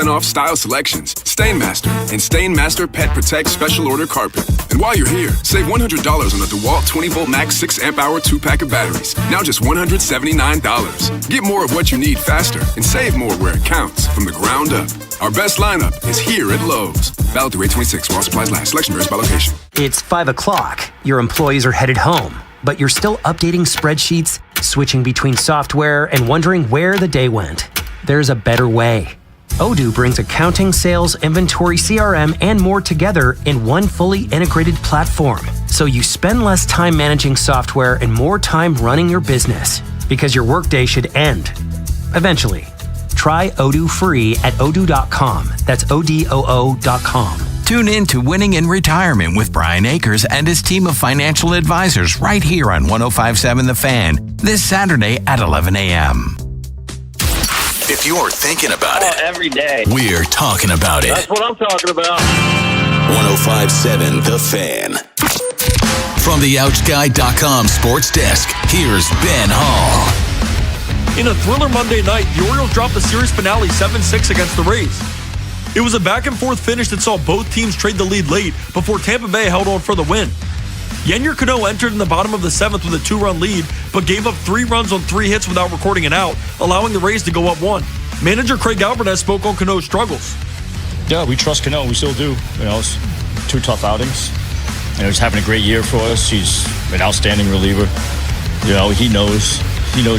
off style selections, Stainmaster, and Stainmaster Pet Protect Special Order Carpet. And while you're here, save $100 on the DeWalt 20-volt max 6-amp-hour 2-pack of batteries. Now just $179. Get more of what you need faster and save more where it counts from the ground up. Our best lineup is here at Lowe's. Valid through 8/26 while supplies last. Selection varies by location. It's 5 o'clock. Your employees are headed home, but you're still updating spreadsheets, switching between software, and wondering where the day went. There's a better way. Odoo brings accounting, sales, inventory, CRM, and more together in one fully integrated platform. So you spend less time managing software and more time running your business, because your workday should end eventually. Try Odoo free at odoo.com. That's ODOO.com. Tune in to Winning in Retirement with Brian Akers and his team of financial advisors right here on 105.7 The Fan this Saturday at 11 a.m. If you're thinking about it, every day, we're talking about it. That's what I'm talking about. 105.7 The Fan. From the OutGuy.com sports desk, here's Ben Hall. In a thriller Monday night, the Orioles dropped the series finale 7-6 against the Rays. It was a back-and-forth finish that saw both teams trade the lead late before Tampa Bay held on for the win. Yennier Cano entered in the bottom of the 7th with a 2-run lead, but gave up 3 runs on 3 hits without recording an out, allowing the Rays to go up 1. Manager Craig Alvarez spoke on Cano's struggles. Yeah, we trust Cano. We still do. It's 2 tough outings. He's having a great year for us. He's an outstanding reliever. He knows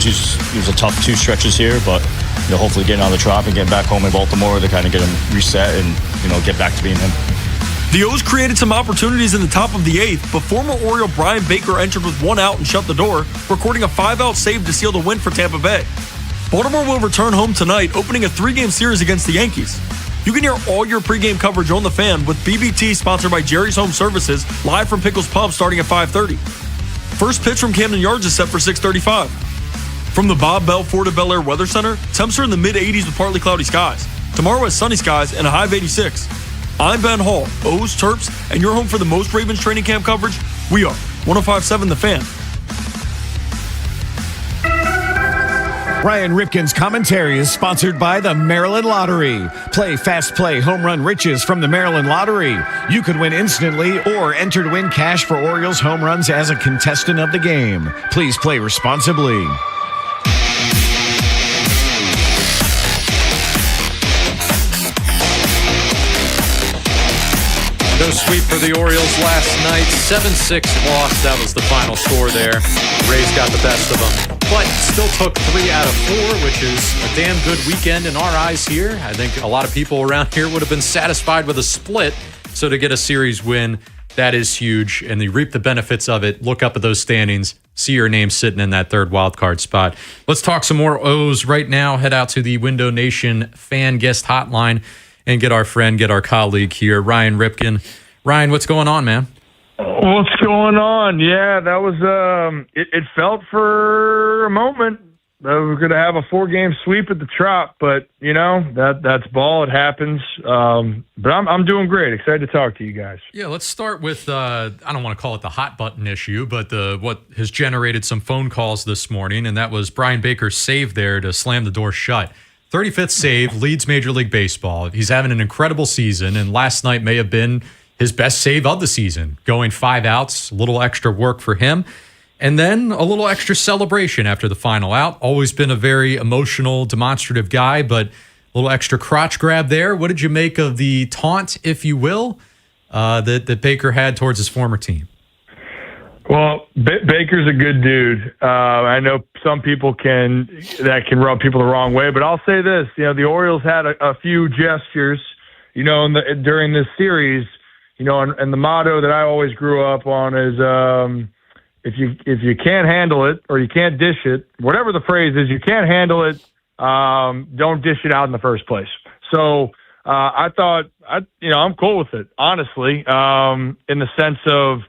he's a tough 2 stretches here, but hopefully getting on the trot and getting back home in Baltimore to kind of get him reset and get back to being him. The O's created some opportunities in the top of the 8th, but former Oriole Brian Baker entered with 1 out and shut the door, recording a 5-out save to seal the win for Tampa Bay. Baltimore will return home tonight, opening a 3-game series against the Yankees. You can hear all your pregame coverage on The Fan with BBT, sponsored by Jerry's Home Services, live from Pickles Pub starting at 5:30. First pitch from Camden Yards is set for 6:35. From the Bob Bell Ford of Bel Air Weather Center, temps are in the mid-80s with partly cloudy skies. Tomorrow has sunny skies and a high of 86. I'm Ben Hall, O's, Terps, and you're home for the most Ravens training camp coverage. We are 105.7 The Fan. Ryan Ripken's commentary is sponsored by the Maryland Lottery. Play Fast Play Home Run Riches from the Maryland Lottery. You could win instantly or enter to win cash for Orioles home runs as a contestant of the game. Please play responsibly. No sweep for the Orioles last night. 7-6 loss. That was the final score there. Rays got the best of them, but still took 3 out of 4, which is a damn good weekend in our eyes here. I think a lot of people around here would have been satisfied with a split. So to get a series win, that is huge, and you reap the benefits of it. Look up at those standings. See your name sitting in that 3rd wildcard spot. Let's talk some more O's right now. Head out to the Window Nation fan guest hotline and get our colleague here, Ryan Ripken. Ryan, what's going on, man? What's going on? Yeah, that was, it felt for a moment that we were going to have a 4-game sweep at the Trop, but, that's ball. It happens. But I'm doing great. Excited to talk to you guys. Yeah, let's start with, I don't want to call it the hot button issue, but what has generated some phone calls this morning, and that was Brian Baker's save there to slam the door shut. 35th save, leads Major League Baseball. He's having an incredible season, and last night may have been his best save of the season, going 5 outs, a little extra work for him, and then a little extra celebration after the final out. Always been a very emotional, demonstrative guy, but a little extra crotch grab there. What did you make of the taunt, if you will, that Baker had towards his former team? Well, Baker's a good dude. I know some people can rub people the wrong way, but I'll say this: the Orioles had a few gestures, during this series, and the motto that I always grew up on is, if you can't handle it or you can't dish it, whatever the phrase is, you can't handle it, don't dish it out in the first place. So I thought, I'm cool with it, honestly, in the sense of.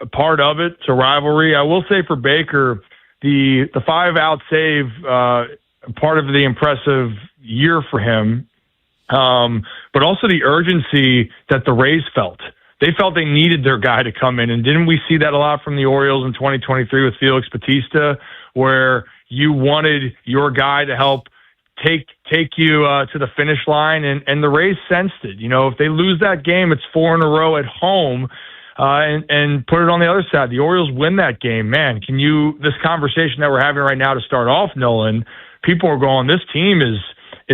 A part of it. It's a rivalry. I will say for Baker, the 5-out save, part of the impressive year for him, but also the urgency that the Rays felt. They felt they needed their guy to come in, and didn't we see that a lot from the Orioles in 2023 with Felix Bautista, where you wanted your guy to help take you to the finish line, and the Rays sensed it. If they lose that game, it's 4 in a row at home, and put it on the other side. The Orioles win that game, man. This conversation that we're having right now to start off, Nolan, people are going, this team is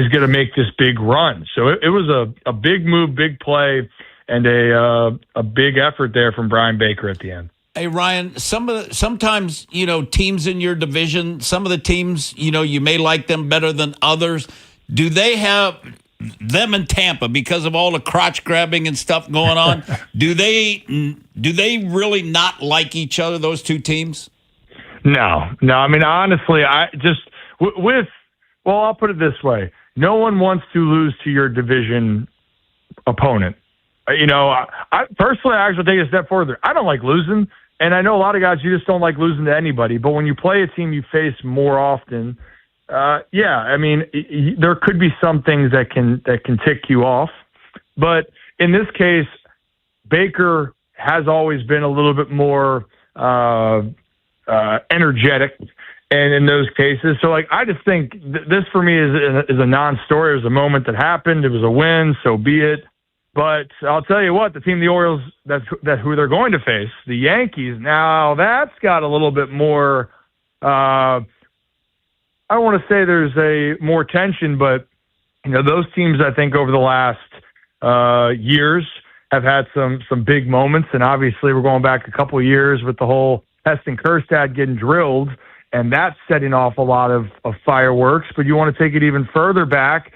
going to make this big run. So it was a big move, big play, and a big effort there from Brian Baker at the end. Hey, Ryan, sometimes, teams in your division, some of the teams, you may like them better than others. Do they have them in Tampa, because of all the crotch grabbing and stuff going on? do they really not like each other, those two teams? No. I mean, honestly, I'll put it this way. No one wants to lose to your division opponent. I personally, I actually take it a step further. I don't like losing. And I know a lot of guys, you just don't like losing to anybody. But when you play a team you face more often, I mean, there could be some things that can tick you off. But in this case, Baker has always been a little bit more energetic, and in those cases, so I just think this for me is a non-story. It was a moment that happened. It was a win, so be it. But I'll tell you what, the team, the Orioles, that's who they're going to face, the Yankees. Now that's got a little bit more. I don't want to say there's more tension, but those teams, I think over the last years have had some big moments, and obviously we're going back a couple of years with the whole Heston Kjerstad getting drilled, and that's setting off a lot of fireworks. But you want to take it even further back.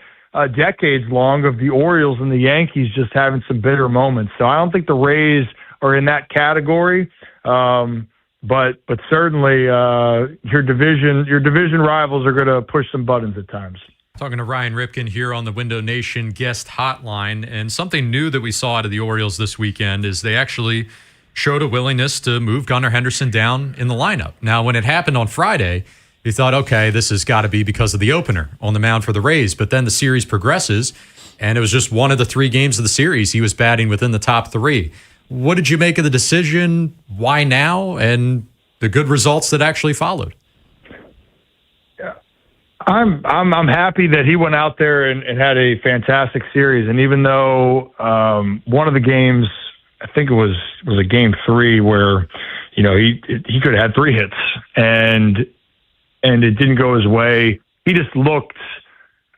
Decades long of the Orioles and the Yankees just having some bitter moments. So I don't think the Rays are in that category. But certainly your division rivals are going to push some buttons at times. Talking to Ryan Ripken here on the Window Nation guest hotline. And something new that we saw out of the Orioles this weekend is they actually showed a willingness to move Gunnar Henderson down in the lineup. Now, when it happened on Friday, you thought, okay, this has got to be because of the opener on the mound for the Rays. But then the series progresses, and it was just one of the 3 games of the series. He was batting within the top 3. What did you make of the decision? Why now? And the good results that actually followed? Yeah, I'm happy that he went out there and had a fantastic series. And even though one of the games, I think it was a game 3 where he could have had 3 hits and it didn't go his way. He just looked,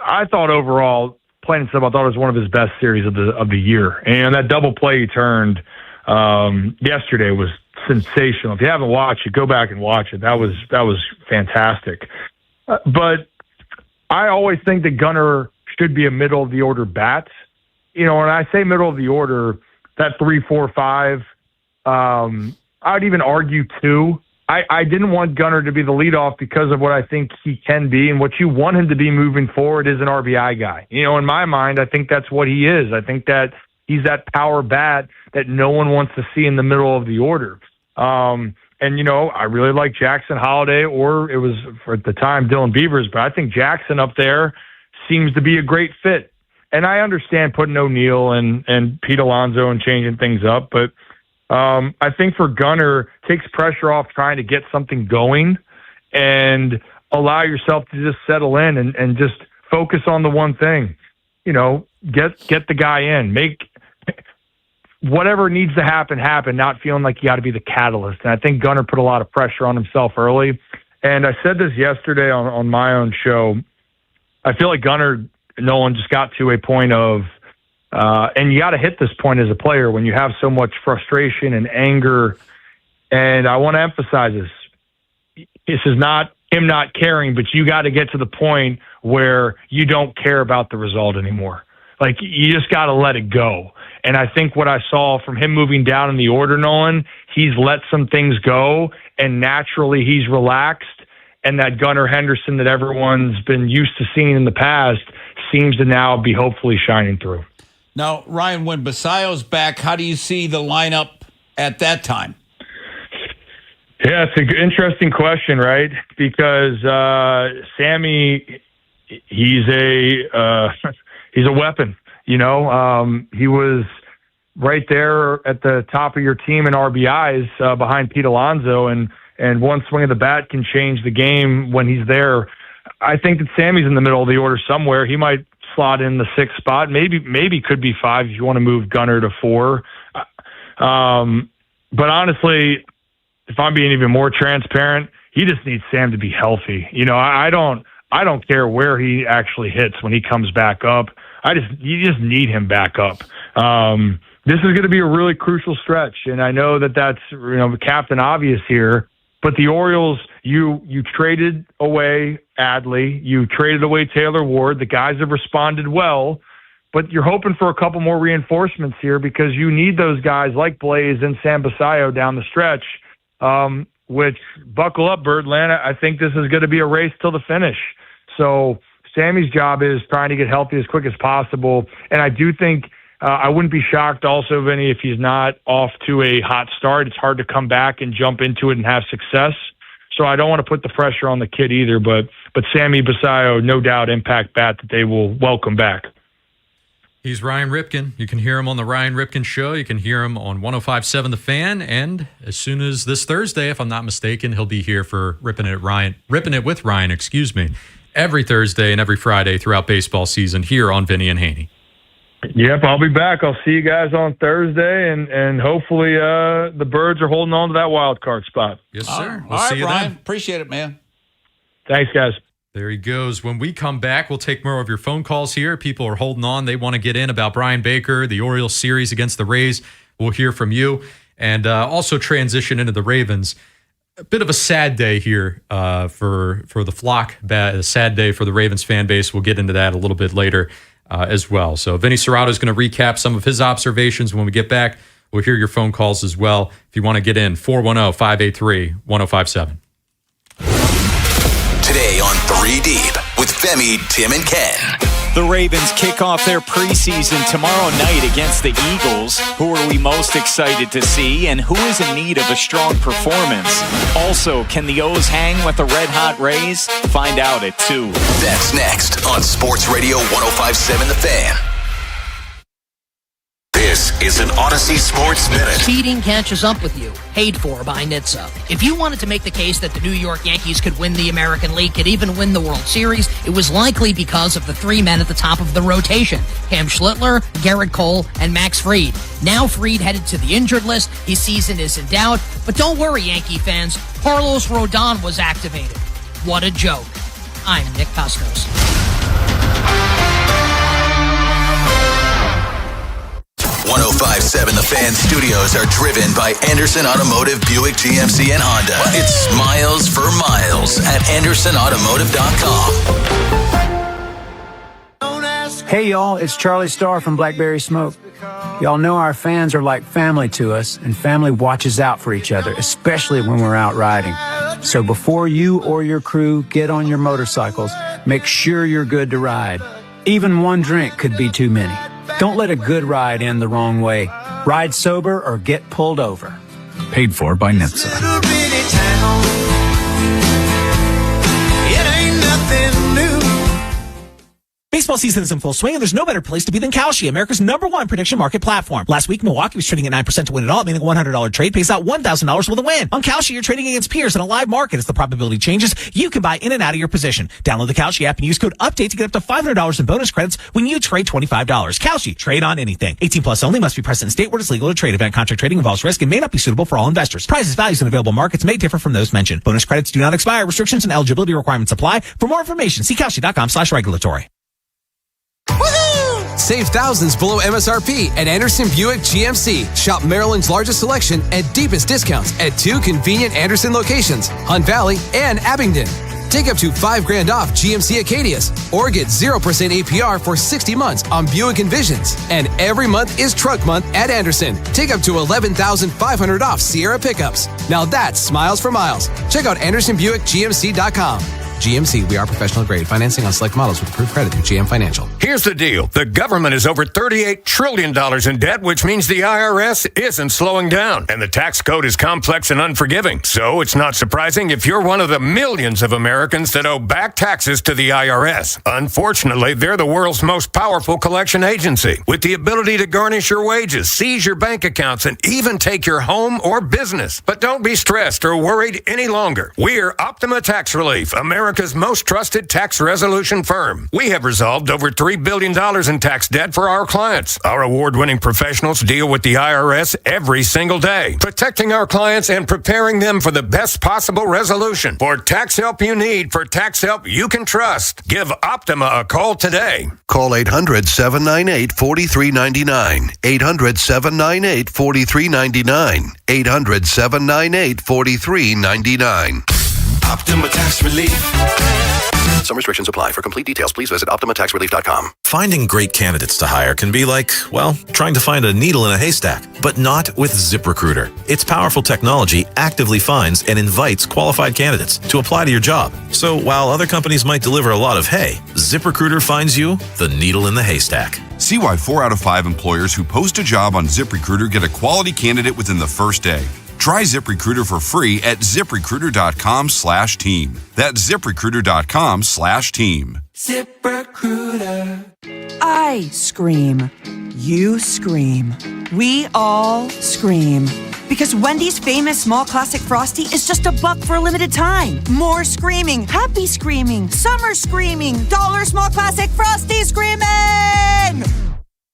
I thought overall, plain and simple, I thought it was one of his best series of the year. And that double play he turned yesterday was sensational. If you haven't watched it, go back and watch it. That was fantastic. But I always think that Gunnar should be a middle of the order bat. When I say middle of the order, that 3, 4, 5, I would even argue 2. I didn't want Gunnar to be the leadoff because of what I think he can be, and what you want him to be moving forward is an RBI guy. In my mind, I think that's what he is. I think that he's that power bat that no one wants to see in the middle of the order. And I really like Jackson Holiday, or it was for at the time Dylan Beavers, but I think Jackson up there seems to be a great fit. And I understand putting O'Neill and Pete Alonso and changing things up, but I think for Gunnar, takes pressure off trying to get something going and allow yourself to just settle in and just focus on the one thing. Get the guy in, make whatever needs to happen, not feeling like you got to be the catalyst. And I think Gunnar put a lot of pressure on himself early. And I said this yesterday on my own show. I feel like Gunnar, Nolan, just got to a point of, and you got to hit this point as a player when you have so much frustration and anger. And I want to emphasize this. This is not him not caring, but you got to get to the point where you don't care about the result anymore. Like, you just got to let it go. And I think what I saw from him moving down in the order, Nolan, he's let some things go, and naturally he's relaxed. And that Gunnar Henderson that everyone's been used to seeing in the past seems to now be hopefully shining through. Now, Ryan, when Basayo's back, how do you see the lineup at that time? Yeah, it's an interesting question, right? Because Sammy, he's a weapon. He was right there at the top of your team in RBIs behind Pete Alonso, and one swing of the bat can change the game when he's there. I think that Sammy's in the middle of the order somewhere. He might slot in the 6th spot. Maybe could be 5 if you want to move Gunnar to 4. But honestly, if I'm being even more transparent, he just needs Sam to be healthy. I don't care where he actually hits when he comes back up. You just need him back up. This is going to be a really crucial stretch, and I know that's Captain Obvious here. But the Orioles, you traded away Adley, you traded away Taylor Ward. The guys have responded well, but you're hoping for a couple more reinforcements here because you need those guys like Blaze and Sam Basayo down the stretch. Which, buckle up, Birdland. I think this is going to be a race till the finish. So Sammy's job is trying to get healthy as quick as possible. And I do think I wouldn't be shocked also, Vinny, if he's not off to a hot start. It's hard to come back and jump into it and have success. So I don't want to put the pressure on the kid either. But Sammy Basayo, no doubt, impact bat that they will welcome back. He's Ryan Ripken. You can hear him on the Ryan Ripken Show. You can hear him on 105.7 The Fan. And as soon as this Thursday, if I'm not mistaken, he'll be here for Ripping It with Ryan, every Thursday and every Friday throughout baseball season here on Vinny and Haynie. Yep, I'll be back. I'll see you guys on Thursday, and hopefully the Birds are holding on to that wild card spot. Yes, sir. We'll see you Ryan. then. Appreciate it, man. Thanks, guys. There he goes. When we come back, we'll take more of your phone calls here. People are holding on. They want to get in about Brian Baker, the Orioles series against the Rays. We'll hear from you. And also transition into the Ravens. A bit of a sad day here for the flock. A sad day for the Ravens fan base. We'll get into that a little bit later as well. So Vinny Serrato is going to recap some of his observations when we get back. We'll hear your phone calls as well. If you want to get in, 410-583-1057. Today on 3 Deep with Femi, Tim, and Ken. The Ravens kick off their preseason tomorrow night against the Eagles. Who are we most excited to see, and who is in need of a strong performance? Also, can the O's hang with the red-hot Rays? Find out at 2. That's next on Sports Radio 105.7 The Fan. This is an Odyssey Sports Minute. Speeding catches up with you. Paid for by NHTSA. If you wanted to make the case that the New York Yankees could win the American League, could even win the World Series, it was likely because of the 3 men at the top of the rotation: Cam Schlittler, Garrett Cole, and Max Fried. Now Fried headed to the injured list. His season is in doubt. But don't worry, Yankee fans. Carlos Rodon was activated. What a joke. I'm Nick Costos. 105.7 The Fan studios are driven by Anderson Automotive, Buick, GMC, and Honda. It's miles for miles at AndersonAutomotive.com. Hey, y'all, it's Charlie Starr from Blackberry Smoke. Y'all know our fans are like family to us, and family watches out for each other, especially when we're out riding. So before you or your crew get on your motorcycles, make sure you're good to ride. Even one drink could be too many. Don't let a good ride end the wrong way. Ride sober or get pulled over. Paid for by NHTSA. Baseball season is in full swing, and there's no better place to be than Kalshi, America's #1 prediction market platform. Last week, Milwaukee was trading at 9% to win it all, meaning a $100 trade pays out $1,000 with a win. On Kalshi, you're trading against peers in a live market. As the probability changes, you can buy in and out of your position. Download the Kalshi app and use code UPDATE to get up to $500 in bonus credits when you trade $25. Kalshi, trade on anything. 18 plus only, must be present in state where it's legal to trade. Event contract trading involves risk and may not be suitable for all investors. Prices, values, and available markets may differ from those mentioned. Bonus credits do not expire. Restrictions and eligibility requirements apply. For more information, see Kalshi.com/regulatory. Save thousands below MSRP at Anderson Buick GMC. Shop Maryland's largest selection and deepest discounts at 2 convenient Anderson locations, Hunt Valley and Abingdon. Take up to $5,000 off GMC Acadias or get 0% APR for 60 months on Buick Envisions. And every month is Truck Month at Anderson. Take up to $11,500 off Sierra pickups. Now that's smiles for miles. Check out AndersonBuickGMC.com. GMC, we are professional grade. Financing on select models with approved credit through GM Financial. Here's the deal. The government is over $38 trillion in debt, which means the IRS isn't slowing down. And the tax code is complex and unforgiving. So it's not surprising if you're one of the millions of Americans that owe back taxes to the IRS. Unfortunately, they're the world's most powerful collection agency, with the ability to garnish your wages, seize your bank accounts, and even take your home or business. But don't be stressed or worried any longer. We're Optima Tax Relief, America's America's most trusted tax resolution firm. We have resolved over $3 billion in tax debt for our clients. Our award-winning professionals deal with the IRS every single day, protecting our clients and preparing them for the best possible resolution. For tax help you need, for tax help you can trust, give Optima a call today. Call 800-798-4399. 800-798-4399. 800-798-4399. Optima Tax Relief. Some restrictions apply. For complete details, please visit OptimaTaxRelief.com. Finding great candidates to hire can be like, well, trying to find a needle in a haystack, but not with ZipRecruiter. Its powerful technology actively finds and invites qualified candidates to apply to your job. So while other companies might deliver a lot of hay, ZipRecruiter finds you the needle in the haystack. See why 4 out of 5 employers who post a job on ZipRecruiter get a quality candidate within the first day. Try ZipRecruiter for free at ZipRecruiter.com/team. That's ZipRecruiter.com/team. ZipRecruiter. I scream. You scream. We all scream. Because Wendy's famous small classic Frosty is just $1 for a limited time. More screaming, happy screaming, summer screaming, dollar small classic Frosty screaming!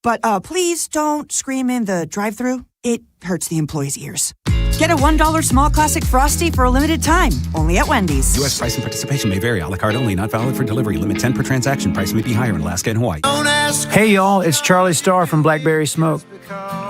But please don't scream in the drive-thru. It hurts the employees' ears. Get a $1 small classic Frosty for a limited time, only at Wendy's. U.S. price and participation may vary. A la carte only, not valid for delivery. Limit 10 per transaction. Price may be higher in Alaska and Hawaii. Hey, y'all, it's Charlie Starr from Blackberry Smoke.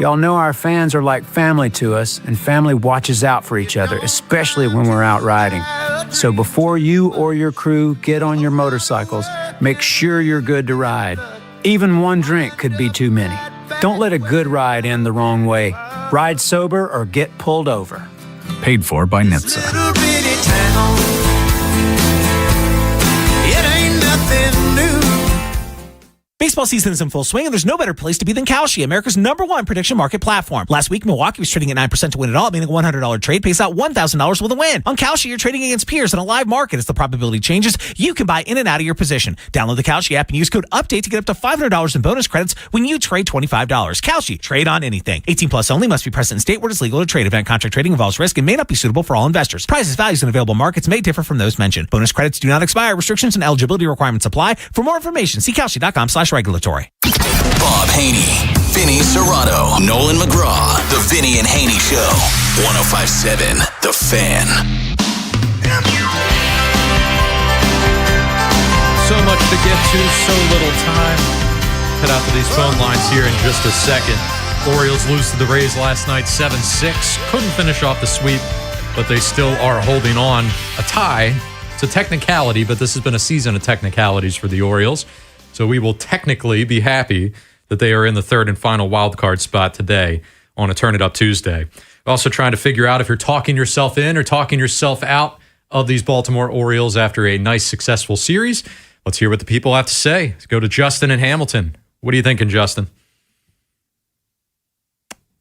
Y'all know our fans are like family to us, and family watches out for each other, especially when we're out riding. So before you or your crew get on your motorcycles, make sure you're good to ride. Even one drink could be too many. Don't let a good ride end the wrong way. Ride sober or get pulled over. Paid for by NHTSA. It ain't nothing new. Baseball season is in full swing, and there's no better place to be than Kalshi, America's #1 prediction market platform. Last week, Milwaukee was trading at 9% to win it all, meaning a $100 trade pays out $1,000 with a win. On Kalshi, you're trading against peers in a live market. As the probability changes, you can buy in and out of your position. Download the Kalshi app and use code UPDATE to get up to $500 in bonus credits when you trade $25. Kalshi, trade on anything. 18 plus only, must be present in state where it's legal to trade. Event contract trading involves risk and may not be suitable for all investors. Prices, values, and available markets may differ from those mentioned. Bonus credits do not expire. Restrictions and eligibility requirements apply. For more information, see Kalshi.com/regulatory. Bob Haney, Vinny Serrato, Nolan McGraw, The Vinny and Haney Show. 105.7 The Fan. So much to get to, so little time. Head out to these phone lines here in just a second. Orioles lose to the Rays last night 7-6. Couldn't finish off the sweep, but they still are holding on. A tie. It's a technicality, but this has been a season of technicalities for the Orioles. So we will technically be happy that they are in the third and final wild card spot today on a Turn It Up Tuesday. Also trying to figure out if you're talking yourself in or talking yourself out of these Baltimore Orioles after a nice, successful series. Let's hear what the people have to say. Let's go to Justin in Hamilton. What are you thinking, Justin?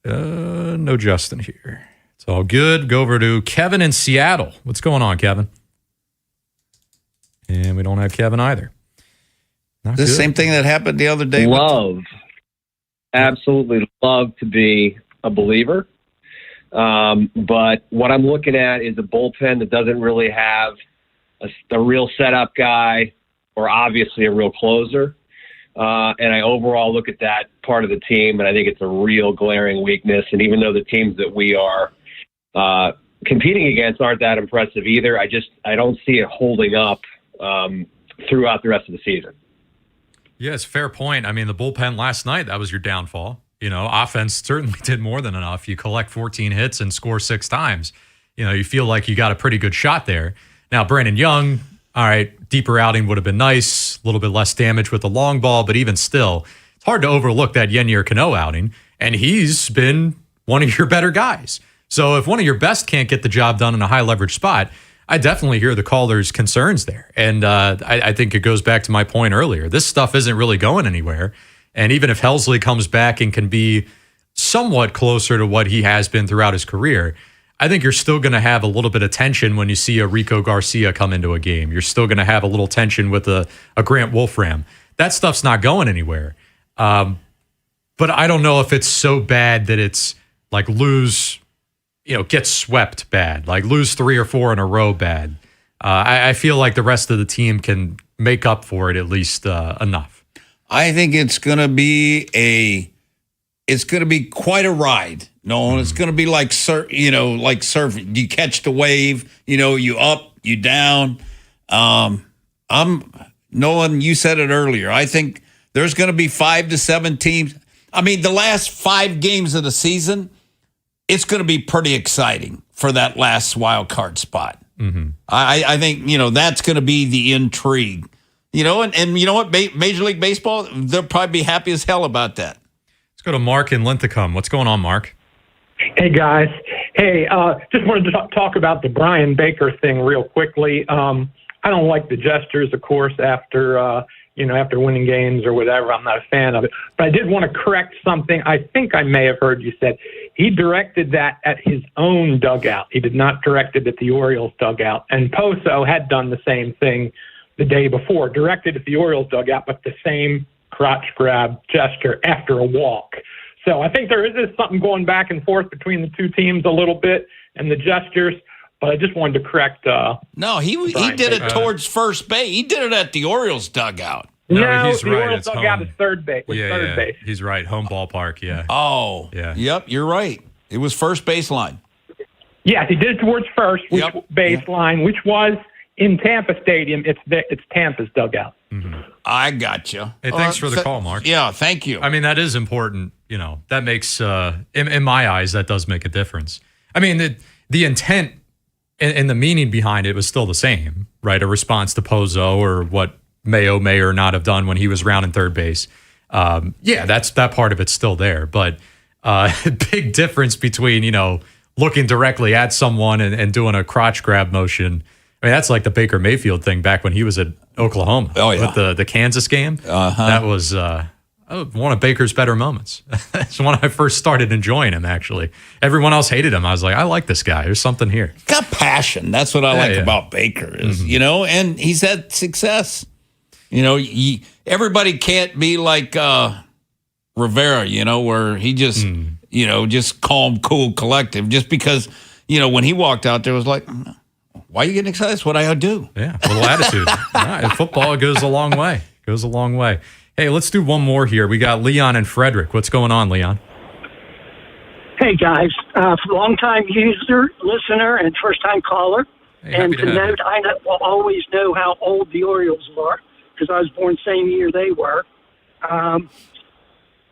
No Justin here. It's all good. Go over to Kevin in Seattle. What's going on, Kevin? And we don't have Kevin either. Not the same thing that happened the other day. Absolutely love to be a believer. But what I'm looking at is a bullpen that doesn't really have a real setup guy or obviously a real closer. And I overall look at that part of the team, and I think it's a real glaring weakness. And even though the teams that we are competing against aren't that impressive either, I don't see it holding up throughout the rest of the season. Yeah, it's a fair point. I mean, the bullpen last night, that was your downfall. You know, offense certainly did more than enough. You collect 14 hits and score 6 times. You know, you feel like you got a pretty good shot there. Now, Brandon Young, all right, deeper outing would have been nice, a little bit less damage with the long ball, but even still, it's hard to overlook that Yennier Cano outing, and he's been one of your better guys. So if one of your best can't get the job done in a high-leverage spot, I definitely hear the caller's concerns there. And I think it goes back to my point earlier. This stuff isn't really going anywhere. And even if Helsley comes back and can be somewhat closer to what he has been throughout his career, I think you're still going to have a little bit of tension when you see a Rico Garcia come into a game. You're still going to have a little tension with a Grant Wolfram. That stuff's not going anywhere. But I don't know if it's so bad that it's like get swept bad, like lose 3 or 4 in a row bad. I feel like the rest of the team can make up for it at least enough. I think it's going to be quite a ride. No, it's going to be like surfing. You catch the wave, you up, you down. Nolan, you said it earlier. I think there's going to be 5 to 7 teams. I mean, the last 5 games of the season, it's going to be pretty exciting for that last wild card spot. Mm-hmm. I think, that's going to be the intrigue. And you know what? Major League Baseball, they'll probably be happy as hell about that. Let's go to Mark in Linthicum. What's going on, Mark? Hey, guys. Hey, just wanted to talk about the Brian Baker thing real quickly. I don't like the gestures, of course, after winning games or whatever. I'm not a fan of it. But I did want to correct something. I think I may have heard you said he directed that at his own dugout. He did not direct it at the Orioles dugout. And Poso had done the same thing the day before, directed at the Orioles dugout, but the same crotch grab gesture after a walk. So I think there is something going back and forth between the two teams a little bit and the gestures. But I just wanted to correct. No, he did it towards first base. He did it at the Orioles dugout. No, he's the right. Orioles It's dugout home. is third base. Base. He's right. Home ballpark. Yeah. Oh. Yeah. Yep. You're right. It was first baseline. Yes, he did it towards first baseline, which was in Tampa Stadium. It's Tampa's dugout. Mm-hmm. I got you. Hey, thanks for the call, Mark. Yeah, thank you. I mean, that is important. That makes, in my eyes, that does make a difference. I mean, the intent and the meaning behind it was still the same, right? A response to Pozo or what Mayo may or not have done when he was rounding third base. That part of it's still there. But big difference between, looking directly at someone and doing a crotch grab motion. I mean, that's like the Baker Mayfield thing back when he was at Oklahoma. Oh, yeah. With the Kansas game. Uh-huh. That was one of Baker's better moments. That's when I first started enjoying him, actually. Everyone else hated him. I was like, I like this guy. There's something here. Got passion. That's what I like about Baker is, and he's had success. Everybody can't be like Rivera, where he just, just calm, cool, collective. Just because, when he walked out there, it was like, why are you getting excited? That's what I do. Yeah, a little attitude. In football, it goes a long way. Hey, let's do one more here. We got Leon and Frederick. What's going on, Leon? Hey, guys. Long-time user, listener, and first-time caller. Hey, and to note, I will always know how old the Orioles are because I was born same year they were. I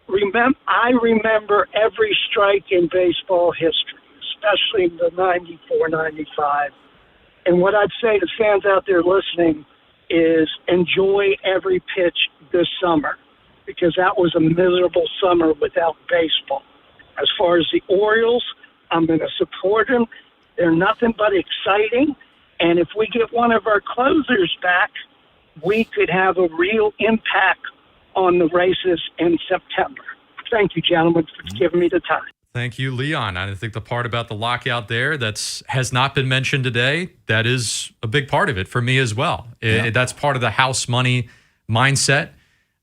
remember every strike in baseball history, especially the 94, 95. And what I'd say to fans out there listening is enjoy every pitch this summer because that was a miserable summer without baseball. As far as the Orioles, I'm going to support them. They're nothing but exciting. And if we get one of our closers back, we could have a real impact on the races in September. Thank you, gentlemen, for giving me the time. Thank you, Leon. I think the part about the lockout there has not been mentioned today, that is a big part of it for me as well. That's part of the house money mindset.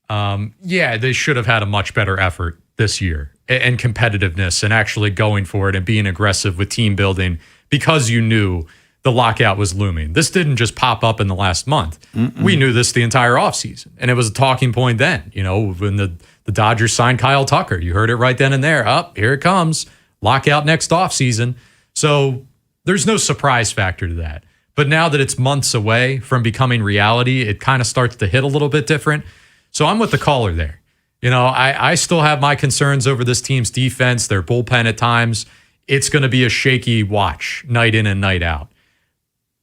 They should have had a much better effort this year and competitiveness and actually going for it and being aggressive with team building because you knew the lockout was looming. This didn't just pop up in the last month. Mm-mm. We knew this the entire offseason, and it was a talking point then. When the Dodgers signed Kyle Tucker, you heard it right then and there. Here it comes. Lockout next offseason. So there's no surprise factor to that. But now that it's months away from becoming reality, it kind of starts to hit a little bit different. So I'm with the caller there. I still have my concerns over this team's defense, their bullpen at times. It's going to be a shaky watch night in and night out.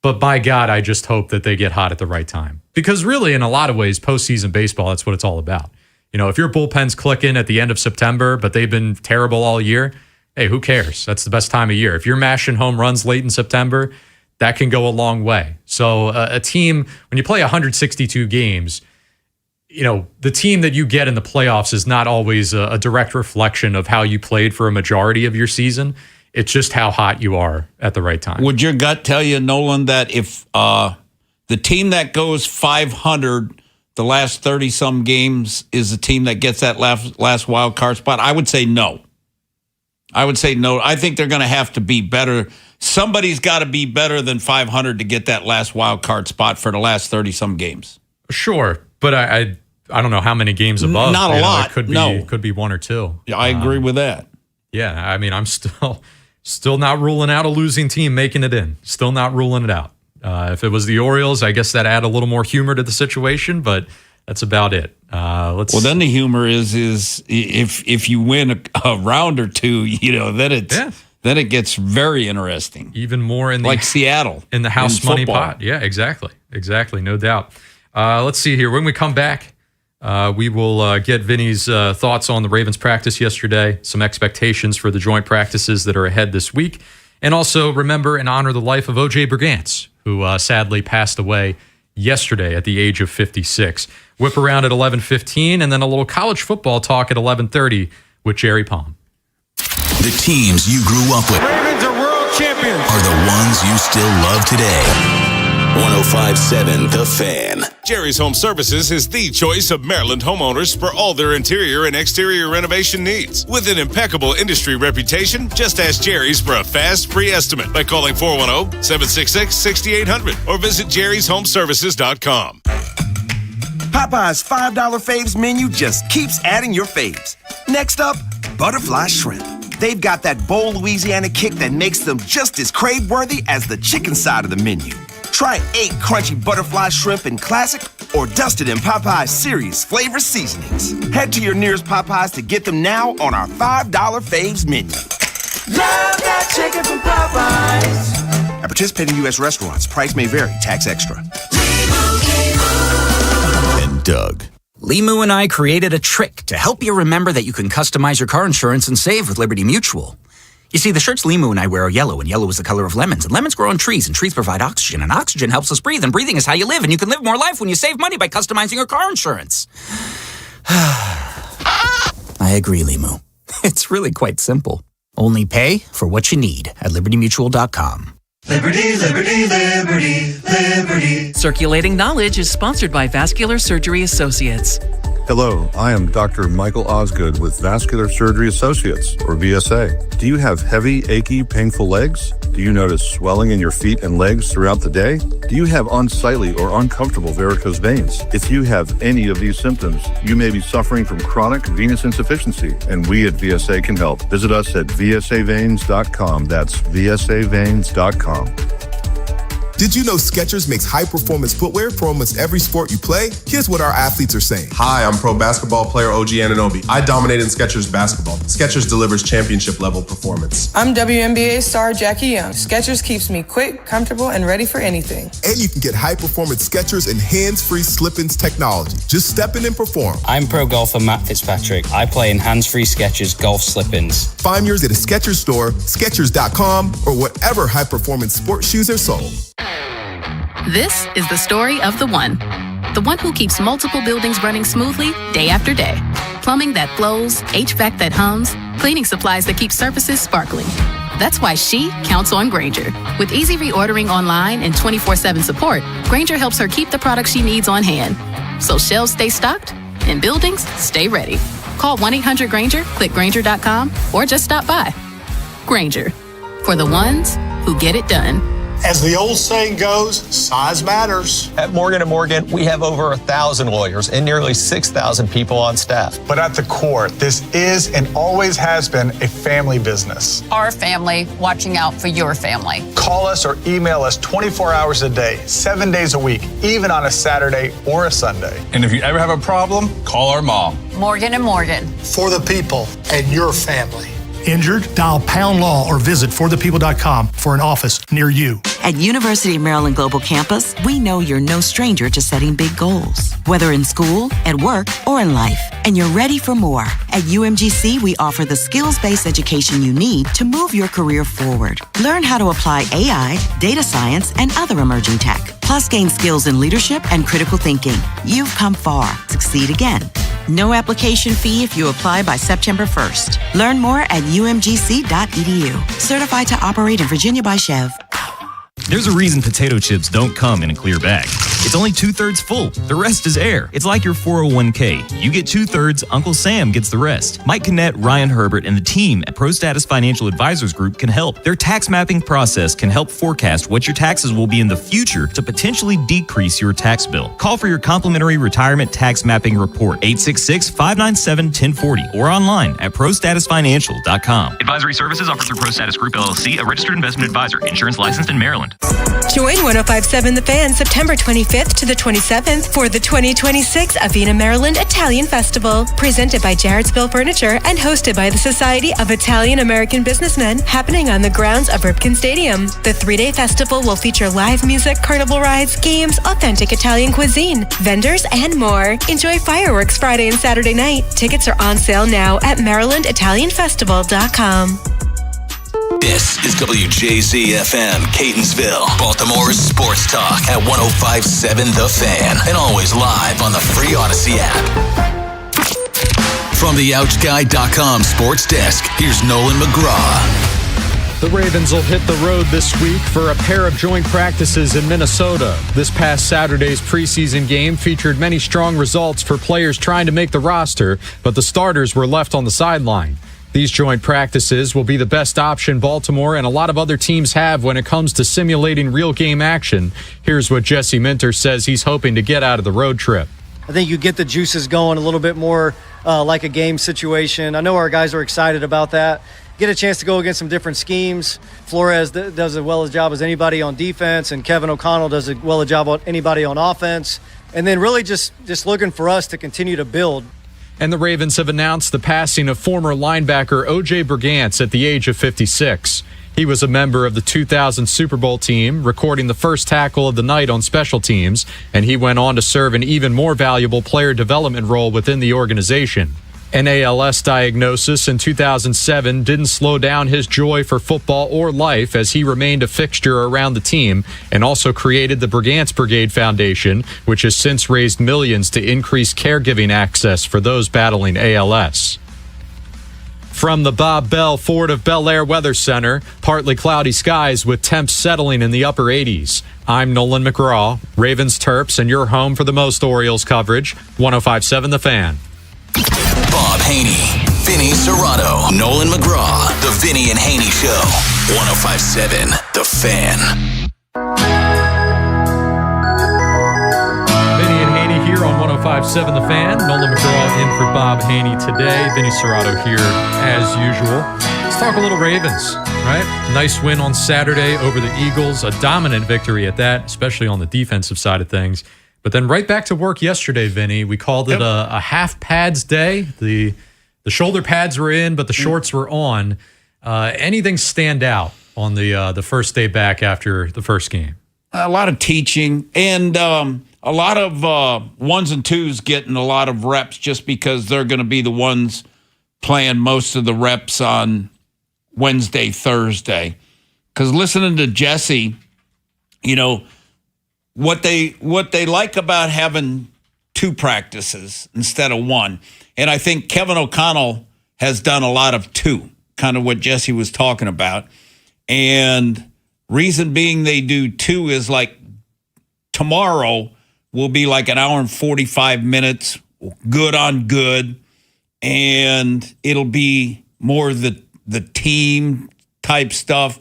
But by God, I just hope that they get hot at the right time. Because really, in a lot of ways, postseason baseball, that's what it's all about. If your bullpen's clicking at the end of September, but they've been terrible all year, hey, who cares? That's the best time of year. If you're mashing home runs late in September, that can go a long way. So a team, when you play 162 games, the team that you get in the playoffs is not always a direct reflection of how you played for a majority of your season. It's just how hot you are at the right time. Would your gut tell you, Nolan, that if the team that goes 500 the last 30-some games is the team that gets that last wild card spot? I would say no. I would say no. I think they're going to have to be better. Somebody's got to be better than 500 to get that last wild card spot for the last 30-some games. Sure, but I don't know how many games above. Not a lot. Could be one or two. Yeah, I agree with that. Yeah, I mean, I'm still not ruling out a losing team making it in. Still not ruling it out. If it was the Orioles, I guess that add a little more humor to the situation, but that's about it. Well, then the humor is if you win a round or two, then it gets very interesting. Even more in like Seattle in the house money football. pot. Yeah, exactly, no doubt. Let's see here. When we come back, we will get Vinny's thoughts on the Ravens practice yesterday, some expectations for the joint practices that are ahead this week, and also remember and honor the life of O.J. Brigance, who sadly passed away yesterday at the age of 56. Whip around at 11:15, and then a little college football talk at 11:30 with Jerry Palm. The teams you grew up with Ravens are world champions. are the ones you still love today. 105.7 The Fan. Jerry's Home Services is the choice of Maryland homeowners for all their interior and exterior renovation needs. With an impeccable industry reputation, just ask Jerry's for a fast, free estimate by calling 410-766-6800 or visit jerryshomeservices.com. Popeye's $5 faves menu just keeps adding your faves. Next up, butterfly shrimp. They've got that bold Louisiana kick that makes them just as crave-worthy as the chicken side of the menu. Try 8 crunchy butterfly shrimp in classic or dusted in Popeye's series flavor seasonings. Head to your nearest Popeyes to get them now on our $5 faves menu. Love that chicken from Popeyes. At participating U.S. restaurants, price may vary, tax extra. And Doug. Limu and I created a trick to help you remember that you can customize your car insurance and save with Liberty Mutual. You see, the shirts Limu and I wear are yellow, and yellow is the color of lemons, and lemons grow on trees, and trees provide oxygen, and oxygen helps us breathe, and breathing is how you live, and you can live more life when you save money by customizing your car insurance. I agree, Limu. It's really quite simple. Only pay for what you need at libertymutual.com. Liberty, liberty, liberty, liberty. Circulating Knowledge is sponsored by Vascular Surgery Associates. Hello, I am Dr. Michael Osgood with Vascular Surgery Associates, or VSA. Do you have heavy, achy, painful legs? Do you notice swelling in your feet and legs throughout the day? Do you have unsightly or uncomfortable varicose veins? If you have any of these symptoms, you may be suffering from chronic venous insufficiency, and we at VSA can help. Visit us at vsaveins.com. That's vsaveins.com. Did you know Skechers makes high-performance footwear for almost every sport you play? Here's what our athletes are saying. Hi, I'm pro basketball player OG Anunoby. I dominate in Skechers basketball. Skechers delivers championship-level performance. I'm WNBA star Jackie Young. Skechers keeps me quick, comfortable, and ready for anything. And you can get high-performance Skechers and hands-free slip-ins technology. Just step in and perform. I'm pro golfer Matt Fitzpatrick. I play in hands-free Skechers golf slip-ins. Find yours at a Skechers store, Skechers.com, or whatever high-performance sports shoes are sold. This is the story of the one who keeps multiple buildings running smoothly day after day. Plumbing that flows, HVAC that hums, cleaning supplies that keep surfaces sparkling. That's why she counts on Grainger. With easy reordering online and 24/7 support, Grainger helps her keep the products she needs on hand. So shelves stay stocked and buildings stay ready. Call 1-800-GRAINGER, click Grainger.com, or just stop by. Grainger, for the ones who get it done. As the old saying goes, size matters. At Morgan & Morgan, we have over 1,000 lawyers and nearly 6,000 people on staff. But at the core, this is and always has been a family business. Our family watching out for your family. Call us or email us 24 hours a day, 7 days a week, even on a Saturday or a Sunday. And if you ever have a problem, call our mom. Morgan & Morgan. For the people and your family. Injured? Dial Pound Law or visit forthepeople.com for an office near you. At University of Maryland Global Campus, we know you're no stranger to setting big goals, whether in school, at work, or in life, and you're ready for more. At UMGC, we offer the skills-based education you need to move your career forward. Learn how to apply AI, data science, and other emerging tech, plus gain skills in leadership and critical thinking. You've come far. Succeed again. No application fee if you apply by September 1st. Learn more at umgc.edu. Certified to operate in Virginia by Chev. There's a reason potato chips don't come in a clear bag. It's only 2/3 full. The rest is air. It's like your 401k. You get 2/3, Uncle Sam gets the rest. Mike Kinnett, Ryan Herbert, and the team at ProStatus Financial Advisors Group can help. Their tax mapping process can help forecast what your taxes will be in the future to potentially decrease your tax bill. Call for your complimentary retirement tax mapping report, 866-597-1040, or online at prostatusfinancial.com. Advisory services offered through ProStatus Group, LLC, a registered investment advisor, insurance licensed in Maryland. Join 105.7 The Fan September 25th to the 27th for the 2026 Avena, Maryland Italian Festival, presented by Jarrettsville Furniture and hosted by the Society of Italian American Businessmen, happening on the grounds of Ripken Stadium. The 3-day festival will feature live music, carnival rides, games, authentic Italian cuisine, vendors, and more. Enjoy fireworks Friday and Saturday night. Tickets are on sale now at MarylandItalianFestival.com. This is WJZ-FM, Catonsville, Baltimore's sports talk at 105.7 The Fan, and always live on the free Odyssey app. From the OutGuy.com sports desk, here's Nolan McGraw. The Ravens will hit the road this week for a pair of joint practices in Minnesota. This past Saturday's preseason game featured many strong results for players trying to make the roster, but the starters were left on the sideline. These joint practices will be the best option Baltimore and a lot of other teams have when it comes to simulating real game action. Here's what Jesse Minter says he's hoping to get out of the road trip. I think you get the juices going a little bit more like a game situation. I know our guys are excited about that. Get a chance to go against some different schemes. Flores does as well a job as anybody on defense, and Kevin O'Connell does as well a job as anybody on offense. And then really just looking for us to continue to build. And the Ravens have announced the passing of former linebacker O.J. Brigance at the age of 56. He was a member of the 2000 Super Bowl team, recording the first tackle of the night on special teams, and he went on to serve an even more valuable player development role within the organization. An ALS diagnosis in 2007 didn't slow down his joy for football or life, as he remained a fixture around the team and also created the Brigance Brigade Foundation, which has since raised millions to increase caregiving access for those battling ALS. From the Bob Bell Ford of Bel Air Weather Center, partly cloudy skies with temps settling in the upper 80s. I'm Nolan McGraw, Ravens Terps, and your home for the most Orioles coverage, 105.7 The Fan. Bob Haynie, Vinny Serrato, Nolan McGraw, The Vinny and Haynie Show, 105.7 The Fan. Vinny and Haynie here on 105.7 The Fan. Nolan McGraw in for Bob Haynie today. Vinny Serrato here as usual. Let's talk a little Ravens, right? Nice win on Saturday over the Eagles. A dominant victory at that, especially on the defensive side of things. But then right back to work yesterday, Vinny. We called it a half pads day. The shoulder pads were in, but the shorts were on. Anything stand out on the first day back after the first game? A lot of teaching and a lot of ones and twos getting a lot of reps just because they're going to be the ones playing most of the reps on Wednesday, Thursday. Because listening to Jesse, you know, what they like about having two practices instead of one. And I think Kevin O'Connell has done a lot of two, kind of what Jesse was talking about. And reason being they do two is like tomorrow will be like an hour and 45 minutes, good on good. And it'll be more the team type stuff.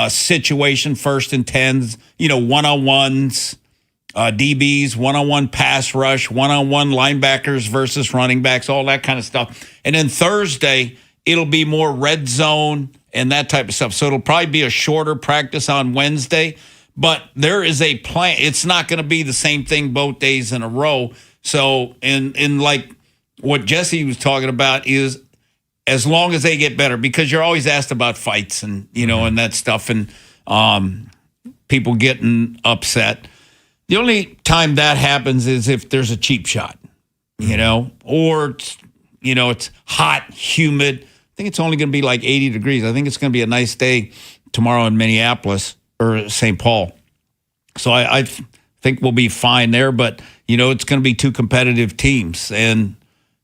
Situation, first and tens, you know, one-on-ones, DBs, one-on-one pass rush, one-on-one linebackers versus running backs, all that kind of stuff. And then Thursday, it'll be more red zone and that type of stuff. So it'll probably be a shorter practice on Wednesday, but there is a plan. It's not going to be the same thing both days in a row. So in like what Jesse was talking about is as long as they get better, because you're always asked about fights and, you know, and that stuff and people getting upset. The only time that happens is if there's a cheap shot, you know, or, it's, you know, it's hot, humid. I think it's only going to be like 80 degrees. I think it's going to be a nice day tomorrow in Minneapolis or St. Paul. So I think we'll be fine there. But, you know, it's going to be two competitive teams. And,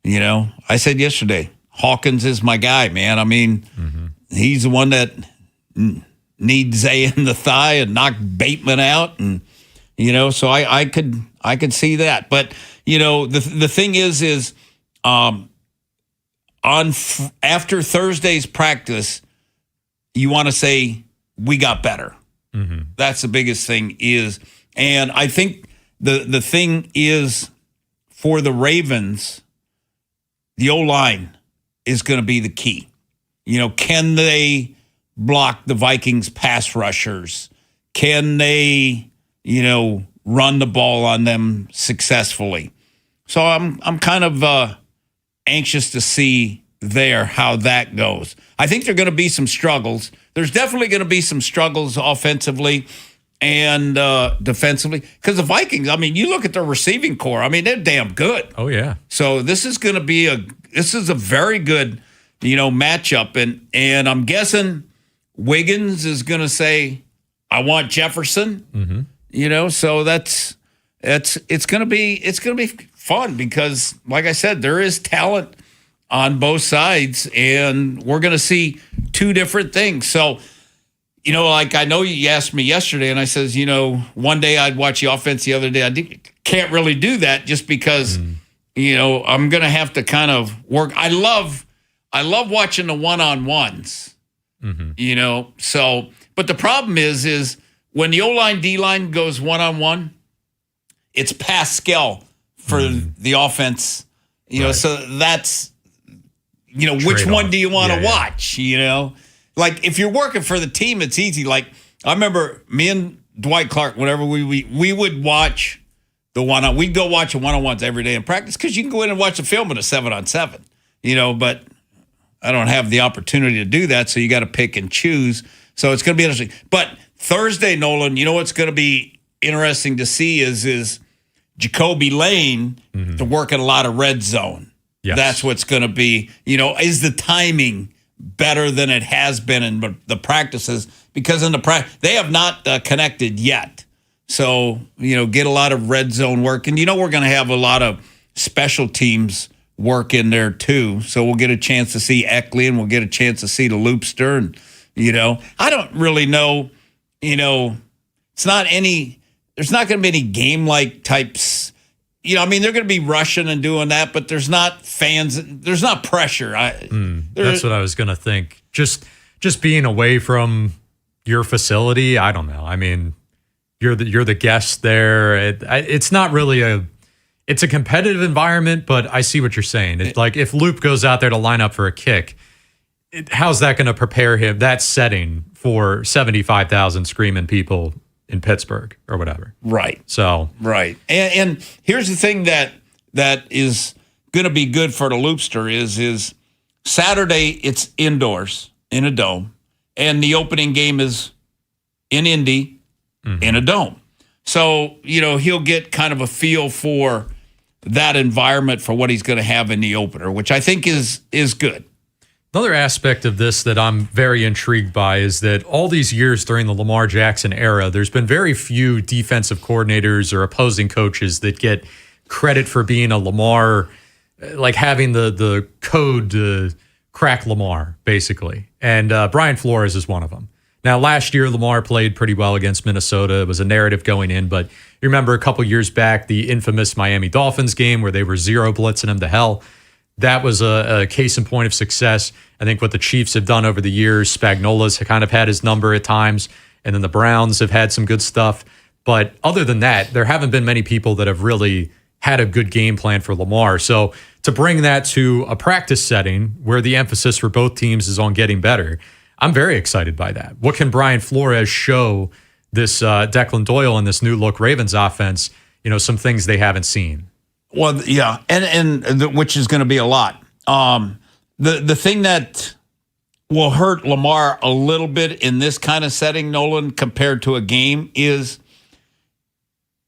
you know, I said yesterday, Hawkins is my guy, man. I mean, he's the one that kneed Zay in the thigh and knocked Bateman out. And So I could see that. But, the thing is after Thursday's practice, you want to say we got better. Mm-hmm. That's the biggest thing and I think the thing is for the Ravens, the O-line is going to be the key. Can they block the Vikings pass rushers? Can they, run the ball on them successfully? So I'm kind of anxious to see how that goes. I think there are going to be some struggles. There's definitely going to be some struggles offensively and defensively because the Vikings, you look at their receiving core. They're damn good. Oh, yeah. So this is going to be a very good, matchup. And I'm guessing Wiggins is going to say, I want Jefferson, so it's going to be fun because, like I said, there is talent on both sides, and we're going to see two different things. So, I know you asked me yesterday, and I says, one day I'd watch the offense, the other day I can't really do that just because, I'm going to have to kind of work. I love watching the one-on-ones, So, but the problem is when the O-line, D-line goes one-on-one, it's Pascal for the offense, right. So that's, which one do you want to watch, Like, if you're working for the team, it's easy. Like, I remember me and Dwight Clark, whenever we would watch we'd go watch the one-on-ones every day in practice because you can go in and watch the film in a 7-on-7, but I don't have the opportunity to do that, so you got to pick and choose. So it's going to be interesting. But Thursday, Nolan, what's going to be interesting to see is Jacoby Lane to work in a lot of red zone. Yes. That's what's going to be, is the timing better than it has been in the practices? Because in the they have not connected yet. So, get a lot of red zone work. And, we're going to have a lot of special teams work in there too. So we'll get a chance to see Eckley and we'll get a chance to see the Loopster. And, I don't really know, it's not there's not going to be any game-like types. They're going to be rushing and doing that, but there's not fans. There's not pressure. That's what I was going to think. Just being away from your facility, I don't know. You're the guest there. It's not really it's a competitive environment, but I see what you're saying. It's like if Loop goes out there to line up for a kick, how's that going to prepare him, that setting, for 75,000 screaming people in Pittsburgh or whatever? Right. So right. And here's the thing that is going to be good for the Loopster is Saturday it's indoors in a dome, and the opening game is in Indy in a dome. So, he'll get kind of a feel for that environment for what he's going to have in the opener, which I think is good. Another aspect of this that I'm very intrigued by is that all these years during the Lamar Jackson era, there's been very few defensive coordinators or opposing coaches that get credit for being a Lamar, like having the code to crack Lamar, basically. And Brian Flores is one of them. Now, last year, Lamar played pretty well against Minnesota. It was a narrative going in, but you remember a couple years back, the infamous Miami Dolphins game where they were zero blitzing him to hell. That was a case in point of success. I think what the Chiefs have done over the years, Spagnola's kind of had his number at times, and then the Browns have had some good stuff. But other than that, there haven't been many people that have really had a good game plan for Lamar. So to bring that to a practice setting where the emphasis for both teams is on getting better, I'm very excited by that. What can Brian Flores show this Declan Doyle and this new look Ravens offense, some things they haven't seen? Well, yeah, and which is going to be a lot. The thing that will hurt Lamar a little bit in this kind of setting, Nolan, compared to a game is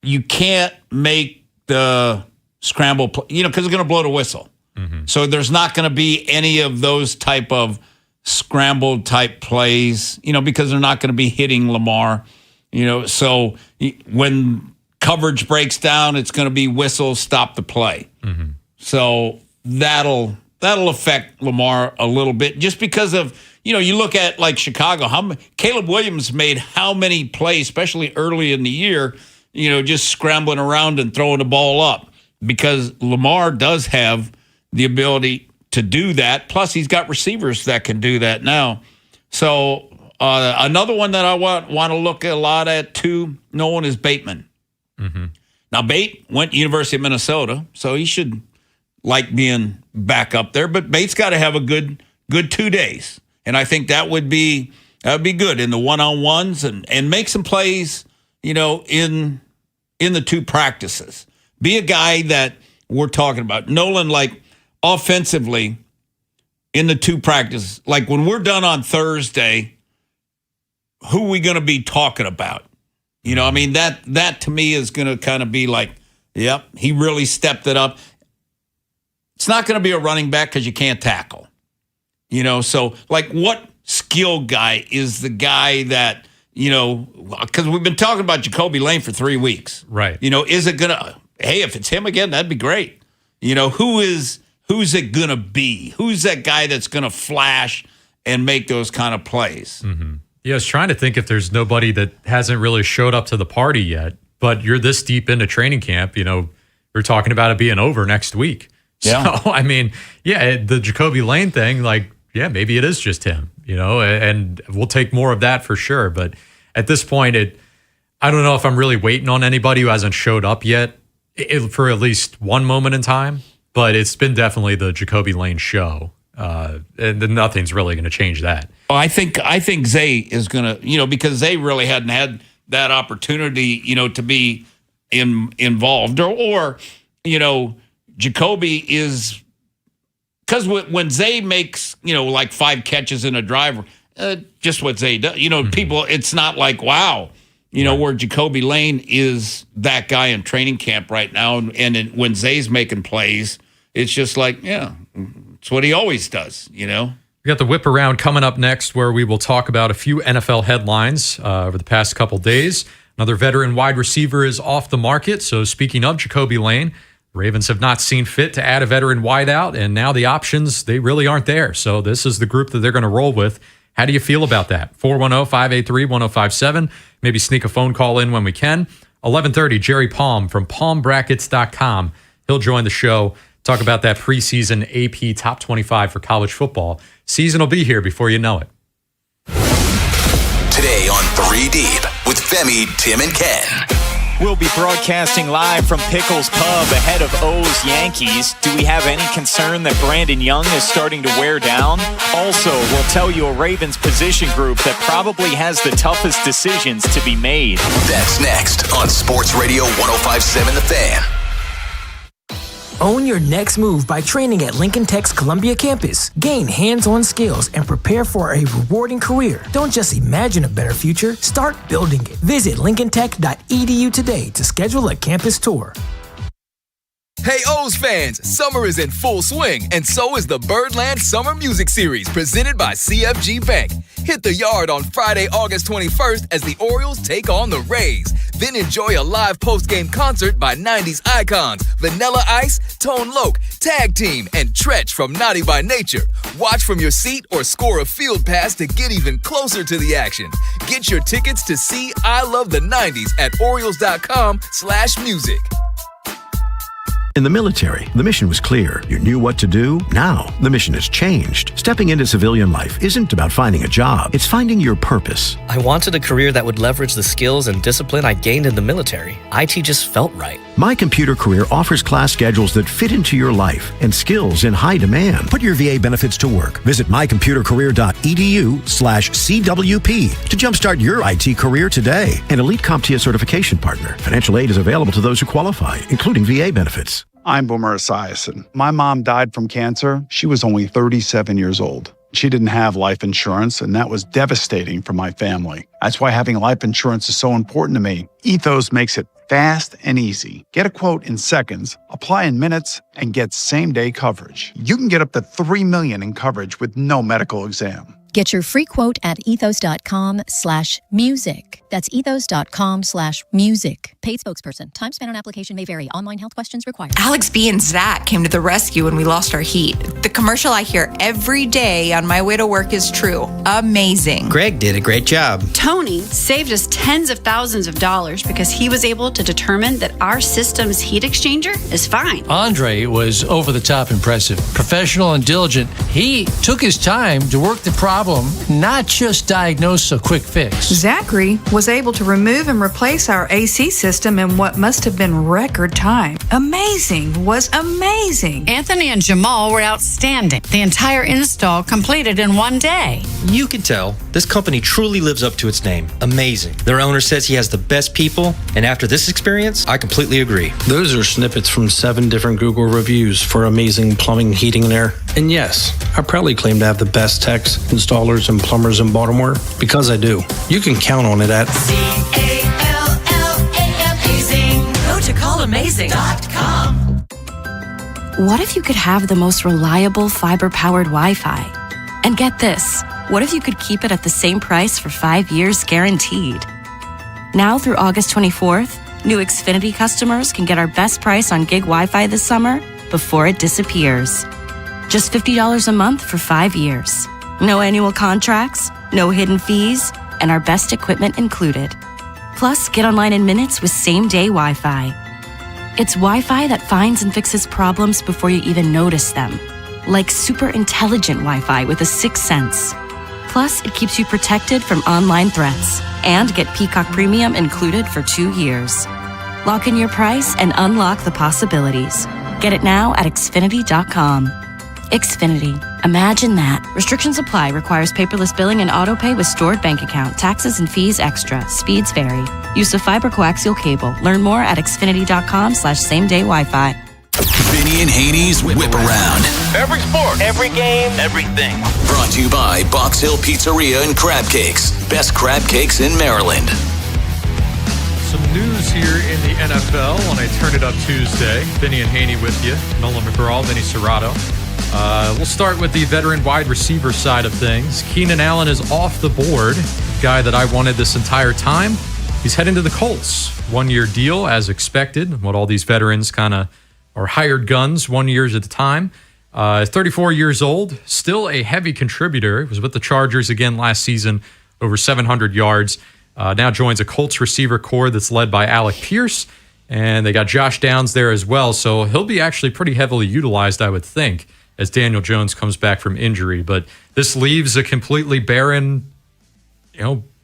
you can't make the scramble, because it's going to blow the whistle. Mm-hmm. So there's not going to be any of those type of scrambled type plays, because they're not going to be hitting Lamar, so when coverage breaks down, it's going to be whistle, stop the play. Mm-hmm. So that'll affect Lamar a little bit just because of, you look at like Chicago, Caleb Williams made how many plays, especially early in the year, just scrambling around and throwing the ball up, because Lamar does have the ability to do that. Plus, he's got receivers that can do that now. So another one that I want to look a lot at too, Nolan, is Bateman. Mm-hmm. Now, Bate went to University of Minnesota, so he should like being back up there. But Bate's got to have a good 2 days, and I think that would be good in the one-on-ones and make some plays, in the 2 practices. Be a guy that we're talking about, Nolan, like offensively in the 2 practices. Like when we're done on Thursday, who are we going to be talking about? That to me is going to kind of be like, yep, he really stepped it up. It's not going to be a running back because you can't tackle. So like what skill guy is the guy that, because we've been talking about Jacoby Lane for 3 weeks. Right. Is it going to, hey, if it's him again, that'd be great. Who's it going to be? Who's that guy that's going to flash and make those kind of plays? Mm-hmm. Yeah, I was trying to think if there's nobody that hasn't really showed up to the party yet, but you're this deep into training camp, you're talking about it being over next week. Yeah. So, the Jacoby Lane thing, maybe it is just him, and we'll take more of that for sure. But at this point, I don't know if I'm really waiting on anybody who hasn't showed up yet for at least one moment in time, but it's been definitely the Jacoby Lane show. And nothing's really going to change that. I think Zay is going to, because Zay really hadn't had that opportunity, to be involved or Jacoby is, because when Zay makes, like 5 catches in a drive, just what Zay does, people, it's not like, wow, where Jacoby Lane is that guy in training camp right now. And when Zay's making plays, it's just like, yeah, it's what he always does, We got the whip around coming up next, where we will talk about a few NFL headlines over the past couple days. Another veteran wide receiver is off the market. So speaking of Jacoby Lane, the Ravens have not seen fit to add a veteran wideout, and now the options, they really aren't there. So this is the group that they're going to roll with. How do you feel about that? 410-583-1057. Maybe sneak a phone call in when we can. 11:30, Jerry Palm from palmbrackets.com. He'll join the show. Talk about that preseason AP Top 25 for college football. Season will be here before you know it. Today on 3 Deep with Femi, Tim, and Ken. We'll be broadcasting live from Pickles Pub ahead of O's Yankees. Do we have any concern that Brandon Young is starting to wear down? Also, we'll tell you a Ravens position group that probably has the toughest decisions to be made. That's next on Sports Radio 105.7 The Fan. Own your next move by training at Lincoln Tech's Columbia campus. Gain hands-on skills and prepare for a rewarding career. Don't just imagine a better future, start building it. Visit lincolntech.edu today to schedule a campus tour. Hey O's fans, summer is in full swing, and so is the Birdland Summer Music Series presented by CFG Bank. Hit the yard on Friday, August 21st as the Orioles take on the Rays. Then enjoy a live post-game concert by 90s icons Vanilla Ice, Tone Loc, Tag Team, and Tretch from Naughty by Nature. Watch from your seat or score a field pass to get even closer to the action. Get your tickets to see I Love the 90s at Orioles.com/music. In the military, the mission was clear. You knew what to do. Now, the mission has changed. Stepping into civilian life isn't about finding a job. It's finding your purpose. I wanted a career that would leverage the skills and discipline I gained in the military. IT just felt right. My Computer Career offers class schedules that fit into your life and skills in high demand. Put your VA benefits to work. Visit mycomputercareer.edu/CWP to jumpstart your IT career today. An elite CompTIA certification partner. Financial aid is available to those who qualify, including VA benefits. I'm Boomer Esiason. My mom died from cancer. She was only 37 years old. She didn't have life insurance, and that was devastating for my family. That's why having life insurance is so important to me. Ethos makes it fast and easy. Get a quote in seconds, apply in minutes, and get same-day coverage. You can get up to $3 million in coverage with no medical exam. Get your free quote at ethos.com/music. That's ethos.com/music. Paid spokesperson. Time spent on application may vary. Online health questions required. Alex B and Zach came to the rescue when we lost our heat. The commercial I hear every day on my way to work is true. Amazing. Greg did a great job. Tony saved us tens of thousands of dollars because he was able to determine that our system's heat exchanger is fine. Andre was over the top impressive. Professional and diligent. He took his time to work the problem, not just diagnose a quick fix. Zachary was able to remove and replace our AC system in what must have been record time. Amazing. Was amazing. Anthony and Jamal were outstanding. The entire install completed in one day. You can tell this company truly lives up to its name. Amazing. Their owner says he has the best people, and after this experience, I completely agree. Those are snippets from 7 different Google reviews for amazing plumbing, heating, and air. And yes, I proudly claim to have the best techs, installers, and plumbers in Baltimore because I do. You can count on it at CALLAMAZING. Go to callamazing.com. What if you could have the most reliable fiber-powered Wi-Fi? And get this, what if you could keep it at the same price for 5 years guaranteed? Now through August 24th, new Xfinity customers can get our best price on gig Wi-Fi this summer before it disappears. Just $50 a month for 5 years. No annual contracts, no hidden fees, and our best equipment included. Plus, get online in minutes with same-day Wi-Fi. It's Wi-Fi that finds and fixes problems before you even notice them. Like super intelligent Wi-Fi with a 6th sense. Plus, it keeps you protected from online threats. And get Peacock Premium included for 2 years. Lock in your price and unlock the possibilities. Get it now at Xfinity.com. Xfinity. Imagine that. Restrictions apply. Requires paperless billing and autopay with stored bank account. Taxes and fees extra. Speeds vary. Use of fiber coaxial cable. Learn more at Xfinity.com/same-day Wi-Fi. Vinny and Haynie's Whip Around. Every sport, every game, everything. Brought to you by Box Hill Pizzeria and Crab Cakes. Best crab cakes in Maryland. Some news here in the NFL when I turn it up Tuesday. Vinny and Haynie with you. Nolan McGraw, Vinny Serrato. We'll start with the veteran wide receiver side of things. Keenan Allen is off the board. Guy that I wanted this entire time. He's heading to the Colts. 1-year deal as expected. What all these veterans kind of are hired guns 1 year at a time. 34 years old. Still a heavy contributor. He was with the Chargers again last season. Over 700 yards. Now joins a Colts receiver core that's led by Alec Pierce. And they got Josh Downs there as well. So he'll be actually pretty heavily utilized, I would think, as Daniel Jones comes back from injury. But this leaves a completely barren,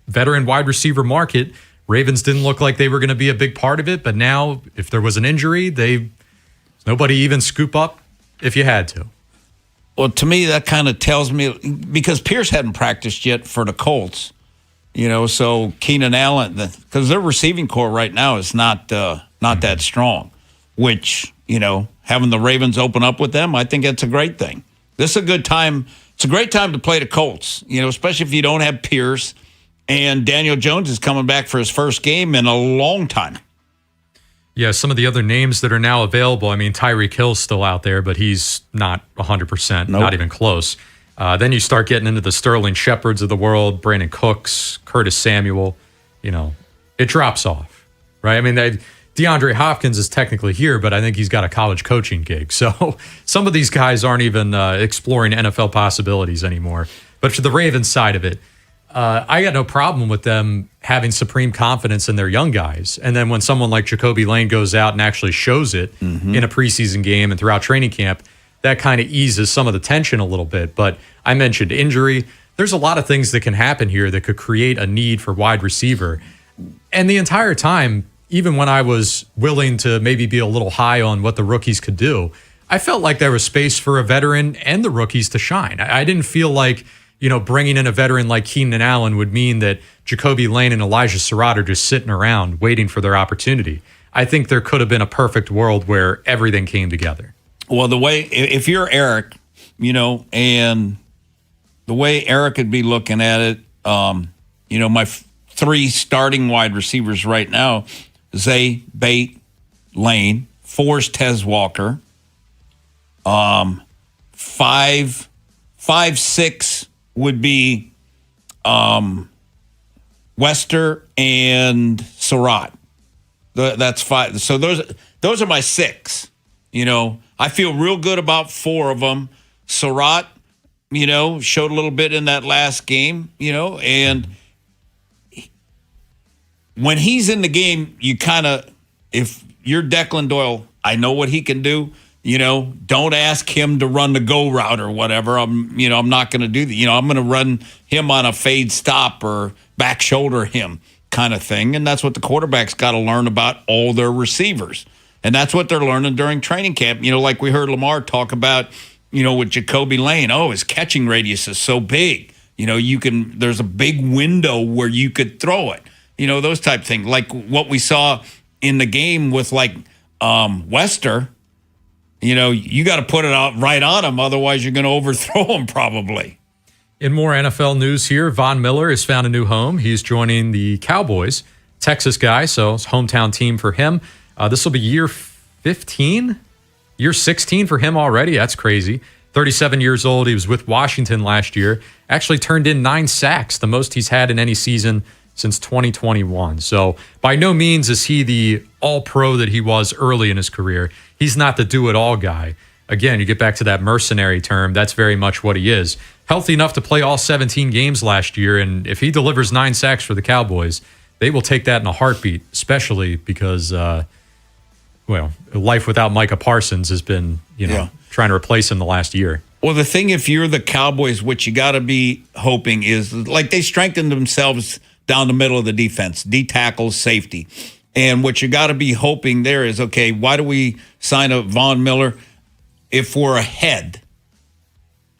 veteran wide receiver market. Ravens didn't look like they were going to be a big part of it, but now if there was an injury, nobody even scoop up if you had to. Well, to me, that kind of tells me, because Pierce hadn't practiced yet for the Colts, so Keenan Allen, because their receiving core right now is not that strong, which, having the Ravens open up with them, I think that's a great thing. This is a good time. It's a great time to play the Colts, especially if you don't have Pierce, and Daniel Jones is coming back for his first game in a long time. Yeah, some of the other names that are now available, Tyreek Hill's still out there, but he's not 100%, not even close. Then you start getting into the Sterling Shepards of the world, Brandon Cooks, Curtis Samuel. It drops off, right? DeAndre Hopkins is technically here, but I think he's got a college coaching gig. So some of these guys aren't even exploring NFL possibilities anymore. But for the Ravens side of it, I got no problem with them having supreme confidence in their young guys. And then when someone like Jacoby Lane goes out and actually shows it in a preseason game and throughout training camp, that kind of eases some of the tension a little bit. But I mentioned injury. There's a lot of things that can happen here that could create a need for wide receiver. And the entire time, even when I was willing to maybe be a little high on what the rookies could do, I felt like there was space for a veteran and the rookies to shine. I didn't feel like, bringing in a veteran like Keenan Allen would mean that Jacoby Lane and Elijah Surratt are just sitting around waiting for their opportunity. I think there could have been a perfect world where everything came together. Well, if you're Eric, and the way Eric would be looking at it, my 3 starting wide receivers right now, Zay, Bate, Lane. 4 is Tez Walker. 5, 6 would be Wester and Surratt. That's 5. So those are my 6. I feel real good about 4 of them. Surratt, showed a little bit in that last game, and when he's in the game, you kind of, if you're Declan Doyle, I know what he can do. Don't ask him to run the go route or whatever. I'm not going to do that. I'm going to run him on a fade stop or back shoulder him kind of thing. And that's what the quarterback's got to learn about all their receivers. And that's what they're learning during training camp. Like we heard Lamar talk about, with Jacoby Lane. Oh, his catching radius is so big. There's a big window where you could throw it. Those type of things. Like what we saw in the game with Wester. You got to put it out right on him. Otherwise, you're going to overthrow him probably. In more NFL news here, Von Miller has found a new home. He's joining the Cowboys, Texas guy, so it's hometown team for him. This will be year 15, year 16 for him already. That's crazy. 37 years old. He was with Washington last year. Actually turned in 9 sacks, the most he's had in any season since 2021. So by no means is he the all-pro that he was early in his career. He's not the do-it-all guy. Again, you get back to that mercenary term. That's very much what he is. Healthy enough to play all 17 games last year, and if he delivers 9 sacks for the Cowboys, they will take that in a heartbeat, especially because, life without Micah Parsons has been, trying to replace him the last year. Well, the thing, if you're the Cowboys, what you got to be hoping is, they strengthened themselves down the middle of the defense, D tackles, safety. And what you got to be hoping there is, okay, why do we sign a Von Miller if we're ahead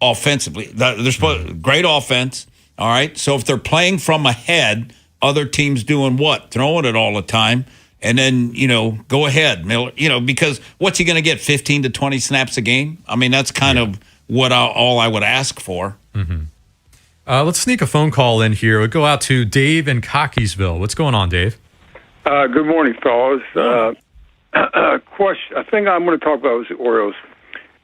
offensively? They're supposed great offense, all right? So if they're playing from ahead, other teams doing what? Throwing it all the time. And then, go ahead, Miller. Because what's he going to get, 15 to 20 snaps a game? I mean, that's kind of what all I would ask for. Mm-hmm. Let's sneak a phone call in here. We'll go out to Dave in Cockeysville. What's going on, Dave? Good morning, fellas. Question. I think I'm going to talk about was the Orioles.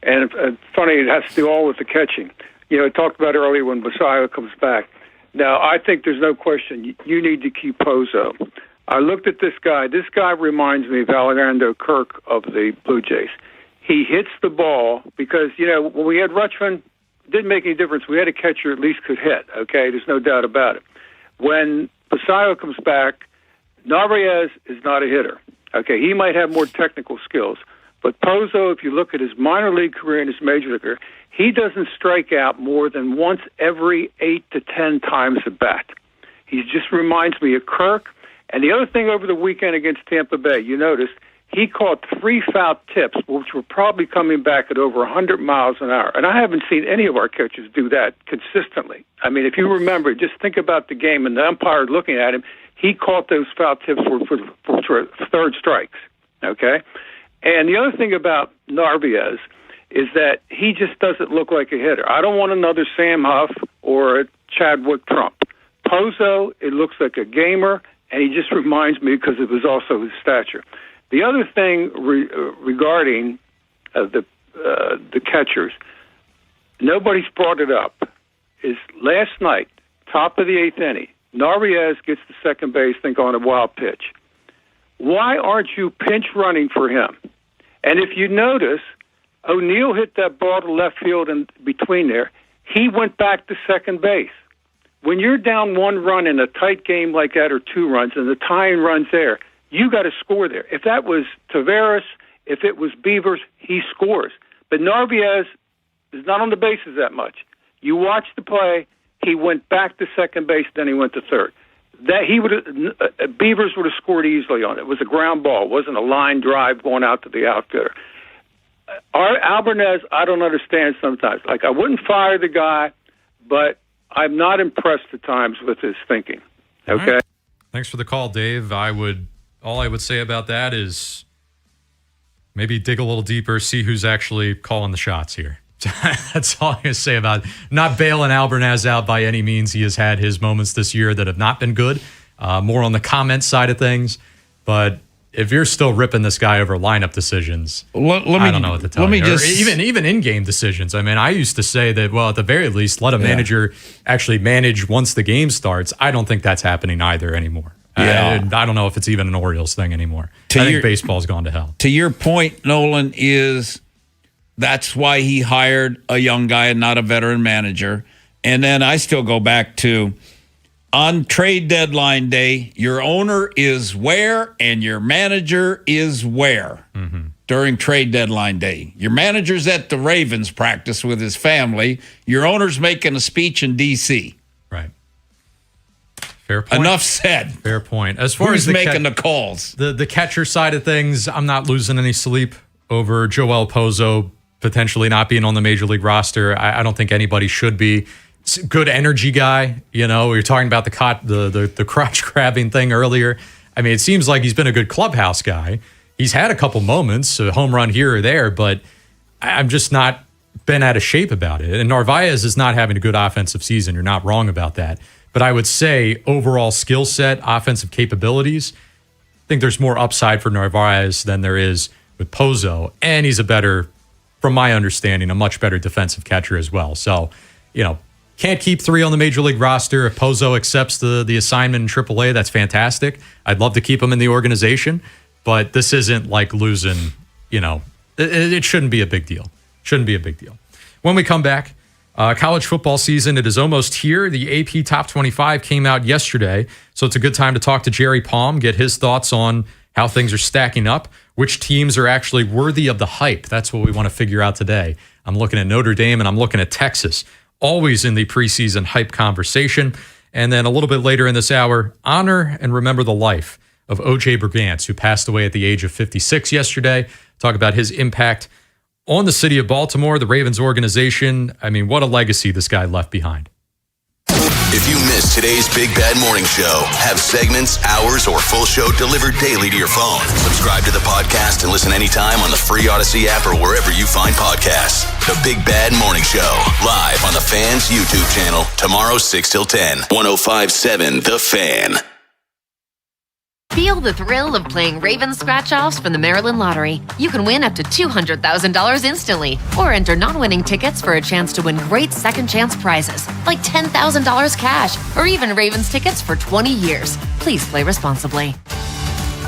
And funny, it has to do all with the catching. I talked about earlier when Messiah comes back. Now, I think there's no question you need to keep Pozo. I looked at this guy. This guy reminds me of Alexander Kirk of the Blue Jays. He hits the ball because, when we had Rutschman, it didn't make any difference. We had a catcher at least could hit, okay? There's no doubt about it. When Messiah comes back, Narvaez is not a hitter, okay? He might have more technical skills. But Pozo, if you look at his minor league career and his major league career, he doesn't strike out more than once every 8 to 10 times a bat. He just reminds me of Kirk. And the other thing over the weekend against Tampa Bay, you noticed he caught 3 foul tips, which were probably coming back at over 100 miles an hour. And I haven't seen any of our catchers do that consistently. I mean, if you remember, just think about the game and the umpire looking at him, he caught those foul tips for third strikes, okay? And the other thing about Narvaez is that he just doesn't look like a hitter. I don't want another Sam Huff or a Chadwick Trump. Pozo, it looks like a gamer, and he just reminds me because it was also his stature. The other thing regarding the catchers, nobody's brought it up, is last night, top of the 8th inning, Narvaez gets to second base, think on a wild pitch. Why aren't you pinch running for him? And if you notice, O'Neill hit that ball to left field in between there. He went back to second base. When you're down 1 run in a tight game like that or 2 runs and the tying run's there, you got to score there. If that was Taveras, if it was Beavers, he scores. But Narvaez is not on the bases that much. You watch the play, he went back to second base, then he went to third. That he would Beavers would have scored easily on it. It was a ground ball. It wasn't a line drive going out to the outfielder. Albernez, I don't understand sometimes. Like, I wouldn't fire the guy, but I'm not impressed at times with his thinking. Okay? Right. Thanks for the call, Dave. All I would say about that is maybe dig a little deeper, see who's actually calling the shots here. That's all I'm going to say about it. Not bailing Albernaz out by any means. He has had his moments this year that have not been good. More on the comment side of things. But if you're still ripping this guy over lineup decisions, I don't know what to tell you. Even in-game decisions. I mean, I used to say that, well, at the very least, let a manager actually manage once the game starts. I don't think that's happening either anymore. I don't know if it's even an Orioles thing anymore. I think baseball's gone to hell. To your point, Nolan, that's why he hired a young guy and not a veteran manager. And then I still go back to, on trade deadline day, your owner is where and your manager is where during trade deadline day. Your manager's at the Ravens practice with his family. Your owner's making a speech in D.C. Right. Fair point. Enough said. Fair point. As far as making the calls, the catcher side of things, I'm not losing any sleep over Joel Pozo potentially not being on the major league roster. I don't think anybody should be. Good energy guy. You know, we were talking about the crotch grabbing thing earlier. I mean, it seems like he's been a good clubhouse guy. He's had a couple moments, a home run here or there, but I'm just not been out of shape about it. And Narvaez is not having a good offensive season. You're not wrong about that. But I would say overall skill set, offensive capabilities, I think there's more upside for Narvaez than there is with Pozo. And he's from my understanding, a much better defensive catcher as well. So, can't keep 3 on the major league roster. If Pozo accepts the assignment in AAA, that's fantastic. I'd love to keep him in the organization, but this isn't like losing, it shouldn't be a big deal. Shouldn't be a big deal. When we come back, college football season, it is almost here. The AP Top 25 came out yesterday, so it's a good time to talk to Jerry Palm, get his thoughts on how things are stacking up, which teams are actually worthy of the hype. That's what we want to figure out today. I'm looking at Notre Dame and I'm looking at Texas, always in the preseason hype conversation. And then a little bit later in this hour, honor and remember the life of O.J. Brigance, who passed away at the age of 56 yesterday. Talk about his impact on the city of Baltimore, the Ravens organization. I mean, what a legacy this guy left behind. If you missed today's Big Bad Morning Show, have segments, hours, or full show delivered daily to your phone. Subscribe to the podcast and listen anytime on the free Odyssey app or wherever you find podcasts. The Big Bad Morning Show, live on the Fan's YouTube channel, tomorrow 6 till 10, 105.7 The Fan. Feel the thrill of playing Ravens scratch-offs from the Maryland Lottery. You can win up to $200,000 instantly, or enter non-winning tickets for a chance to win great second-chance prizes, like $10,000 cash, or even Ravens tickets for 20 years. Please play responsibly.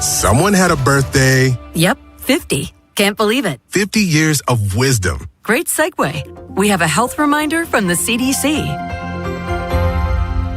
Someone had a birthday. Yep, 50. Can't believe it. 50 years of wisdom. Great segue. We have a health reminder from the CDC.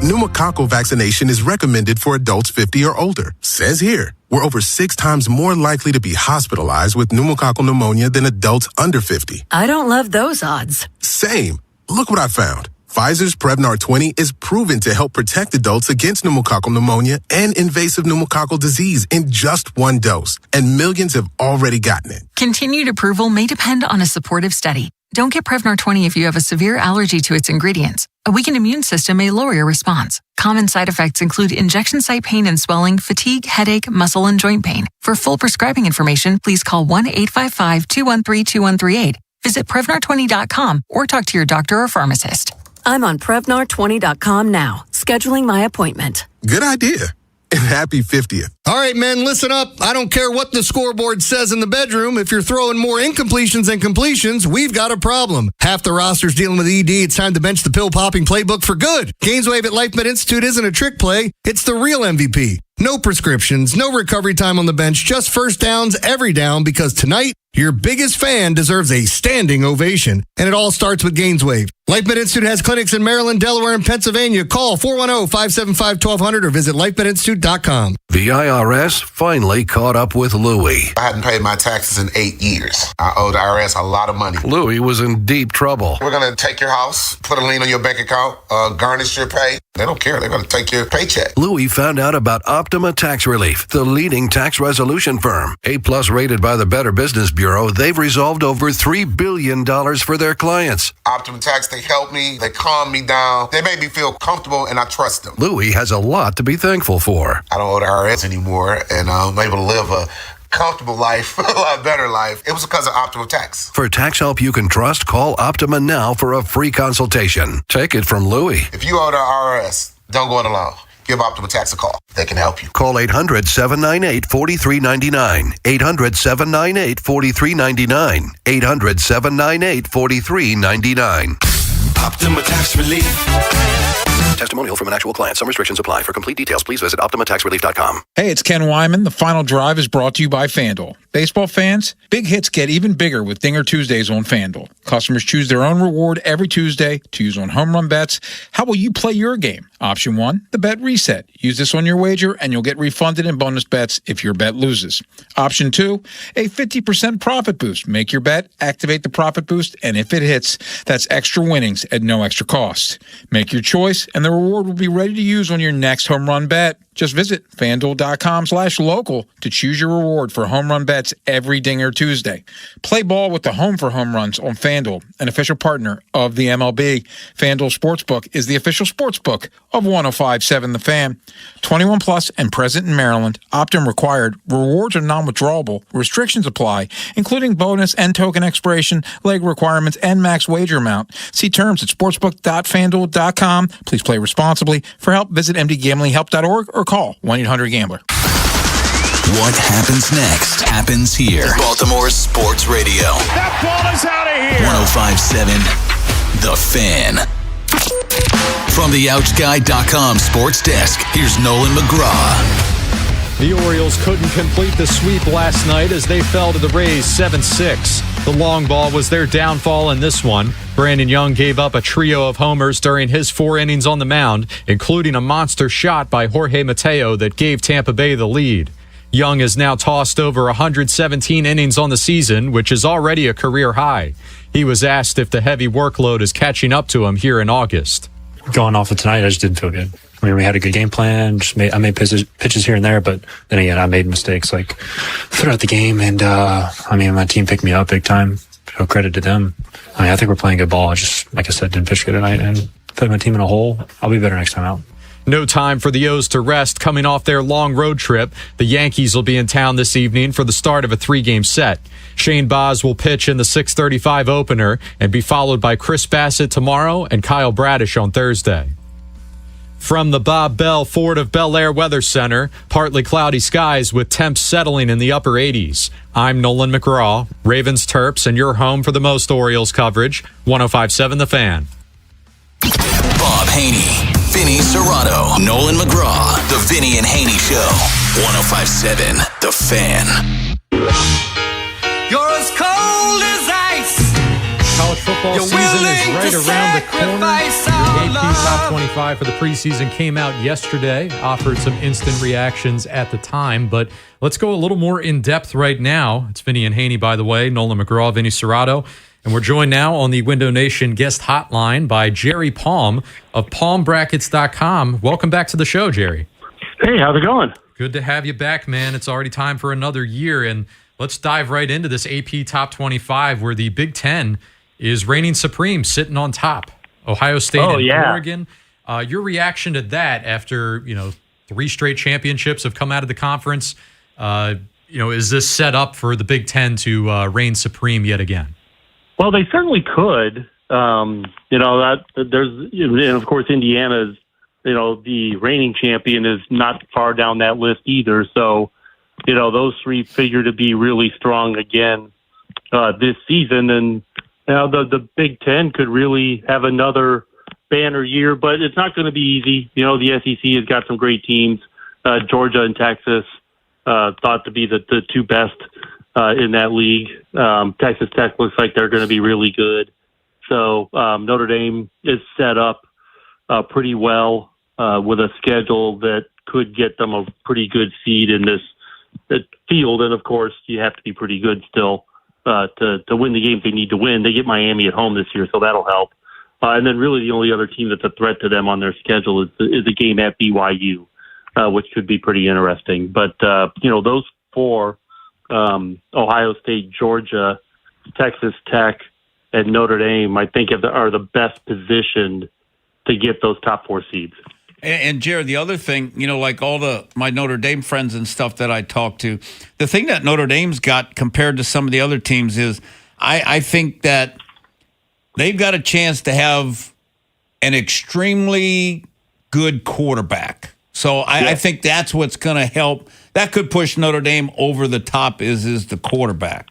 Pneumococcal vaccination is recommended for adults 50 or older. Says here, we're over 6 times more likely to be hospitalized with pneumococcal pneumonia than adults under 50. I don't love those odds. Same. Look what I found. Pfizer's Prevnar 20 is proven to help protect adults against pneumococcal pneumonia and invasive pneumococcal disease in just 1 dose, and millions have already gotten it. Continued approval may depend on a supportive study. Don't get Prevnar 20 if you have a severe allergy to its ingredients. A weakened immune system may lower your response. Common side effects include injection site pain and swelling, fatigue, headache, muscle, and joint pain. For full prescribing information, please call 1-855-213-2138. Visit Prevnar20.com or talk to your doctor or pharmacist. I'm on Prevnar20.com now, scheduling my appointment. Good idea. And happy 50th. All right, men, listen up. I don't care what the scoreboard says in the bedroom. If you're throwing more incompletions than completions, we've got a problem. Half the roster's dealing with ED. It's time to bench the pill-popping playbook for good. Gainswave at LifeMed Institute isn't a trick play. It's the real MVP. No prescriptions, no recovery time on the bench, just first downs every down, because tonight, your biggest fan deserves a standing ovation. And it all starts with Gainswave. LifeMed Institute has clinics in Maryland, Delaware, and Pennsylvania. Call 410-575-1200 or visit lifemedinstitute.com. The IRS finally caught up with Louie. I hadn't paid my taxes in 8 years. I owed the IRS a lot of money. Louie was in deep trouble. We're going to take your house, put a lien on your bank account, garnish your pay. They don't care. They're going to take your paycheck. Louie found out about Optima Tax Relief, the leading tax resolution firm. A-plus rated by the Better Business Bureau, they've resolved over $3 billion for their clients. Optima Tax, they help me. They calm me down. They make me feel comfortable, and I trust them. Louie has a lot to be thankful for. I don't owe the IRS anymore, and I'm able to live a comfortable life, a lot better life. It was because of Optima Tax. For tax help you can trust, call Optima now for a free consultation. Take it from Louie. If you owe the IRS, don't go it alone. give Optima Tax a call. They can help you. Call 800-798-4399. 800-798-4399. 800-798-4399. Optima Tax Relief. Testimonial from an actual client. Some restrictions apply. For complete details, please visit OptimaTaxRelief.com. Hey, it's Ken Wyman. The Final Drive is brought to you by FanDuel. Baseball fans, big hits get even bigger with Dinger Tuesdays on FanDuel. Customers choose their own reward every Tuesday to use on home run bets. How will you play your game? Option 1, the bet reset. Use this on your wager and you'll get refunded in bonus bets if your bet loses. Option 2, a 50% profit boost. Make your bet, activate the profit boost, and if it hits, that's extra winnings at no extra cost. Make your choice and the reward will be ready to use on your next home run bet. Just visit FanDuel.com/local to choose your reward for home run bets every Dinger Tuesday. Play ball with the Home for Home Runs on FanDuel, an official partner of the MLB. FanDuel Sportsbook is the official sportsbook of 105.7 The Fan. 21 plus and present in Maryland. Opt-in required. Rewards are non-withdrawable. Restrictions apply, including bonus and token expiration, leg requirements, and max wager amount. See terms at sportsbook.fanduel.com. Please play responsibly. For help, visit mdgamblinghelp.org or call 1-800-GAMBLER. What happens next happens here. Baltimore Sports Radio. That ball is out of here. 105.7 The Fan. From the OuchGuy.com sports desk, here's Nolan McGraw. The Orioles couldn't complete the sweep last night as they fell to the Rays 7-6. The long ball was their downfall in this one. Brandon Young gave up a trio of homers during his 4 innings on the mound, including a monster shot by Jorge Mateo that gave Tampa Bay the lead. Young has now tossed over 117 innings on the season, which is already a career high. He was asked if the heavy workload is catching up to him here in August. Going off of tonight, I just didn't feel good. I mean, we had a good game plan. I made pitches here and there, but then again, I made mistakes like throughout the game. And my team picked me up big time. So credit to them. I think we're playing good ball. I just, like I said, didn't pitch good tonight and put my team in a hole. I'll be better next time out. No time for the O's to rest coming off their long road trip. The Yankees will be in town this evening for the start of a 3-game set. Shane Baz will pitch in the 6:35 opener and be followed by Chris Bassett tomorrow and Kyle Bradish on Thursday. From the Bob Bell Ford of Bel Air Weather Center, partly cloudy skies with temps settling in the upper 80s. I'm Nolan McGraw, Ravens Terps, and your home for the most Orioles coverage, 105.7 The Fan. Bob Haynie, Vinny Serrato, Nolan McGraw, The Vinny and Haynie Show, 105.7 The Fan. You're as cold as ice. College football season is right around the corner. The AP Top 25 for the preseason came out yesterday, offered some instant reactions at the time, but let's go a little more in-depth right now. It's Vinny and Haynie, by the way, Nolan McGraw, Vinny Serrato, and we're joined now on the Window Nation guest hotline by Jerry Palm of PalmBrackets.com. Welcome back to the show, Jerry. Hey, how's it going? Good to have you back, man. It's already time for another year, and let's dive right into this AP Top 25 where the Big Ten is reigning supreme, sitting on top. Ohio State and Oregon. Your reaction to that after 3 straight championships have come out of the conference? Is this set up for the Big Ten to reign supreme yet again? Well, they certainly could. And of course Indiana's the reigning champion is not far down that list either. So those 3 figure to be really strong again this season, and now the Big Ten could really have another banner year, but it's not going to be easy. The SEC has got some great teams. Georgia and Texas thought to be the 2 best in that league. Texas Tech looks like they're going to be really good. So Notre Dame is set up pretty well with a schedule that could get them a pretty good seed in this field. And, of course, you have to be pretty good still to win the games they need to win. They get Miami at home this year, so that'll help. And then really the only other team that's a threat to them on their schedule is a game at BYU, which could be pretty interesting. But, those 4, Ohio State, Georgia, Texas Tech, and Notre Dame, I think are the best positioned to get those top 4 seeds. And Jared, the other thing, like all my Notre Dame friends and stuff that I talk to, the thing that Notre Dame's got compared to some of the other teams is I think that they've got a chance to have an extremely good quarterback. So I think that's what's going to help. That could push Notre Dame over the top is the quarterback.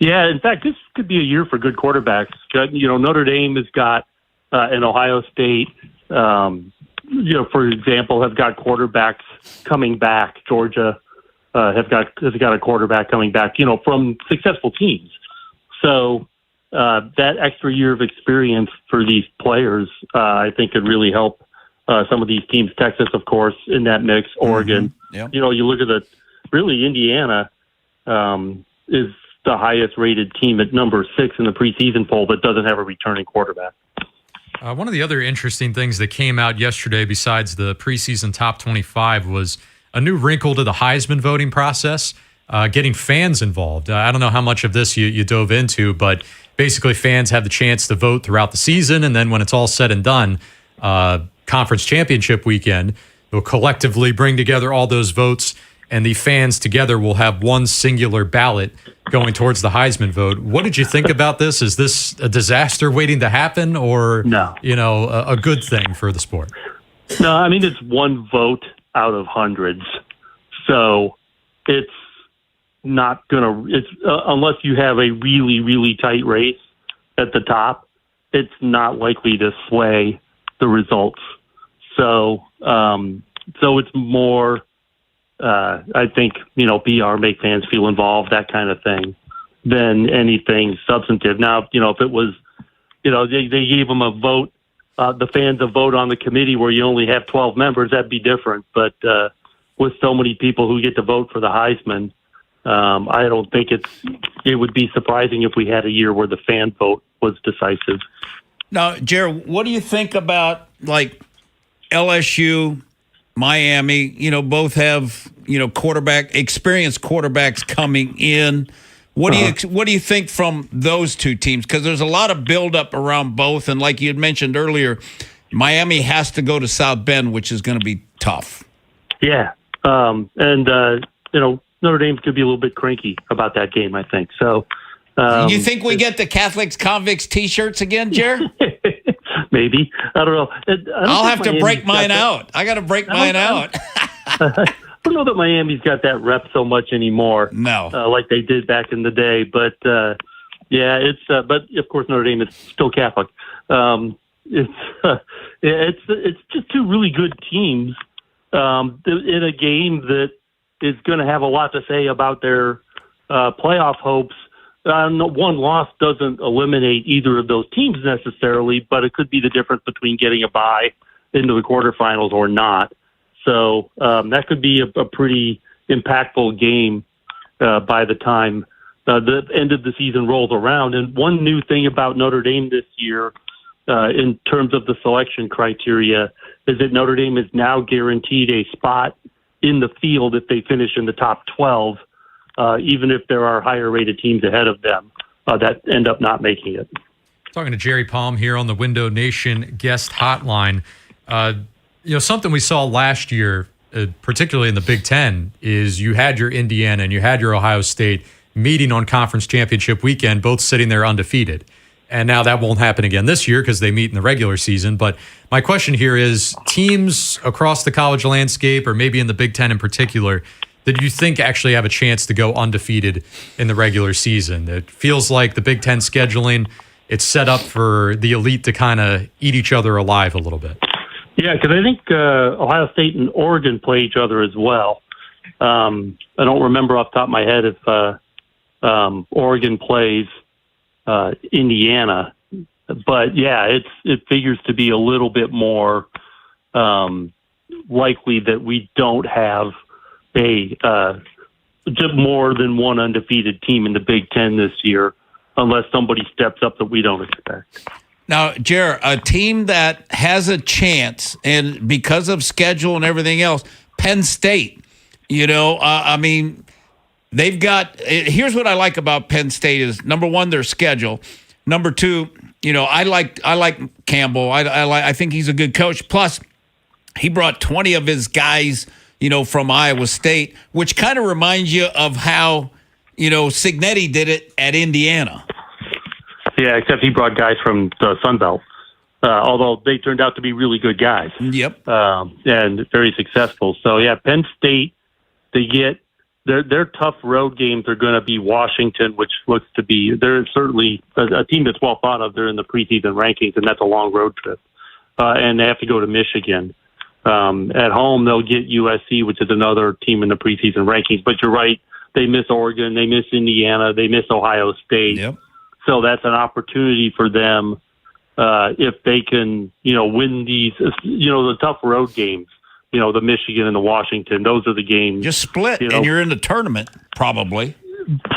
Yeah, in fact, this could be a year for good quarterbacks. Notre Dame has got and Ohio State, for example, have got quarterbacks coming back. Georgia has got a quarterback coming back, from successful teams. So that extra year of experience for these players, I think, could really help some of these teams. Texas, of course, in that mix. Oregon. Yep. You look at Indiana is the highest rated team at number 6 in the preseason poll, but doesn't have a returning quarterback. One of the other interesting things that came out yesterday, besides the preseason top 25, was a new wrinkle to the Heisman voting process, getting fans involved. I don't know how much of this you dove into, but basically fans have the chance to vote throughout the season, and then when it's all said and done, conference championship weekend, they'll collectively bring together all those votes, and the fans together will have one singular ballot going towards the Heisman vote. What did you think about this? Is this a disaster waiting to happen, or no? A good thing for the sport? No, I mean, it's one vote out of hundreds, so it's not gonna. It's unless you have a really, really tight race at the top, it's not likely to sway the results. So it's more. I think, PR, make fans feel involved, that kind of thing, than anything substantive. Now, if it was, they gave them a vote, the fans a vote on the committee where you only have 12 members, that'd be different. But with so many people who get to vote for the Heisman, I don't think it would be surprising if we had a year where the fan vote was decisive. Now, Jared, what do you think about, LSU, Miami, both have, experienced quarterbacks coming in. What do you think from those two teams? Because there's a lot of buildup around both, and like you had mentioned earlier, Miami has to go to South Bend, which is going to be tough. Yeah, Notre Dame could be a little bit cranky about that game, I think. So, you think we get the Catholics Convicts T-shirts again, Jared? Maybe. I don't know. I'll have to break mine out. I got to break mine out. I don't know that Miami's got that rep so much anymore. No, like they did back in the day. But but of course Notre Dame is still Catholic. It's just two really good teams in a game that is going to have a lot to say about their playoff hopes. One loss doesn't eliminate either of those teams necessarily, but it could be the difference between getting a bye into the quarterfinals or not. So that could be a pretty impactful game by the time the end of the season rolls around. And one new thing about Notre Dame this year in terms of the selection criteria is that Notre Dame is now guaranteed a spot in the field if they finish in the top 12. Even if there are higher-rated teams ahead of them that end up not making it. Talking to Jerry Palm here on the Window Nation guest hotline. Something we saw last year, particularly in the Big Ten, is you had your Indiana and you had your Ohio State meeting on conference championship weekend, both sitting there undefeated. And now that won't happen again this year because they meet in the regular season. But my question here is, teams across the college landscape, or maybe in the Big Ten in particular, that you think actually have a chance to go undefeated in the regular season? It feels like the Big Ten scheduling, it's set up for the elite to kind of eat each other alive a little bit. Yeah, because I think Ohio State and Oregon play each other as well. I don't remember off the top of my head if Oregon plays Indiana. But, yeah, it figures to be a little bit more likely that we don't have just more than one undefeated team in the Big Ten this year, unless somebody steps up that we don't expect. Now, Jared, a team that has a chance, and because of schedule and everything else, Penn State, they've got, here's what I like about Penn State is, number one, their schedule. Number two, I like Campbell. I think he's a good coach. Plus, he brought 20 of his guys from Iowa State, which kind of reminds you of how, Cignetti did it at Indiana. Yeah, except he brought guys from the Sun Belt. although they turned out to be really good guys. Yep. And very successful. So, yeah, Penn State, they get their tough road games are going to be Washington, which looks to be, they're certainly a team that's well thought of. They're in the preseason rankings, and that's a long road trip. And they have to go to Michigan. At home, they'll get USC, which is another team in the preseason rankings. But you're right, they miss Oregon, they miss Indiana, they miss Ohio State. Yep. So that's an opportunity for them if they can, win these, the tough road games. The Michigan and the Washington, those are the games. Just split, and you're in the tournament, probably.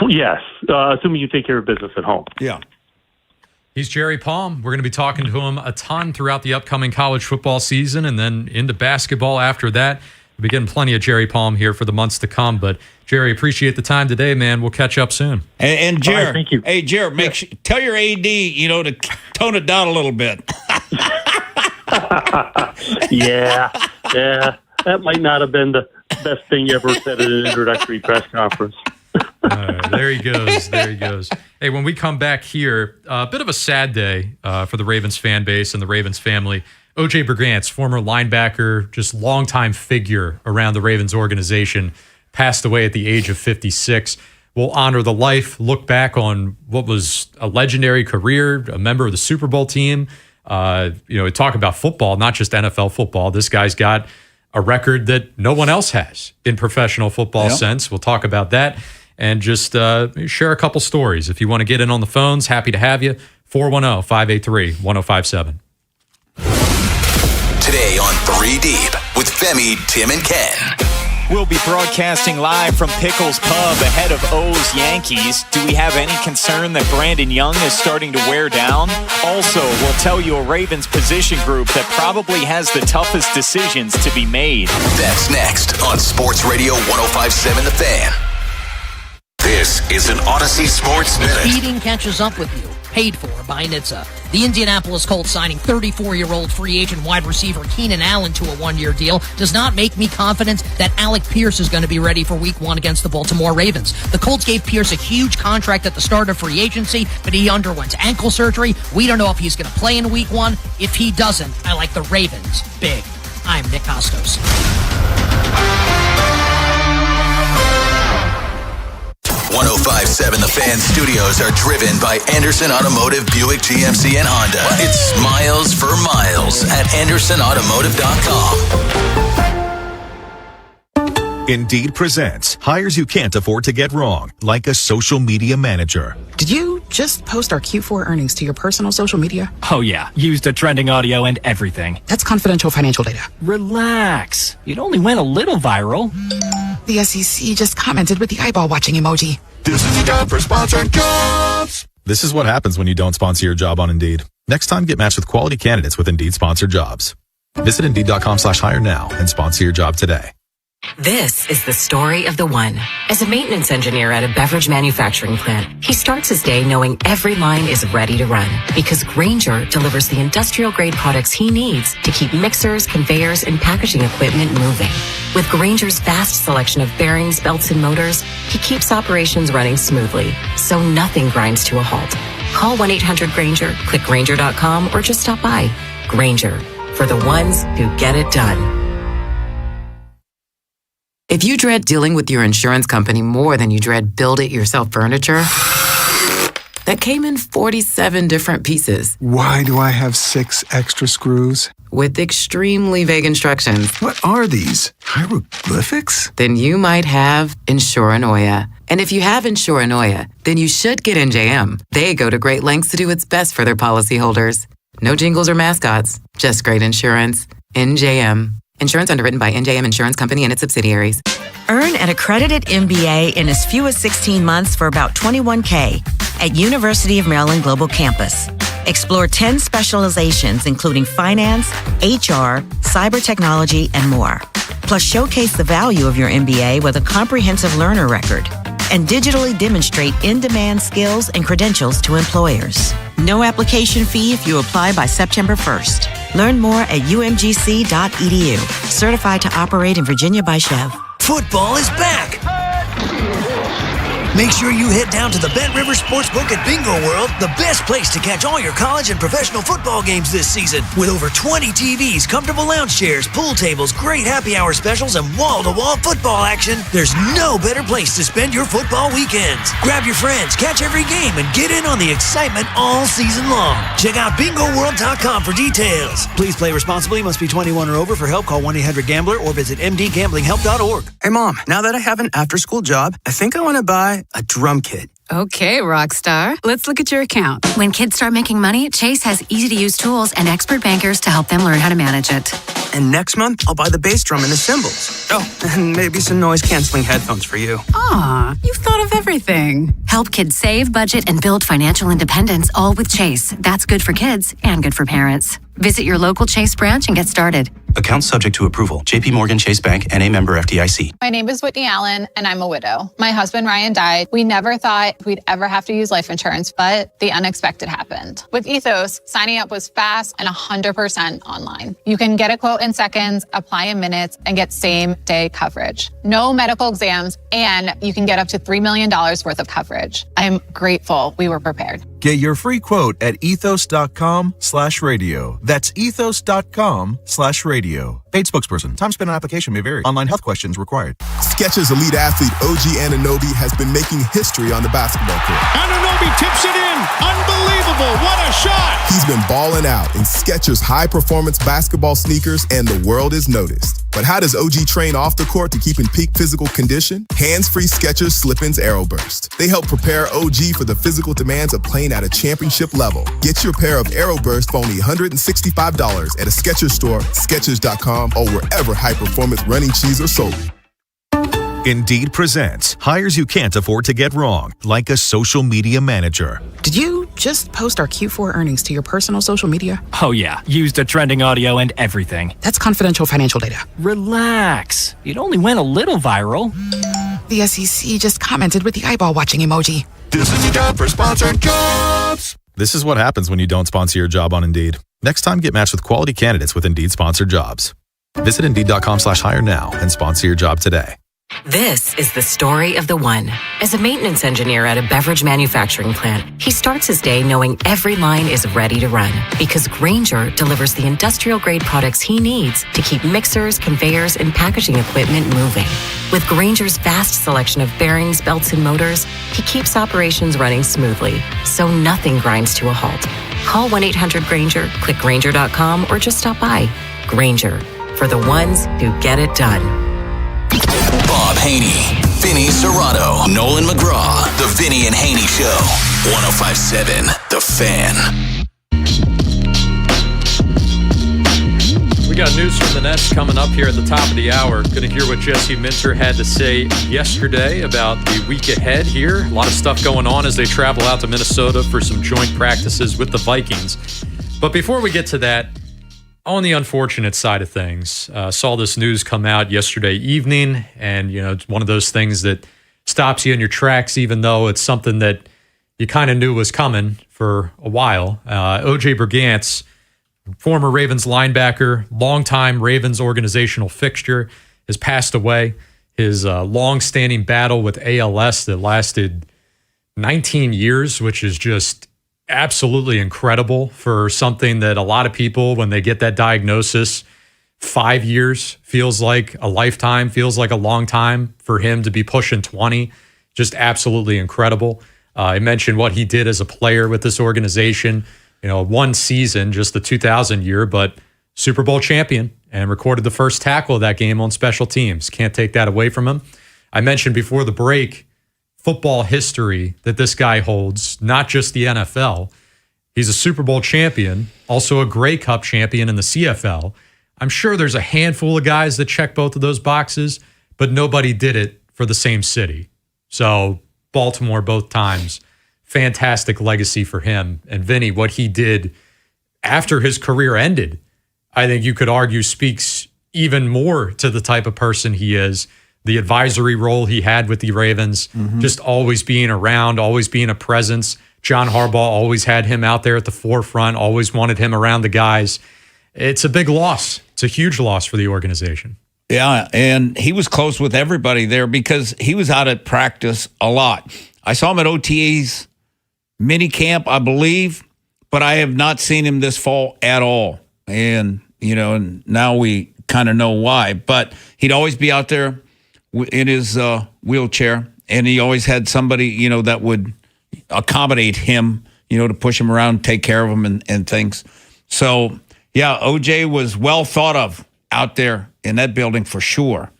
Yes, assuming you take care of business at home. Yeah. He's Jerry Palm. We're going to be talking to him a ton throughout the upcoming college football season and then into basketball after that. We'll be getting plenty of Jerry Palm here for the months to come. But, Jerry, appreciate the time today, man. We'll catch up soon. And Jerry, thank you. Hey, Jerry, tell your AD, to tone it down a little bit. Yeah. That might not have been the best thing you ever said at an introductory press conference. All right, there he goes. Hey, when we come back here, a bit of a sad day for the Ravens fan base and the Ravens family. O.J. Brigance, former linebacker, just longtime figure around the Ravens organization, passed away at the age of 56. We'll honor the life, look back on what was a legendary career, a member of the Super Bowl team. Talk about football, not just NFL football. This guy's got a record that no one else has in professional football sense. We'll talk about that and just share a couple stories. If you want to get in on the phones, happy to have you. 410-583-1057. Today on 3 Deep with Femi, Tim, and Ken. We'll be broadcasting live from Pickles Pub ahead of O's Yankees. Do we have any concern that Brandon Young is starting to wear down? Also, we'll tell you a Ravens position group that probably has the toughest decisions to be made. That's next on Sports Radio 105.7 The Fan. This is an Odyssey Sports Minute. Speeding catches up with you. Paid for by NHTSA. The Indianapolis Colts signing 34-year-old free agent wide receiver Keenan Allen to a one-year deal does not make me confident that Alec Pierce is going to be ready for Week 1 against the Baltimore Ravens. The Colts gave Pierce a huge contract at the start of free agency, but he underwent ankle surgery. We don't know if he's going to play in Week 1. If he doesn't, I like the Ravens big. I'm Nick Costos. 105.7 The Fan studios are driven by Anderson Automotive, Buick, GMC, and Honda. It's miles for miles at AndersonAutomotive.com. Indeed presents hires you can't afford to get wrong, like a social media manager. Did you just post our Q4 earnings to your personal social media? Oh yeah, used the trending audio and everything. That's confidential financial data. Relax. It only went a little viral. The SEC just commented with the eyeball watching emoji. This is a job for sponsored jobs. This is what happens when you don't sponsor your job on Indeed. Next time, get matched with quality candidates with Indeed sponsored jobs. Visit Indeed.com/hire now and sponsor your job today. This is the story of the one. As a maintenance engineer at a beverage manufacturing plant, he starts his day knowing every line is ready to run because Grainger delivers the industrial-grade products he needs to keep mixers, conveyors, and packaging equipment moving. With Grainger's vast selection of bearings, belts, and motors, he keeps operations running smoothly, so nothing grinds to a halt. Call 1-800-GRAINGER, click Grainger.com, or just stop by. Grainger, for the ones who get it done. If you dread dealing with your insurance company more than you dread build-it-yourself furniture, that came in 47 different pieces. Why do I have 6 extra screws? With extremely vague instructions. What are these? Hieroglyphics? Then you might have Insuranoia. And if you have Insuranoia, then you should get NJM. They go to great lengths to do what's best for their policyholders. No jingles or mascots, just great insurance. NJM. Insurance underwritten by NJM Insurance Company and its subsidiaries. Earn an accredited MBA in as few as 16 months for about $21K at University of Maryland Global Campus. Explore 10 specializations, including finance, HR, cyber technology, and more. Plus, showcase the value of your MBA with a comprehensive learner record and digitally demonstrate in-demand skills and credentials to employers. No application fee if you apply by September 1st. Learn more at umgc.edu. Certified to operate in Virginia by Chev. Football is back. Make sure you head down to the Bet River Sportsbook at Bingo World, the best place to catch all your college and professional football games this season. With over 20 TVs, comfortable lounge chairs, pool tables, great happy hour specials, and wall-to-wall football action, there's no better place to spend your football weekends. Grab your friends, catch every game, and get in on the excitement all season long. Check out BingoWorld.com for details. Please play responsibly. Must be 21 or over. For help, call 1-800-GAMBLER or visit mdgamblinghelp.org. Hey, Mom, now that I have an after-school job, I think I want to buy a drum kit. Okay, Rockstar. Let's look at your account. When kids start making money, Chase has easy-to-use tools and expert bankers to help them learn how to manage it. And next month, I'll buy the bass drum and the cymbals. Oh, and maybe some noise-canceling headphones for you. Aw, you've thought of everything. Help kids save, budget, and build financial independence, all with Chase. That's good for kids and good for parents. Visit your local Chase branch and get started. Account subject to approval. JP Morgan Chase Bank and a member FDIC. My name is Whitney Allen, and I'm a widow. My husband, Ryan, died. We never thought we'd ever have to use life insurance, but the unexpected happened. With Ethos, signing up was fast and 100% online. You can get a quote in seconds, apply in minutes, and get same-day coverage. No medical exams, and you can get up to $3 million worth of coverage. I'm grateful we were prepared. Get your free quote at ethos.com/radio. That's ethos.com/radio. Paid spokesperson. Time spent on application may vary. Online health questions required. Skechers elite athlete OG Anunoby has been making history on the basketball court. Anunoby tips it in. Unbelievable. What a shot. He's been balling out in Skechers high-performance basketball sneakers, and the world is noticed. But how does OG train off the court to keep in peak physical condition? Hands-free Skechers Slip-ins Aeroburst. They help prepare OG for the physical demands of playing at a championship level. Get your pair of Aeroburst for only $165 at a Skechers store, Skechers.com, or wherever high-performance running shoes are sold. Indeed presents hires you can't afford to get wrong, like a social media manager. Did you just post our Q4 earnings to your personal social media? Oh, yeah. Used the trending audio and everything. That's confidential financial data. Relax. It only went a little viral. The SEC just commented with the eyeball watching emoji. This is your job for sponsored jobs. This is what happens when you don't sponsor your job on Indeed. Next time, get matched with quality candidates with Indeed sponsored jobs. Visit Indeed.com/hire now and sponsor your job today. This is the story of the one. As a maintenance engineer at a beverage manufacturing plant, he starts his day knowing every line is ready to run because Grainger delivers the industrial-grade products he needs to keep mixers, conveyors, and packaging equipment moving. With Grainger's vast selection of bearings, belts, and motors, he keeps operations running smoothly, so nothing grinds to a halt. Call 1-800-GRAINGER, click Grainger.com, or just stop by. Grainger, for the ones who get it done. Bob Haynie, Vinny Serrato, Nolan McGraw, The Vinny and Haynie Show. 105.7 The Fan. We got news from the Nets coming up here at the top of the hour. Going to hear what Jesse Minter had to say yesterday about the week ahead here. A lot of stuff going on as they travel out to Minnesota for some joint practices with the Vikings. But before we get to that, on the unfortunate side of things, saw this news come out yesterday evening, and it's one of those things that stops you in your tracks, even though it's something that you kind of knew was coming for a while. O.J. Brigance, former Ravens linebacker, longtime Ravens organizational fixture, has passed away. His long-standing battle with ALS that lasted 19 years, which is just absolutely incredible for something that a lot of people, when they get that diagnosis, 5 years feels like a lifetime, feels like a long time. For him to be pushing 20, just absolutely incredible. I mentioned what he did as a player with this organization. One season, just the 2000 year, but Super Bowl champion, and recorded the first tackle of that game on special teams. Can't take that away from him. I mentioned before the break football history that this guy holds, not just the NFL. He's a Super Bowl champion, also a Grey Cup champion in the CFL. I'm sure there's a handful of guys that check both of those boxes, but nobody did it for the same city. So Baltimore both times. Fantastic legacy for him. And Vinny, what he did after his career ended, I think you could argue speaks even more to the type of person he is. The advisory role he had with the Ravens, just always being around, always being a presence. John Harbaugh always had him out there at the forefront, always wanted him around the guys. It's a big loss. It's a huge loss for the organization. Yeah, and he was close with everybody there because he was out at practice a lot. I saw him at OTA's mini camp, I believe, but I have not seen him this fall at all. And, and now we kind of know why. But he'd always be out there in his wheelchair, and he always had somebody, that would accommodate him, to push him around, take care of him and things. So, yeah, OJ was well thought of out there in that building for sure.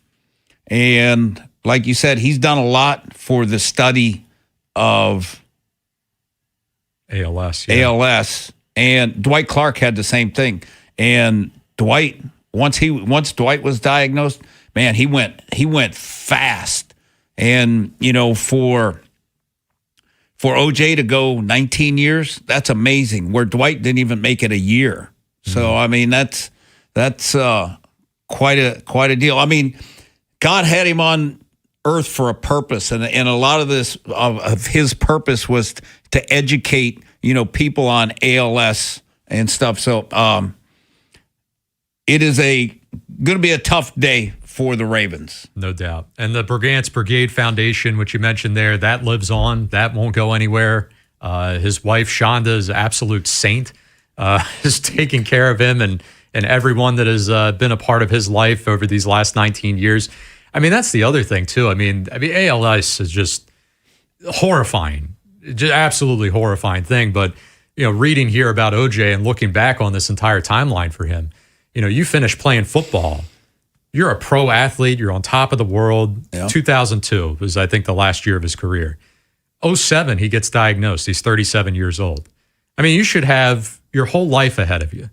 And like you said, he's done a lot for the study of ALS. Yeah. ALS. And Dwight Clark had the same thing. And Dwight, once Dwight was diagnosed, man, he went fast. And, for OJ to go 19 years, that's amazing. Where Dwight didn't even make it a year. So, I mean, that's quite a deal. I mean, God had him on earth for a purpose, and a lot of this of his purpose was to educate, people on ALS and stuff. So, it is going to be a tough day for the Ravens. No doubt. And the Brigance Brigade Foundation, which you mentioned there, that lives on. That won't go anywhere. His wife, Shonda, is an absolute saint. Is taking care of him and everyone that has been a part of his life over these last 19 years. I mean, that's the other thing, too. I mean, ALS is just horrifying, just absolutely horrifying thing. But, reading here about OJ and looking back on this entire timeline for him, you finish playing football. You're a pro athlete. You're on top of the world. Yeah. 2002 was, I think, the last year of his career. 2007, he gets diagnosed. He's 37 years old. I mean, you should have your whole life ahead of you.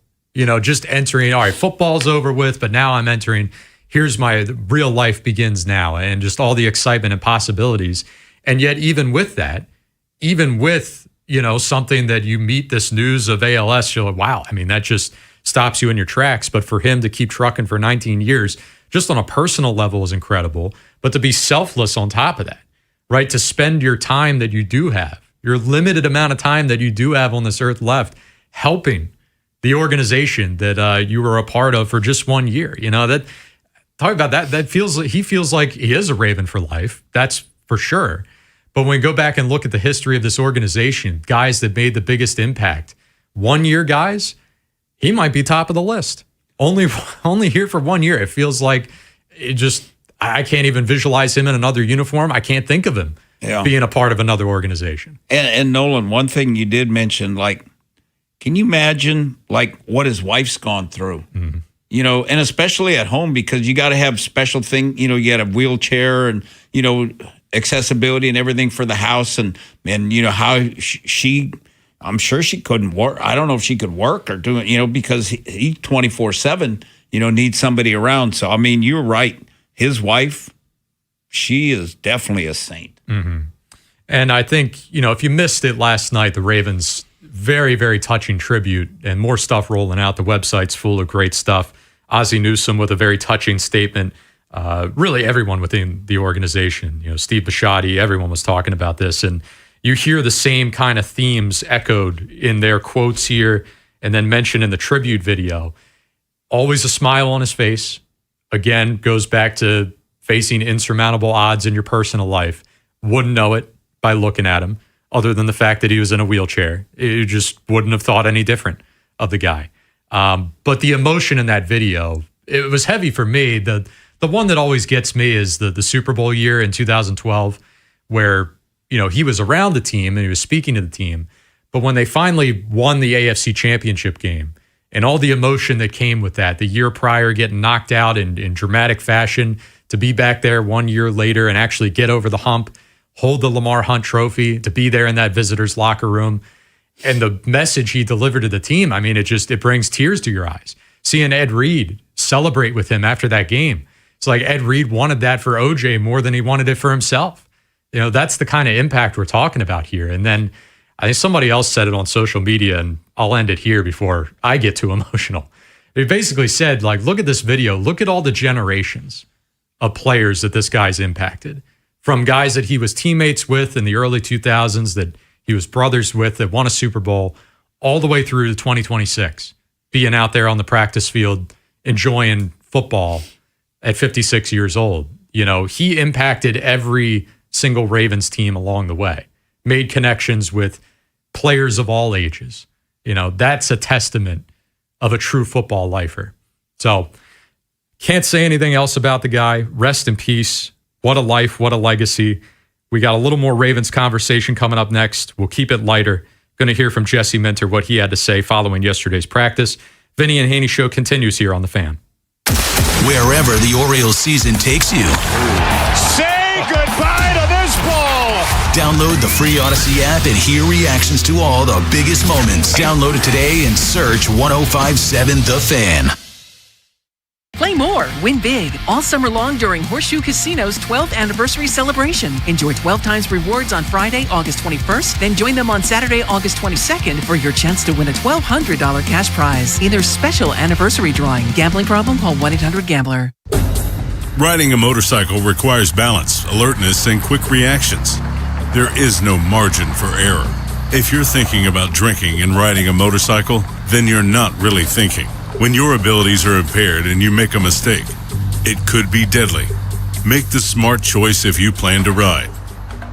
Just entering, all right, football's over with, but now I'm entering, here's my real life begins now, and just all the excitement and possibilities. And yet, even with that, even with, something that you meet this news of ALS, you're like, wow, I mean, that just stops you in your tracks. But for him to keep trucking for 19 years, just on a personal level is incredible. But to be selfless on top of that, right? To spend your time that you do have, your limited amount of time that you do have on this earth left, helping the organization that you were a part of for just 1 year. That talk about that. He feels like he is a Raven for life. That's for sure. But when we go back and look at the history of this organization, guys that made the biggest impact, 1 year guys, he might be top of the list. Only here for 1 year. It feels like I can't even visualize him in another uniform. I can't think of him being a part of another organization. And Nolan, one thing you did mention, can you imagine what his wife's gone through? Mm-hmm. And especially at home, because you got to have special thing, you got a wheelchair and, accessibility and everything for the house and how I'm sure she couldn't work. I don't know if she could work or do it, because he 24/7, needs somebody around. So, I mean, you're right. His wife, she is definitely a saint. Mm-hmm. And I think, if you missed it last night, the Ravens, very, very touching tribute and more stuff rolling out. The website's full of great stuff. Ozzie Newsome with a very touching statement. Really everyone within the organization, Steve Bisciotti, everyone was talking about this. And you hear the same kind of themes echoed in their quotes here and then mentioned in the tribute video. Always a smile on his face. Again, goes back to facing insurmountable odds in your personal life. Wouldn't know it by looking at him, other than the fact that he was in a wheelchair. You just wouldn't have thought any different of the guy. But the emotion in that video, it was heavy for me. The one that always gets me is the Super Bowl year in 2012, where he was around the team and he was speaking to the team. But when they finally won the AFC Championship game and all the emotion that came with that, the year prior getting knocked out in dramatic fashion, to be back there 1 year later and actually get over the hump, hold the Lamar Hunt trophy, to be there in that visitor's locker room. And the message he delivered to the team, I mean, it brings tears to your eyes. Seeing Ed Reed celebrate with him after that game. It's like Ed Reed wanted that for OJ more than he wanted it for himself. That's the kind of impact we're talking about here. And then I think somebody else said it on social media, and I'll end it here before I get too emotional. They basically said, look at this video. Look at all the generations of players that this guy's impacted. From guys that he was teammates with in the early 2000s, that he was brothers with, that won a Super Bowl, all the way through to 2026, being out there on the practice field, enjoying football at 56 years old. You know, he impacted every single Ravens team along the way, made connections with players of all ages. You know, that's a testament of a true football lifer. So can't say anything else about the guy. Rest in peace. What a life. What a legacy. We got a little more Ravens conversation coming up next. We'll keep it lighter. Going to hear from Jesse Minter what he had to say following yesterday's practice. Vinny and Haynie Show continues here on The Fan. Wherever the Orioles season takes you. Say goodbye to this ball. Download the free Odyssey app and hear reactions to all the biggest moments. Download it today and search 105.7 The Fan. Play more, win big, all summer long during Horseshoe Casino's 12th anniversary celebration. Enjoy 12 times rewards on Friday, August 21st, then join them on Saturday, August 22nd for your chance to win a $1,200 cash prize in their special anniversary drawing. Gambling problem? Call 1-800-GAMBLER. Riding a motorcycle requires balance, alertness, and quick reactions. There is no margin for error. If you're thinking about drinking and riding a motorcycle, then you're not really thinking. When your abilities are impaired and you make a mistake, it could be deadly. Make the smart choice if you plan to ride.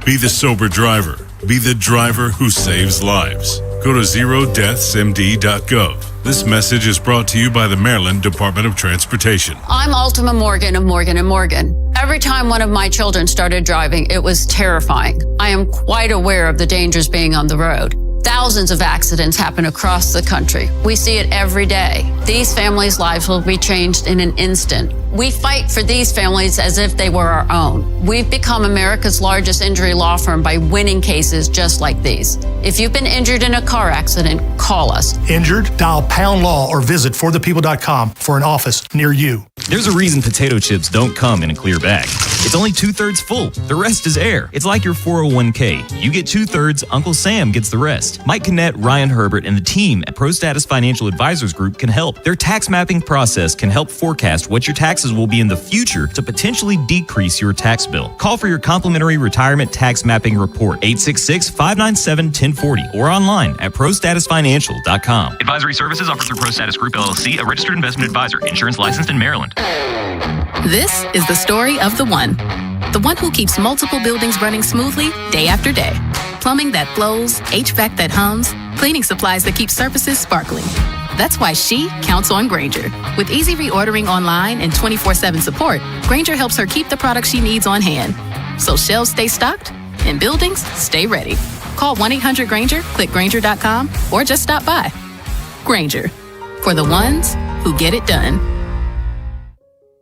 Be the sober driver. Be the driver who saves lives. Go to zerodeathsmd.gov. This message is brought to you by the Maryland Department of Transportation. I'm Ultima Morgan of Morgan & Morgan. Every time one of my children started driving, it was terrifying. I am quite aware of the dangers being on the road. Thousands of accidents happen across the country. We see it every day. These families' lives will be changed in an instant. We fight for these families as if they were our own. We've become America's largest injury law firm by winning cases just like these. If you've been injured in a car accident, call us. Injured? Dial pound law or visit forthepeople.com for an office near you. There's a reason potato chips don't come in a clear bag. It's only 2/3 full. The rest is air. It's like your 401k. You get 2/3, Uncle Sam gets the rest. Mike Kinnett, Ryan Herbert, and the team at ProStatus Financial Advisors Group can help. Their tax mapping process can help forecast what your taxes will be in the future to potentially decrease your tax bill. Call for your complimentary retirement tax mapping report, 866-597-1040, or online at prostatusfinancial.com. Advisory services offered through ProStatus Group, LLC, a registered investment advisor, insurance licensed in Maryland. This is the story of the one who keeps multiple buildings running smoothly day after day. Plumbing that flows, HVAC that hums, cleaning supplies that keep surfaces sparkling. That's why she counts on Grainger. With easy reordering online and 24/7 support, Grainger helps her keep the products she needs on hand. So shelves stay stocked and buildings stay ready. Call 1-800-GRAINGER, click Grainger.com, or just stop by. Grainger, for the ones who get it done.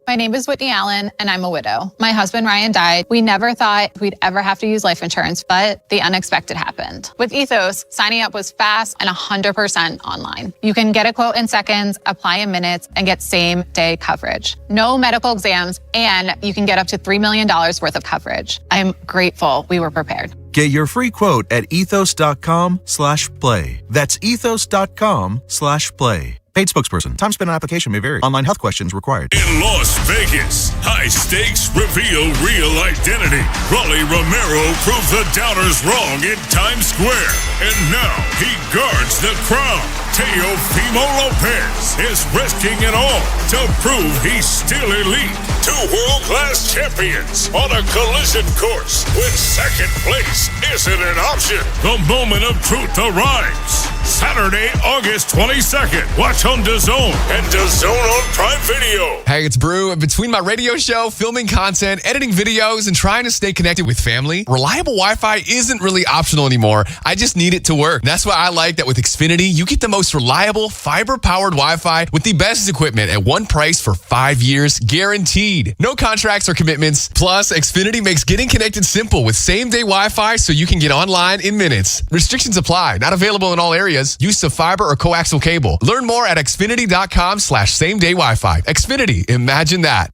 My name is Whitney Allen, and I'm a widow. My husband, Ryan, died. We never thought we'd ever have to use life insurance, but the unexpected happened. With Ethos, signing up was fast and 100% online. You can get a quote in seconds, apply in minutes, and get same-day coverage. No medical exams, and you can get up to $3 million worth of coverage. I'm grateful we were prepared. Get your free quote at ethos.com/play. That's ethos.com/play. Paid spokesperson. Time spent on application may vary. Online health questions required. In Las Vegas, high stakes reveal real identity. Rolly Romero proved the doubters wrong in Times Square. And now he guards the crown. Teofimo Lopez is risking it all to prove he's still elite. Two world-class champions on a collision course when second place isn't an option. The moment of truth arrives. Saturday, August 22nd. Watch on DAZN and DAZN on Prime Video. Hey, it's Brew. Between my radio show, filming content, editing videos, and trying to stay connected with family, reliable Wi-Fi isn't really optional anymore. I just need it to work. That's why I like that with Xfinity, you get the most reliable, fiber-powered Wi-Fi with the best equipment at one price for 5 years, guaranteed. No contracts or commitments. Plus, Xfinity makes getting connected simple with same-day Wi-Fi so you can get online in minutes. Restrictions apply. Not available in all areas. Use of fiber or coaxial cable. Learn more at xfinity.com/same-day Wi-Fi. Xfinity. Imagine that.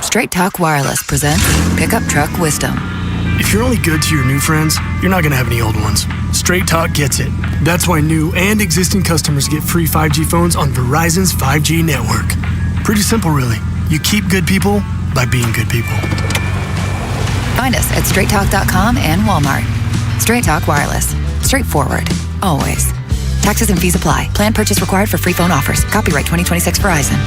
Straight Talk Wireless presents Pickup Truck Wisdom. If you're only good to your new friends, you're not going to have any old ones. Straight Talk gets it. That's why new and existing customers get free 5G phones on Verizon's 5G network. Pretty simple, really. You keep good people by being good people. Find us at straighttalk.com and Walmart. Straight Talk Wireless. Straightforward. Always. Taxes and fees apply. Plan purchase required for free phone offers. Copyright 2026 Verizon.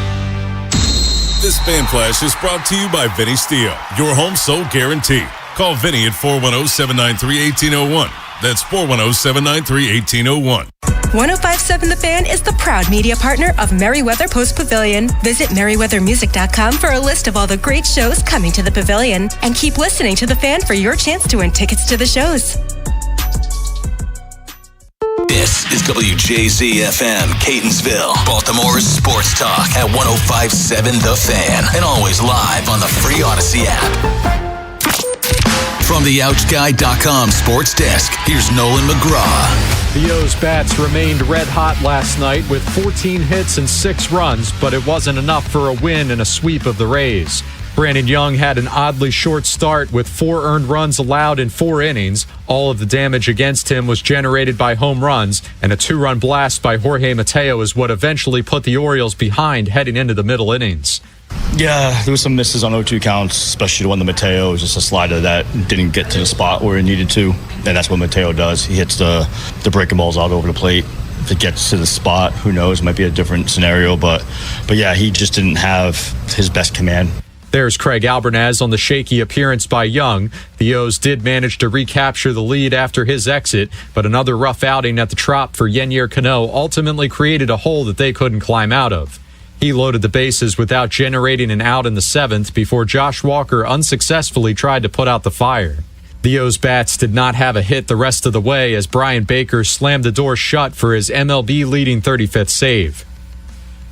This Fan Flash is brought to you by Vinny Steel, your home sold guarantee. Call Vinny at 410-793-1801. That's 410-793-1801. 105.7 The Fan is the proud media partner of Merriweather Post Pavilion. Visit merriweathermusic.com for a list of all the great shows coming to the pavilion. And keep listening to The Fan for your chance to win tickets to the shows. This is WJZ-FM, Catonsville, Baltimore's sports talk at 105.7 The Fan, and always live on the free Odyssey app. From the OutGuy.com sports desk, here's Nolan McGraw. The O's bats remained red hot last night with 14 hits and 6 runs, but it wasn't enough for a win and a sweep of the Rays. Brandon Young had an oddly short start with 4 earned runs allowed in 4 innings. All of the damage against him was generated by home runs, and a 2-run blast by Jorge Mateo is what eventually put the Orioles behind heading into the middle innings. Yeah, there was some misses on 0-2 counts, especially the one to Mateo. It was just a slider that didn't get to the spot where it needed to, and that's what Mateo does. He hits the breaking balls all over the plate. If it gets to the spot, who knows? It might be a different scenario, but yeah, he just didn't have his best command. There's Craig Albernaz on the shaky appearance by Young. The O's did manage to recapture the lead after his exit, but another rough outing at the Trop for Yennier Cano ultimately created a hole that they couldn't climb out of. He loaded the bases without generating an out in the 7th before Josh Walker unsuccessfully tried to put out the fire. The O's bats did not have a hit the rest of the way as Brian Baker slammed the door shut for his MLB-leading 35th save.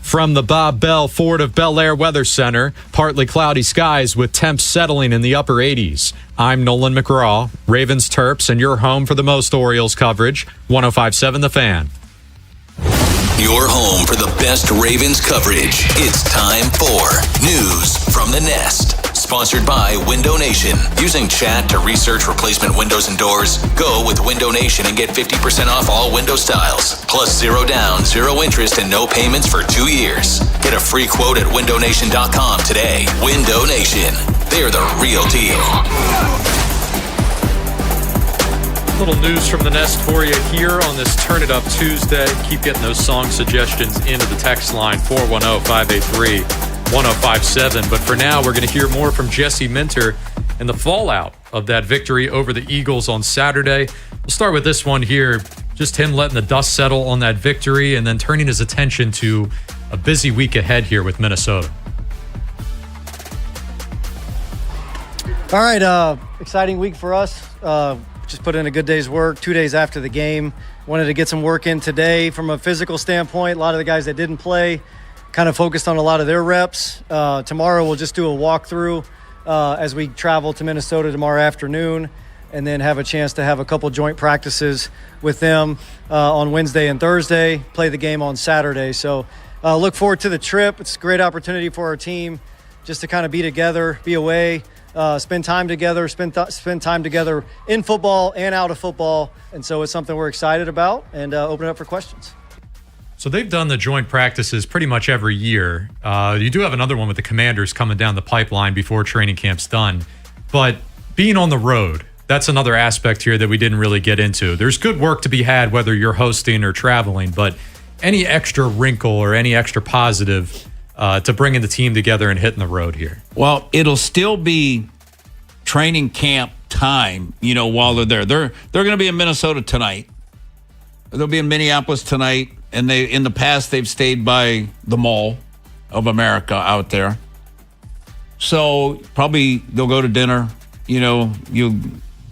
From the Bob Bell Ford of Bel Air Weather Center, partly cloudy skies with temps settling in the upper 80s. I'm Nolan McGraw, Ravens Terps, and your home for the most Orioles coverage, 105.7 The Fan. Your home for the best Ravens coverage. It's time for News from the Nest. Sponsored by Window Nation. Using chat to research replacement windows and doors? Go with Window Nation and get 50% off all window styles. Plus 0 down, 0 interest, and no payments for 2 years. Get a free quote at windownation.com today. Window Nation. They're the real deal. Little news from the Nest for you here on this Turn It Up Tuesday. Keep getting those song suggestions into the text line, 410-583-1057. But for now, we're going to hear more from Jesse Minter and the fallout of that victory over the Eagles on Saturday. We'll start with this one here. Just him letting the dust settle on that victory and then turning his attention to a busy week ahead here with Minnesota. All right, exciting week for us. Just put in a good day's work 2 days after the game. Wanted to get some work in today from a physical standpoint. A lot of the guys that didn't play kind of focused on a lot of their reps. Tomorrow we'll just do a walkthrough as we travel to Minnesota tomorrow afternoon, and then have a chance to have a couple joint practices with them on Wednesday and Thursday, play the game on Saturday. So look forward to the trip. It's a great opportunity for our team just to kind of be together, be away, spend time together, spend time together in football and out of football. And so it's something we're excited about, and open it up for questions. So they've done the joint practices pretty much every year. You do have another one with the Commanders coming down the pipeline before training camp's done. But being on the road, that's another aspect here that we didn't really get into. There's good work to be had whether you're hosting or traveling, but any extra wrinkle or any extra positive to bringing the team together and hitting the road here? Well, it'll still be training camp time, while they're there. They're going to be in Minnesota tonight. They'll be in Minneapolis tonight, and in the past they've stayed by the Mall of America out there. So probably they'll go to dinner. You'll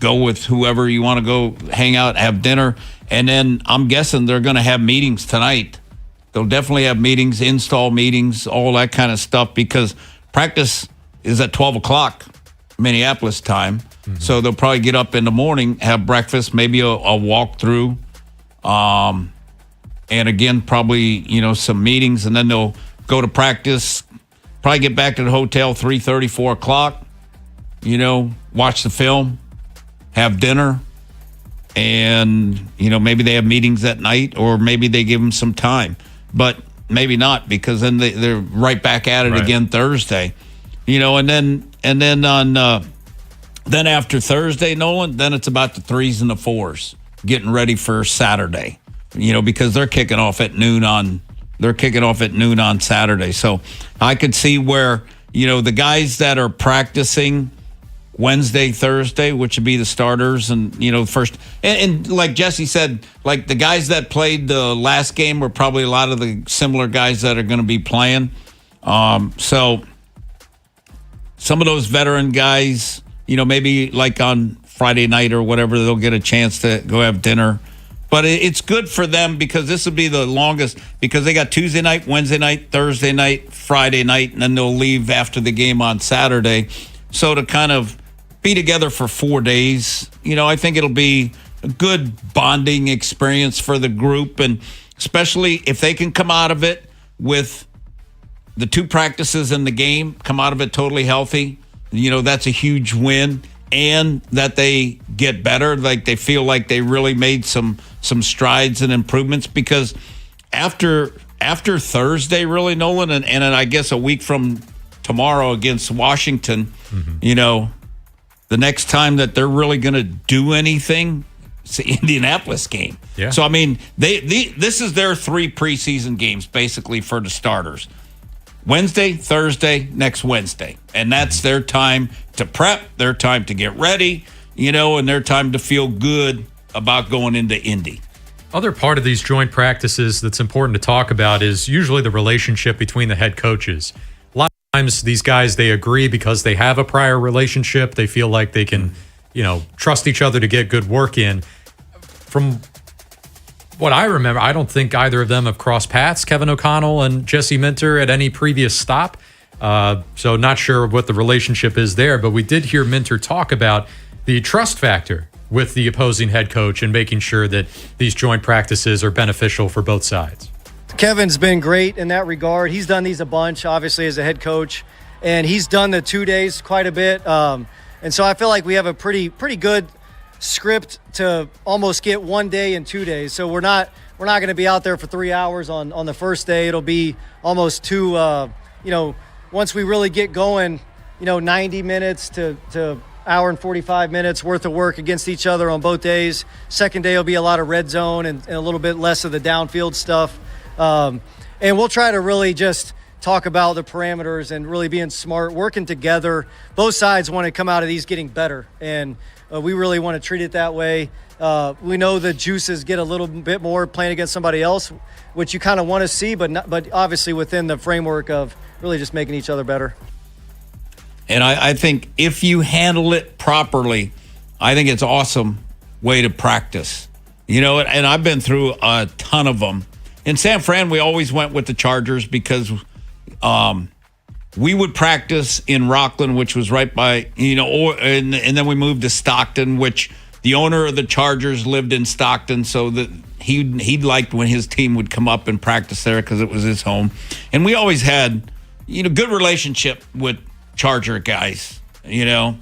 go with whoever you want to go hang out, have dinner, and then I'm guessing they're going to have meetings tonight. They'll definitely have meetings, install meetings, all that kind of stuff, because practice is at 12 o'clock Minneapolis time. Mm-hmm. So they'll probably get up in the morning, have breakfast, maybe a walkthrough, and again, probably, some meetings, and then they'll go to practice, probably get back to the hotel 3:30, 4 o'clock, watch the film, have dinner, and, maybe they have meetings at night, or maybe they give them some time. But maybe not, because then they're right back at it again Thursday, and then after Thursday, Nolan, then it's about the 3s and the 4s getting ready for Saturday, because they're kicking off at noon on They're kicking off at noon on Saturday. So I could see where, the guys that are practicing Wednesday, Thursday, which would be the starters and, first. And like Jesse said, like the guys that played the last game were probably a lot of the similar guys that are going to be playing. So some of those veteran guys, maybe like on Friday night or whatever, they'll get a chance to go have dinner. But it's good for them because this will be the longest, because they got Tuesday night, Wednesday night, Thursday night, Friday night, and then they'll leave after the game on Saturday. So to kind of be together for 4 days, I think it'll be a good bonding experience for the group. And especially if they can come out of it with the 2 practices in the game, come out of it totally healthy, that's a huge win. And that they get better, like they feel like they really made some strides and improvements, because after Thursday, really, Nolan, and I guess a week from tomorrow against Washington, the next time that they're really going to do anything, it's the Indianapolis game. Yeah. So, I mean, this is their 3 preseason games, basically, for the starters. Wednesday, Thursday, next Wednesday. And that's their time to prep, their time to get ready, and their time to feel good about going into Indy. Other part of these joint practices that's important to talk about is usually the relationship between the head coaches. A lot of times these guys, they agree because they have a prior relationship. They feel like they can, trust each other to get good work in. From what I remember, I don't think either of them have crossed paths, Kevin O'Connell and Jesse Minter, at any previous stop. So not sure what the relationship is there, but we did hear Minter talk about the trust factor with the opposing head coach and making sure that these joint practices are beneficial for both sides. Kevin's been great in that regard. He's done these a bunch, obviously, as a head coach, and he's done the 2 days quite a bit. And so I feel like we have a pretty good script to almost get 1 day and 2 days. So we're not going to be out there for 3 hours on the first day. It'll be almost 2, once we really get going, 90 minutes to hour and 45 minutes worth of work against each other on both days. Second day will be a lot of red zone and a little bit less of the downfield stuff. And we'll try to really just talk about the parameters and really being smart, working together. Both sides want to come out of these getting better, and we really want to treat it that way. We know the juices get a little bit more playing against somebody else, which you kind of want to see, but obviously within the framework of really just making each other better. And I think if you handle it properly, I think it's awesome way to practice. And I've been through a ton of them. In San Fran, we always went with the Chargers because we would practice in Rockland, which was right by, and then we moved to Stockton, which the owner of the Chargers lived in Stockton, so that he liked when his team would come up and practice there because it was his home. And we always had, good relationship with Charger guys, Now,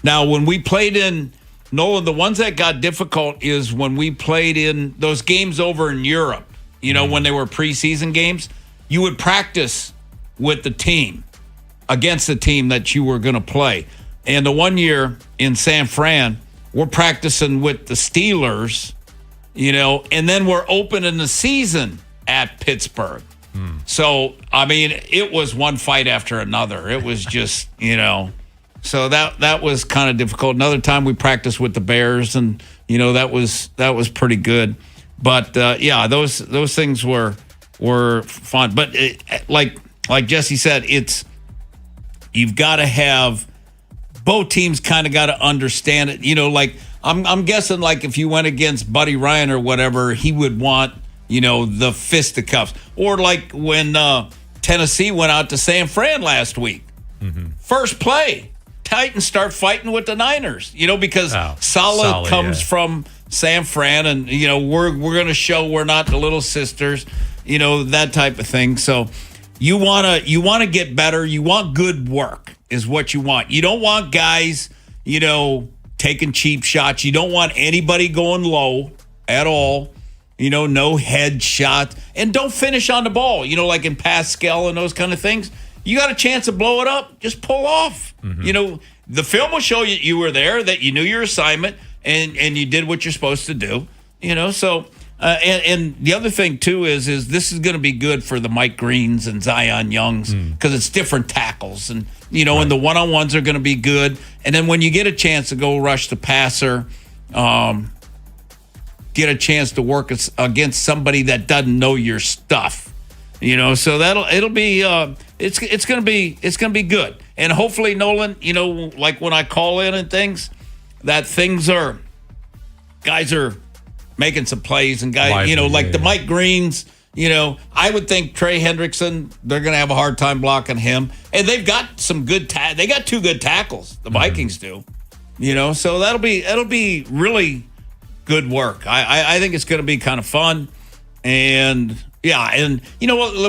when we played in Nolan, the ones that got difficult is when we played in those games over in Europe, when they were preseason games, you would practice with the team against the team that you were going to play. And the one year in San Fran, we're practicing with the Steelers, and then we're opening the season at Pittsburgh. So, I mean, it was one fight after another. It was just, so that was kind of difficult. Another time we practiced with the Bears, and, that was pretty good. But, those things were fun. But like Jesse said, you've got to have both teams kind of got to understand it. I'm guessing like if you went against Buddy Ryan or whatever, he would want, the fisticuffs. Or like when Tennessee went out to San Fran last week. Mm-hmm. First play, Titans start fighting with the Niners, because Saleh comes from San Fran, and, we're going to show we're not the little sisters, that type of thing. So you want to get better. You want good work is what you want. You don't want guys, taking cheap shots. You don't want anybody going low at all. No head shots. And don't finish on the ball, like in Pascal and those kind of things. You got a chance to blow it up, just pull off. Mm-hmm. The film will show you were there, that you knew your assignment, and you did what you're supposed to do. So And the other thing, too, is this is going to be good for the Mike Greens and Zion Youngs because it's different tackles. And, and the one-on-ones are going to be good. And then when you get a chance to go rush the passer, get a chance to work against somebody that doesn't know your stuff, so it'll be it's going to be good. And hopefully, Nolan, like when I call in and things, that guys are making some plays and guys, the Mike Greens, I would think Trey Hendrickson, they're going to have a hard time blocking him. And they've got some good they got 2 good tackles. The Vikings do. So that'll be really good work. I think it's going to be kind of fun. And and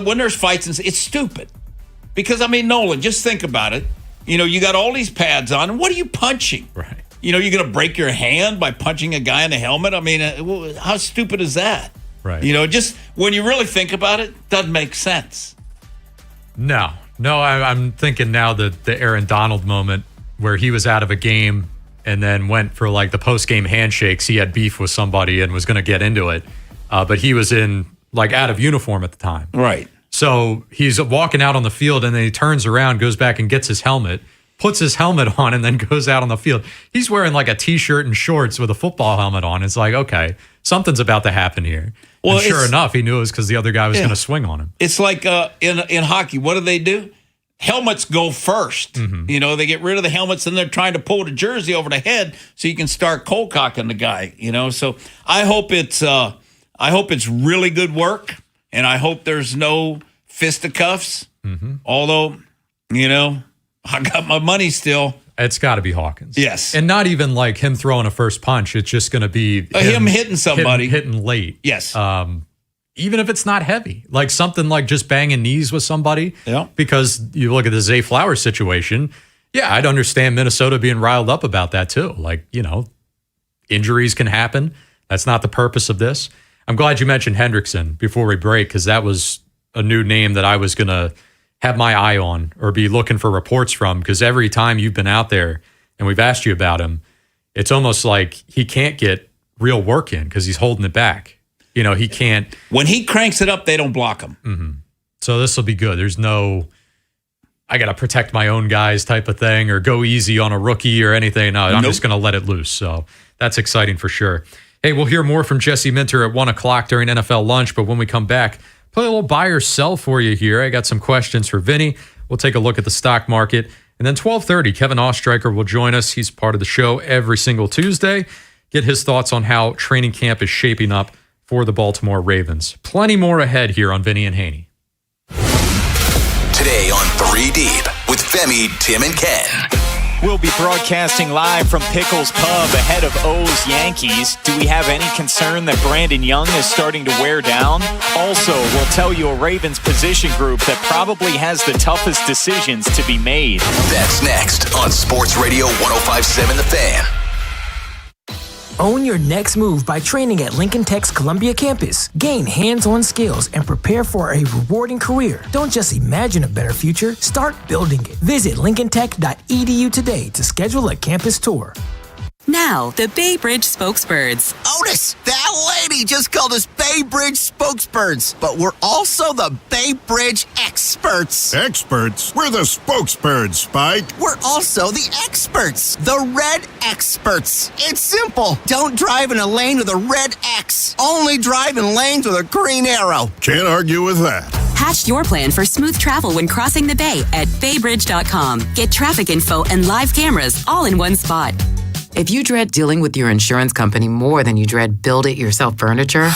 when there's fights, it's stupid. Because Nolan, just think about it. You got all these pads on, and what are you punching? Right. You're going to break your hand by punching a guy in the helmet? How stupid is that? Right. Just when you really think about it, doesn't make sense. No, I'm thinking now that the Aaron Donald moment where he was out of a game and then went for like the post-game handshakes. He had beef with somebody and was going to get into it. But he was out of uniform at the time. Right. So he's walking out on the field and then he turns around, goes back and gets his helmet, puts his helmet on, and then goes out on the field. He's wearing like a T-shirt and shorts with a football helmet on. It's like, okay, something's about to happen here. Well, and sure enough, he knew it was because the other guy was going to swing on him. It's like in hockey, what do? Helmets go first. Mm-hmm. They get rid of the helmets and they're trying to pull the jersey over the head so you can start cold cocking the guy. So I hope it's really good work, and I hope there's no fisticuffs. Mm-hmm. Although, I got my money still. It's got to be Hawkins. Yes. And not even like him throwing a first punch. It's just going to be him hitting somebody. Hitting late. Yes. Even if it's not heavy. Like something like just banging knees with somebody. Yeah. Because you look at the Zay Flowers situation. Yeah, I'd understand Minnesota being riled up about that too. Like, injuries can happen. That's not the purpose of this. I'm glad you mentioned Hendrickson before we break because that was a new name that I was going to have my eye on or be looking for reports from because every time you've been out there and we've asked you about him, it's almost like he can't get real work in because he's holding it back. He can't. When he cranks it up, they don't block him. Mm-hmm. So this will be good. There's no, I got to protect my own guys type of thing or go easy on a rookie or anything. No, I'm just going to let it loose. So that's exciting for sure. Hey, we'll hear more from Jesse Minter at 1 o'clock during NFL lunch. But when we come back, play a little buy or sell for you here. I got some questions for Vinny. We'll take a look at the stock market. And then 12:30, Kevin Ostreicher will join us. He's part of the show every single Tuesday. Get his thoughts on how training camp is shaping up for the Baltimore Ravens. Plenty more ahead here on Vinny and Haynie. Today on 3 Deep with Femi, Tim, and Ken. We'll be broadcasting live from Pickles Pub ahead of O's Yankees. Do we have any concern that Brandon Young is starting to wear down? Also, we'll tell you a Ravens position group that probably has the toughest decisions to be made. That's next on Sports Radio 105.7 The Fan. Own your next move by training at Lincoln Tech's Columbia campus. Gain hands-on skills and prepare for a rewarding career. Don't just imagine a better future, start building it. Visit lincolntech.edu today to schedule a campus tour. Now, the Bay Bridge Spokesbirds. Otis, that lady just called us Bay Bridge Spokesbirds, but we're also the Bay Bridge Experts. Experts? We're the Spokesbirds, Spike. We're also the experts, the Red Experts. It's simple. Don't drive in a lane with a red X. Only drive in lanes with a green arrow. Can't argue with that. Hatch your plan for smooth travel when crossing the bay at baybridge.com. Get traffic info and live cameras all in one spot. If you dread dealing with your insurance company more than you dread build-it-yourself furniture,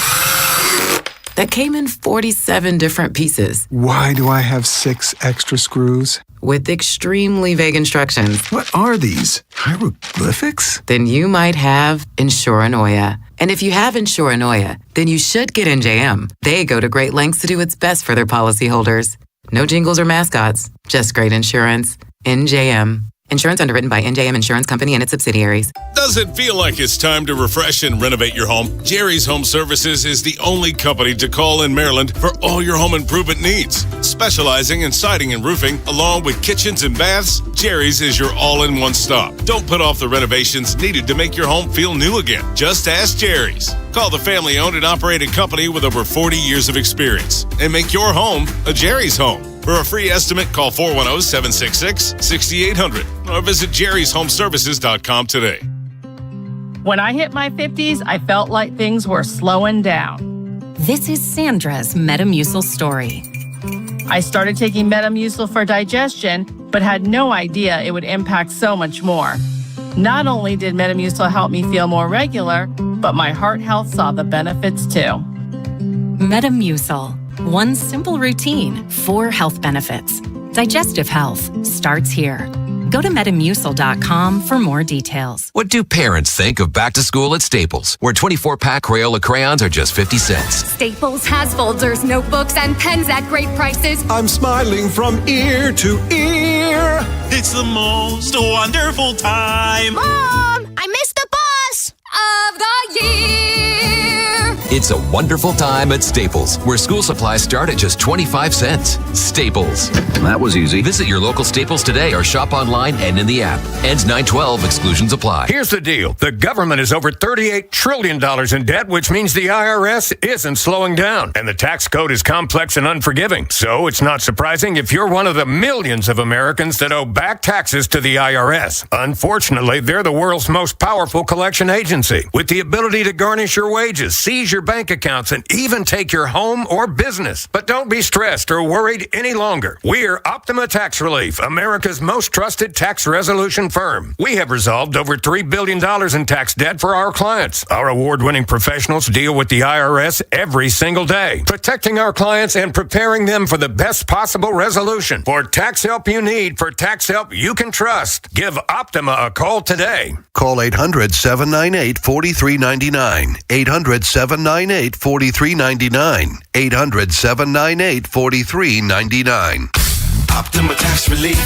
that came in 47 different pieces. Why do I have 6 extra screws? With extremely vague instructions. What are these? Hieroglyphics? Then you might have Insuranoia. And if you have Insuranoia, then you should get NJM. They go to great lengths to do what's best for their policyholders. No jingles or mascots, just great insurance. NJM. Insurance underwritten by NJM Insurance Company and its subsidiaries. Does it feel like it's time to refresh and renovate your home? Jerry's Home Services is the only company to call in Maryland for all your home improvement needs. Specializing in siding and roofing, along with kitchens and baths, Jerry's is your all-in-one stop. Don't put off the renovations needed to make your home feel new again. Just ask Jerry's. Call the family-owned and operated company with over 40 years of experience and make your home a Jerry's home. For a free estimate, call 410-766-6800 or visit jerryshomeservices.com today. When I hit my 50s, I felt like things were slowing down. This is Sandra's Metamucil story. I started taking Metamucil for digestion, but had no idea it would impact so much more. Not only did Metamucil help me feel more regular, but my heart health saw the benefits too. Metamucil. One simple routine, 4 health benefits. Digestive health starts here. Go to Metamucil.com for more details. What do parents think of back to school at Staples, where 24-pack Crayola crayons are just 50 cents? Staples has folders, notebooks, and pens at great prices. I'm smiling from ear to ear. It's the most wonderful time. Mom, I missed the bus of the year. It's a wonderful time at Staples, where school supplies start at just 25 cents. Staples. That was easy. Visit your local Staples today or shop online and in the app. Ends 9/12. Exclusions apply. Here's the deal. The government is over $38 trillion in debt, which means the IRS isn't slowing down. And the tax code is complex and unforgiving. So it's not surprising if you're one of the millions of Americans that owe back taxes to the IRS. Unfortunately, they're the world's most powerful collection agency, with the ability to garnish your wages, seize your bank accounts, and even take your home or business. But don't be stressed or worried any longer. We're Optima Tax Relief, America's most trusted tax resolution firm. We have resolved over $3 billion in tax debt for our clients. Our award-winning professionals deal with the IRS every single day, protecting our clients and preparing them for the best possible resolution. For tax help you need, for tax help you can trust, give Optima a call today. Call 800-798-4399. 800-798-4399. 800-798-4399. Optima Tax Relief.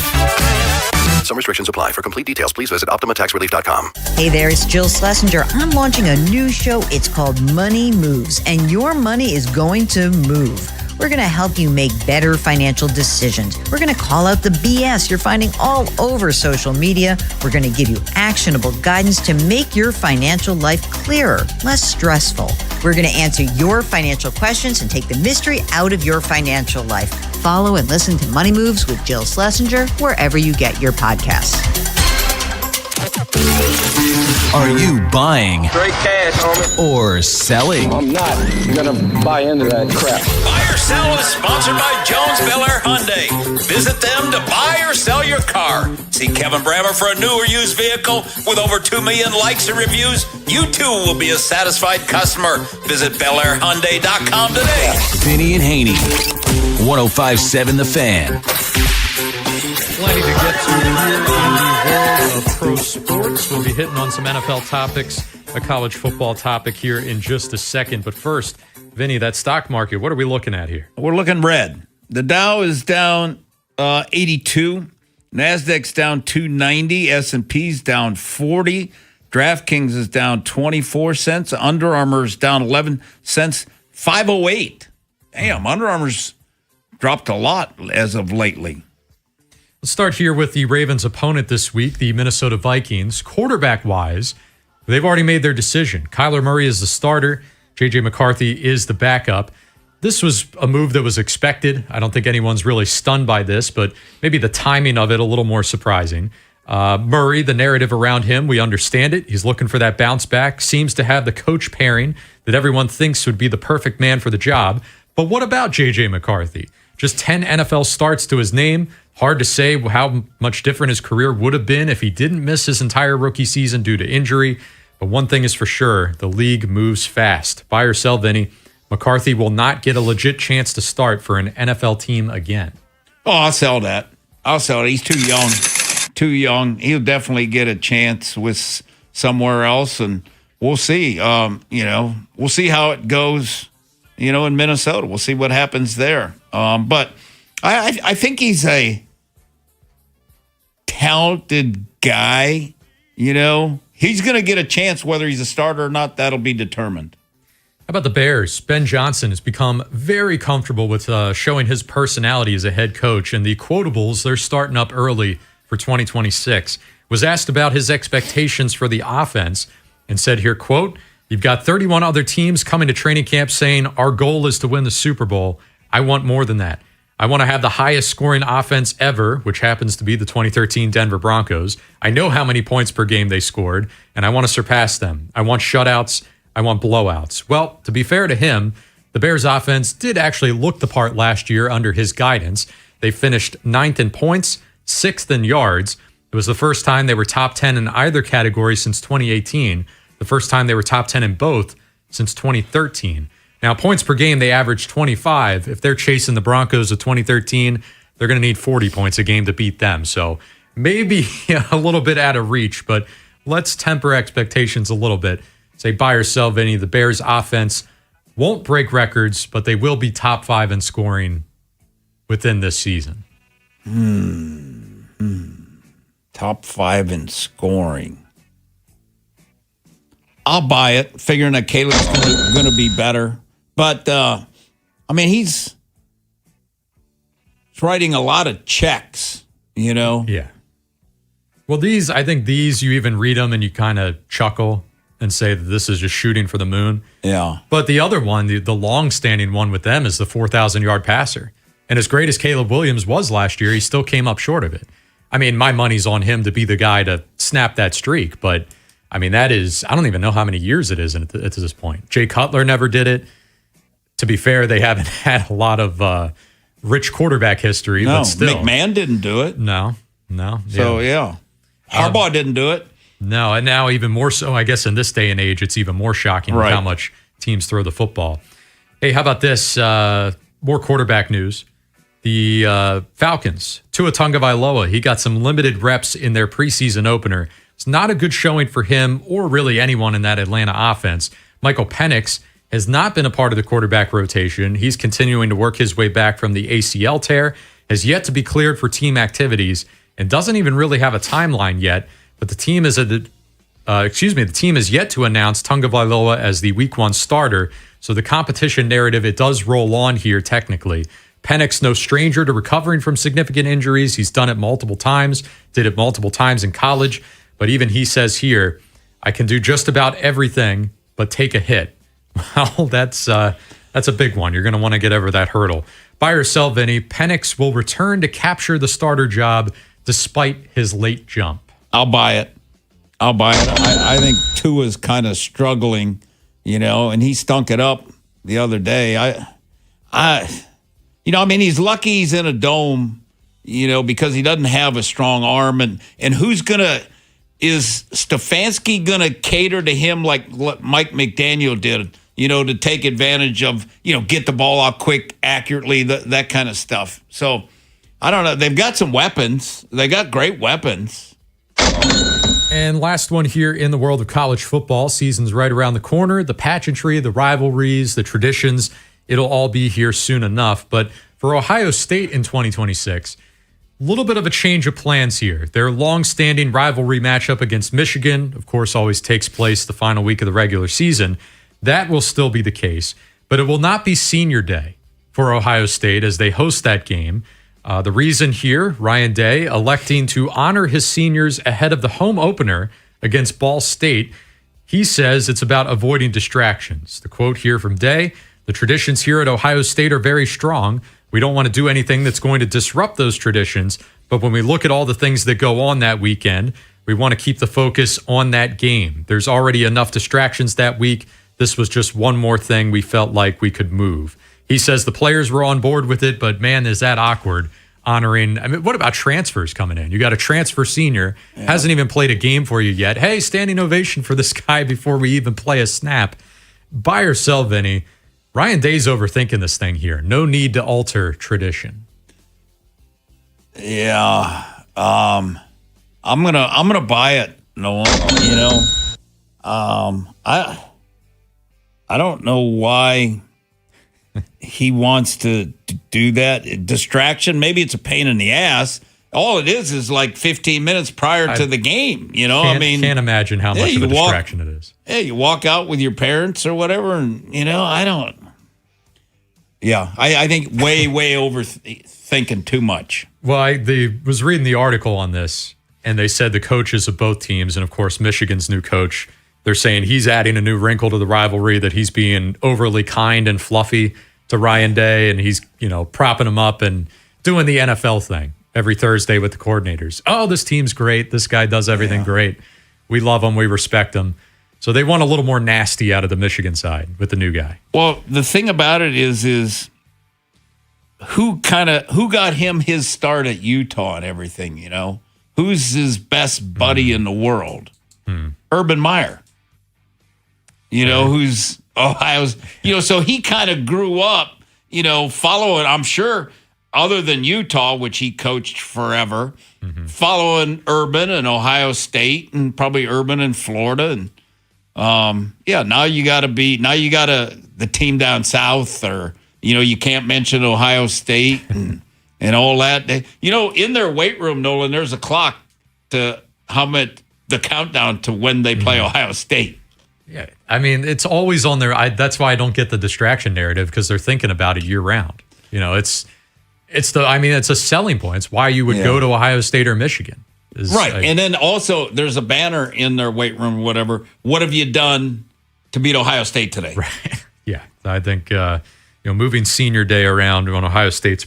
Some restrictions apply. For complete details, please visit OptimaTaxRelief.com. Hey there, it's Jill Schlesinger. I'm launching a new show. It's called Money Moves, and your money is going to move. We're going to help you make better financial decisions. We're going to call out the BS you're finding all over social media. We're going to give you actionable guidance to make your financial life clearer, less stressful. We're going to answer your financial questions and take the mystery out of your financial life. Follow and listen to Money Moves with Jill Schlesinger wherever you get your podcasts. Are you buying? Straight cash, homie. Or selling? I'm not gonna buy into that crap. Buy or Sell is sponsored by Jones Bel Air Hyundai. Visit them to buy or sell your car. See Kevin Brammer for a new or used vehicle with over 2 million likes and reviews. You too will be a satisfied customer. Visit BelAirHyundai.com today. Vinny and Haynie, 105.7 The Fan. Plenty to get to here in the world of pro sports. We'll be hitting on some NFL topics, a college football topic here in just a second. But first, Vinny, that stock market, what are we looking at here? We're looking red. The Dow is down 82. NASDAQ's down 290. S&P's down 40. DraftKings is down 24 cents. Under Armour's down 11 cents. 508. Damn, Under Armour's dropped a lot as of lately. Let's start here with the Ravens' opponent this week, the Minnesota Vikings. Quarterback-wise, they've already made their decision. Kyler Murray is the starter. J.J. McCarthy is the backup. This was a move that was expected. I don't think anyone's really stunned by this, but maybe the timing of it a little more surprising. Murray, the narrative around him, we understand it. He's looking for that bounce back. Seems to have the coach pairing that everyone thinks would be the perfect man for the job. But what about J.J. McCarthy? Just 10 NFL starts to his name. Hard to say how much different his career would have been if he didn't miss his entire rookie season due to injury. But one thing is for sure, the league moves fast. Buy or sell, Vinny. McCarthy will not get a legit chance to start for an NFL team again. Oh, I'll sell that. I'll sell it. He's too young. Too young. He'll definitely get a chance with somewhere else, and we'll see. We'll see how it goes, in Minnesota. We'll see what happens there. But I think he's a talented guy, he's going to get a chance whether he's a starter or not. That'll be determined. How about the Bears? Ben Johnson has become very comfortable with showing his personality as a head coach, and the quotables, they're starting up early for 2026. Was asked about his expectations for the offense and said here, quote, "You've got 31 other teams coming to training camp saying our goal is to win the Super Bowl. I want more than that. I want to have the highest scoring offense ever," which happens to be the 2013 Denver Broncos. "I know how many points per game they scored, and I want to surpass them. I want shutouts. I want blowouts." Well, to be fair to him, the Bears offense did actually look the part last year under his guidance. They finished 9th in points, 6th in yards. It was the first time they were top 10 in either category since 2018. The first time they were top 10 in both since 2013. Now, points per game, they averaged 25. If they're chasing the Broncos of 2013, they're going to need 40 points a game to beat them. So maybe a little bit out of reach, but let's temper expectations a little bit. Say buy or sell, Vinny. The Bears offense won't break records, but they will be top 5 in scoring within this season. Top 5 in scoring. I'll buy it, figuring that Caleb's going to be better. But, he's writing a lot of checks, Yeah. Well, I think these, you even read them and you kind of chuckle and say that this is just shooting for the moon. Yeah. But the other one, the long-standing one with them is the 4,000-yard passer. And as great as Caleb Williams was last year, he still came up short of it. My money's on him to be the guy to snap that streak. But, that is, I don't even know how many years it is at this point. Jay Cutler never did it. To be fair, they haven't had a lot of rich quarterback history. No, but still. McMahon didn't do it. No. So, yeah. Harbaugh didn't do it. No, and now even more so, I guess in this day and age, it's even more shocking with how much teams throw the football. Hey, how about this? More quarterback news. The Falcons, Tua Tagovailoa, he got some limited reps in their preseason opener. It's not a good showing for him or really anyone in that Atlanta offense. Michael Penix has not been a part of the quarterback rotation. He's continuing to work his way back from the ACL tear, has yet to be cleared for team activities, and doesn't even really have a timeline yet. But the team is the team is yet to announce Tagovailoa as the Week 1 starter. So the competition narrative, it does roll on here technically. Penix, no stranger to recovering from significant injuries. He's done it multiple times, did it multiple times in college. But even he says here, I can do just about everything, but take a hit. Well, that's a big one. You're going to want to get over that hurdle. Buy or sell, Vinny, Penix will return to capture the starter job despite his late jump. I'll buy it. I think Tua's kind of struggling, and he stunk it up the other day. He's lucky he's in a dome, because he doesn't have a strong arm. And is Stefanski going to cater to him like Mike McDaniel did, to take advantage of, get the ball out quick, accurately, that kind of stuff. So I don't know. They've got some weapons. They got great weapons. And last one here in the world of college football. Season's right around the corner. The pageantry, the rivalries, the traditions, it'll all be here soon enough. But for Ohio State in 2026, a little bit of a change of plans here. Their long-standing rivalry matchup against Michigan, of course, always takes place the final week of the regular season. That will still be the case. But it will not be senior day for Ohio State as they host that game. The reason here, Ryan Day electing to honor his seniors ahead of the home opener against Ball State. He says it's about avoiding distractions. The quote here from Day, the traditions here at Ohio State are very strong. We don't want to do anything that's going to disrupt those traditions. But when we look at all the things that go on that weekend, we want to keep the focus on that game. There's already enough distractions that week. This was just one more thing we felt like we could move. He says the players were on board with it, but man, is that awkward honoring. What about transfers coming in? You got a transfer senior, hasn't even played a game for you yet. Hey, standing ovation for this guy before we even play a snap. Buy or sell, Vinny. Ryan Day's overthinking this thing here. No need to alter tradition. Yeah. I'm gonna buy it. No, I don't know why he wants to do that. Distraction. Maybe it's a pain in the ass, all it is like 15 minutes prior to the game. You know, can't imagine how much of a distraction it is. Yeah, you walk out with your parents or whatever, and I don't. Yeah, I think way over thinking too much. Well, I was reading the article on this, and they said the coaches of both teams, and of course Michigan's new coach, they're saying he's adding a new wrinkle to the rivalry, that he's being overly kind and fluffy to Ryan Day, and he's propping him up and doing the NFL thing every Thursday with the coordinators. Oh, this team's great. This guy does everything great. We love him. We respect him. So they want a little more nasty out of the Michigan side with the new guy. Well, the thing about it is who got him his start at Utah and everything, Who's his best buddy in the world? Urban Meyer. Who's Ohio's, so he kind of grew up, following, I'm sure, other than Utah, which he coached forever, following Urban and Ohio State and probably Urban in Florida. And now you got the team down south, or, you can't mention Ohio State and all that. In their weight room, Nolan, there's a clock to the countdown to when they play Ohio State. Yeah, I mean, it's always on their. That's why I don't get the distraction narrative, because they're thinking about it year round. It's a selling point. It's why you would go to Ohio State or Michigan. Right, and then also there's a banner in their weight room or whatever. What have you done to beat Ohio State today? Right. Yeah, I think moving senior day around on Ohio State's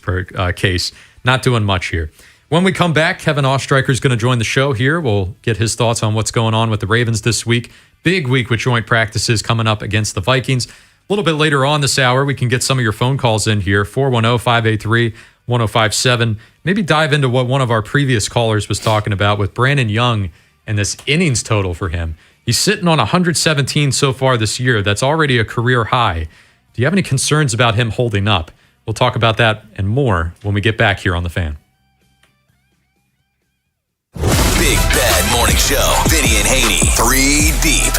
case, not doing much here. When we come back, Kevin Ostreicher is going to join the show here. We'll get his thoughts on what's going on with the Ravens this week. Big week with joint practices coming up against the Vikings. A little bit later on this hour, we can get some of your phone calls in here, 410-583-1057. Maybe dive into what one of our previous callers was talking about with Brandon Young and this innings total for him. He's sitting on 117 so far this year. That's already a career high. Do you have any concerns about him holding up? We'll talk about that and more when we get back here on The Fan. Big Bad Morning Show. Vinny and Haynie, 3 Deep.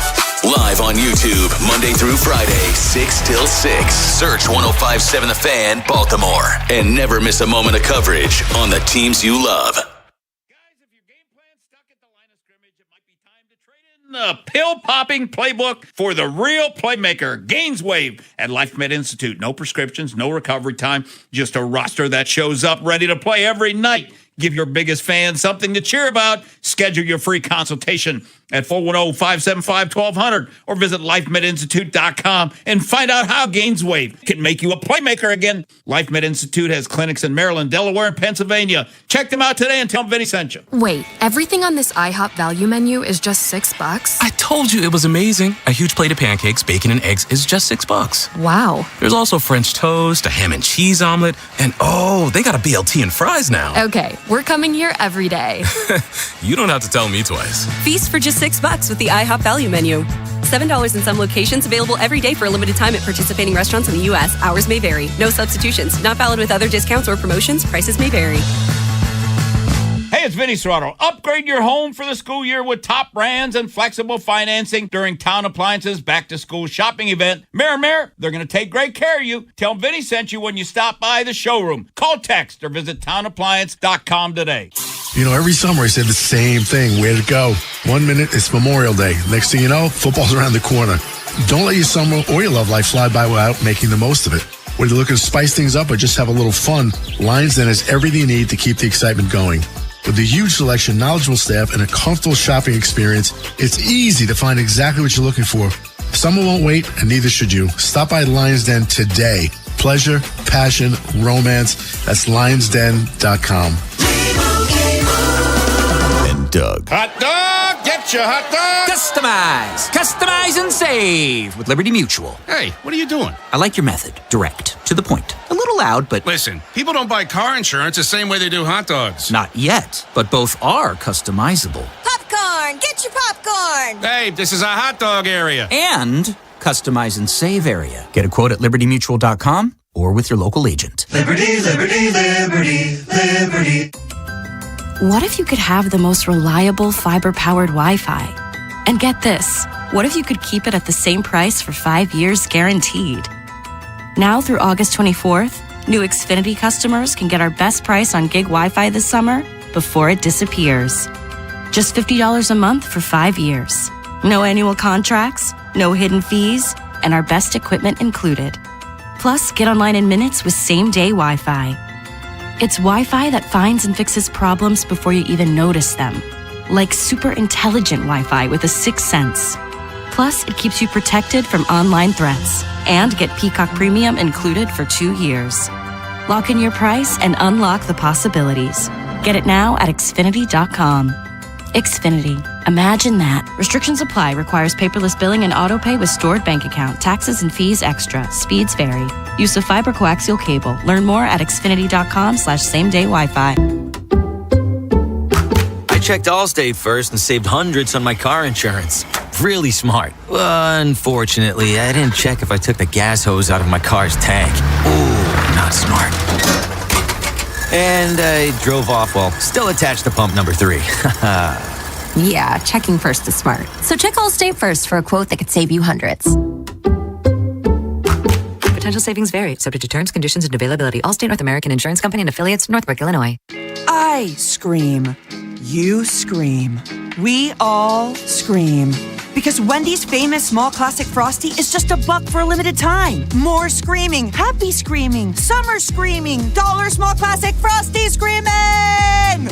Live on YouTube, Monday through Friday, 6 till 6. Search 105.7 The Fan, Baltimore. And never miss a moment of coverage on the teams you love. The pill-popping playbook for the real playmaker, GainsWave at LifeMed Institute. No prescriptions, no recovery time, just a roster that shows up ready to play every night. Give your biggest fans something to cheer about. Schedule your free consultation at 410-575-1200 or visit lifemedinstitute.com and find out how GainsWave can make you a playmaker again. LifeMed Institute has clinics in Maryland, Delaware, and Pennsylvania. Check them out today and tell them Vinny sent you. Wait, everything on this IHOP value menu is just $6? I told you it was amazing. A huge plate of pancakes, bacon, and eggs is just $6. Wow. There's also French toast, a ham and cheese omelet, and they got a BLT and fries now. Okay, we're coming here every day. You don't have to tell me twice. Feast for just $6 with the IHOP value menu. $7 in some locations, available every day for a limited time at participating restaurants in the U.S. Hours may vary. No substitutions. Not valid with other discounts or promotions. Prices may vary. Hey, it's Vinny Serrato. Upgrade your home for the school year with top brands and flexible financing during Town Appliances back-to-school shopping event. Mirror, they're going to take great care of you. Tell them Vinny sent you when you stop by the showroom. Call, text, or visit townappliance.com today. Every summer I say the same thing. Where to go? 1 minute, it's Memorial Day. Next thing you know, football's around the corner. Don't let your summer or your love life fly by without making the most of it. Whether you're looking to spice things up or just have a little fun, Lions Den has everything you need to keep the excitement going. With a huge selection, knowledgeable staff, and a comfortable shopping experience, it's easy to find exactly what you're looking for. Summer won't wait, and neither should you. Stop by Lions Den today. Pleasure, passion, romance. That's lionsden.com. And Doug. Hot dog! Get your hot dog! Customize and save with Liberty Mutual. Hey, what are you doing? I like your method. Direct. To the point. A little loud, but... Listen, people don't buy car insurance the same way they do hot dogs. Not yet, but both are customizable. Popcorn! Get your popcorn! Hey, this is a hot dog area. And customize and save area. Get a quote at libertymutual.com or with your local agent. Liberty, liberty, liberty, liberty. What if you could have the most reliable fiber-powered Wi-Fi? And get this, what if you could keep it at the same price for 5 years guaranteed? Now through August 24th, new Xfinity customers can get our best price on gig Wi-Fi this summer before it disappears. Just $50 a month for 5 years. No annual contracts, no hidden fees, and our best equipment included. Plus, get online in minutes with same-day Wi-Fi. It's Wi-Fi that finds and fixes problems before you even notice them. Like super intelligent Wi-Fi with a sixth sense. Plus, it keeps you protected from online threats. And get Peacock Premium included for 2 years. Lock in your price and unlock the possibilities. Get it now at Xfinity.com. Xfinity. Imagine that. Restrictions apply. Requires paperless billing and autopay with stored bank account. Taxes and fees extra. Speeds vary. Use of fiber coaxial cable. Learn more at Xfinity.com/same-day Wi-Fi. I checked Allstate first and saved hundreds on my car insurance. Really smart. Unfortunately, I didn't check if I took the gas hose out of my car's tank. Ooh, not smart. And I drove off while still attached to pump number 3. Yeah, checking first is smart. So check Allstate first for a quote that could save you hundreds. Potential savings vary, subject to terms, conditions, and availability. Allstate North American Insurance Company and affiliates, Northbrook, Illinois. I scream. You scream. We all scream. Because Wendy's famous small classic Frosty is just $1 for a limited time. More screaming, happy screaming, summer screaming, dollar small classic Frosty screaming!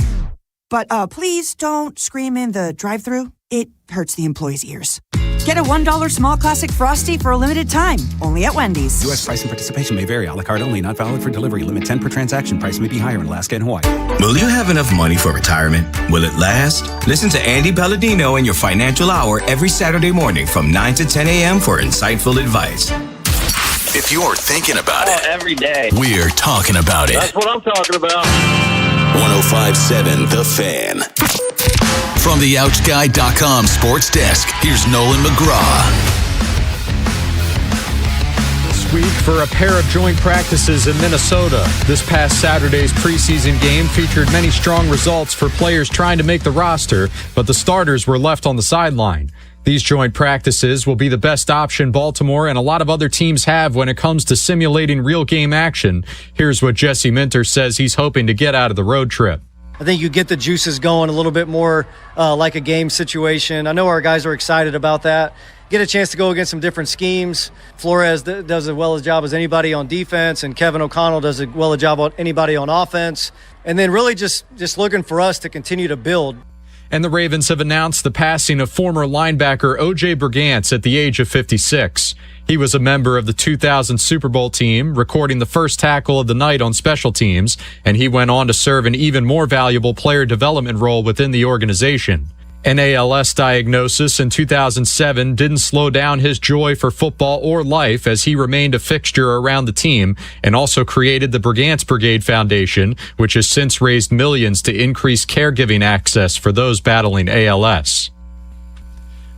But please don't scream in the drive-thru. It hurts the employees' ears. Get a $1 small classic Frosty for a limited time, only at Wendy's. U.S. price and participation may vary. A la carte only, not valid for delivery. Limit 10 per transaction. Price may be higher in Alaska and Hawaii. Will you have enough money for retirement? Will it last? Listen to Andy Palladino in your Financial Hour every Saturday morning from 9 to 10 a.m. for insightful advice. If you're thinking about it, every day. we're talking about it. That's what I'm talking about. 105.7 The Fan. From the OutGuy.com sports desk, here's Nolan McGraw. This week for a pair of joint practices in Minnesota. This past Saturday's preseason game featured many strong results for players trying to make the roster, but the starters were left on the sideline. These joint practices will be the best option Baltimore and a lot of other teams have when it comes to simulating real game action. Here's what Jesse Minter says he's hoping to get out of the road trip. I think you get the juices going a little bit more like a game situation. I know our guys are excited about that. Get a chance to go against some different schemes. Flores does as well a job as anybody on defense, and Kevin O'Connell does as well a job as anybody on offense. And then really just looking for us to continue to build. And the Ravens have announced the passing of former linebacker O.J. Brigance at the age of 56. He was a member of the 2000 Super Bowl team, recording the first tackle of the night on special teams, and he went on to serve an even more valuable player development role within the organization. An ALS diagnosis in 2007 didn't slow down his joy for football or life, as he remained a fixture around the team and also created the Brigance Brigade Foundation, which has since raised millions to increase caregiving access for those battling ALS.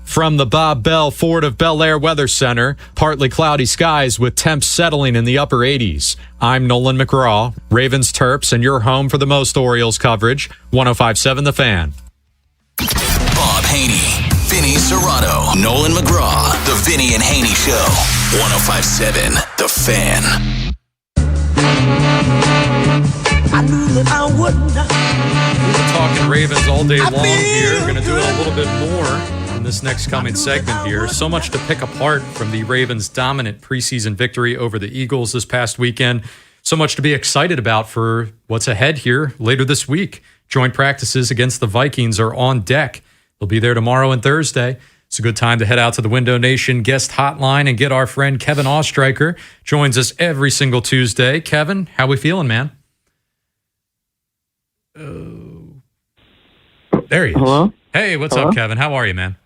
From the Bob Bell Ford of Bel Air Weather Center, partly cloudy skies with temps settling in the upper 80s. I'm Nolan McGraw, Ravens Terps, and you're home for the most Orioles coverage. 105.7 The Fan. Bob Haynie, Vinny Serrato, Nolan McGraw, The Vinny and Haynie Show. 105.7 The Fan. I knew that I would not. We've been talking Ravens all day long here. We're going to do it a little bit more in this next coming segment here. So much to pick apart from the Ravens' dominant preseason victory over the Eagles this past weekend. So much to be excited about for what's ahead here later this week. Joint practices against the Vikings are on deck. They'll be there tomorrow and Thursday. It's a good time to head out to the Window Nation guest hotline and get our friend Kevin Ostreicher. Joins us every single Tuesday. Kevin, how we feeling, man? There he is. Hello? Hey, what's Hello? up, Kevin? How are you, man?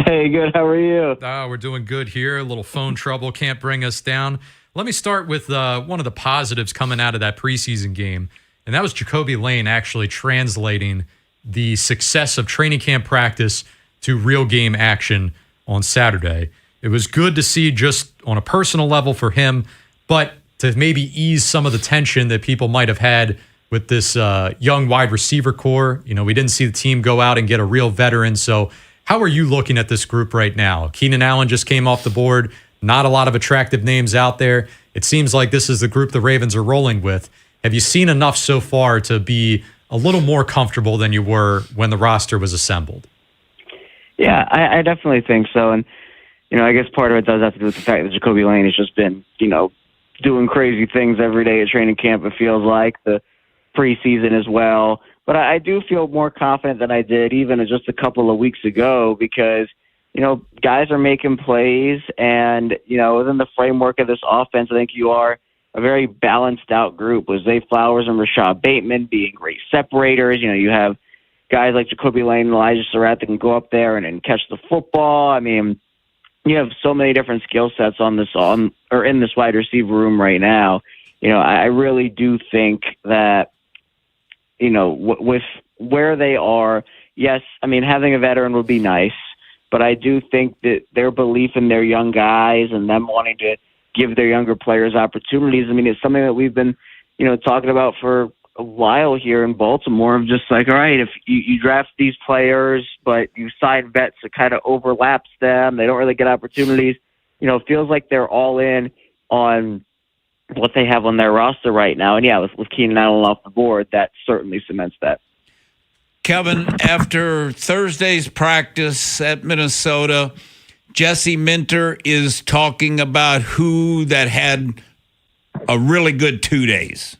Hey, good. How are you? We're doing good here. A little phone trouble can't bring us down. Let me start with one of the positives coming out of that preseason game, and that was Jacoby Lane actually translating the success of training camp practice to real game action on Saturday. It was good to see just on a personal level for him, but to maybe ease some of the tension that people might have had with this young wide receiver core. You know, we didn't see the team go out and get a real veteran. So how are you looking at this group right now? Keenan Allen just came off the board. Not a lot of attractive names out there. It seems like this is the group the Ravens are rolling with. Have you seen enough so far to be a little more comfortable than you were when the roster was assembled. Yeah, I definitely think so. And, I guess part of it does have to do with the fact that Jacoby Lane has just been, doing crazy things every day at training camp, it feels like, the preseason as well. But I do feel more confident than I did even just a couple of weeks ago because, guys are making plays and, within the framework of this offense, I think you are a very balanced out group with Zay Flowers and Rashad Bateman being great separators. You have guys like Jacoby Lane and Elijah Surratt that can go up there and catch the football. I mean, you have so many different skill sets in this wide receiver room right now. I really do think that, with where they are, yes, I mean, having a veteran would be nice, but I do think that their belief in their young guys and them wanting to give their younger players opportunities, I mean, it's something that we've been, talking about for a while here in Baltimore of just like, all right, if you draft these players, but you sign vets that kind of overlaps them, they don't really get opportunities, it feels like they're all in on what they have on their roster right now. And yeah, with Keenan Allen off the board, that certainly cements that. Kevin, after Thursday's practice at Minnesota, Jesse Minter is talking about who that had a really good 2 days.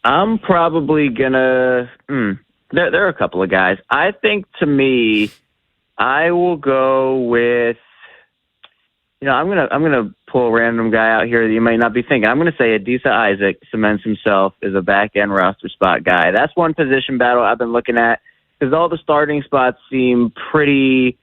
I'm probably gonna. There are a couple of guys. I think to me, I will go with. I'm gonna pull a random guy out here that you might not be thinking. I'm gonna say Adisa Isaac cements himself as a back end roster spot guy. That's one position battle I've been looking at because all the starting spots seem pretty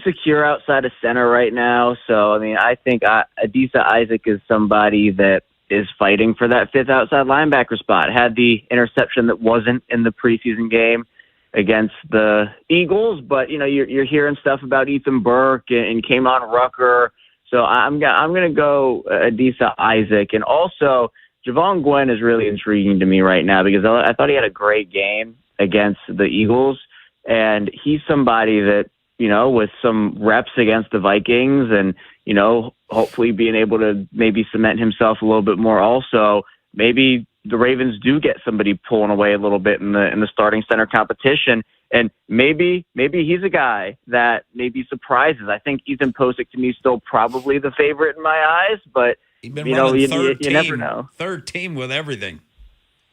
secure outside of center right now. So I mean, I think Adisa Isaac is somebody that is fighting for that fifth outside linebacker spot. Had the interception that wasn't in the preseason game against the Eagles, but you're hearing stuff about Ethan Burke and K'Mon Rucker. So I'm gonna go Adisa Isaac, and also Javon Gwen is really intriguing to me right now because I thought he had a great game against the Eagles, and he's somebody that with some reps against the Vikings and hopefully being able to maybe cement himself a little bit more. Also, maybe the Ravens do get somebody pulling away a little bit in the starting center competition, and maybe he's a guy that maybe surprises. I think Ethan Posick to me is still probably the favorite in my eyes, but He's been running you never know. Third team with everything.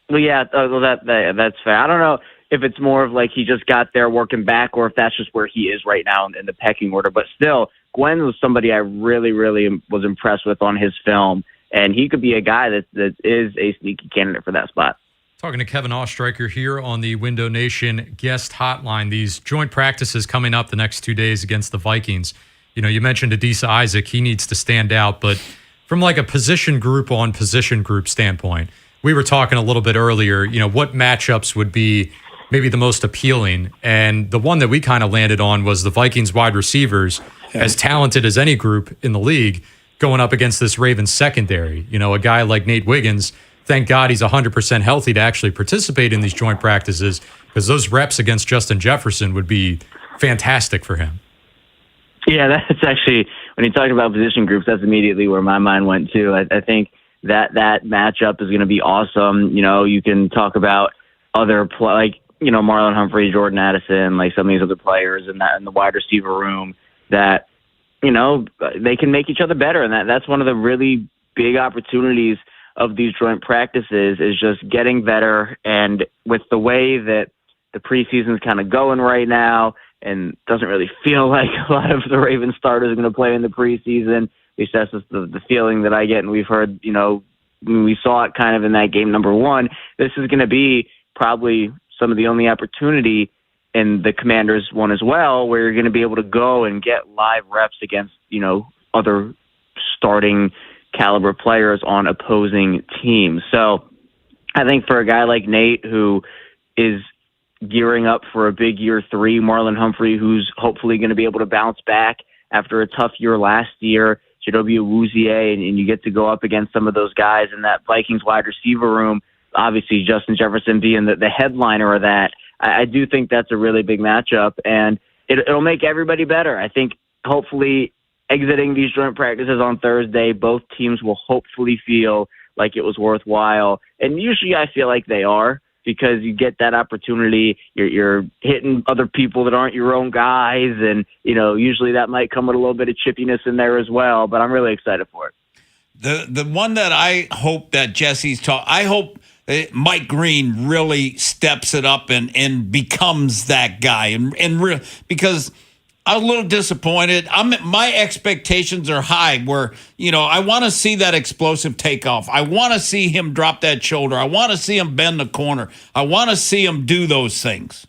Well, yeah, that's fair. I don't know if it's more of like he just got there working back or if that's just where he is right now in the pecking order. But still, Gwen was somebody I really, really was impressed with on his film, and he could be a guy that is a sneaky candidate for that spot. Talking to Kevin Ostreicher here on the Window Nation guest hotline. These joint practices coming up the next 2 days against the Vikings. You mentioned Adisa Isaac. He needs to stand out, but from like a position group standpoint, we were talking a little bit earlier, what matchups would be maybe the most appealing. And the one that we kind of landed on was the Vikings wide receivers, as talented as any group in the league, going up against this Ravens secondary. A guy like Nate Wiggins, thank God he's 100% healthy to actually participate in these joint practices because those reps against Justin Jefferson would be fantastic for him. Yeah, that's actually, when you talk about position groups, that's immediately where my mind went to. I think that matchup is going to be awesome. You can talk about other Marlon Humphrey, Jordan Addison, like some of these other players in the wide receiver room that, they can make each other better. And that's one of the really big opportunities of these joint practices is just getting better. And with the way that the preseason is kind of going right now, and doesn't really feel like a lot of the Ravens starters are going to play in the preseason. At least that's just the feeling that I get, and we've heard, when we saw it kind of in that game number one, this is going to be probably some of the only opportunity in the Commanders one as well, where you're going to be able to go and get live reps against, other starting caliber players on opposing teams. So I think for a guy like Nate, who is gearing up for a big year 3, Marlon Humphrey, who's hopefully going to be able to bounce back after a tough year last year, Chidobe Awuzie, and you get to go up against some of those guys in that Vikings wide receiver room. Obviously, Justin Jefferson being the headliner of that, I do think that's a really big matchup, and it'll make everybody better. I think hopefully exiting these joint practices on Thursday, both teams will hopefully feel like it was worthwhile. And usually I feel like they are, because you get that opportunity. You're hitting other people that aren't your own guys. And, usually that might come with a little bit of chippiness in there as well. But I'm really excited for it. The one that I hope that Jesse's I hope Mike Green really steps it up and becomes that guy. Because I was a little disappointed. My expectations are high where, I want to see that explosive takeoff. I want to see him drop that shoulder. I want to see him bend the corner. I want to see him do those things.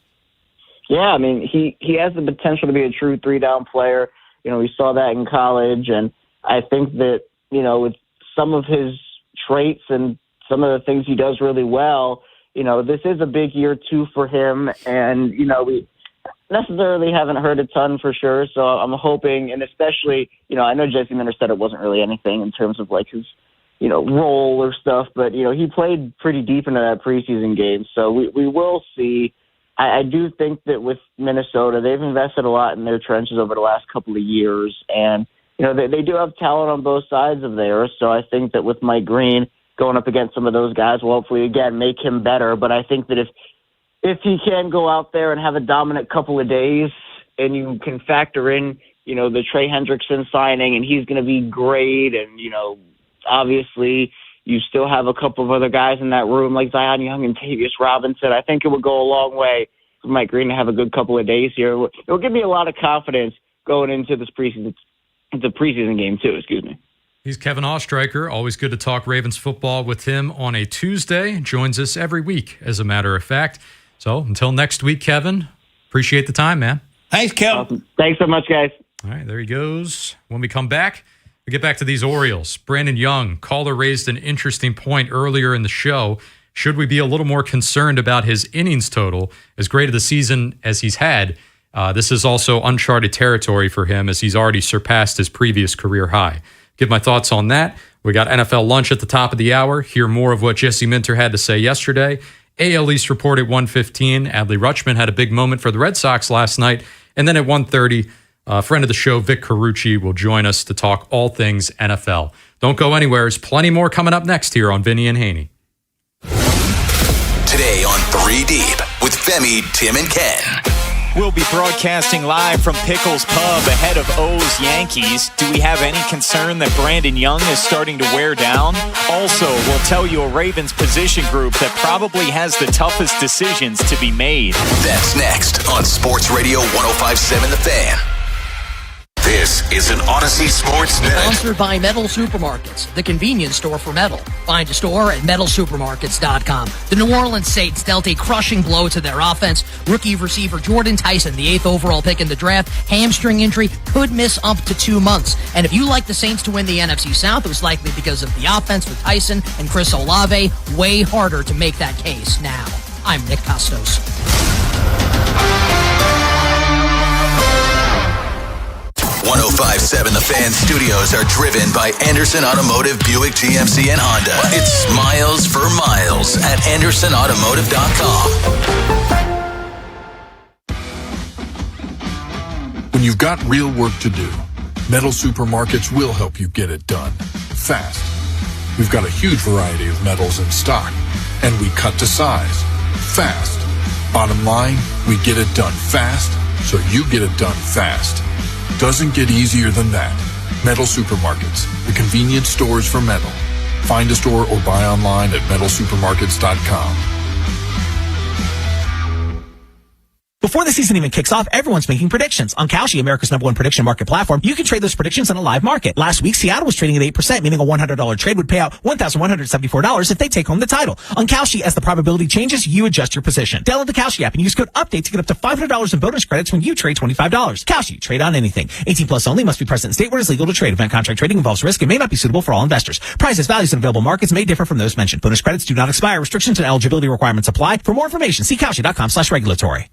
Yeah, I mean, he has the potential to be a true 3-down player. We saw that in college. And I think that, with some of his traits and some of the things he does really well, this is a big year too for him. And, we necessarily haven't heard a ton for sure. So I'm hoping, and especially, I know Jesse Minter said it wasn't really anything in terms of like his, role or stuff, but, he played pretty deep into that preseason game. So we will see. I do think that with Minnesota, they've invested a lot in their trenches over the last couple of years. And, they do have talent on both sides of there. So I think that with Mike Green going up against some of those guys will hopefully, again, make him better. But I think that if he can go out there and have a dominant couple of days and you can factor in, the Trey Hendrickson signing and he's going to be great. And, obviously you still have a couple of other guys in that room like Zion Young and Tavius Robinson. I think it would go a long way for Mike Green to have a good couple of days here. It will give me a lot of confidence going into this preseason. It's a preseason game too, excuse me. He's Kevin Ostreicher. Always good to talk Ravens football with him on a Tuesday. Joins us every week, as a matter of fact. So until next week, Kevin, appreciate the time, man. Thanks, Kevin. Awesome. Thanks so much, guys. All right, there he goes. When we come back, we get back to these Orioles. Brandon Young, caller raised an interesting point earlier in the show. Should we be a little more concerned about his innings total? As great of the season as he's had, this is also uncharted territory for him as he's already surpassed his previous career high. Give my thoughts on that. We got NFL lunch at the top of the hour. Hear more of what Jesse Minter had to say yesterday. AL East report at 1:15. Adley Rutschman had a big moment for the Red Sox last night. And then at 1:30, a friend of the show, Vic Carucci, will join us to talk all things NFL. Don't go anywhere. There's plenty more coming up next here on Vinny and Haynie. Today on 3 Deep with Femi, Tim, and Ken. We'll be broadcasting live from Pickles Pub ahead of O's Yankees. Do we have any concern that Brandon Young is starting to wear down? Also, we'll tell you a Ravens position group that probably has the toughest decisions to be made. That's next on Sports Radio 105.7 The Fan. This is an Odyssey Sports Minute. Sponsored by Metal Supermarkets, the convenience store for metal. Find a store at metalsupermarkets.com. The New Orleans Saints dealt a crushing blow to their offense. Rookie receiver Jordan Tyson, the 8th overall pick in the draft, hamstring injury, could miss up to 2 months. And if you like the Saints to win the NFC South, it was likely because of the offense with Tyson and Chris Olave. Way harder to make that case now. I'm Nick Costos. 105.7 The Fan studios are driven by Anderson Automotive, Buick, GMC, and Honda. It's miles for miles at AndersonAutomotive.com. When you've got real work to do, Metal Supermarkets will help you get it done fast. We've got a huge variety of metals in stock, and we cut to size fast. Bottom line, we get it done fast, so you get it done fast. Doesn't get easier than that. Metal Supermarkets, the convenience stores for metal. Find a store or buy online at metalsupermarkets.com. Before the season even kicks off, everyone's making predictions. On Kalshi, America's #1 prediction market platform, you can trade those predictions on a live market. Last week, Seattle was trading at 8%, meaning a $100 trade would pay out $1,174 if they take home the title. On Kalshi, as the probability changes, you adjust your position. Download the Kalshi app and use code UPDATE to get up to $500 in bonus credits when you trade $25. Kalshi, trade on anything. 18 plus only, must be present in state where it is legal to trade. Event contract trading involves risk and may not be suitable for all investors. Prices, values, and available markets may differ from those mentioned. Bonus credits do not expire. Restrictions and eligibility requirements apply. For more information, see Kalshi.com/regulatory.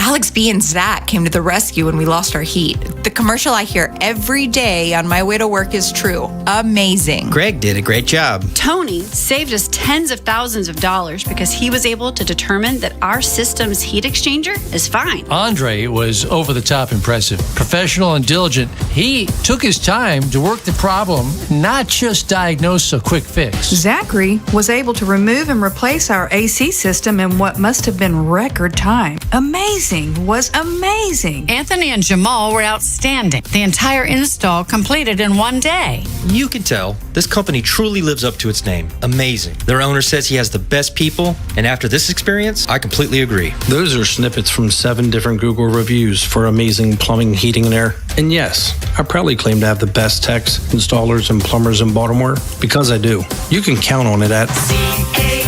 Alex B and Zach came to the rescue when we lost our heat. The commercial I hear every day on my way to work is true. Amazing. Greg did a great job. Tony saved us tens of thousands of dollars because he was able to determine that our system's heat exchanger is fine. Andre was over the top impressive. Professional and diligent. He took his time to work the problem, not just diagnose a quick fix. Zachary was able to remove and replace our AC system in what must have been record time. Amazing. Was amazing. Anthony and Jamal were outstanding. The entire install completed in one day. You can tell this company truly lives up to its name. Amazing. Their owner says he has the best people, and after this experience, I completely agree. Those are snippets from 7 different Google reviews for amazing plumbing, heating, and air. And yes, I proudly claim to have the best techs, installers, and plumbers in Baltimore because I do. You can count on it at CALLAMAZING.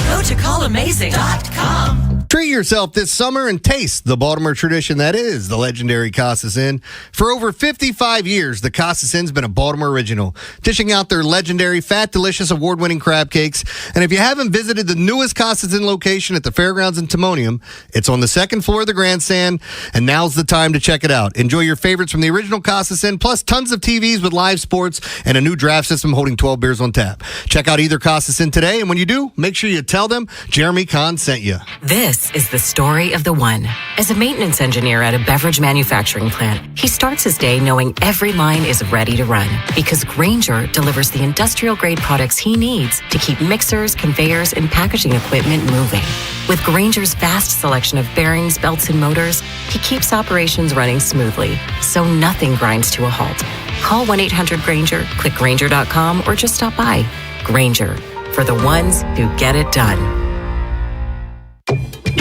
Go to callamazing.com. Treat yourself this summer and taste the Baltimore tradition that is the legendary Costas Inn. For over 55 years, the Costas Inn's been a Baltimore original, dishing out their legendary, fat, delicious, award-winning crab cakes. And if you haven't visited the newest Costas Inn location at the Fairgrounds in Timonium, it's on the second floor of the grandstand, and now's the time to check it out. Enjoy your favorites from the original Costas Inn, plus tons of TVs with live sports and a new draft system holding 12 beers on tap. Check out either Costas Inn today, and when you do, make sure you tell them Jeremy Kahn sent you. This is the story of the one. As a maintenance engineer at a beverage manufacturing plant, he starts his day knowing every line is ready to run because Grainger delivers the industrial-grade products he needs to keep mixers, conveyors, and packaging equipment moving. With Grainger's vast selection of bearings, belts, and motors, he keeps operations running smoothly, so nothing grinds to a halt. Call 1-800-GRAINGER, click Grainger.com, or just stop by. Grainger, for the ones who get it done.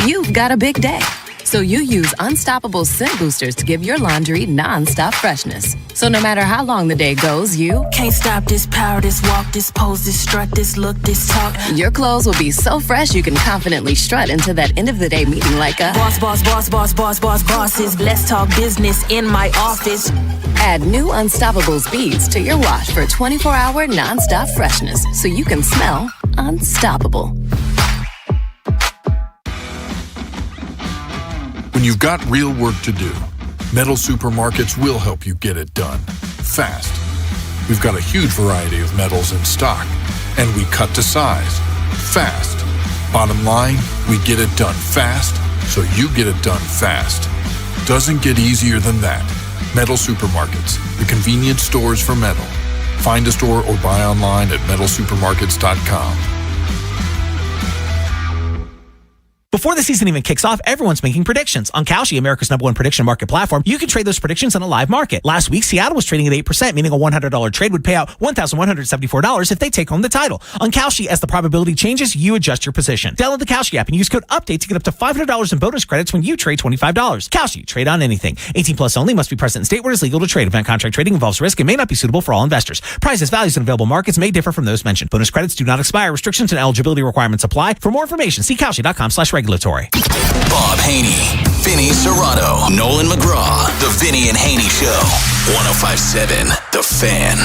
You've got a big day, so you use Unstoppable Scent Boosters to give your laundry non-stop freshness. So no matter how long the day goes, you can't stop this power, this walk, this pose, this strut, this look, this talk. Your clothes will be so fresh you can confidently strut into that end of the day meeting like a bosses. Let's talk business in my office. Add new Unstoppable beads to your wash for 24-hour non-stop freshness so you can smell unstoppable. When you've got real work to do, Metal Supermarkets will help you get it done fast. We've got a huge variety of metals in stock, and we cut to size fast. Bottom line, we get it done fast, so you get it done fast. Doesn't get easier than that. Metal Supermarkets, the convenience stores for metal. Find a store or buy online at metalsupermarkets.com. Before the season even kicks off, everyone's making predictions. On Kalshi, America's #1 prediction market platform, you can trade those predictions on a live market. Last week, Seattle was trading at 8%, meaning a $100 trade would pay out $1,174 if they take home the title. On Kalshi, as the probability changes, you adjust your position. Download the Kalshi app and use code UPDATE to get up to $500 in bonus credits when you trade $25. Kalshi, trade on anything. 18 plus only, must be present in state where it is legal to trade. Event contract trading involves risk and may not be suitable for all investors. Prices, values, and available markets may differ from those mentioned. Bonus credits do not expire. Restrictions and eligibility requirements apply. For more information, see Kalshi.com/regulatory. Bob Haynie, Vinny Serrato, Nolan McGraw, The Vinny and Haynie Show, 105.7 The Fan.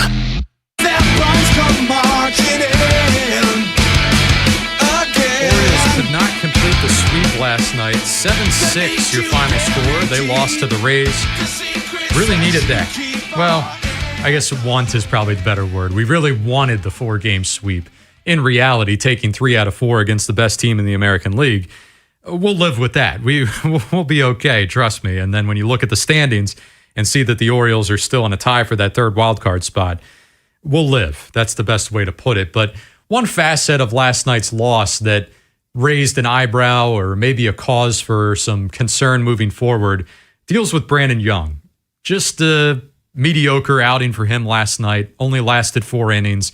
Orioles could not complete the sweep last night. 7-6 your final score. They lost to the Rays. Really needed that. Well, I guess want is probably the better word. We really wanted the 4-game sweep. In reality, taking 3 out of 4 against the best team in the American League, we'll live with that. We'll be okay, trust me. And then when you look at the standings and see that the Orioles are still in a tie for that 3rd wildcard spot, we'll live. That's the best way to put it. But one facet of last night's loss that raised an eyebrow or maybe a cause for some concern moving forward deals with Brandon Young. Just a mediocre outing for him last night. Only lasted 4 innings.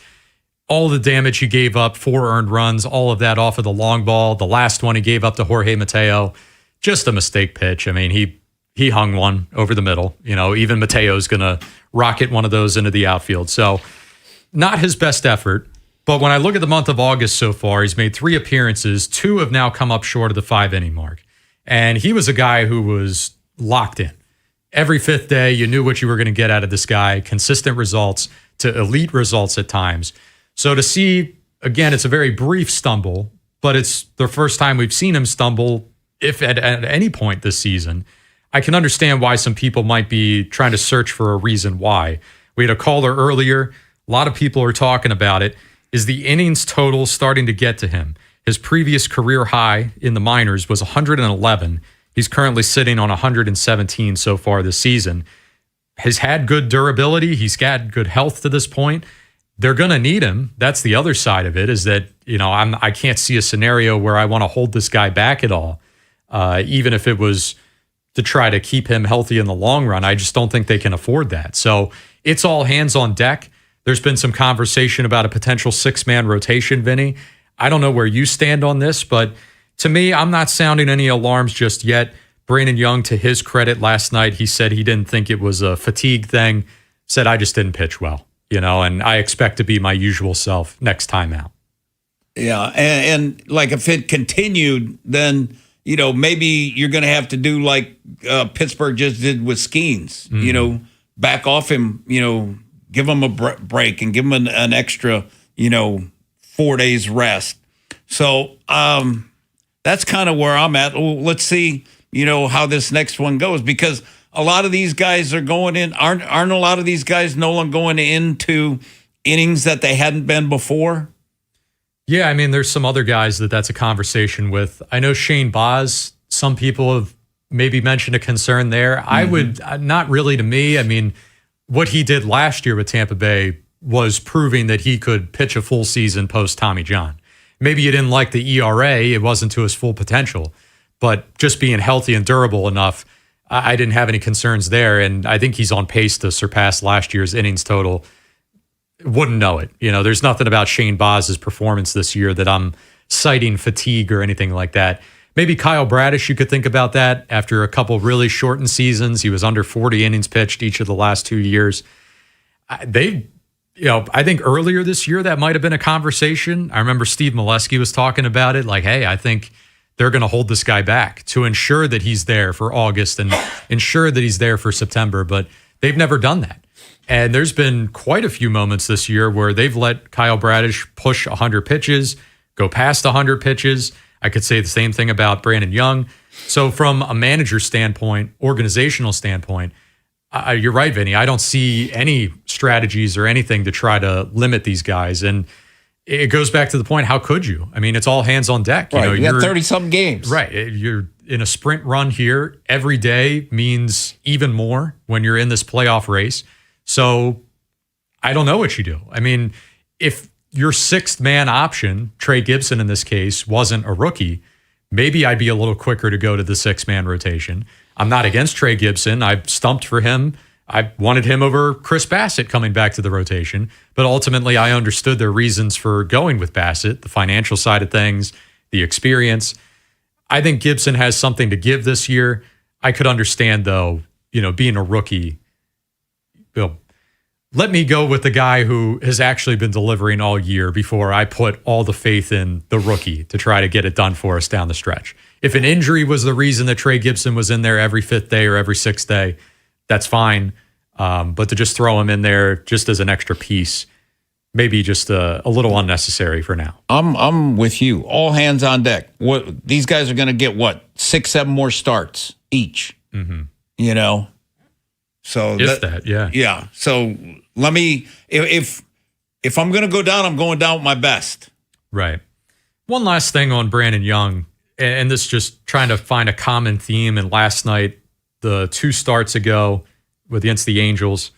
All the damage he gave up, 4 earned runs, all of that off of the long ball. The last one he gave up to Jorge Mateo, just a mistake pitch. I mean, he hung one over the middle. You know, even Mateo's going to rocket one of those into the outfield. So not his best effort. But when I look at the month of August so far, he's made 3 appearances. 2 have now come up short of the 5-inning mark. And he was a guy who was locked in. Every 5th day, you knew what you were going to get out of this guy. Consistent results to elite results at times. So to see, again, it's a very brief stumble, but it's the first time we've seen him stumble, if at any point this season. I can understand why some people might be trying to search for a reason why. We had a caller earlier. A lot of people are talking about it. Is the innings total starting to get to him? His previous career high in the minors was 111. He's currently sitting on 117 so far this season. Has had good durability. He's got good health to this point. They're going to need him. That's the other side of it, is that, I can't see a scenario where I want to hold this guy back at all, even if it was to try to keep him healthy in the long run. I just don't think they can afford that. So it's all hands on deck. There's been some conversation about a potential 6-man rotation, Vinny. I don't know where you stand on this, but to me, I'm not sounding any alarms just yet. Brandon Young, to his credit, last night, he said he didn't think it was a fatigue thing. Said, I just didn't pitch well, and I expect to be my usual self next time out. Yeah, and like if it continued, then, maybe you're going to have to do like Pittsburgh just did with Skeens, back off him, give him a break and give him an extra, 4 days rest. So that's kind of where I'm at. Well, let's see, how this next one goes, because a lot of these guys are going in. Aren't a lot of these guys, Nolan, going into innings that they hadn't been before? Yeah, I mean, there's some other guys that's a conversation with. I know Shane Baz, some people have maybe mentioned a concern there. Mm-hmm. I would, not really to me. I mean, what he did last year with Tampa Bay was proving that he could pitch a full season post Tommy John. Maybe you didn't like the ERA. It wasn't to his full potential, but just being healthy and durable enough, I didn't have any concerns there. And I think he's on pace to surpass last year's innings total. Wouldn't know it. There's nothing about Shane Baz's performance this year that I'm citing fatigue or anything like that. Maybe Kyle Bradish, you could think about that after a couple really shortened seasons. He was under 40 innings pitched each of the last 2 years. I think earlier this year that might have been a conversation. I remember Steve Molesky was talking about it, like, hey, I think they're going to hold this guy back to ensure that he's there for August and ensure that he's there for September, but they've never done that. And there's been quite a few moments this year where they've let Kyle Bradish push 100 pitches, go past 100 pitches. I could say the same thing about Brandon Young. So from a manager standpoint, organizational standpoint, you're right, Vinny. I don't see any strategies or anything to try to limit these guys. And it goes back to the point, how could you? I mean, it's all hands on deck. Right, you got 30-something games. Right. You're in a sprint run here. Every day means even more when you're in this playoff race. So I don't know what you do. I mean, if your 6th-man option, Trey Gibson in this case, wasn't a rookie, maybe I'd be a little quicker to go to the 6-man rotation. I'm not against Trey Gibson. I've stumped for him. I wanted him over Chris Bassett coming back to the rotation. But ultimately, I understood their reasons for going with Bassett, the financial side of things, the experience. I think Gibson has something to give this year. I could understand, though, being a rookie, let me go with the guy who has actually been delivering all year before I put all the faith in the rookie to try to get it done for us down the stretch. If an injury was the reason that Trey Gibson was in there every 5th day or every 6th day, that's fine. But to just throw him in there just as an extra piece, maybe just a little unnecessary for now. I'm with you. All hands on deck. What these guys are going to get? 6-7 more starts each. Mm-hmm. So yeah. Yeah. So let me, if I'm going to go down, I'm going down with my best. Right. One last thing on Brandon Young, and this just trying to find a common theme. And last night, the 2 starts ago against the Angels,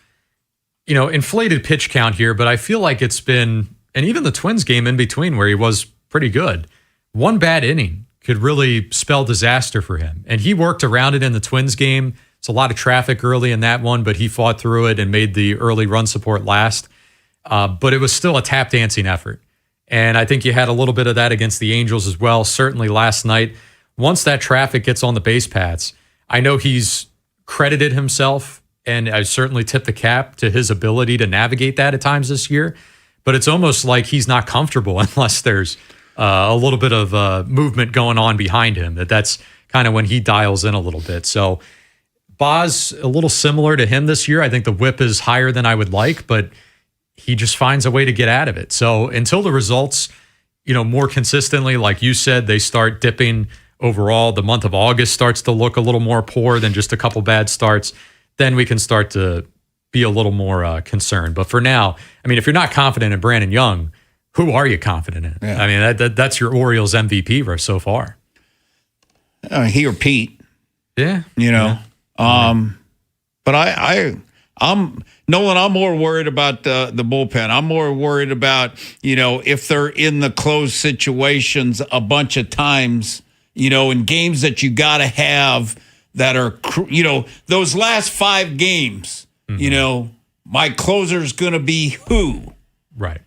inflated pitch count here, but I feel like it's been, and even the Twins game in between where he was pretty good, one bad inning could really spell disaster for him. And he worked around it in the Twins game. It's a lot of traffic early in that one, but he fought through it and made the early run support last. But it was still a tap dancing effort. And I think you had a little bit of that against the Angels as well. Certainly last night, once that traffic gets on the base paths, I know he's credited himself, and I certainly tip the cap to his ability to navigate that at times this year. But it's almost like he's not comfortable unless there's a little bit of movement going on behind him. That's kind of when he dials in a little bit. So Boz, a little similar to him this year. I think the whip is higher than I would like, but he just finds a way to get out of it. So until the results more consistently, like you said, they start dipping overall. The month of August starts to look a little more poor than just a couple bad starts. Then we can start to be a little more concerned. But for now, I mean, if you're not confident in Brandon Young, who are you confident in? Yeah. I mean, that's your Orioles MVP so far. He or Pete. Yeah. But I'm Nolan, I'm more worried about the bullpen. I'm more worried about, if they're in the closed situations a bunch of times, in games that you got to have that are, those last 5 games, my closer's going to be who? Right.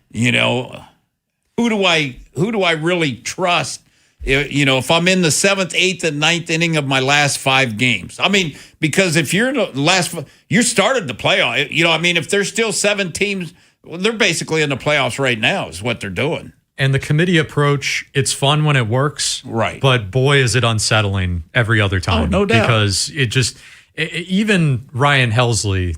Who do I really trust? If I'm in the 7th, 8th, and 9th inning of my last 5 games. I mean, because if you're in the you started the playoff. If there's still 7 teams, well, they're basically in the playoffs right now is what they're doing. And the committee approach, it's fun when it works. Right. But boy, is it unsettling every other time. Oh, no doubt. Because even Ryan Helsley,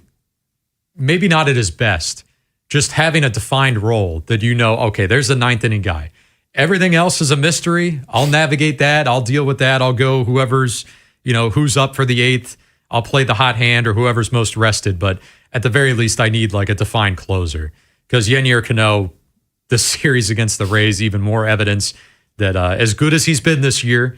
maybe not at his best, just having a defined role that okay, there's the 9th inning guy. Everything else is a mystery. I'll navigate that. I'll deal with that. I'll go whoever's, who's up for the 8th. I'll play the hot hand or whoever's most rested. But at the very least, I need like a defined closer. Because Yennier Cano, this series against the Rays, even more evidence that as good as he's been this year,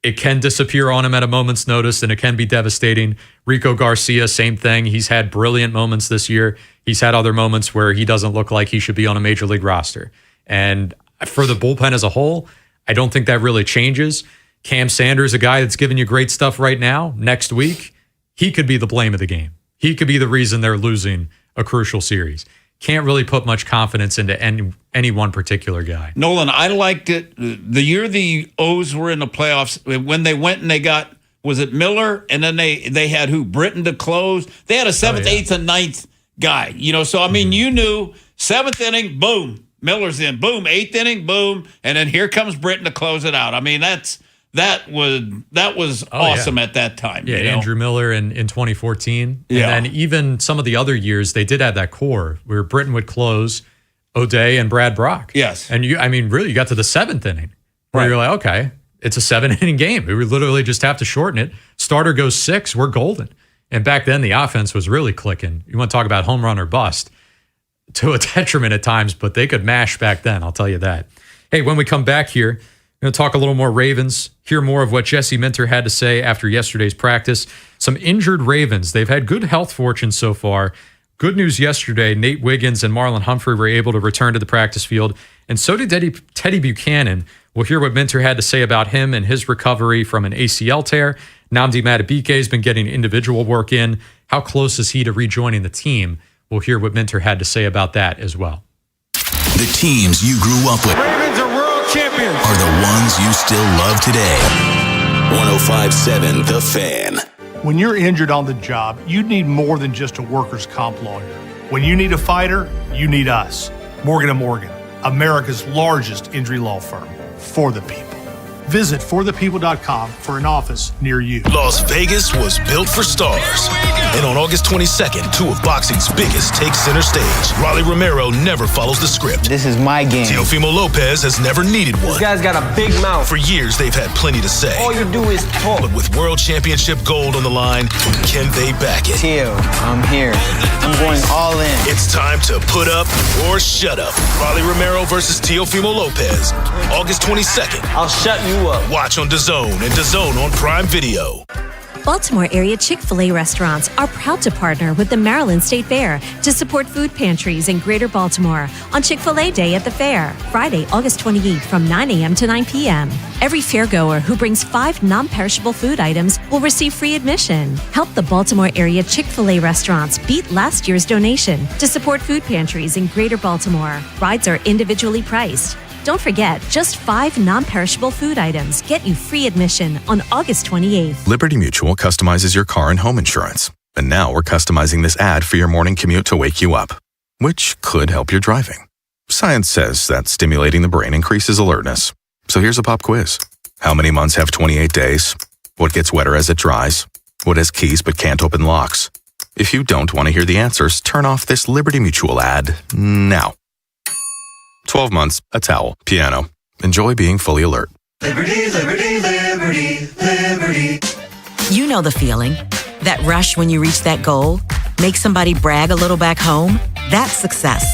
it can disappear on him at a moment's notice and it can be devastating. Rico Garcia, same thing. He's had brilliant moments this year. He's had other moments where he doesn't look like he should be on a major league roster. And for the bullpen as a whole, I don't think that really changes. Cam Sanders, a guy that's giving you great stuff right now, next week, he could be the blame of the game. He could be the reason they're losing a crucial series. Can't really put much confidence into any one particular guy. Nolan, I liked it. The year the O's were in the playoffs, when they went and they got, was it Miller? And then they had who? Britton to close. They had a 7th, 8th, and 9th guy. So, I mean, you knew 7th inning, boom. Miller's in, boom, 8th inning, boom, and then here comes Britton to close it out. I mean, that was awesome at that time. Yeah, Andrew Miller in 2014. Yeah. And then even some of the other years, they did have that core where Britton would close, O'Day and Brad Brock. Yes. And you got to the 7th inning where you're like, okay, it's a 7-inning game. We would literally just have to shorten it. Starter goes 6, we're golden. And back then, the offense was really clicking. You want to talk about home run or bust. To a detriment at times, but they could mash back then, I'll tell you that. Hey, when we come back here, we're going to talk a little more Ravens, hear more of what Jesse Minter had to say after yesterday's practice. Some injured Ravens. They've had good health fortune so far. Good news yesterday, Nate Wiggins and Marlon Humphrey were able to return to the practice field, and so did Teddy Buchanan. We'll hear what Minter had to say about him and his recovery from an ACL tear. Nnamdi Madubuike has been getting individual work in. How close is he to rejoining the team? We'll hear what Minter had to say about that as well. The teams you grew up with Ravens are world champions. Are the ones you still love today. 105.7 The Fan. When you're injured on the job, you need more than just a workers' comp lawyer. When you need a fighter, you need us. Morgan & Morgan, America's largest injury law firm. For the people. Visit forthepeople.com for an office near you. Las Vegas was built for stars. And on August 22nd, 2 of boxing's biggest take center stage. Rolly Romero never follows the script. This is my game. Teofimo Lopez has never needed one. This guy's got a big mouth. For years, they've had plenty to say. All you do is talk. But with world championship gold on the line, can they back it? Teo, I'm here. I'm going all in. It's time to put up or shut up. Rolly Romero versus Teofimo Lopez. August 22nd. I'll shut you up. Watch on DAZN and DAZN on Prime Video. Baltimore area Chick-fil-A restaurants are proud to partner with the Maryland State Fair to support food pantries in Greater Baltimore on Chick-fil-A Day at the Fair, Friday, August 28th from 9 a.m. to 9 p.m. Every fairgoer who brings 5 non-perishable food items will receive free admission. Help the Baltimore area Chick-fil-A restaurants beat last year's donation to support food pantries in Greater Baltimore. Rides are individually priced. Don't forget, just 5 non-perishable food items get you free admission on August 28th. Liberty Mutual customizes your car and home insurance. And now we're customizing this ad for your morning commute to wake you up, which could help your driving. Science says that stimulating the brain increases alertness. So here's a pop quiz. How many months have 28 days? What gets wetter as it dries? What has keys but can't open locks? If you don't want to hear the answers, turn off this Liberty Mutual ad now. 12 months, a towel, piano. Enjoy being fully alert. Liberty, liberty, liberty, liberty. You know the feeling. That rush when you reach that goal. Make somebody brag a little back home. That's success.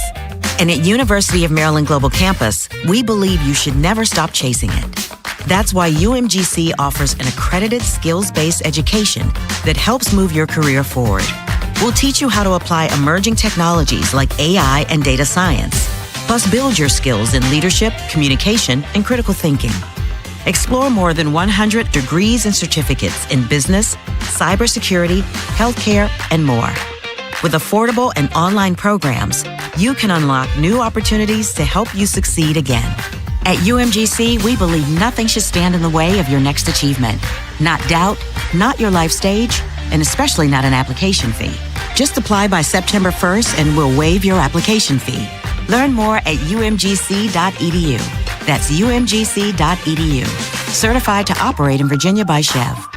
And at University of Maryland Global Campus, we believe you should never stop chasing it. That's why UMGC offers an accredited skills-based education that helps move your career forward. We'll teach you how to apply emerging technologies like AI and data science, plus build your skills in leadership, communication, and critical thinking. Explore more than 100 degrees and certificates in business, cybersecurity, healthcare, and more. With affordable and online programs, you can unlock new opportunities to help you succeed again. At UMGC, we believe nothing should stand in the way of your next achievement. Not doubt, not your life stage, and especially not an application fee. Just apply by September 1st and we'll waive your application fee. Learn more at umgc.edu. That's umgc.edu. Certified to operate in Virginia by Chev.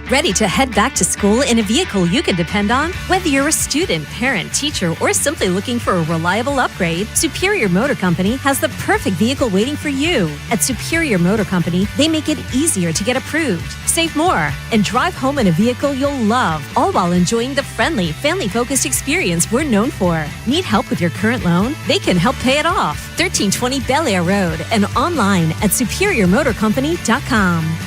Ready to head back to school in a vehicle you can depend on? Whether you're a student, parent, teacher, or simply looking for a reliable upgrade, Superior Motor Company has the perfect vehicle waiting for you. At Superior Motor Company, they make it easier to get approved, save more, and drive home in a vehicle you'll love, all while enjoying the friendly, family-focused experience we're known for. Need help with your current loan? They can help pay it off. 1320 Bel Air Road and online at superiormotorcompany.com.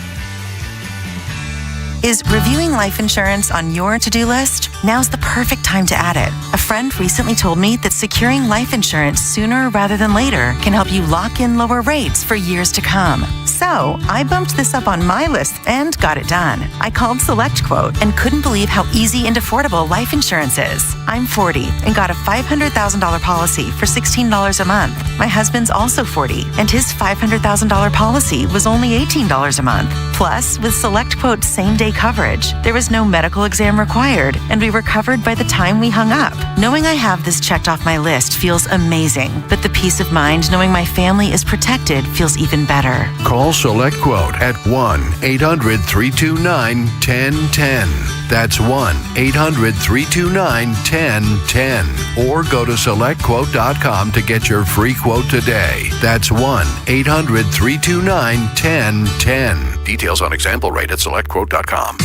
Is reviewing life insurance on your to-do list? Now's the perfect time to add it. A friend recently told me that securing life insurance sooner rather than later can help you lock in lower rates for years to come. So I bumped this up on my list and got it done. I called SelectQuote and couldn't believe how easy and affordable life insurance is. I'm 40 and got a $500,000 policy for $16 a month. My husband's also 40 and his $500,000 policy was only $18 a month. Plus, with SelectQuote's same-day coverage, there was no medical exam required, and we were covered by the time we hung up. Knowing I have this checked off my list feels amazing, but the peace of mind knowing my family is protected feels even better. Call SelectQuote at 1-800-329-1010. That's 1-800-329-1010. Or go to SelectQuote.com to get your free quote today. That's 1-800-329-1010. Details on example rate at SelectQuote.com.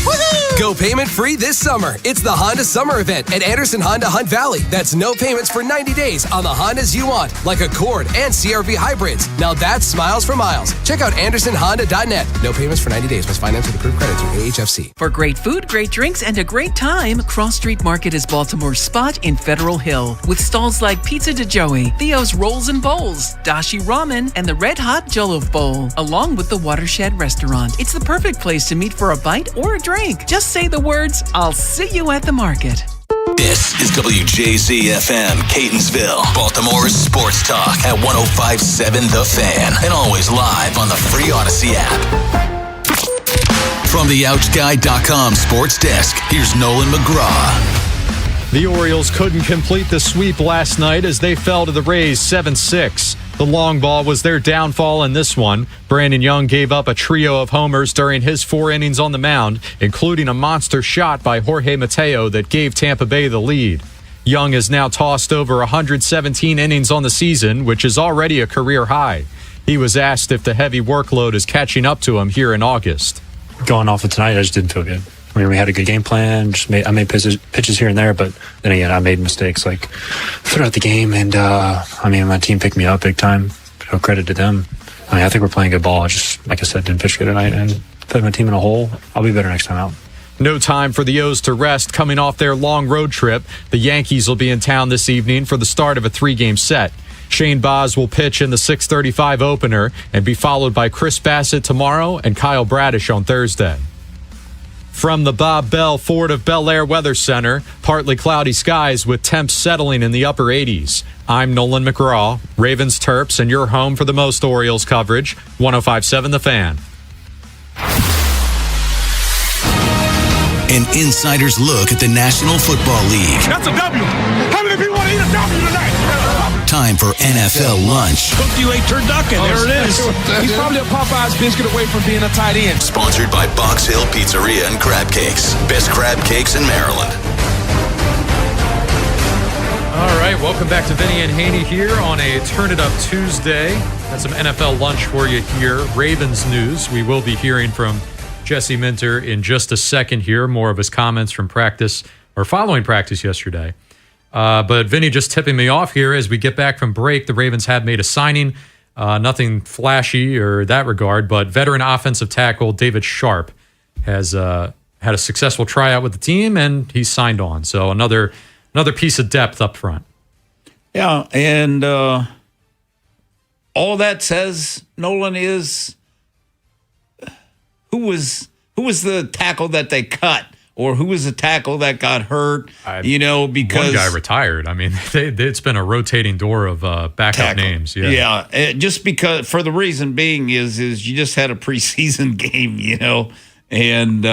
Go payment free this summer. It's the Honda Summer Event at Anderson Honda Hunt Valley. That's no payments for 90 days on the Hondas you want, like Accord and CR-V hybrids. Now that's smiles for miles. Check out AndersonHonda.net. No payments for 90 days. Must finance with approved credit through AHFC. For great food, great drinks, and a great time, Cross Street Market is Baltimore's spot in Federal Hill. With stalls like Pizza de Joey, Theo's Rolls and Bowls, Dashi Ramen, and the Red Hot Jollof Bowl, along with the Watershed Restaurant. It's the perfect place to meet for a bite or a drink. Just say the words, "I'll see you at the market." This is WJZ-FM, Catonsville, Baltimore's sports talk at 105.7 The Fan, and always live on the free Odyssey app. From the OutGuy.com sports desk, here's Nolan McGraw. The Orioles couldn't complete the sweep last night as they fell to the Rays 7-6. The long ball was their downfall in this one. Brandon Young gave up a trio of homers during his 4 innings on the mound, including a monster shot by Jorge Mateo that gave Tampa Bay the lead. Young has now tossed over 117 innings on the season, which is already a career high. He was asked if the heavy workload is catching up to him here in August. Going off of tonight, I just didn't feel good. I mean, we had a good game plan. I made pitches here and there, but then again, I made mistakes like throughout the game. And my team picked me up big time. No credit to them. I think we're playing good ball. I just, like I said, didn't pitch good tonight and put my team in a hole. I'll be better next time out. No time for the O's to rest coming off their long road trip. The Yankees will be in town this evening for the start of a 3-game set. Shane Baz will pitch in the 6:35 opener and be followed by Chris Bassett tomorrow and Kyle Bradish on Thursday. From the Bob Bell Ford of Bel Air Weather Center, partly cloudy skies with temps settling in the upper 80s. I'm Nolan McGraw, Ravens Terps, and your home for the most Orioles coverage, 105.7 The Fan. An insider's look at the National Football League. That's a W. How many people want to eat a W tonight? Time for NFL lunch. Hooked you a turducken. There it is. He's probably a Popeye's biscuit away from being a tight end. Sponsored by Box Hill Pizzeria and Crab Cakes. Best crab cakes in Maryland. All right, welcome back to Vinny and Haynie here on a Turn It Up Tuesday. Got some NFL lunch for you here. Ravens news. We will be hearing from Jesse Minter in just a second here. More of his comments from practice or following practice yesterday. But Vinny just tipping me off here as we get back from break. The Ravens have made a signing. Nothing flashy or that regard, but veteran offensive tackle David Sharp has had a successful tryout with the team, and he's signed on. So another piece of depth up front. Yeah, and all that says, Nolan, is who was the tackle that they cut, or who was the tackle that got hurt? Because one guy retired. I mean, it's been a rotating door of backup names. Yeah, just because, for the reason being is you just had a preseason game, and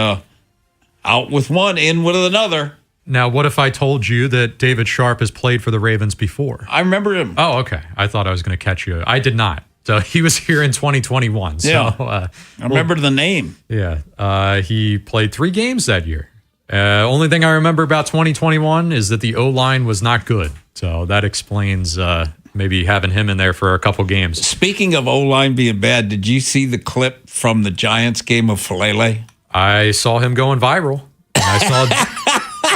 out with one, in with another. Now, what if I told you that David Sharp has played for the Ravens before? I remember him. Oh, okay. I thought I was going to catch you. I did not. So he was here in 2021. So, I remember the name. Yeah. He played 3 games that year. Only thing I remember about 2021 is that the O-line was not good. So that explains maybe having him in there for a couple games. Speaking of O-line being bad, did you see the clip from the Giants game of Falele? I saw him going viral.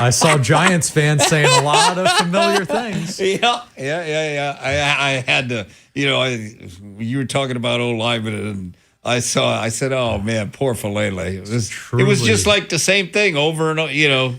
I saw Giants fans saying a lot of familiar things. Yeah. I had to, you were talking about O-linemen, and I said, oh, man, poor Falele. It was just like the same thing over and over,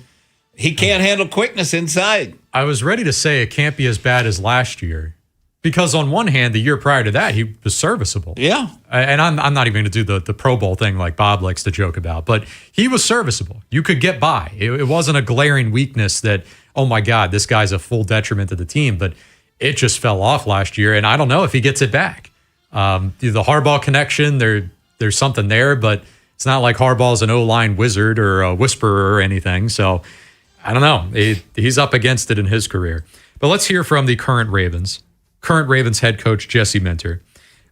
he can't handle quickness inside. I was ready to say it can't be as bad as last year. Because on one hand, the year prior to that, he was serviceable. Yeah. And I'm not even going to do the Pro Bowl thing like Bob likes to joke about, but he was serviceable. You could get by. It wasn't a glaring weakness that, oh my God, this guy's a full detriment to the team, but it just fell off last year, and I don't know if he gets it back. The Harbaugh connection, there's something there, but it's not like Harbaugh's an O-line wizard or a whisperer or anything, so I don't know. He's up against it in his career. But let's hear from the current Ravens head coach, Jesse Minter.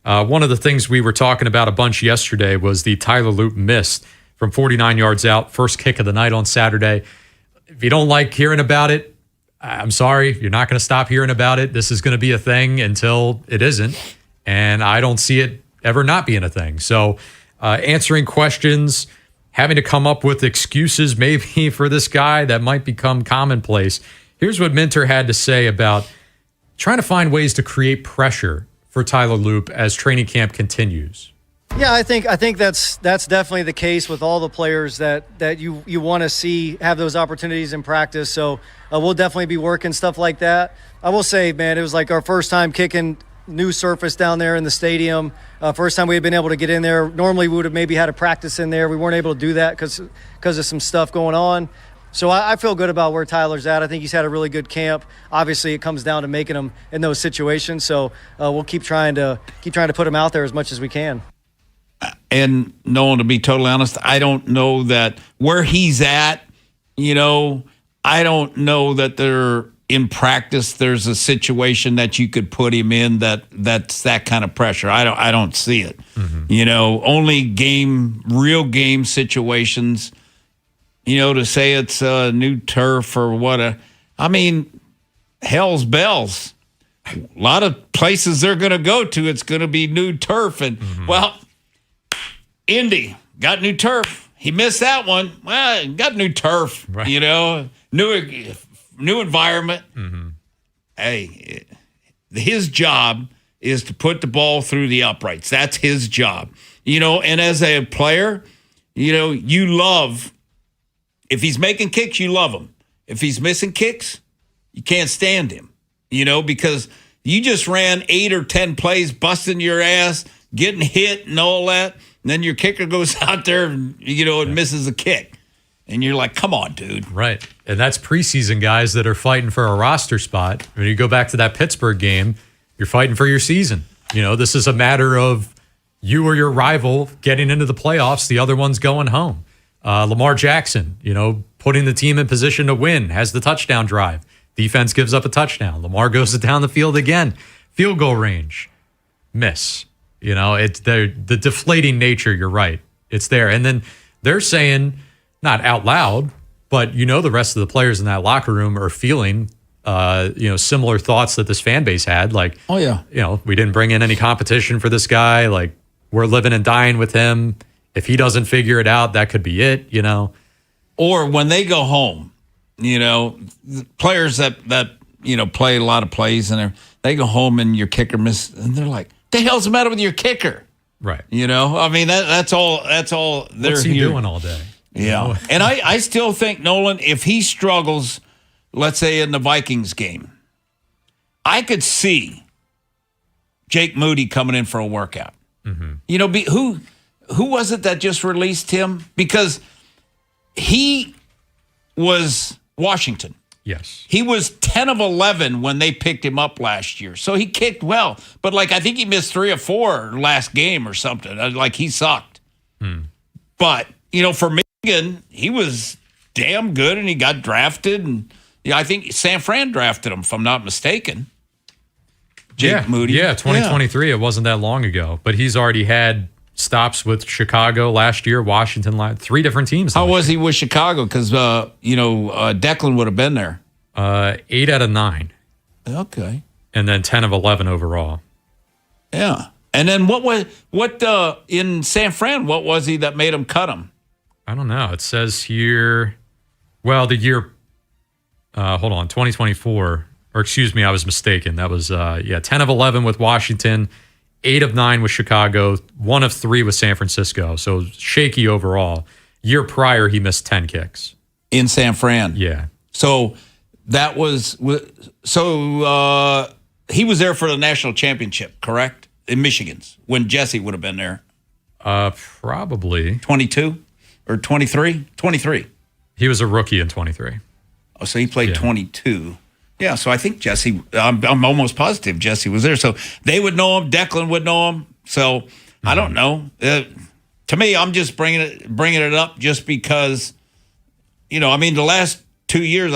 One of the things we were talking about a bunch yesterday was the Tyler Loop miss from 49 yards out, first kick of the night on Saturday. If you don't like hearing about it, I'm sorry. You're not going to stop hearing about it. This is going to be a thing until it isn't. And I don't see it ever not being a thing. So answering questions, having to come up with excuses maybe for this guy that might become commonplace. Here's what Minter had to say about trying to find ways to create pressure for Tyler Loop as training camp continues. Yeah, I think that's definitely the case with all the players that you want to see have those opportunities in practice. So we'll definitely be working stuff like that. I will say, man, it was like our first time kicking new surface down there in the stadium. First time we had been able to get in there. Normally we would have maybe had a practice in there. We weren't able to do that because of some stuff going on. So I feel good about where Tyler's at. I think he's had a really good camp. Obviously, it comes down to making him in those situations. So we'll keep trying to put him out there as much as we can. And Nolan, to be totally honest, I don't know that where he's at. I don't know that in practice there's a situation that you could put him in that's that kind of pressure. I don't see it. Mm-hmm. Only real game situations. To say it's a new turf or hell's bells. A lot of places they're going to go to, it's going to be new turf. And, Indy got new turf. He missed that one. Well, got new turf, right. New environment. Mm-hmm. Hey, his job is to put the ball through the uprights. That's his job. And as a player, you love... If he's making kicks, you love him. If he's missing kicks, you can't stand him, because you just ran 8 or 10 plays, busting your ass, getting hit and all that. And then your kicker goes out there and, and misses a kick. And you're like, come on, dude. Right. And that's preseason guys that are fighting for a roster spot. When you go back to that Pittsburgh game, you're fighting for your season. This is a matter of you or your rival getting into the playoffs. The other one's going home. Lamar Jackson, putting the team in position to win, has the touchdown drive. Defense gives up a touchdown. Lamar goes down the field again. Field goal range. Miss. It's the deflating nature, you're right. It's there. And then they're saying, not out loud, but the rest of the players in that locker room are feeling similar thoughts that this fan base had. Like, oh yeah, we didn't bring in any competition for this guy. Like, we're living and dying with him. If he doesn't figure it out, that could be it. Or when they go home, players that play a lot of plays and they go home and your kicker miss, and they're like, "The hell's the matter with your kicker?" Right. I mean, that's all they're What's he here. doing all day? Yeah. And I still think, Nolan, if he struggles, let's say in the Vikings game, I could see Jake Moody coming in for a workout. Mm-hmm. Who was it that just released him? Because he was Washington. Yes. He was 10 of 11 when they picked him up last year. So he kicked well. But, I think he missed 3 or 4 last game or something. He sucked. But, for Michigan, he was damn good, and he got drafted. And I think San Fran drafted him, if I'm not mistaken. Jake Moody. Yeah, 2023. Yeah. It wasn't that long ago. But he's already had stops with Chicago last year, Washington, 3 different teams. How was he with Chicago? Because, Declan would have been there. 8 out of 9. Okay. And then 10 of 11 overall. Yeah. And then what in San Fran, what was he that made him cut him? I don't know. It says here, the year, hold on, 2024, or excuse me, I was mistaken. That was, 10 of 11 with Washington, 8 of 9 with Chicago, 1 of 3 with San Francisco. So shaky overall. Year prior, he missed 10 kicks. In San Fran? Yeah. So that was, he was there for the national championship, correct? In Michigan's, when Jesse would have been there. Probably. 22 or 23? 23. He was a rookie in 23. Oh, so he played 22. Yeah, so I think Jesse, I'm almost positive Jesse was there. So they would know him. Declan would know him. So I don't know. To me, I'm just bringing it up just because, the last 2 years,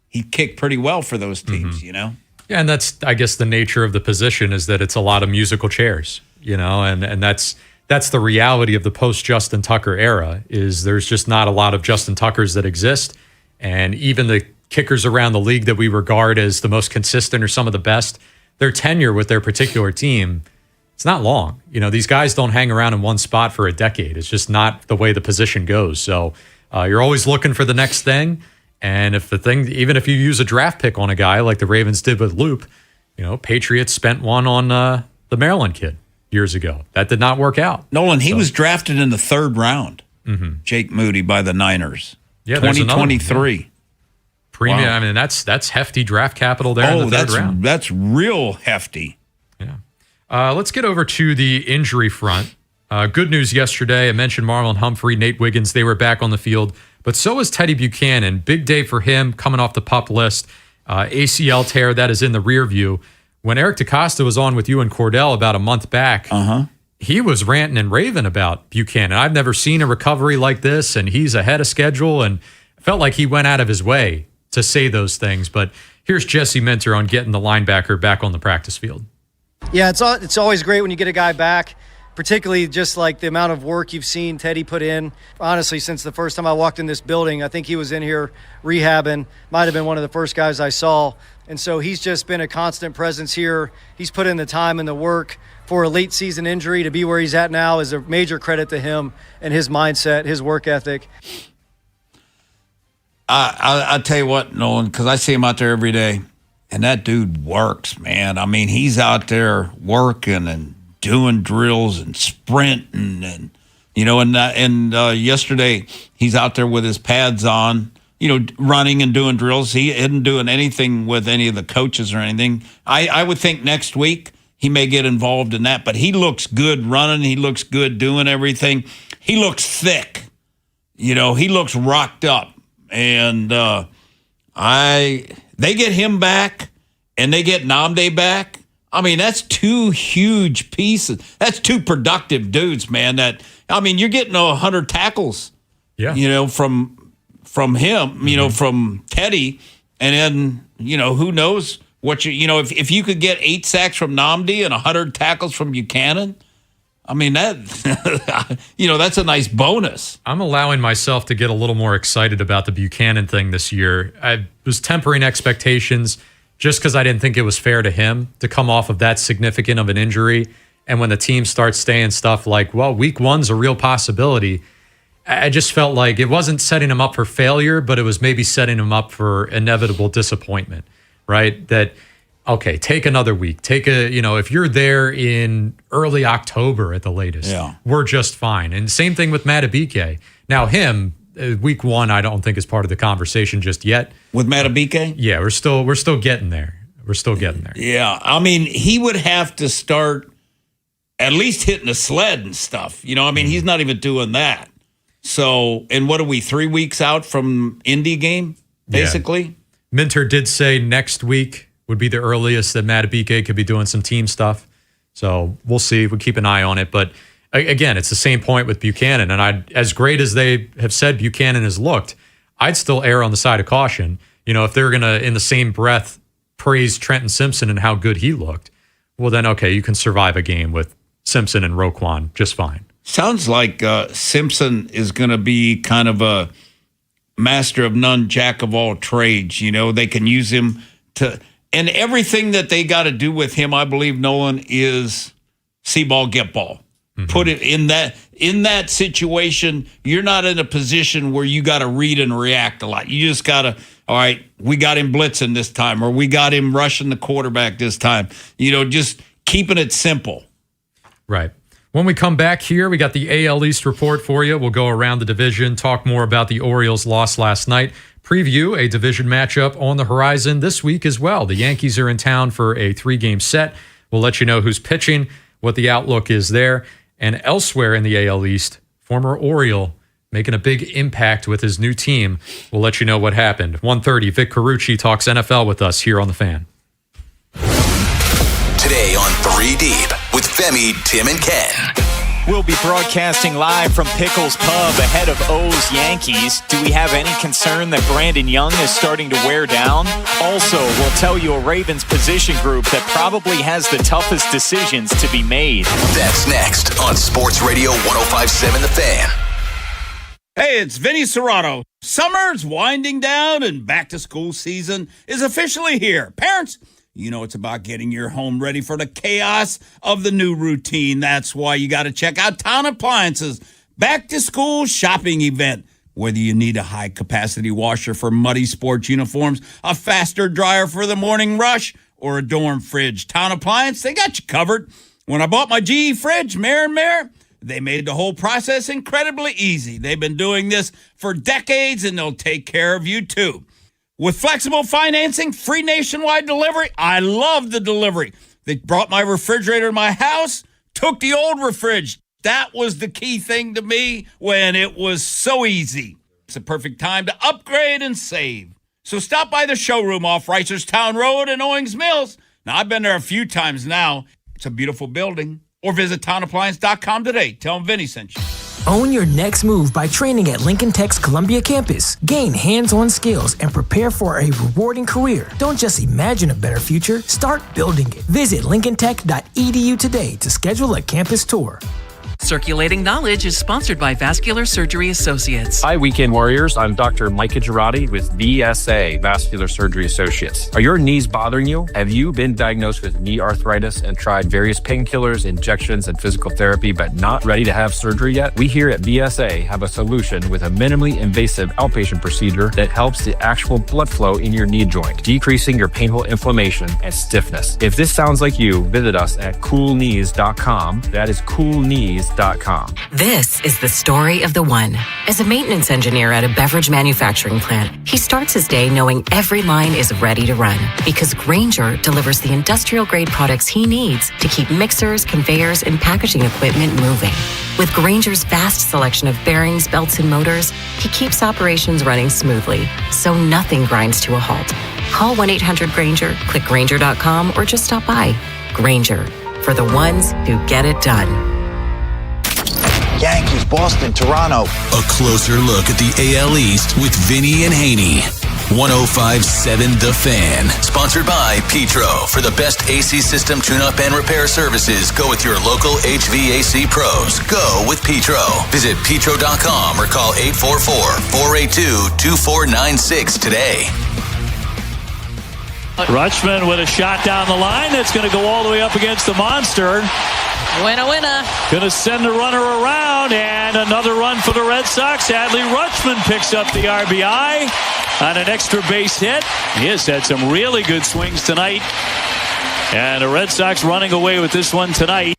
he kicked pretty well for those teams, Yeah, and that's, I guess, the nature of the position is that it's a lot of musical chairs, and that's the reality of the post-Justin Tucker era is there's just not a lot of Justin Tuckers that exist. And even the kickers around the league that we regard as the most consistent or some of the best, their tenure with their particular team, it's not long. These guys don't hang around in one spot for a decade. It's just not the way the position goes. So you're always looking for the next thing. And even if you use a draft pick on a guy like the Ravens did with Loop, Patriots spent one on the Maryland kid years ago. That did not work out. Nolan, he was drafted in the 3rd round, Jake Moody, by the Niners. Yeah, 2023. Premium. Wow. I mean, that's hefty draft capital there in the 3rd round. That's real hefty. Yeah. Let's get over to the injury front. Good news yesterday. I mentioned Marlon Humphrey, Nate Wiggins. They were back on the field. But so was Teddy Buchanan. Big day for him coming off the PUP list. ACL tear, that is in the rear view. When Eric DaCosta was on with you and Cordell about a month back, he was ranting and raving about Buchanan. I've never seen a recovery like this, and he's ahead of schedule, and felt like he went out of his way to say those things. But here's Jesse Minter on getting the linebacker back on the practice field. Yeah, it's always great when you get a guy back, particularly just like the amount of work you've seen Teddy put in. Honestly, since the first time I walked in this building, I think he was in here rehabbing, might have been one of the first guys I saw. And so he's just been a constant presence here. He's put in the time and the work for a late season injury to be where he's at now is a major credit to him and his mindset, his work ethic. I'll tell you what, Nolan, because I see him out there every day, and that dude works, man. I mean, he's out there working and doing drills and sprinting, and yesterday he's out there with his pads on, running and doing drills. He isn't doing anything with any of the coaches or anything. I would think next week he may get involved in that, but he looks good running. He looks good doing everything. He looks thick. He looks rocked up. And they get him back and they get Nnamdi back. I mean, that's 2 huge pieces. That's 2 productive dudes, man. You're getting 100 tackles, from him, from Teddy. And then, who knows what if you could get 8 sacks from Nnamdi and 100 tackles from Buchanan, I mean, that's a nice bonus. I'm allowing myself to get a little more excited about the Buchanan thing this year. I was tempering expectations just because I didn't think it was fair to him to come off of that significant of an injury. And when the team starts saying stuff like, well, week one's a real possibility, I just felt like it wasn't setting him up for failure, but it was maybe setting him up for inevitable disappointment, right? That, okay, take another week. If you're there in early October at the latest, we're just fine. And same thing with Matabike. Now him, week one, I don't think is part of the conversation just yet. With Matabike? Yeah, we're still getting there. We're still getting there. Yeah, I mean, he would have to start at least hitting a sled and stuff. He's not even doing that. So, and what are we, 3 weeks out from Indy game, basically? Yeah. Minter did say next week would be the earliest that Matabike could be doing some team stuff. So we'll see. We'll keep an eye on it. But again, it's the same point with Buchanan. And as great as they have said Buchanan has looked, I'd still err on the side of caution. If they're going to, in the same breath, praise Trenton Simpson and how good he looked, well then, okay, you can survive a game with Simpson and Roquan just fine. Sounds like Simpson is going to be kind of a master of none, jack of all trades. They can use him to, and everything that they got to do with him, I believe, Nolan, is see ball, get ball. Mm-hmm. Put it in that situation. You're not in a position where you got to read and react a lot. You just got to, all right, we got him blitzing this time, or we got him rushing the quarterback this time. Just keeping it simple. Right. When we come back here, we got the AL East report for you. We'll go around the division, talk more about the Orioles' loss last night, preview a division matchup on the horizon this week as well. The Yankees are in town for a 3-game set. We'll let you know who's pitching, what the outlook is there. And elsewhere in the AL East, former Oriole making a big impact with his new team. We'll let you know what happened. 1:30, Vic Carucci talks NFL with us here on The Fan. Today on 3 Deep with Femi, Tim, and Ken. We'll be broadcasting live from Pickles Pub ahead of O's Yankees. Do we have any concern that Brandon Young is starting to wear down? Also, we'll tell you a Ravens position group that probably has the toughest decisions to be made. That's next on Sports Radio 105.7 The Fan. Hey, it's Vinny Serrato. Summer's winding down and back-to-school season is officially here. Parents, it's about getting your home ready for the chaos of the new routine. That's why you got to check out Town Appliances back-to-school shopping event. Whether you need a high-capacity washer for muddy sports uniforms, a faster dryer for the morning rush, or a dorm fridge, Town Appliance, they got you covered. When I bought my GE fridge, Mayor, they made the whole process incredibly easy. They've been doing this for decades, and they'll take care of you, too. With flexible financing, free nationwide delivery, I love the delivery. They brought my refrigerator to my house, took the old fridge. That was the key thing to me when it was so easy. It's a perfect time to upgrade and save. So stop by the showroom off Reisterstown Road in Owings Mills. Now, I've been there a few times now. It's a beautiful building. Or visit townappliance.com today. Tell them Vinny sent you. Own your next move by training at Lincoln Tech's Columbia campus. Gain hands-on skills and prepare for a rewarding career. Don't just imagine a better future, start building it. Visit lincolntech.edu today to schedule a campus tour. Circulating Knowledge is sponsored by Vascular Surgery Associates. Hi, Weekend Warriors. I'm Dr. Micah Girardi with VSA, Vascular Surgery Associates. Are your knees bothering you? Have you been diagnosed with knee arthritis and tried various painkillers, injections, and physical therapy, but not ready to have surgery yet? We here at VSA have a solution with a minimally invasive outpatient procedure that helps the actual blood flow in your knee joint, decreasing your painful inflammation and stiffness. If this sounds like you, visit us at coolknees.com. That is coolknees.com. This is the story of the one. As a maintenance engineer at a beverage manufacturing plant, he starts his day knowing every line is ready to run because Grainger delivers the industrial-grade products he needs to keep mixers, conveyors, and packaging equipment moving. With Grainger's vast selection of bearings, belts, and motors, he keeps operations running smoothly, so nothing grinds to a halt. Call 1-800-GRAINGER, click Grainger.com, or just stop by. Grainger, for the ones who get it done. Yankees, Boston, Toronto. A closer look at the AL East with Vinny and Haynie. 105.7 The Fan. Sponsored by Petro. For the best AC system tune-up and repair services, go with your local HVAC pros. Go with Petro. Visit petro.com or call 844-482-2496 today. Rutschman with a shot down the line that's going to go all the way up against the monster. Winner, winner. Going to send the runner around, and another run for the Red Sox. Adley Rutschman picks up the RBI on an extra base hit. He has had some really good swings tonight, and the Red Sox running away with this one tonight.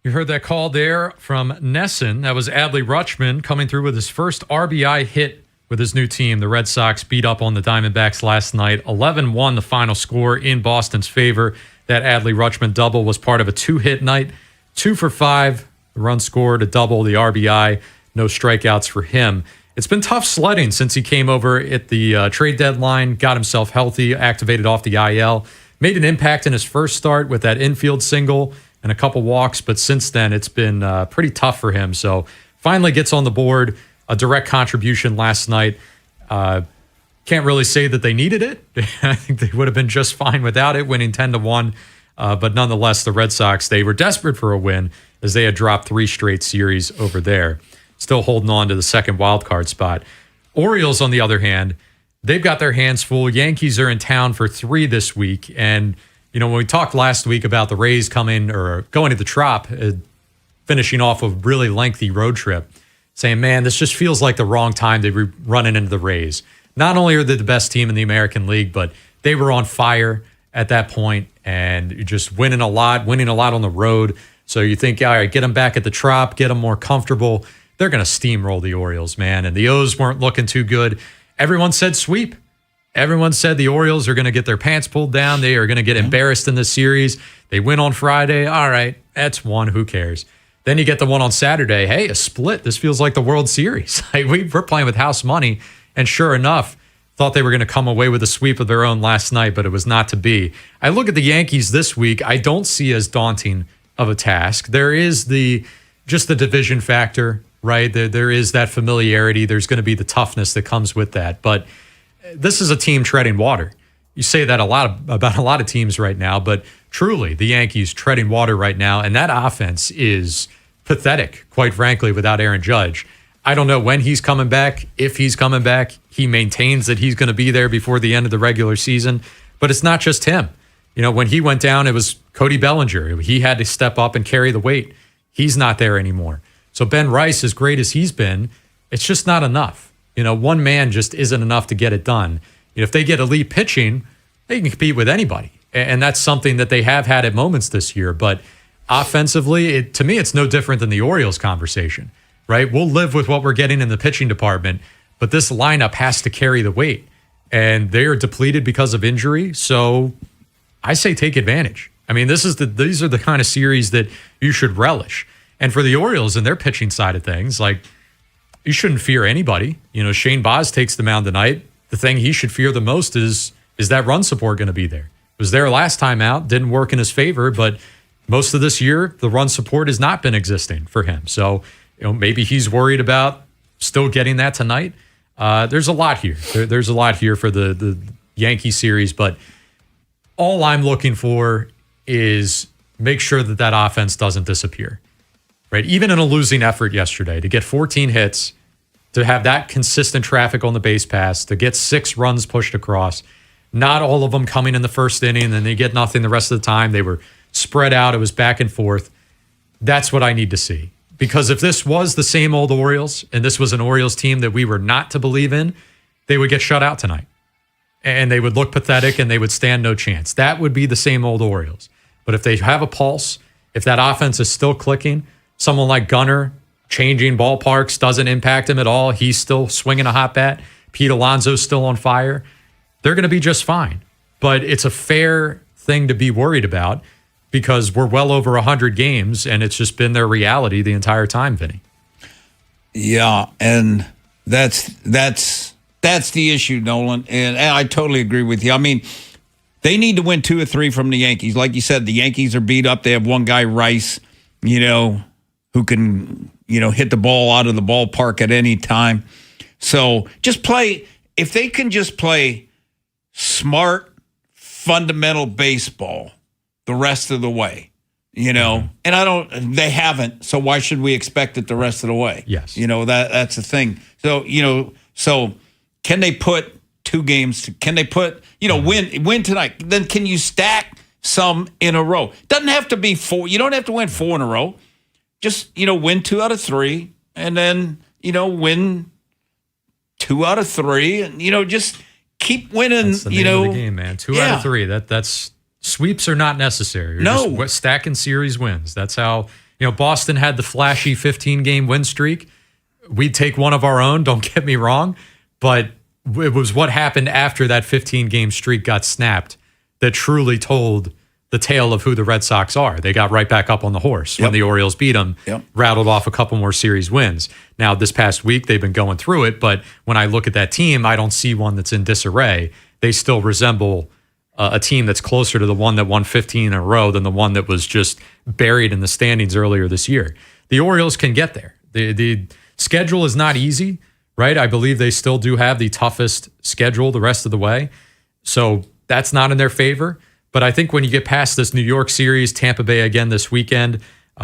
You heard that call there from Nesson. That was Adley Rutschman coming through with his first RBI hit with his new team. The Red Sox beat up on the Diamondbacks last night. 11-1 the final score in Boston's favor. That Adley Rutschman double was part of a 2-hit night. 2 for 5. The run scored, a double, the RBI. No strikeouts for him. It's been tough sledding since he came over at the trade deadline, got himself healthy, activated off the IL. Made an impact in his first start with that infield single and a couple walks, but since then it's been pretty tough for him. So finally gets on the board. A direct contribution last night. Can't really say that they needed it. I think they would have been just fine without it, winning 10-1. But nonetheless, the Red Sox, they were desperate for a win as they had dropped 3 straight series over there. Still holding on to the second wild card spot. Orioles, on the other hand, they've got their hands full. Yankees are in town for 3 this week. And, you know, when we talked last week about the Rays coming or going to the Trop, finishing off a really lengthy road trip, saying, man, this just feels like the wrong time to be running into the Rays. Not only are they the best team in the American League, but they were on fire at that point and just winning a lot on the road. So you think, all right, get them back at the Trop, get them more comfortable. They're going to steamroll the Orioles, man. And the O's weren't looking too good. Everyone said sweep. Everyone said the Orioles are going to get their pants pulled down. They are going to get embarrassed in this series. They win on Friday. All right, that's one. Who cares? Then you get the one on Saturday. Hey, a split. This feels like the World Series. We're playing with house money. And sure enough, thought they were going to come away with a sweep of their own last night, but it was not to be. I look at the Yankees this week. I don't see as daunting of a task. There is just the division factor, right? There is that familiarity. There's going to be the toughness that comes with that. But this is a team treading water. You say that about a lot of teams right now, but truly, the Yankees treading water right now, and that offense is pathetic, quite frankly, without Aaron Judge. I don't know when he's coming back, if he's coming back. He maintains that he's going to be there before the end of the regular season, but it's not just him. You know, when he went down, it was Cody Bellinger. He had to step up and carry the weight. He's not there anymore. So Ben Rice, as great as he's been, it's just not enough. You know, one man just isn't enough to get it done. If they get elite pitching, they can compete with anybody. And that's something that they have had at moments this year. But offensively, to me, it's no different than the Orioles conversation, right? We'll live with what we're getting in the pitching department, but this lineup has to carry the weight. And they are depleted because of injury. So I say take advantage. I mean, these are the kind of series that you should relish. And for the Orioles and their pitching side of things, like, you shouldn't fear anybody. You know, Shane Baz takes the mound tonight. The thing he should fear the most is that run support going to be there? It was there last time out, didn't work in his favor, but most of this year, the run support has not been existing for him. So, you know, maybe he's worried about still getting that tonight. There's a lot here. There's a lot here for the Yankee series, but all I'm looking for is make sure that offense doesn't disappear, right? Even in a losing effort yesterday, to get 14 hits, to have that consistent traffic on the base pass, to get 6 runs pushed across, not all of them coming in the first inning, and then they get nothing the rest of the time. They were spread out. It was back and forth. That's what I need to see. Because if this was the same old Orioles, and this was an Orioles team that we were not to believe in, they would get shut out tonight. And they would look pathetic, and they would stand no chance. That would be the same old Orioles. But if they have a pulse, if that offense is still clicking, someone like Gunnar changing ballparks doesn't impact him at all. He's still swinging a hot bat. Pete Alonso's still on fire. They're going to be just fine. But it's a fair thing to be worried about because we're well over 100 games, and it's just been their reality the entire time, Vinny. Yeah, and that's the issue, Nolan. And I totally agree with you. I mean, they need to win 2 or 3 from the Yankees. Like you said, the Yankees are beat up. They have one guy, Rice, who can, hit the ball out of the ballpark at any time. So just play. if they can just play smart, fundamental baseball the rest of the way, and they haven't, so why should we expect it the rest of the way? Yes. That's the thing. So, can they put 2 games, can they put, win tonight? Then can you stack some in a row? Doesn't have to be 4. You don't have to win 4 in a row. Just, win 2 out of 3 and then, win 2 out of 3 and, just keep winning, That's the name of the game, man. 2 out of 3. That's sweeps are not necessary. You're just stacking series wins. That's how, Boston had the flashy 15-game win streak. We'd take one of our own, don't get me wrong, but it was what happened after that 15-game streak got snapped that truly told the tale of who the Red Sox are. They got right back up on the horse when the Orioles beat them, rattled off a couple more series wins. Now, this past week, they've been going through it, but when I look at that team, I don't see one that's in disarray. They still resemble a team that's closer to the one that won 15 in a row than the one that was just buried in the standings earlier this year. The Orioles can get there. The schedule is not easy, right? I believe they still do have the toughest schedule the rest of the way. So that's not in their favor. But I think when you get past this New York series, Tampa Bay again this weekend,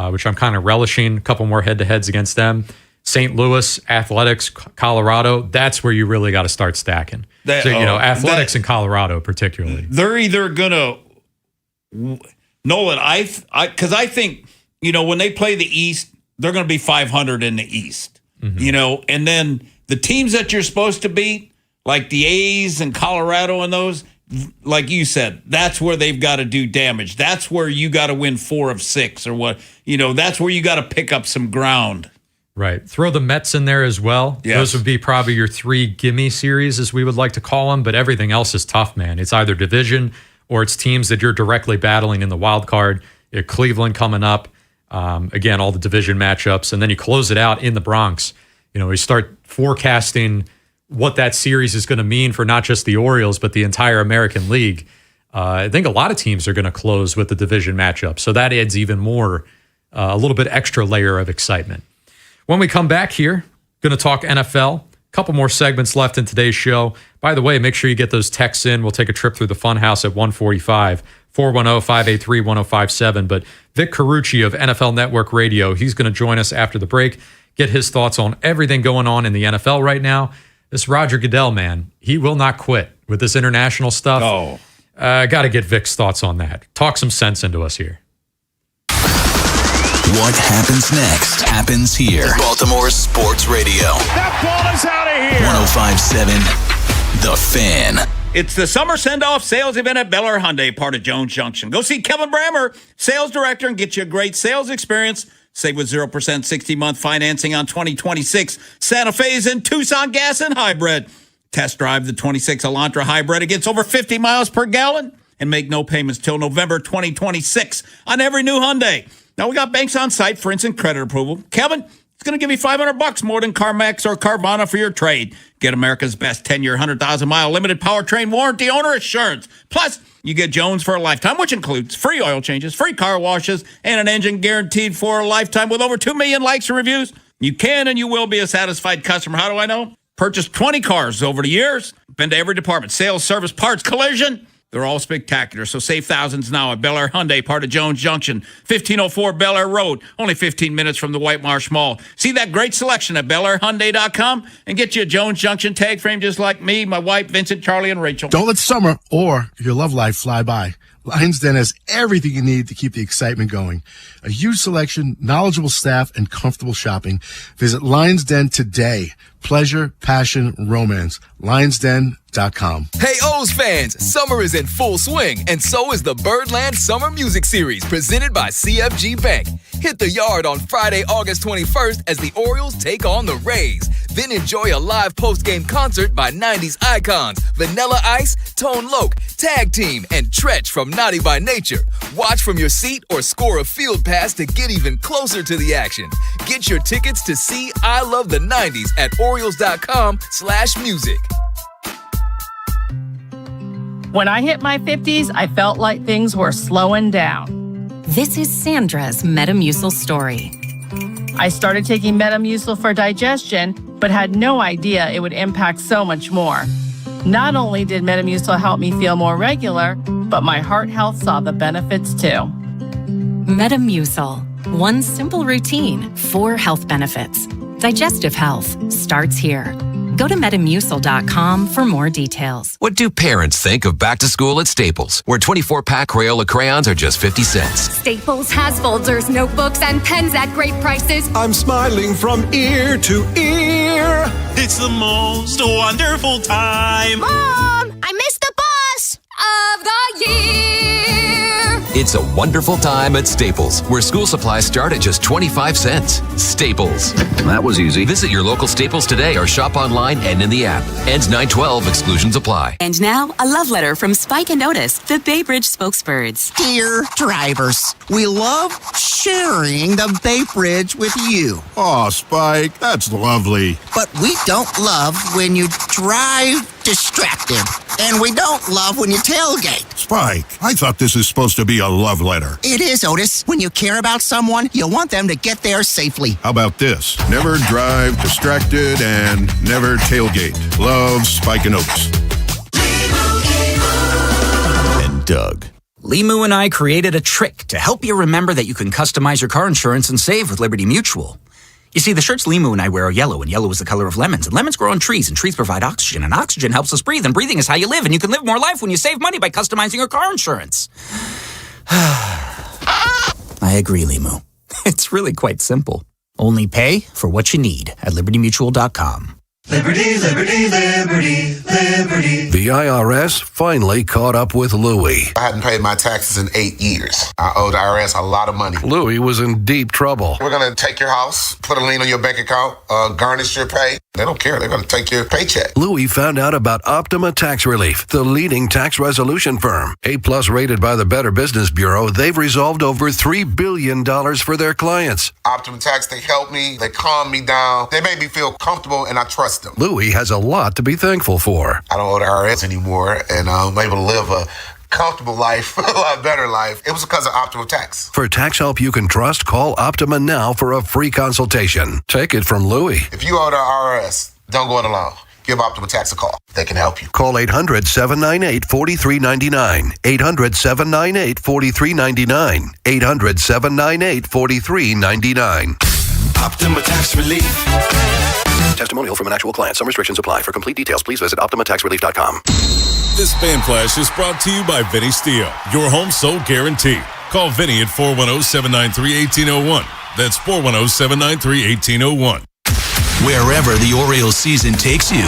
which I'm kind of relishing, a couple more head-to-heads against them, St. Louis, Athletics, Colorado, that's where you really got to start stacking. Athletics in Colorado particularly. They're either going to, Nolan, because I think, when they play the East, they're going to be 500 in the East, and then the teams that you're supposed to beat, like the A's and Colorado and those, like you said, that's where they've got to do damage. That's where you got to win 4 of 6 or what, that's where you got to pick up some ground. Right. Throw the Mets in there as well. Yes. Those would be probably your 3 gimme series, as we would like to call them, but everything else is tough, man. It's either division or it's teams that you're directly battling in the wild card. Cleveland coming up. Again, all the division matchups. And then you close it out in the Bronx. We start forecasting what that series is going to mean for not just the Orioles, but the entire American League. I think a lot of teams are going to close with the division matchup. So that adds even more, a little bit extra layer of excitement. When we come back here, going to talk NFL. A couple more segments left in today's show. By the way, make sure you get those texts in. We'll take a trip through the Funhouse at 1:45, 410-583-1057. But Vic Carucci of NFL Network Radio, he's going to join us after the break, get his thoughts on everything going on in the NFL right now. This Roger Goodell, man, he will not quit with this international stuff. Oh. Got to get Vic's thoughts on that. Talk some sense into us here. What happens next happens here. Baltimore Sports Radio. That ball is out of here. 105.7 The Fan. It's the summer send-off sales event at Bel Air Hyundai, part of Jones Junction. Go see Kevin Brammer, sales director, and get you a great sales experience. Save with 0% 60-month financing on 2026 Santa Fe's and Tucson gas and hybrid. Test drive the 26 Elantra hybrid. It gets over 50 miles per gallon and make no payments till November 2026 on every new Hyundai. Now, we got banks on site for instant credit approval. Kevin, it's going to give you $500 more than CarMax or Carvana for your trade. Get America's best 10-year, 100,000-mile limited powertrain warranty owner assurance. Plus, you get Jones for a lifetime, which includes free oil changes, free car washes, and an engine guaranteed for a lifetime with over 2 million likes and reviews. You can and you will be a satisfied customer. How do I know? Purchased 20 cars over the years. Been to every department. Sales, service, parts, collision. They're all spectacular, so save thousands now at Bel Air Hyundai, part of Jones Junction, 1504 Bel Air Road, only 15 minutes from the White Marsh Mall. See that great selection at BelAirHyundai.com and get you a Jones Junction tag frame just like me, my wife, Vincent, Charlie, and Rachel. Don't let summer or your love life fly by. Lions Den has everything you need to keep the excitement going. A huge selection, knowledgeable staff, and comfortable shopping. Visit Lions Den today. Pleasure, passion, romance. LionsDen.com. Hey, O's fans! Summer is in full swing, and so is the Birdland Summer Music Series presented by CFG Bank. Hit the yard on Friday, August 21st as the Orioles take on the Rays. Then enjoy a live post-game concert by 90s icons Vanilla Ice, Tone Loc, Tag Team, and Tretch from Naughty by Nature. Watch from your seat or score a field pass to get even closer to the action. Get your tickets to see I Love the 90s at Orioles.com/music. When I hit my 50s, I felt like things were slowing down. This is Sandra's Metamucil story. I started taking Metamucil for digestion, but had no idea it would impact so much more. Not only did Metamucil help me feel more regular, but my heart health saw the benefits too. Metamucil. One simple routine, 4 health benefits. Digestive health starts here. Go to Metamucil.com for more details. What do parents think of back to school at Staples, where 24-pack Crayola crayons are just 50 cents? Staples has folders, notebooks, and pens at great prices. I'm smiling from ear to ear. It's the most wonderful time. Mom, I missed the bus of the year. It's a wonderful time at Staples, where school supplies start at just 25 cents. Staples. That was easy. Visit your local Staples today or shop online and in the app. Ends 9/12. Exclusions apply. And now, a love letter from Spike and Otis, the Bay Bridge spokesbirds. Dear drivers, we love sharing the Bay Bridge with you. Aw, Spike, that's lovely. But we don't love when you drive distracted. And we don't love when you tailgate. Spike, I thought this is supposed to be a love letter. It is, Otis. When you care about someone, you want them to get there safely. How about this? Never drive distracted and never tailgate. Love, Spike and Oates. And Doug. Limu and I created a trick to help you remember that you can customize your car insurance and save with Liberty Mutual. You see, the shirts Limu and I wear are yellow, and yellow is the color of lemons, and lemons grow on trees, and trees provide oxygen, and oxygen helps us breathe, and breathing is how you live, and you can live more life when you save money by customizing your car insurance. I agree, Limu. It's really quite simple. Only pay for what you need at libertymutual.com. Liberty, liberty, liberty, liberty. The IRS finally caught up with Louie. I hadn't paid my taxes in 8 years. I owed the IRS a lot of money. Louie was in deep trouble. We're going to take your house, put a lien on your bank account, garnish your pay. They don't care. They're going to take your paycheck. Louie found out about Optima Tax Relief, the leading tax resolution firm. A-plus rated by the Better Business Bureau, they've resolved over $3 billion for their clients. Optima Tax, they helped me. They calmed me down. They made me feel comfortable, and I trust them. Louie has a lot to be thankful for. I don't owe the IRS anymore, and I'm able to live a comfortable life, a lot better life. It was because of Optima Tax. For tax help you can trust, call Optima now for a free consultation. Take it from Louie. If you owe the IRS, don't go it alone. Give Optima Tax a call. They can help you. Call 800-798-4399. 800-798-4399. 800-798-4399. Optima Tax Relief. Testimonial from an actual client. Some restrictions apply. For complete details, please visit OptimaTaxRelief.com. This Fan Flash is brought to you by Vinny Steele, your home sold guarantee. Call Vinny at 410-793-1801. That's 410-793-1801. Wherever the Orioles season takes you.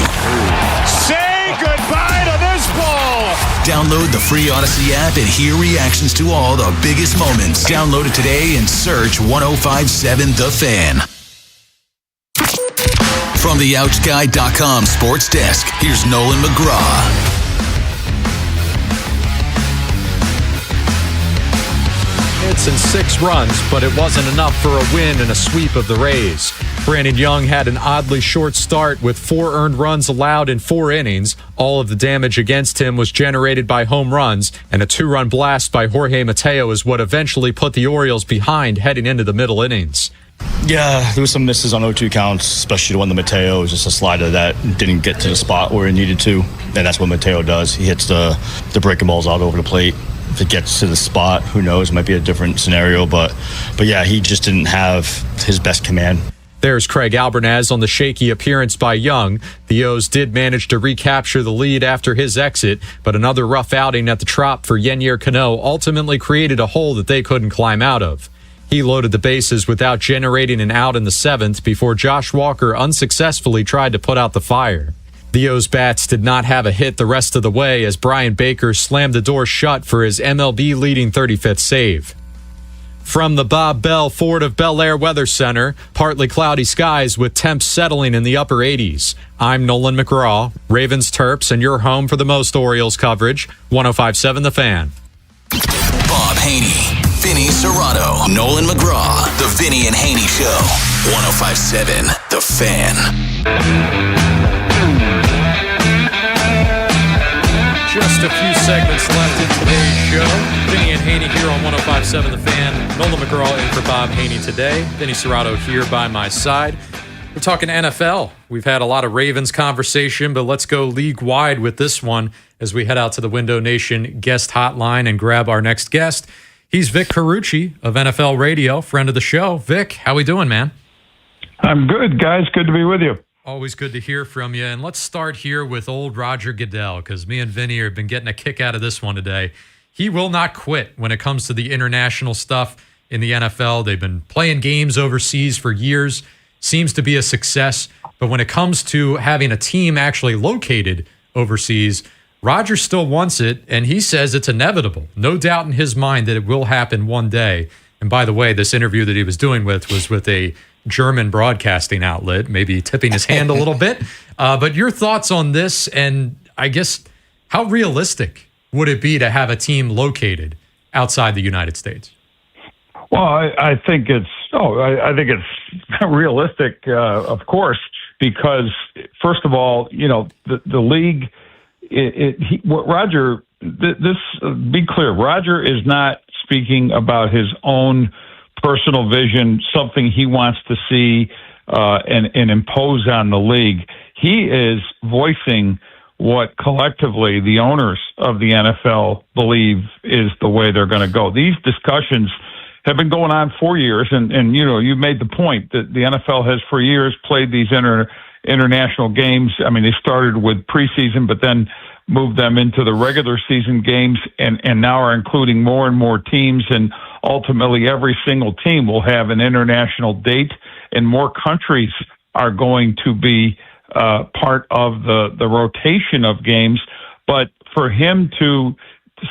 Say goodbye to this ball. Download the free Odyssey app and hear reactions to all the biggest moments. Download it today and search 105.7 The Fan. From the OutGuy.com sports desk, here's Nolan McGraw. Hits and 6 runs, but it wasn't enough for a win and a sweep of the Rays. Brandon Young had an oddly short start with 4 earned runs allowed in 4 innings. All of the damage against him was generated by home runs, and a 2-run blast by Jorge Mateo is what eventually put the Orioles behind heading into the middle innings. Yeah, there was some misses on 0-2 counts, especially the one to Mateo. It was just a slider that didn't get to the spot where it needed to, and that's what Mateo does. He hits the breaking balls out over the plate. If it gets to the spot, who knows? It might be a different scenario, but yeah, he just didn't have his best command. There's Craig Albernaz on the shaky appearance by Young. The O's did manage to recapture the lead after his exit, but another rough outing at the Trop for Yennier Cano ultimately created a hole that they couldn't climb out of. He loaded the bases without generating an out in the 7th before Josh Walker unsuccessfully tried to put out the fire. The O's bats did not have a hit the rest of the way as Brian Baker slammed the door shut for his MLB-leading 35th save. From the Bob Bell Ford of Bel Air Weather Center, partly cloudy skies with temps settling in the upper 80s. I'm Nolan McGraw, Ravens Terps, and your home for the most Orioles coverage, 105.7 The Fan. Bob Haynie, Vinny Serrato, Nolan McGraw, The Vinny and Haynie Show, 105.7 The Fan. Just a few segments left in today's show. Vinny and Haynie here on 105.7 The Fan. Nolan McGraw in for Bob Haynie today. Vinny Serrato here by my side. We're talking NFL. We've had a lot of Ravens conversation, but let's go league-wide with this one as we head out to the Window Nation guest hotline and grab our next guest. He's Vic Carucci of NFL Radio, friend of the show. Vic, how we doing, man? I'm good, guys. Good to be with you. Always good to hear from you. And let's start here with old Roger Goodell, because me and Vinny have been getting a kick out of this one today. He will not quit when it comes to the international stuff in the NFL. They've been playing games overseas for years. Seems to be a success. But when it comes to having a team actually located overseas, Roger still wants it, and he says it's inevitable. No doubt in his mind that it will happen one day. And by the way, this interview that he was doing was with a German broadcasting outlet, maybe tipping his hand a little bit. But your thoughts on this, and I guess how realistic would it be to have a team located outside the United States? Well, I think it's realistic, of course, because first of all, the league. Be clear, Roger is not speaking about his own personal vision, something he wants to see and impose on the league. He is voicing what collectively the owners of the NFL believe is the way they're going to go. These discussions have been going on for years, and you made the point that the NFL has for years played these international games. I mean, they started with preseason, but then moved them into the regular season games, and now are including more and more teams, and ultimately every single team will have an international date, and more countries are going to be part of the rotation of games. But for him to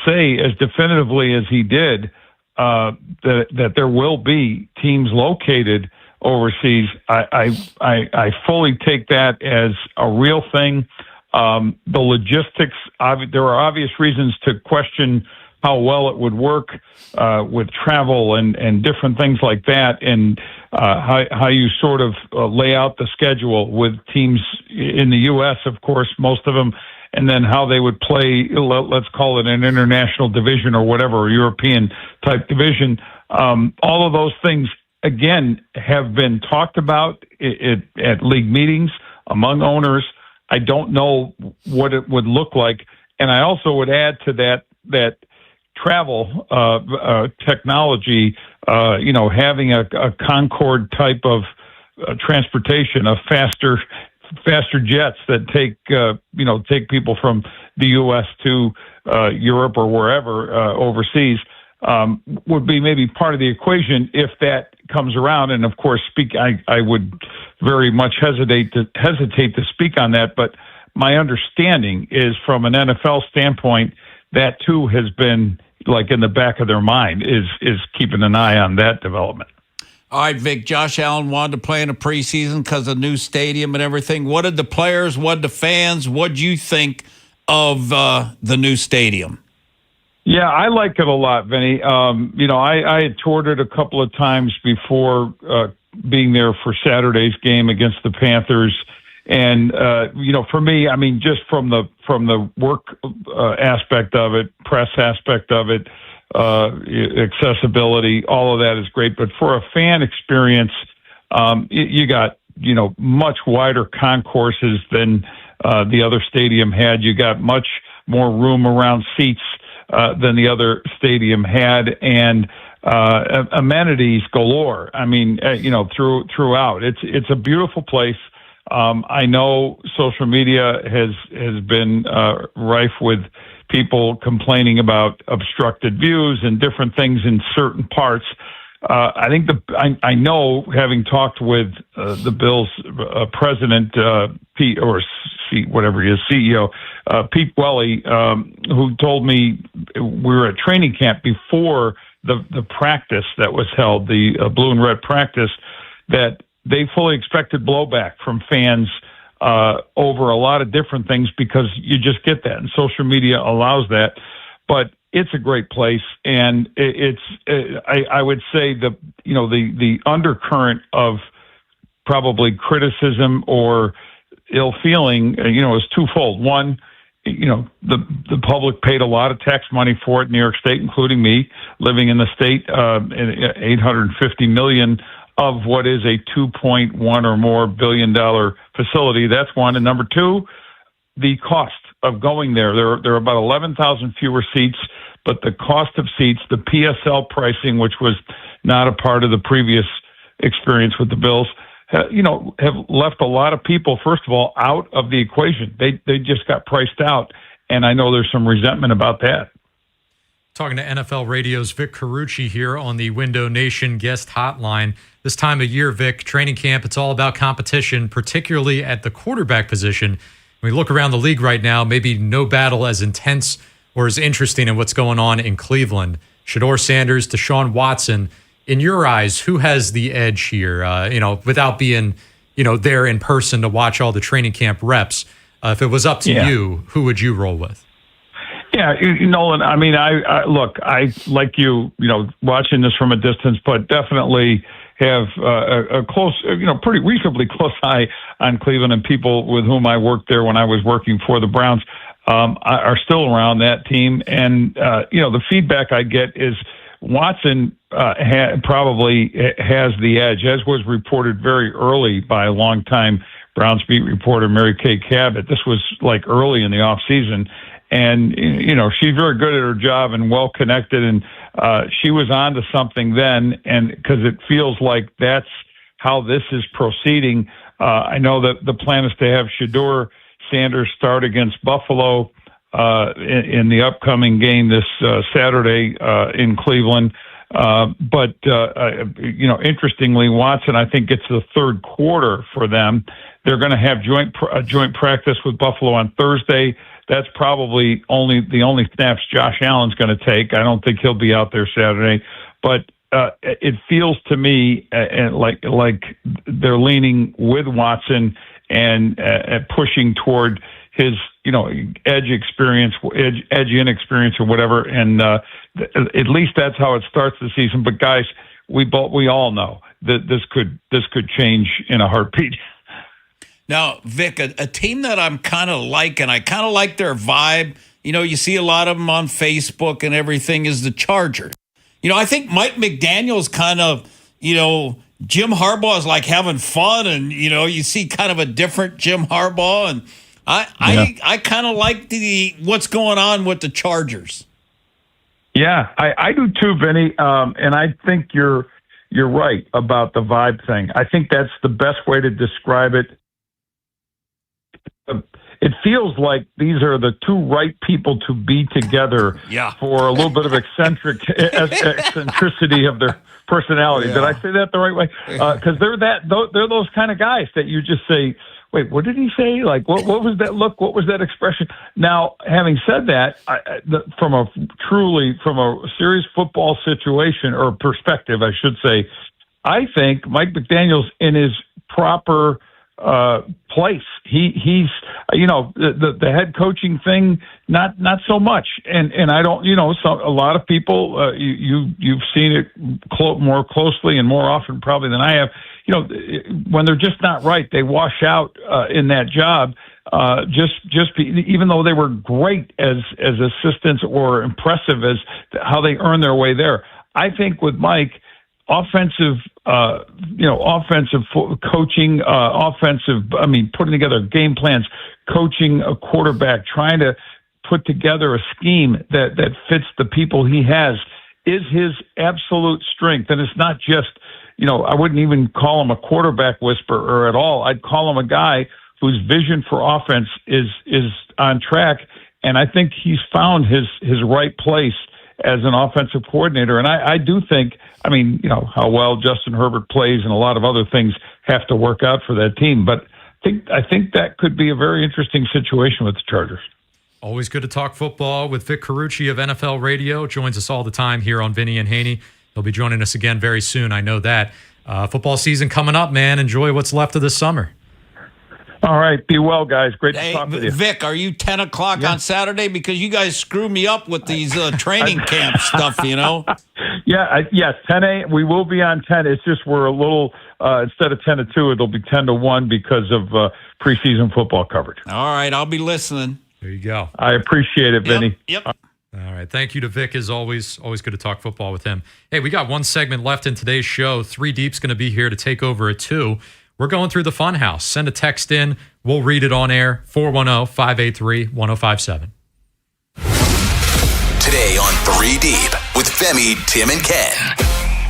say as definitively as he did that there will be teams located overseas, I fully take that as a real thing. The logistics, there are obvious reasons to question how well it would work with travel and different things like that, and how you sort of lay out the schedule with teams in the U.S., of course, most of them, and then how they would play, let's call it an international division or whatever, a European-type division. All of those things, again, have been talked about at league meetings among owners. I don't know what it would look like. And I also would add to that travel technology, having a Concorde type of transportation, of faster jets that take people from the U.S. to Europe or wherever overseas, would be maybe part of the equation if that comes around. And of course, I would very much hesitate to speak on that. But my understanding is, from an NFL standpoint, that too has been like in the back of their mind, is keeping an eye on that development. All right, Vic, Josh Allen wanted to play in a preseason because of new stadium and everything. What did the players, what did the fans, what did you think of the new stadium? Yeah, I like it a lot, Vinny. I had toured it a couple of times before being there for Saturday's game against the Panthers. And, for me, I mean, just from the work aspect of it, press aspect of it, accessibility, all of that is great. But for a fan experience, you got, much wider concourses than the other stadium had. You got much more room around seats than the other stadium had, and amenities galore. I mean, throughout. It's a beautiful place. I know social media has been rife with people complaining about obstructed views and different things in certain parts. I think I know, having talked with the Bills president, Pete, or whatever he is, CEO, Pete Welly, who told me we were at training camp before the practice that was held, the blue and red practice, that they fully expected blowback from fans over a lot of different things, because you just get that, and social media allows that. But it's a great place, and I would say the undercurrent of probably criticism or ill feeling, is twofold. One, the public paid a lot of tax money for it in New York State, including me living in the state, $850 million of what is a $2.1 or more billion facility. That's one. And number two, the cost of going there. There are about 11,000 fewer seats, but the cost of seats, the PSL pricing, which was not a part of the previous experience with the Bills, have left a lot of people, first of all, out of the equation. They just got priced out, and I know there's some resentment about that. Talking to NFL Radio's Vic Carucci here on the Window Nation guest hotline. This time of year, Vic, training camp, it's all about competition, particularly at the quarterback position. When we look around the league right now, maybe no battle as intense or as interesting in what's going on in Cleveland. Shedeur Sanders, Deshaun Watson. In your eyes, who has the edge here? Without being, there in person to watch all the training camp reps. If it was up to you, who would you roll with? Yeah, Nolan, I mean, I look, I like you, watching this from a distance, but definitely have a close, pretty reasonably close eye on Cleveland, and people with whom I worked there when I was working for the Browns are still around that team. And, the feedback I get is Watson probably has the edge, as was reported very early by a longtime Browns beat reporter Mary Kay Cabot. This was like early in the offseason. And, she's very good at her job and well connected. And she was on to something then. And because it feels like that's how this is proceeding. I know that the plan is to have Shedeur Sanders start against Buffalo in the upcoming game this Saturday in Cleveland. But interestingly, Watson, I think, gets the third quarter for them. They're going to have joint practice with Buffalo on Thursday. That's probably the only snaps Josh Allen's going to take. I don't think he'll be out there Saturday. But it feels to me like they're leaning with Watson and pushing toward his, edge inexperience or whatever. And at least that's how it starts the season. But guys, we all know that this could change in a heartbeat. Now, Vic, a team that I'm kind of like, and I kind of like their vibe, you see a lot of them on Facebook and everything, is the Chargers. I think Mike McDaniel's kind of, Jim Harbaugh is like having fun, and, you see kind of a different Jim Harbaugh, and I kind of like what's going on with the Chargers. Yeah, I do too, Vinny, and I think you're right about the vibe thing. I think that's the best way to describe it. It feels like these are the two right people to be together for a little bit of eccentricity of their personality. Yeah. Did I say that the right way? Because they're those kind of guys that you just say, wait, what did he say? Like, what was that look? What was that expression? Now, having said that, from a serious football situation or perspective, I should say, I think Mike McDaniel's in his proper place. He's the head coaching thing, not so much. And I don't, a lot of people, you've seen it more closely and more often probably than I have. When they're just not right, they wash out in that job. Even though they were great as assistants or impressive as how they earn their way there. I think with Mike, offensive coaching, putting together game plans, coaching a quarterback, trying to put together a scheme that fits the people he has is his absolute strength. And it's not just, I wouldn't even call him a quarterback whisperer at all. I'd call him a guy whose vision for offense is on track. And I think he's found his right place as an offensive coordinator. And I do think, how well Justin Herbert plays and a lot of other things have to work out for that team. But I think that could be a very interesting situation with the Chargers. Always good to talk football with Vic Carucci of NFL Radio. Joins us all the time here on Vinny and Haynie. He'll be joining us again very soon. I know that. Football season coming up, man. Enjoy what's left of this summer. All right. Be well, guys. Great to talk with you. Vic, are you 10 o'clock on Saturday? Because you guys screw me up with these training camp stuff, Yes, 10 a.m. We will be on 10. It's just we're a little, instead of 10 to 2, it'll be 10 to 1 because of preseason football coverage. All right. I'll be listening. There you go. I appreciate it, Vinny. Yep. All right. Thank you to Vic, as always. Always good to talk football with him. Hey, we got one segment left in today's show. 3 Deep's going to be here to take over at 2. We're going through the fun house. Send a text in. We'll read it on air. 410-583-1057. Today on 3 Deep with Femi, Tim, and Ken.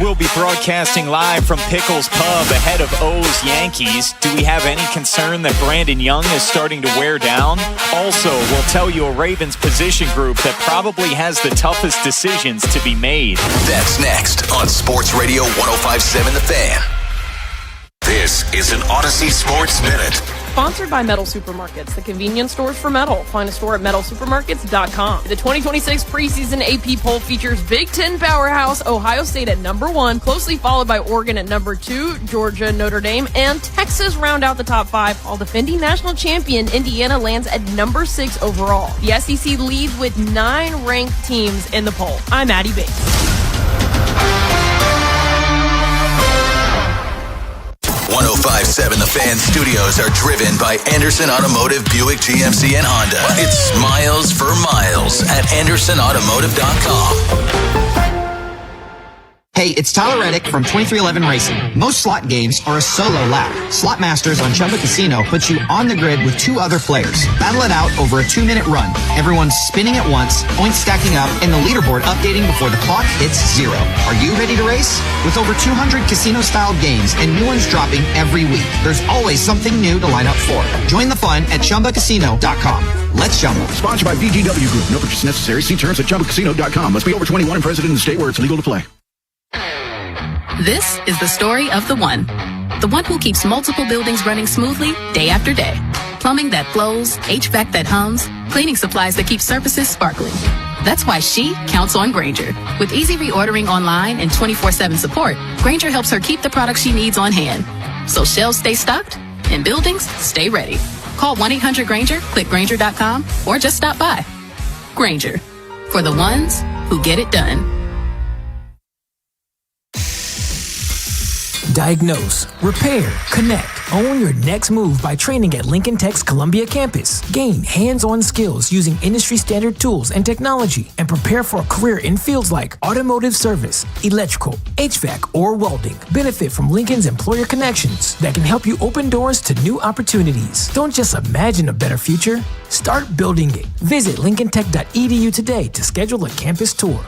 We'll be broadcasting live from Pickles Pub ahead of O's Yankees. Do we have any concern that Brandon Young is starting to wear down? Also, we'll tell you a Ravens position group that probably has the toughest decisions to be made. That's next on Sports Radio 105.7 The Fan. This is an Odyssey Sports Minute. Sponsored by Metal Supermarkets, the convenience stores for metal. Find a store at metalsupermarkets.com. The 2026 preseason AP poll features Big Ten powerhouse Ohio State at number 1, closely followed by Oregon at number 2, Georgia, Notre Dame, and Texas round out the top 5, while defending national champion Indiana lands at number 6 overall. The SEC leads with 9 ranked teams in the poll. I'm Addie Bates. 105.7 The Fan studios are driven by Anderson Automotive, Buick, GMC, and Honda. It's miles for miles at AndersonAutomotive.com. Hey, it's Tyler Reddick from 2311 Racing. Most slot games are a solo lap. Slot Masters on Chumba Casino puts you on the grid with 2 other players. Battle it out over a 2-minute run. Everyone's spinning at once, points stacking up, and the leaderboard updating before the clock hits 0. Are you ready to race? With over 200 casino-style games and new ones dropping every week, there's always something new to line up for. Join the fun at ChumbaCasino.com. Let's Chumba. Sponsored by VGW Group. No purchase necessary. See terms at ChumbaCasino.com. Must be over 21 and present in the state where it's legal to play. This is the story of the one who keeps multiple buildings running smoothly day after day. Plumbing that flows, HVAC that hums, cleaning supplies that keep surfaces sparkling. That's why she counts on Grainger. With easy reordering online and 24/7 support, Grainger helps her keep the products she needs on hand. So shelves stay stocked and buildings stay ready. Call 1-800-GRAINGER, click Grainger.com, or just stop by. Grainger, for the ones who get it done. Diagnose, repair, connect. Own your next move by training at Lincoln Tech's Columbia campus. Gain hands-on skills using industry-standard tools and technology, and prepare for a career in fields like automotive service, electrical, HVAC, or welding. Benefit from Lincoln's employer connections that can help you open doors to new opportunities. Don't just imagine a better future. Start building it. Visit lincolntech.edu today to schedule a campus tour.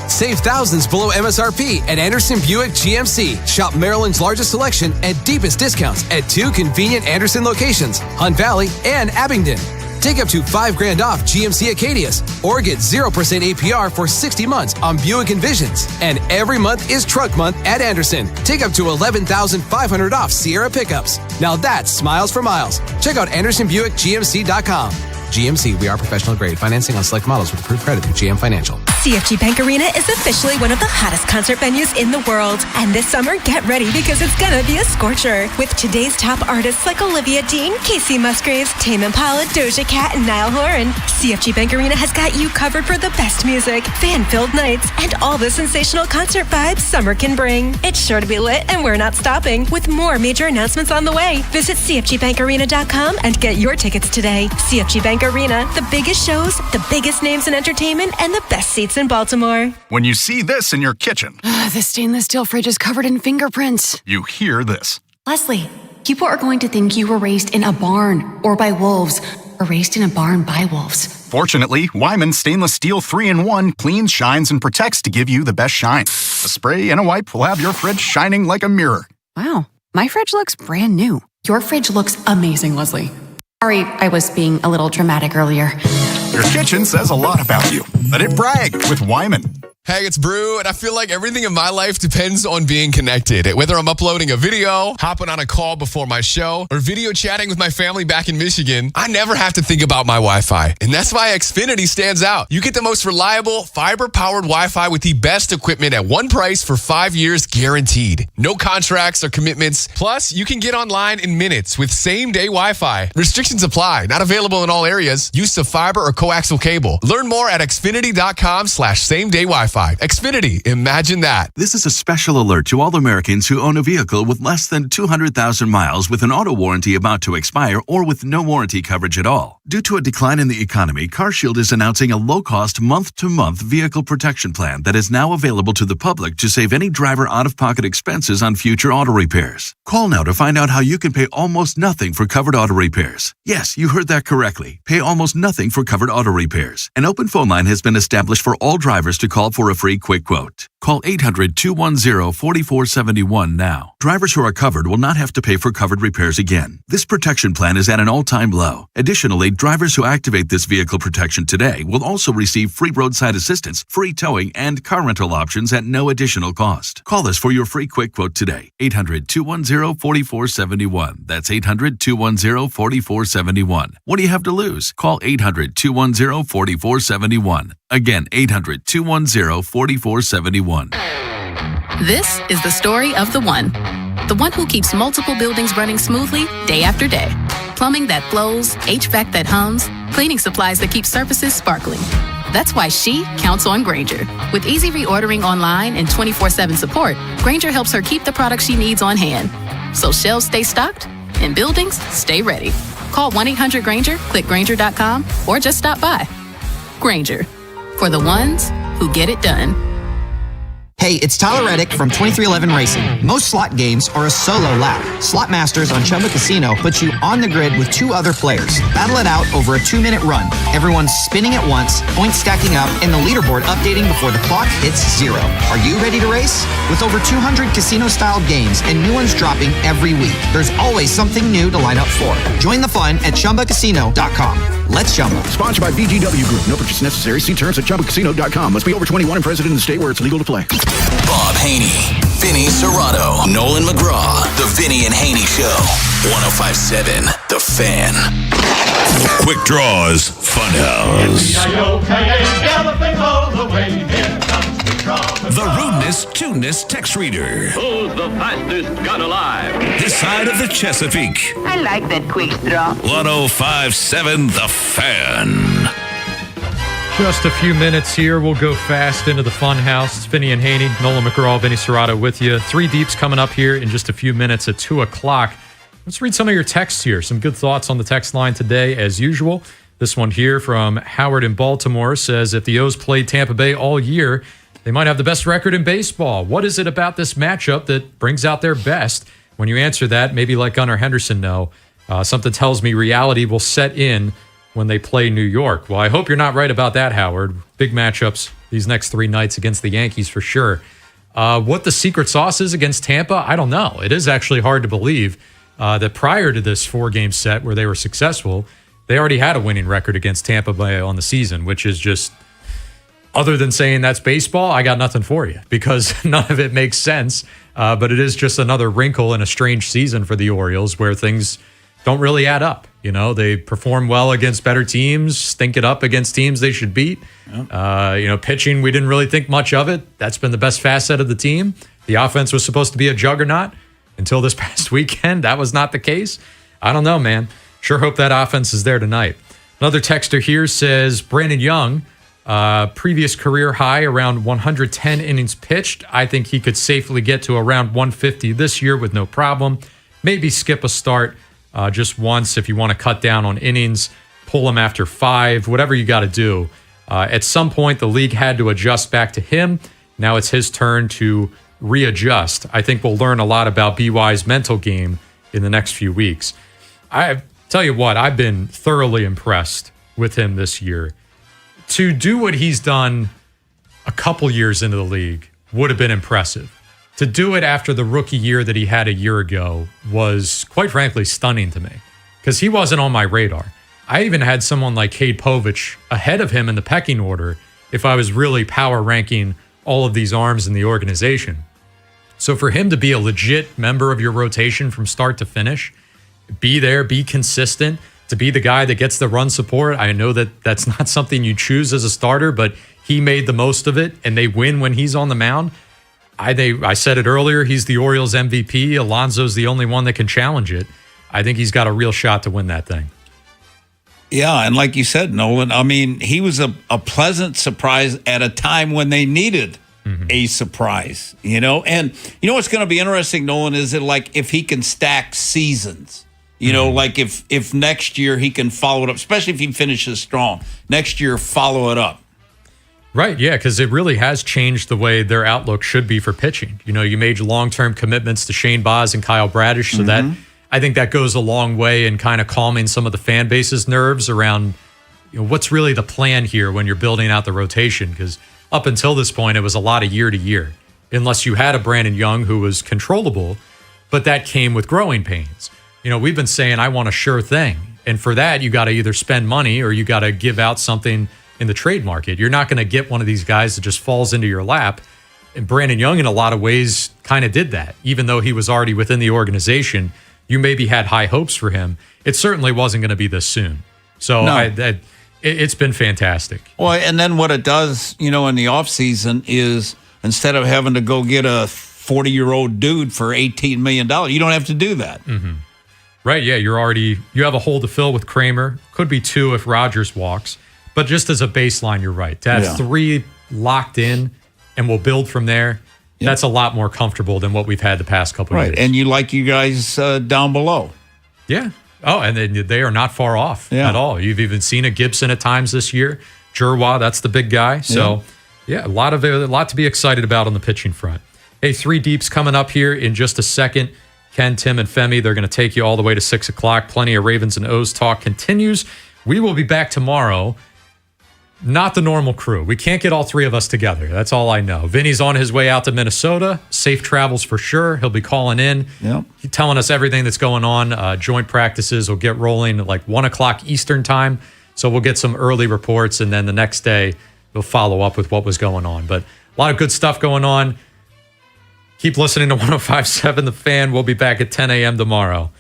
Save thousands below MSRP at Anderson Buick GMC. Shop Maryland's largest selection and deepest discounts at 2 convenient Anderson locations, Hunt Valley and Abingdon. Take up to $5,000 off GMC Acadias or get 0% APR for 60 months on Buick Envisions. And every month is Truck Month at Anderson. Take up to $11,500 off Sierra pickups. Now that's smiles for miles. Check out AndersonBuickGMC.com. GMC, we are professional grade. Financing on select models with approved credit through GM Financial. CFG Bank Arena is officially one of the hottest concert venues in the world. And this summer, get ready because it's gonna be a scorcher. With today's top artists like Olivia Dean, Casey Musgraves, Tame Impala, Doja Cat, and Niall Horan, CFG Bank Arena has got you covered for the best music, fan-filled nights, and all the sensational concert vibes summer can bring. It's sure to be lit, and we're not stopping, with more major announcements on the way. Visit CFGBankArena.com and get your tickets today. CFG Bank Arena, the biggest shows, the biggest names in entertainment, and the best seats in Baltimore. When you see this in your kitchen, the stainless steel fridge is covered in fingerprints. You hear this. Leslie, people are going to think you were raised in a barn or by wolves, or raised in a barn by wolves. Fortunately, Wyman Stainless Steel 3-in-1 cleans, shines, and protects to give you the best shine. A spray and a wipe will have your fridge shining like a mirror. Wow, my fridge looks brand new. Your fridge looks amazing, Leslie. Sorry, I was being a little dramatic earlier. Your kitchen says a lot about you. Let it brag with Wyman. Hey, it's Brew, and I feel like everything in my life depends on being connected. Whether I'm uploading a video, hopping on a call before my show, or video chatting with my family back in Michigan, I never have to think about my Wi-Fi. And that's why Xfinity stands out. You get the most reliable, fiber-powered Wi-Fi with the best equipment at one price for 5 years guaranteed. No contracts or commitments. Plus, you can get online in minutes with same-day Wi-Fi. Restrictions apply. Not available in all areas. Use of fiber or coaxial cable. Learn more at Xfinity.com/same-day Wi-Fi. Wi-Fi. Xfinity, imagine that. This is a special alert to all Americans who own a vehicle with less than 200,000 miles with an auto warranty about to expire or with no warranty coverage at all. Due to a decline in the economy, CarShield is announcing a low-cost month-to-month vehicle protection plan that is now available to the public to save any driver out-of-pocket expenses on future auto repairs. Call now to find out how you can pay almost nothing for covered auto repairs. Yes, you heard that correctly. Pay almost nothing for covered auto repairs. An open phone line has been established for all drivers to call for a free quick quote. Call 800-210-4471 now. Drivers who are covered will not have to pay for covered repairs again. This protection plan is at an all-time low. Additionally, drivers who activate this vehicle protection today will also receive free roadside assistance, free towing, and car rental options at no additional cost. Call us for your free quick quote today. 800-210-4471. That's 800-210-4471. What do you have to lose? Call 800-210-4471. Again, 800-210-4471. This is the story of the one who keeps multiple buildings running smoothly day after day. Plumbing that flows, HVAC that hums, cleaning supplies that keep surfaces sparkling. That's why she counts on Grainger. With easy reordering online and 24/7 support, Grainger helps her keep the products she needs on hand. So shelves stay stocked and buildings stay ready. Call 1-800-GRAINGER, click Grainger.com, or just stop by. Grainger, for the ones who get it done. Hey, it's Tyler Reddick from 2311 Racing. Most slot games are a solo lap. Slot Masters on Chumba Casino puts you on the grid with 2 other players. Battle it out over a 2-minute run. Everyone's spinning at once, points stacking up, and the leaderboard updating before the clock hits 0. Are you ready to race? With over 200 casino-style games and new ones dropping every week, there's always something new to line up for. Join the fun at ChumbaCasino.com. Let's Chumba. Sponsored by VGW Group. No purchase necessary. See terms at ChumbaCasino.com. Must be over 21 and present in the state where it's legal to play. Bob Haney, Vinny Serrato, Nolan McGraw, The Vinny and Haney Show. 105.7 The Fan. Quick Draws Funhouse. The rudeness, tuneness text reader. Who's the fastest gun alive? This side of the Chesapeake. I like that quick draw. 105.7 The Fan. Just a few minutes here. We'll go fast into the fun house. It's Vinny and Haney, Nolan McGraw, Vinny Serrato with you. 3 Deeps coming up here in just a few minutes at 2 o'clock. Let's read some of your texts here. Some good thoughts on the text line today, as usual. This one here from Howard in Baltimore says, if the O's played Tampa Bay all year, they might have the best record in baseball. What is it about this matchup that brings out their best? When you answer that, maybe let Gunnar Henderson know. Something tells me reality will set in when they play New York. Well, I hope you're not right about that, Howard. Big matchups these next 3 nights against the Yankees for sure. What the secret sauce is against Tampa, I don't know. It is actually hard to believe that prior to this 4-game set where they were successful, they already had a winning record against Tampa Bay on the season, which is just, other than saying that's baseball, I got nothing for you because none of it makes sense. But it is just another wrinkle in a strange season for the Orioles where things don't really add up. You know, they perform well against better teams, stink it up against teams they should beat. Yep. Pitching, we didn't really think much of it. That's been the best facet of the team. The offense was supposed to be a juggernaut until this past weekend. That was not the case. I don't know, man. Sure hope that offense is there tonight. Another texter here says, Brandon Young, previous career high around 110 innings pitched. I think he could safely get to around 150 this year with no problem. Maybe skip a start just once if you want to cut down on innings, pull him after 5, whatever you got to do. At some point, the league had to adjust back to him. Now it's his turn to readjust. I think we'll learn a lot about BY's mental game in the next few weeks. I tell you what, I've been thoroughly impressed with him this year. To do what he's done a couple years into the league would have been impressive. To do it after the rookie year that he had a year ago was, quite frankly, stunning to me because he wasn't on my radar. I even had someone like Cade Povich ahead of him in the pecking order if I was really power ranking all of these arms in the organization. So for him to be a legit member of your rotation from start to finish, be there, be consistent, to be the guy that gets the run support. I know that that's not something you choose as a starter, but he made the most of it, and they win when he's on the mound. I said it earlier, he's the Orioles MVP. Alonso's the only one that can challenge it. I think he's got a real shot to win that thing. Yeah, and like you said, Nolan, I mean, he was a pleasant surprise at a time when they needed a surprise, you know? And you know what's going to be interesting, Nolan, is it like if he can stack seasons, you know, like if next year he can follow it up, especially if he finishes strong, next year follow it up. Right, yeah, because it really has changed the way their outlook should be for pitching. You know, you made long-term commitments to Shane Baz and Kyle Bradish, so that I think that goes a long way in kind of calming some of the fan base's nerves around, you know, what's really the plan here when you're building out the rotation, because up until this point, it was a lot of year to year, unless you had a Brandon Young who was controllable, but that came with growing pains. You know, we've been saying, I want a sure thing. And for that, you got to either spend money or you got to give out something in the trade market. You're not going to get one of these guys that just falls into your lap. And Brandon Young, in a lot of ways, kind of did that. Even though he was already within the organization, you maybe had high hopes for him. It certainly wasn't going to be this soon. So it's been fantastic. Well, and then what it does, you know, in the offseason is instead of having to go get a 40-year-old dude for $18 million, you don't have to do that. Right, yeah, you have a hole to fill with Kramer. Could be 2 if Rogers walks. But just as a baseline, you're right. To have 3 locked in and we'll build from there, that's a lot more comfortable than what we've had the past couple of years. And you like you guys down below. Yeah. Oh, and they are not far off at all. You've even seen a Gibson at times this year. Jerwa, that's the big guy. So, a lot to be excited about on the pitching front. Hey, 3 Deeps coming up here in just a second. Ken, Tim, and Femi, they're going to take you all the way to 6 o'clock. Plenty of Ravens and O's talk continues. We will be back tomorrow. Not the normal crew. We can't get all 3 of us together. That's all I know. Vinny's on his way out to Minnesota. Safe travels for sure. He'll be calling in. He's telling us everything that's going on. Joint practices will get rolling at like 1 o'clock Eastern time. So we'll get some early reports, and then the next day we'll follow up with what was going on. But a lot of good stuff going on. Keep listening to 105.7 The Fan. We'll be back at 10 a.m. tomorrow.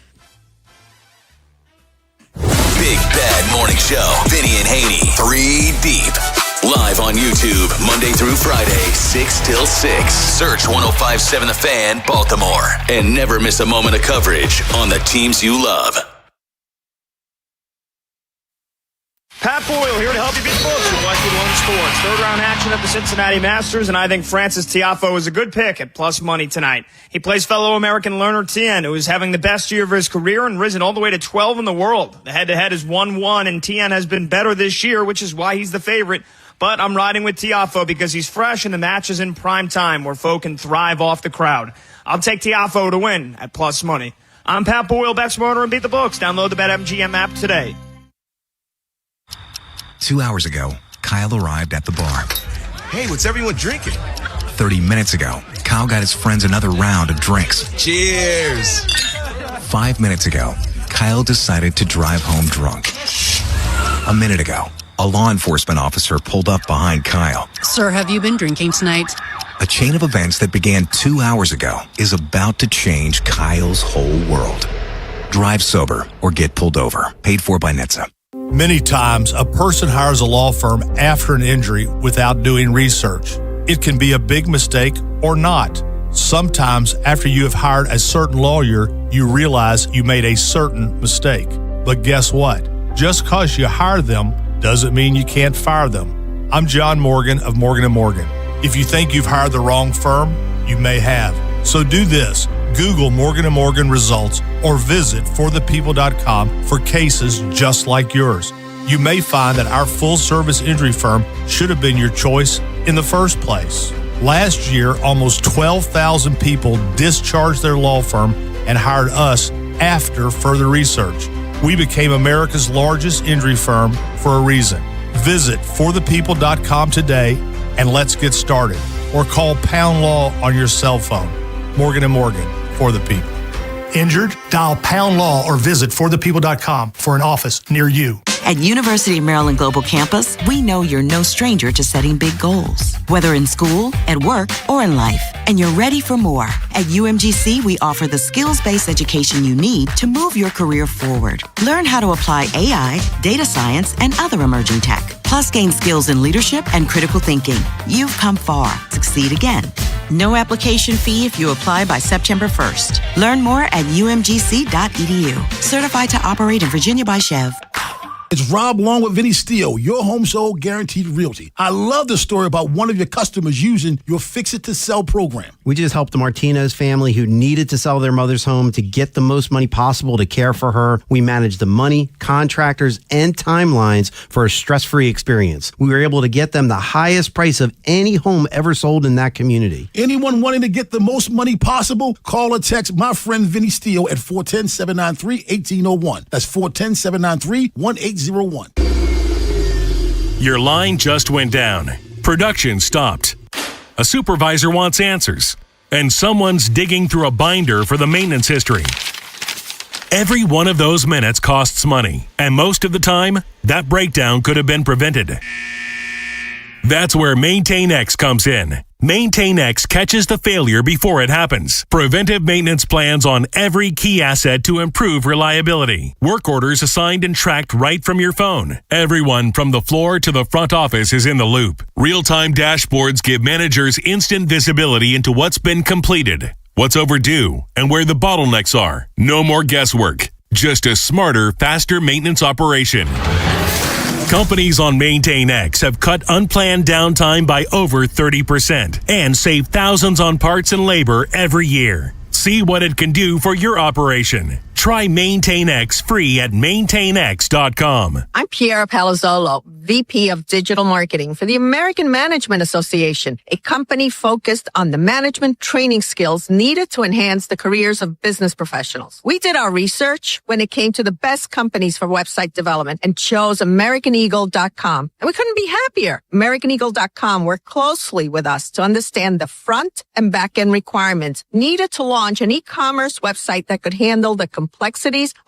Big Bad Morning Show. Vinny and Haynie. 3 Deep. Live on YouTube, Monday through Friday, 6 till 6. Search 105.7 The Fan, Baltimore. And never miss a moment of coverage on the teams you love. Pat Boyle here to help you beat the books with Westwood One Sports. Third-round action at the Cincinnati Masters, and I think Francis Tiafoe is a good pick at plus money tonight. He plays fellow American Lerner Tien, who is having the best year of his career and risen all the way to 12 in the world. The head-to-head is 1-1, and Tien has been better this year, which is why he's the favorite. But I'm riding with Tiafoe because he's fresh and the match is in prime time where folk can thrive off the crowd. I'll take Tiafoe to win at plus money. I'm Pat Boyle, bet smarter and beat the books. Download the BetMGM app today. 2 hours ago, Kyle arrived at the bar. Hey, what's everyone drinking? 30 minutes ago, Kyle got his friends another round of drinks. Cheers! 5 minutes ago, Kyle decided to drive home drunk. A minute ago, a law enforcement officer pulled up behind Kyle. Sir, have you been drinking tonight? A chain of events that began 2 hours ago is about to change Kyle's whole world. Drive sober or get pulled over. Paid for by NHTSA. Many times, a person hires a law firm after an injury without doing research. It can be a big mistake or not. Sometimes, after you have hired a certain lawyer, you realize you made a certain mistake. But guess what? Just because you hire them doesn't mean you can't fire them. I'm John Morgan of Morgan & Morgan. If you think you've hired the wrong firm, you may have. So do this. Google Morgan & Morgan results or visit forthepeople.com for cases just like yours. You may find that our full-service injury firm should have been your choice in the first place. Last year, almost 12,000 people discharged their law firm and hired us after further research. We became America's largest injury firm for a reason. Visit forthepeople.com today and let's get started. Or call Pound Law on your cell phone. Morgan & Morgan, for the people. Injured? Dial Pound Law or visit forthepeople.com for an office near you. At University of Maryland Global Campus, we know you're no stranger to setting big goals, whether in school, at work, or in life, and you're ready for more. At UMGC, we offer the skills-based education you need to move your career forward. Learn how to apply AI, data science, and other emerging tech, plus gain skills in leadership and critical thinking. You've come far. Succeed again. No application fee if you apply by September 1st. Learn more at umgc.edu. Certified to operate in Virginia by Chev. It's Rob along with Vinny Steele, your home sold guaranteed realty. I love the story about one of your customers using your Fix It to Sell program. We just helped the Martinez family who needed to sell their mother's home to get the most money possible to care for her. We managed the money, contractors, and timelines for a stress-free experience. We were able to get them the highest price of any home ever sold in that community. Anyone wanting to get the most money possible, call or text my friend Vinny Steele at 410-793-1801. That's 410-793-1801. Your line just went down. Production stopped. A supervisor wants answers. And someone's digging through a binder for the maintenance history. Every one of those minutes costs money. And most of the time, that breakdown could have been prevented. That's where MaintainX comes in. MaintainX catches the failure before it happens. Preventive maintenance plans on every key asset to improve reliability. Work orders assigned and tracked right from your phone. Everyone from the floor to the front office is in the loop. Real-time dashboards give managers instant visibility into what's been completed, what's overdue, and where the bottlenecks are. No more guesswork. Just a smarter, faster maintenance operation. Companies on MaintainX have cut unplanned downtime by over 30% and saved thousands on parts and labor every year. See what it can do for your operation. Try MaintainX free at maintainx.com. I'm Piera Palazzolo, VP of Digital Marketing for the American Management Association, a company focused on the management training skills needed to enhance the careers of business professionals. We did our research when it came to the best companies for website development and chose AmericanEagle.com. And we couldn't be happier. AmericanEagle.com worked closely with us to understand the front and back end requirements needed to launch an e-commerce website that could handle the complexities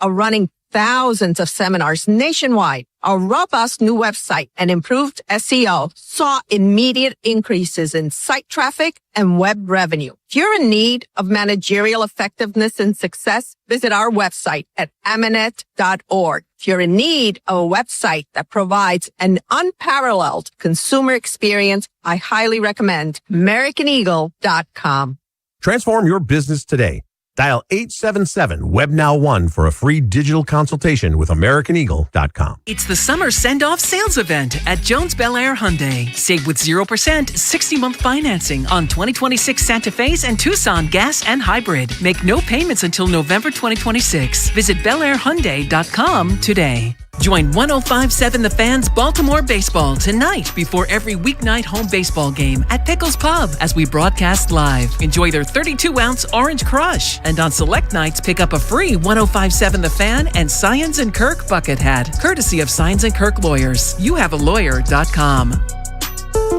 of running thousands of seminars nationwide. Our robust new website and improved SEO saw immediate increases in site traffic and web revenue. If you're in need of managerial effectiveness and success, visit our website at amanet.org. If you're in need of a website that provides an unparalleled consumer experience, I highly recommend AmericanEagle.com. Transform your business today. Dial 877-WebNow1 for a free digital consultation with AmericanEagle.com. It's the summer send-off sales event at Jones Bel Air Hyundai. Save with 0%, 60-month financing on 2026 Santa Fe's and Tucson gas and hybrid. Make no payments until November 2026. Visit BelAirHyundai.com today. Join 105.7 The Fan's Baltimore Baseball tonight before every weeknight home baseball game at Pickles Pub as we broadcast live. Enjoy their 32-ounce Orange Crush. And on select nights, pick up a free 105.7 The Fan and Science & Kirk bucket hat, courtesy of Science & Kirk Lawyers. YouHaveALawyer.com.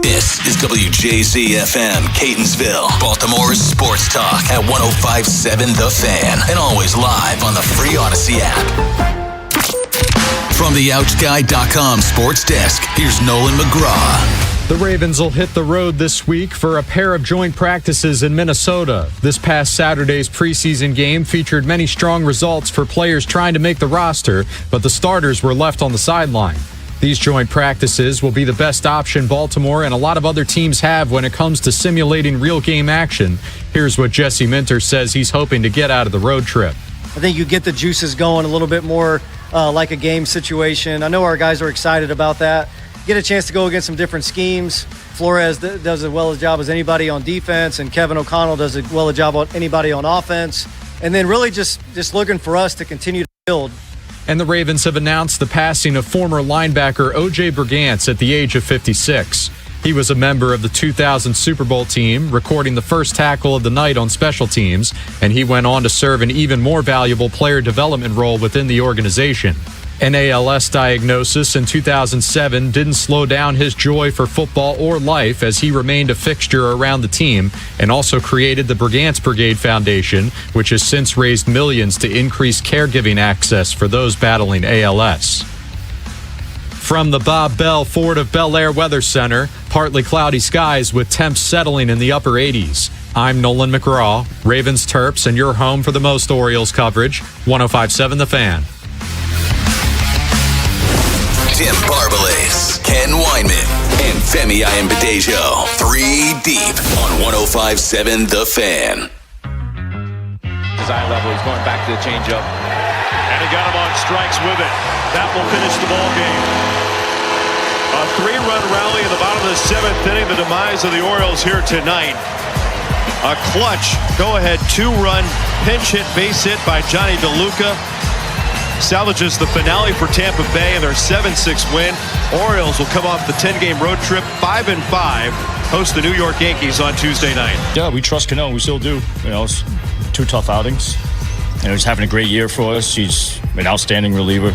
This is WJZ-FM, Catonsville, Baltimore's sports talk at 105.7 The Fan, and always live on the free Odyssey app. From the OutGuy.com sports desk, here's Nolan McGraw. The Ravens will hit the road this week for a pair of joint practices in Minnesota. This past Saturday's preseason game featured many strong results for players trying to make the roster, but the starters were left on the sideline. These joint practices will be the best option Baltimore and a lot of other teams have when it comes to simulating real game action. Here's what Jesse Minter says he's hoping to get out of the road trip. I think you get the juices going a little bit more like a game situation. I know our guys are excited about that. Get a chance to go against some different schemes. Flores does as well a job as anybody on defense, and Kevin O'Connell does as well a job on anybody on offense. And then really just looking for us to continue to build. And the Ravens have announced the passing of former linebacker O.J. Brigance at the age of 56. He was a member of the 2000 Super Bowl team, recording the first tackle of the night on special teams, and he went on to serve an even more valuable player development role within the organization. An ALS diagnosis in 2007 didn't slow down his joy for football or life, as he remained a fixture around the team and also created the Brigance Brigade Foundation, which has since raised millions to increase caregiving access for those battling ALS. From the Bob Bell Ford of Bel Air Weather Center, partly cloudy skies with temps settling in the upper 80s. I'm Nolan McGraw, Ravens Terps, and your home for the most Orioles coverage, 105.7 The Fan. Tim Barbalace, Ken Weinman, and Femi Ayanbadejo. 3 deep on 105.7 The Fan. His eye level, he's going back to the changeup. And he got him on strikes with it. That will finish the ball game. A 3-run rally in the bottom of the 7th inning. The demise of the Orioles here tonight. A clutch go-ahead 2-run pinch hit base hit by Johnny DeLuca salvages the finale for Tampa Bay and their 7-6 win. Orioles will come off the 10-game road trip 5-5, host the New York Yankees on Tuesday night. Yeah, we trust Cano. We still do. You know, it's 2 tough outings. And he's having a great year for us. He's an outstanding reliever.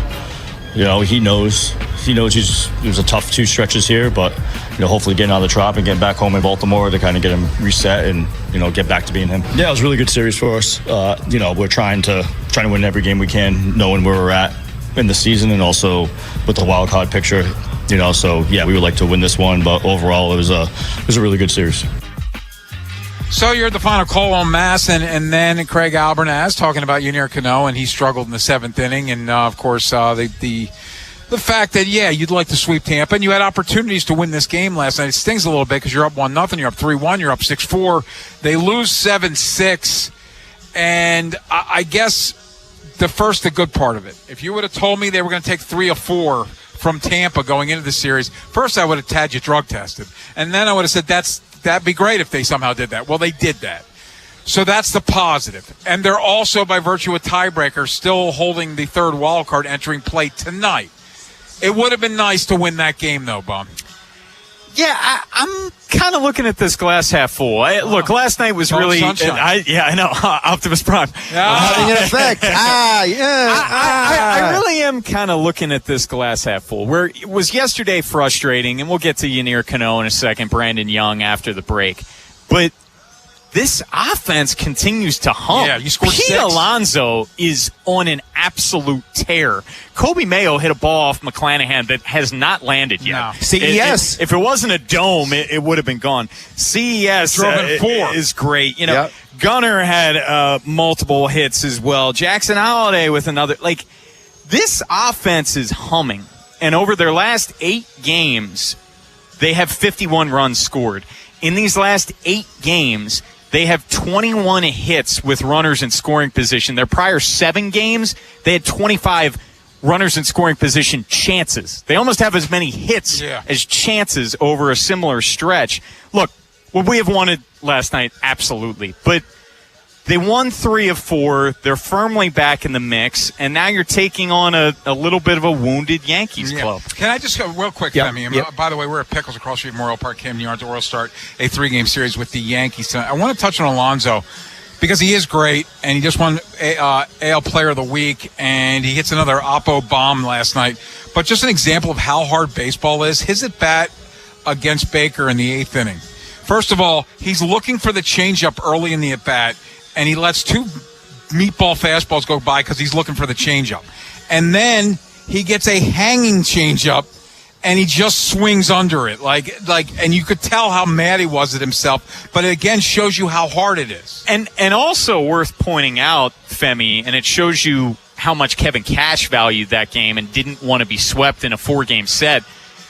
You know, he knows there's a tough 2 stretches here, but hopefully getting out of the Trop and getting back home in Baltimore to kind of get him reset and get back to being him. Yeah, it was a really good series for us. We're trying to win every game we can, knowing where we're at in the season and also with the wild card picture. So yeah, we would like to win this one, but overall it was a really good series. So you're at the final call on Mass and then Craig Albernaz talking about Yennier Cano, and he struggled in the 7th inning. And, of course, the fact that, you'd like to sweep Tampa, and you had opportunities to win this game last night. It stings a little bit because you're up 1-0, you're up 3-1, you're up 6-4. They lose 7-6. And I guess the good part of it, if you would have told me they were going to take 3 or 4 from Tampa going into the series, first I would have had you drug tested. And then I would have said that'd be great if they somehow did that. Well, they did that. So that's the positive. And they're also, by virtue of tiebreaker, still holding the 3rd wild card entering play tonight. It would have been nice to win that game, though, Bum. Yeah, I'm kind of looking at this glass half full. Look, last night was really... I know. Optimus Prime. Having an effect. I really am kind of looking at this glass half full, where it was yesterday frustrating, and we'll get to Yennier Cano in a second, Brandon Young after the break. But this offense continues to hum. Yeah, you scored Pete 6. Alonso is on an absolute tear. Kobe Mayo hit a ball off McClanahan that has not landed yet. No. CES. If it wasn't a dome, it would have been gone. CES is great. Gunnar had multiple hits as well. Jackson Holiday with another. This offense is humming. And over their last 8 games, they have 51 runs scored. In these last 8 games, they have 21 hits with runners in scoring position. Their prior 7 games, they had 25 runners in scoring position chances. They almost have as many hits as chances over a similar stretch. Look, would we have wanted last night? Absolutely. But they won 3 of 4. They're firmly back in the mix, and now you're taking on a little bit of a wounded Yankees club. Can I just go real quick, Femi? By the way, we're at Pickles across the street, Memorial Park, Camden Yards. The Orioles start a 3-game series with the Yankees tonight. I want to touch on Alonso because he is great, and he just won AL Player of the Week, and he hits another Oppo bomb last night. But just an example of how hard baseball is, his at-bat against Baker in the 8th inning. First of all, he's looking for the changeup early in the at-bat, and he lets 2 meatball fastballs go by because he's looking for the changeup. And then he gets a hanging changeup, and he just swings under it. And you could tell how mad he was at himself, but it again shows you how hard it is. And also worth pointing out, Femi, and it shows you how much Kevin Cash valued that game and didn't want to be swept in a 4-game set.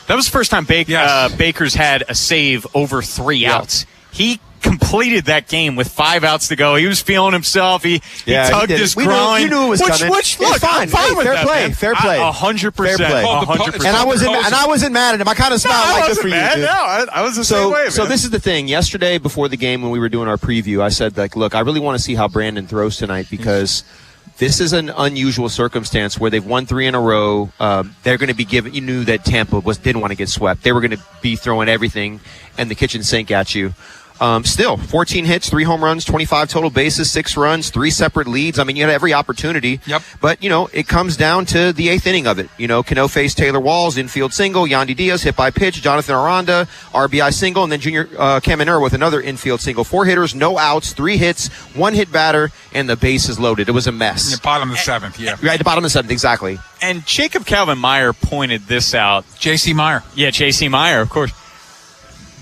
That was the first time Baker's had a save over 3 outs. He completed that game with 5 outs to go. He was feeling himself. He tugged his groin. You knew it was coming. Look, I'm fine with that, man. Fair play. 100%. 100%. And I wasn't mad at him. I kind of smiled good for you, dude. I was the same way, man. So this is the thing. Yesterday, before the game, when we were doing our preview, I said, look, I really want to see how Brandon throws tonight because this is an unusual circumstance where they've won 3 in a row. They're going to be given. You knew that Tampa didn't want to get swept. They were going to be throwing everything and the kitchen sink at you. Still, 14 hits, 3 home runs, 25 total bases, 6 runs, 3 separate leads. I mean, you had every opportunity. Yep. But, it comes down to the 8th inning of it. Cano faced Taylor Walls, infield single, Yandy Diaz, hit by pitch, Jonathan Aranda, RBI single, and then Junior Caminero with another infield single. 4 hitters, no outs, 3 hits, 1 hit batter, and the bases loaded. It was a mess. The bottom of the 7th, yeah. Right, the bottom of the 7th, exactly. And Jacob Calvin-Meyer pointed this out. J.C. Meyer. Yeah, J.C. Meyer, of course.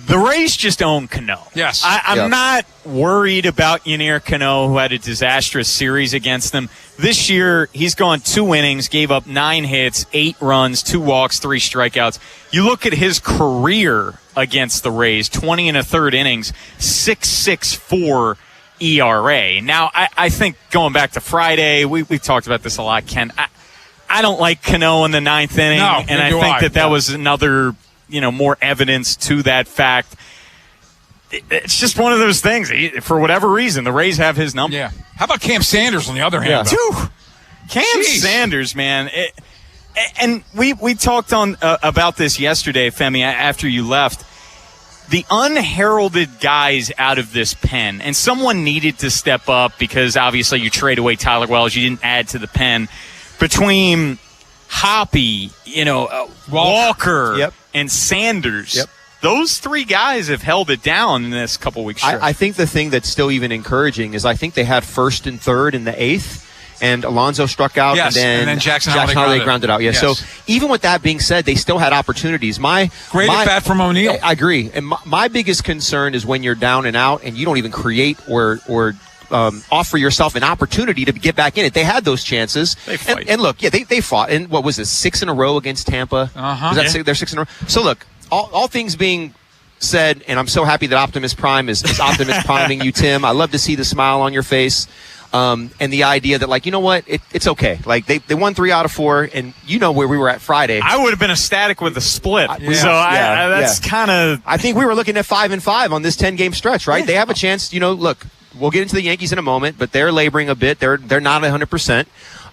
The Rays just own Cano. Yes. I'm not worried about Yennier Cano, who had a disastrous series against them. This year, he's gone 2 innings, gave up 9 hits, 8 runs, 2 walks, 3 strikeouts. You look at his career against the Rays, 20 1/3 innings, 6.64 ERA. Now, I think going back to Friday, we've talked about this a lot, Ken. I don't like Cano in the ninth inning, and I think that was another, more evidence to that fact. It's just one of those things. For whatever reason, the Rays have his number. Yeah. How about Cam Sanders on the other hand? Cam Sanders, man. And we talked about this yesterday, Femi, after you left. The unheralded guys out of this pen, and someone needed to step up because obviously you trade away Tyler Wells, you didn't add to the pen. Between Hoppy, Walker, and Sanders, those three guys have held it down in this couple weeks. I think the thing that's still even encouraging is I think they had first and third in the eighth. And Alonso struck out, and then Jackson Holiday grounded out. Yeah. Yes. So even with that being said, they still had opportunities. Great at bat from O'Neill. I agree. And my biggest concern is when you're down and out and you don't even create or offer yourself an opportunity to get back in it. They had those chances. They fight. And look, they fought. And what was this, 6 in a row against Tampa? Was that they're 6 in a row? So look, all things being said, and I'm so happy that Optimus Prime is Optimus Priming you, Tim. I love to see the smile on your face. And the idea that, you know what, it's okay. They won 3 out of 4, and where we were at Friday. I would have been ecstatic with the split. That's kind of. I think we were looking at 5-5 on this 10-game stretch, right? They have a chance. Look, we'll get into the Yankees in a moment, but they're laboring a bit. They're not 100%.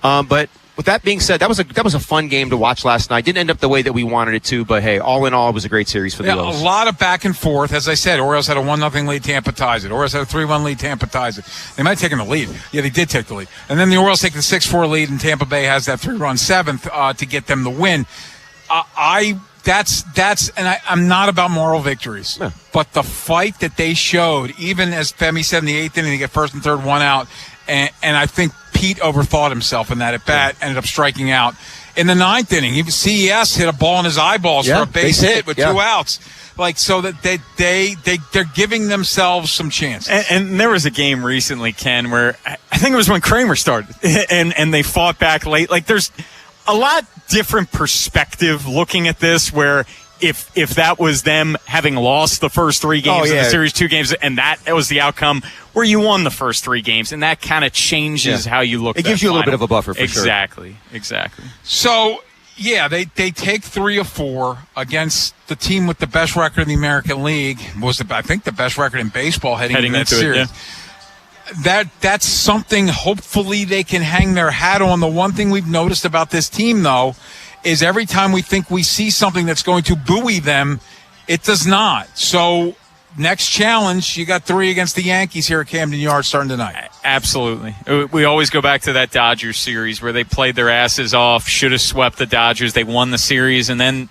But with that being said, that was a fun game to watch last night. Didn't end up the way that we wanted it to, but hey, all in all, it was a great series for the O's. A lot of back and forth. As I said, Orioles had a 1-0 lead, Tampa ties it. Orioles had a 3-1 lead, Tampa ties it. They might have taken the lead. Yeah, they did take the lead. And then the Orioles take the 6-4 lead, and Tampa Bay has that 3-run seventh to get them the win. I'm not about moral victories, but the fight that they showed, even as Femi said in the 8th inning, they get first and third, 1 out, and I think Pete overthought himself in that at bat, ended up striking out. In the 9th inning, even CES hit a ball in his eyeballs for a base hit with 2 outs. So that they're giving themselves some chances. And there was a game recently, Ken, where I think it was when Kramer started, and they fought back late. There's a lot different perspective looking at this, where if that was them having lost the first 3 games of the series, 2 games, and that was the outcome, where you won the first 3 games, and that kind of changes how you look at it. It gives you a little bit of a buffer, for sure. Exactly. So, they take 3 of 4 against the team with the best record in the American League. I think the best record in baseball heading into that series. That's something hopefully they can hang their hat on. The one thing we've noticed about this team, though, is every time we think we see something that's going to buoy them, it does not. So next challenge, you got 3 against the Yankees here at Camden Yards starting tonight. Absolutely. We always go back to that Dodgers series where they played their asses off, should have swept the Dodgers. They won the series, and then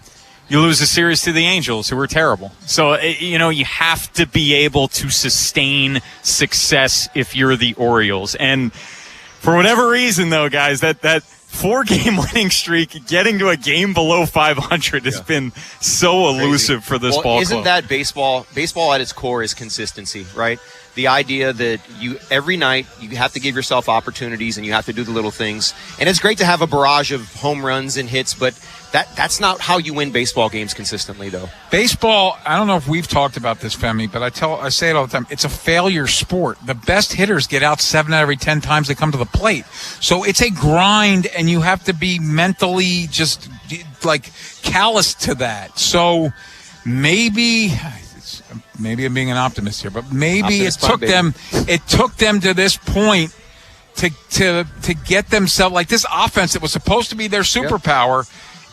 you lose the series to the Angels, who were terrible. So, you have to be able to sustain success if you're the Orioles. And for whatever reason, though, guys, that 4-game winning streak, getting to a game below 500 has been so elusive for this ball club. Isn't that baseball? Baseball at its core is consistency, right? The idea that every night you have to give yourself opportunities and you have to do the little things. And it's great to have a barrage of home runs and hits, but that's not how you win baseball games consistently, though. Baseball, I don't know if we've talked about this, Femi, but I say it all the time. It's a failure sport. The best hitters get out 7 out of every 10 times they come to the plate. So it's a grind, and you have to be mentally just callous to that. So maybe I'm being an optimist here, but maybe it took them to this point to get themselves this offense that was supposed to be their superpower.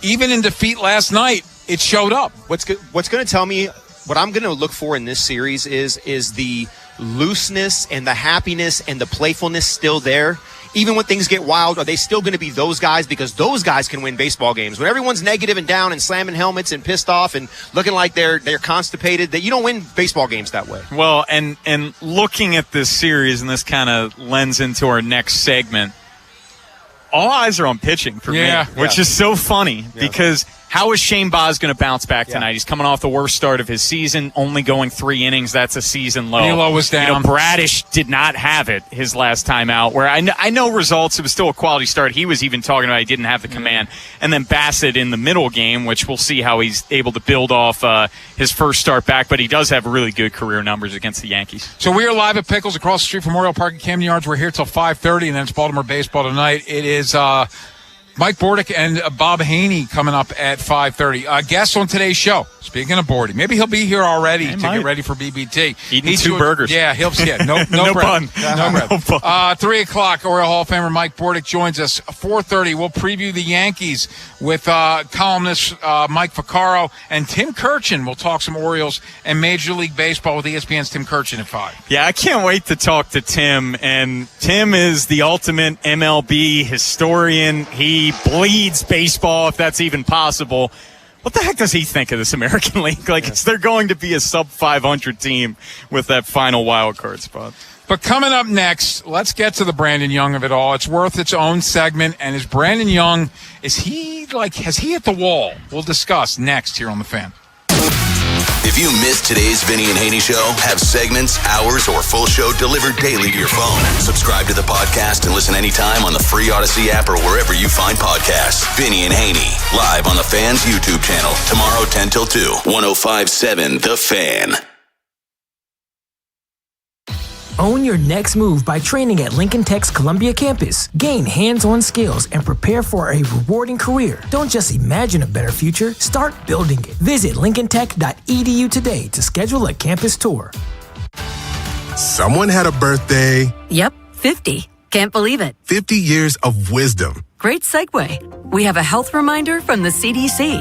Even in defeat last night, it showed up. What's going to tell me what I'm going to look for in this series is the looseness and the happiness and the playfulness still there. Even when things get wild, are they still going to be those guys? Because those guys can win baseball games. When everyone's negative and down and slamming helmets and pissed off and looking like they're constipated, that you don't win baseball games that way. Well, and looking at this series, and this kind of lends into our next segment, all eyes are on pitching for me, which is so funny because How is Shane Baz going to bounce back tonight? He's coming off the worst start of his season, only going 3 innings. That's a season low. Low was down. Bradish did not have it his last time out, where I know results. It was still a quality start. He was even talking about he didn't have the command. And then Bassett in the middle game, which we'll see how he's able to build off his first start back, but he does have really good career numbers against the Yankees. So we are live at Pickles across the street from Memorial Park at Camden Yards. We're here till 5:30, and then it's Baltimore baseball tonight. It is Mike Bordick and Bob Haynie coming up at 5:30. Guests on today's show. Speaking of Bordy, maybe he'll be here already to get ready for BBT. Eating 2 burgers. Yeah, he'll no No bread. bun. No bread. 3 o'clock, Oriole Hall of Famer Mike Bordick joins us. 4:30, we'll preview the Yankees with columnist Mike Vaccaro and Tim Kirchin. We'll talk some Orioles and Major League Baseball with ESPN's Tim Kirchin at 5. Yeah, I can't wait to talk to Tim. And Tim is the ultimate MLB historian. He bleeds baseball, if that's even possible. What the heck does he think of this American League? Is there going to be a sub-500 team with that final wild card spot? But coming up next, let's get to the Brandon Young of it all. It's worth its own segment. And is Brandon Young, has he hit the wall? We'll discuss next here on The Fan. If you missed today's Vinny and Haynie show, have segments, hours, or full show delivered daily to your phone. Subscribe to the podcast and listen anytime on the free Odyssey app or wherever you find podcasts. Vinny and Haynie, live on the Fan's YouTube channel, tomorrow 10 till 2, 105.7 The Fan. Own your next move by training at Lincoln Tech's Columbia campus. Gain hands-on skills and prepare for a rewarding career. Don't just imagine a better future, start building it. Visit lincolntech.edu today to schedule a campus tour. Someone had a birthday. Yep, 50. Can't believe it. 50 years of wisdom. Great segue. We have a health reminder from the CDC.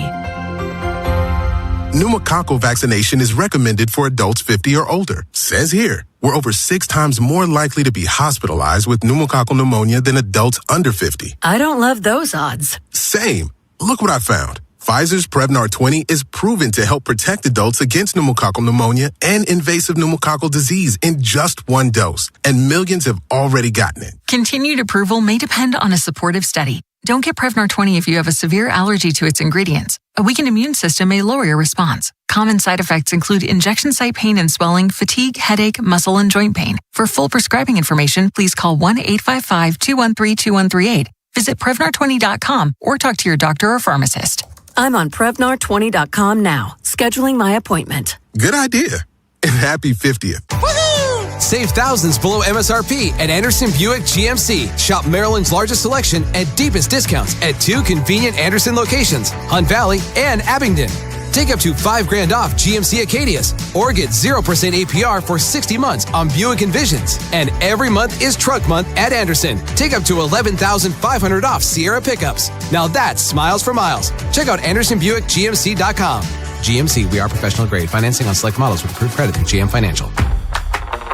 Pneumococcal vaccination is recommended for adults 50 or older. Says here, we're over 6 times more likely to be hospitalized with pneumococcal pneumonia than adults under 50. I don't love those odds. Same. Look what I found. Pfizer's Prevnar 20 is proven to help protect adults against pneumococcal pneumonia and invasive pneumococcal disease in just 1 dose. And millions have already gotten it. Continued approval may depend on a supportive study. Don't get Prevnar 20 if you have a severe allergy to its ingredients. A weakened immune system may lower your response. Common side effects include injection site pain and swelling, fatigue, headache, muscle, and joint pain. For full prescribing information, please call 1-855-213-2138. Visit Prevnar20.com or talk to your doctor or pharmacist. I'm on Prevnar20.com now, scheduling my appointment. Good idea. And happy 50th. Save thousands below MSRP at Anderson Buick GMC. Shop Maryland's largest selection and deepest discounts at 2 convenient Anderson locations, Hunt Valley and Abingdon. Take up to $5,000 off GMC Acadias or get 0% APR for 60 months on Buick Envisions. And every month is Truck Month at Anderson. Take up to $11,500 off Sierra pickups. Now that's smiles for miles. Check out AndersonBuickGMC.com. GMC, we are professional grade. Financing on select models with approved credit through GM Financial.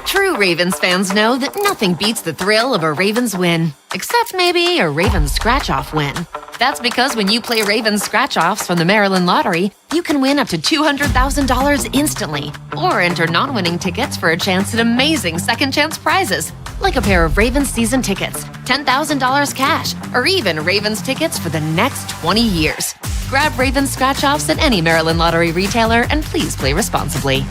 True Ravens fans know that nothing beats the thrill of a Ravens win, except maybe a Ravens scratch-off win. That's because when you play Ravens scratch-offs from the Maryland Lottery, you can win up to $200,000 instantly, or enter non-winning tickets for a chance at amazing second-chance prizes, like a pair of Ravens season tickets, $10,000 cash, or even Ravens tickets for the next 20 years. Grab Ravens scratch-offs at any Maryland Lottery retailer, and please play responsibly.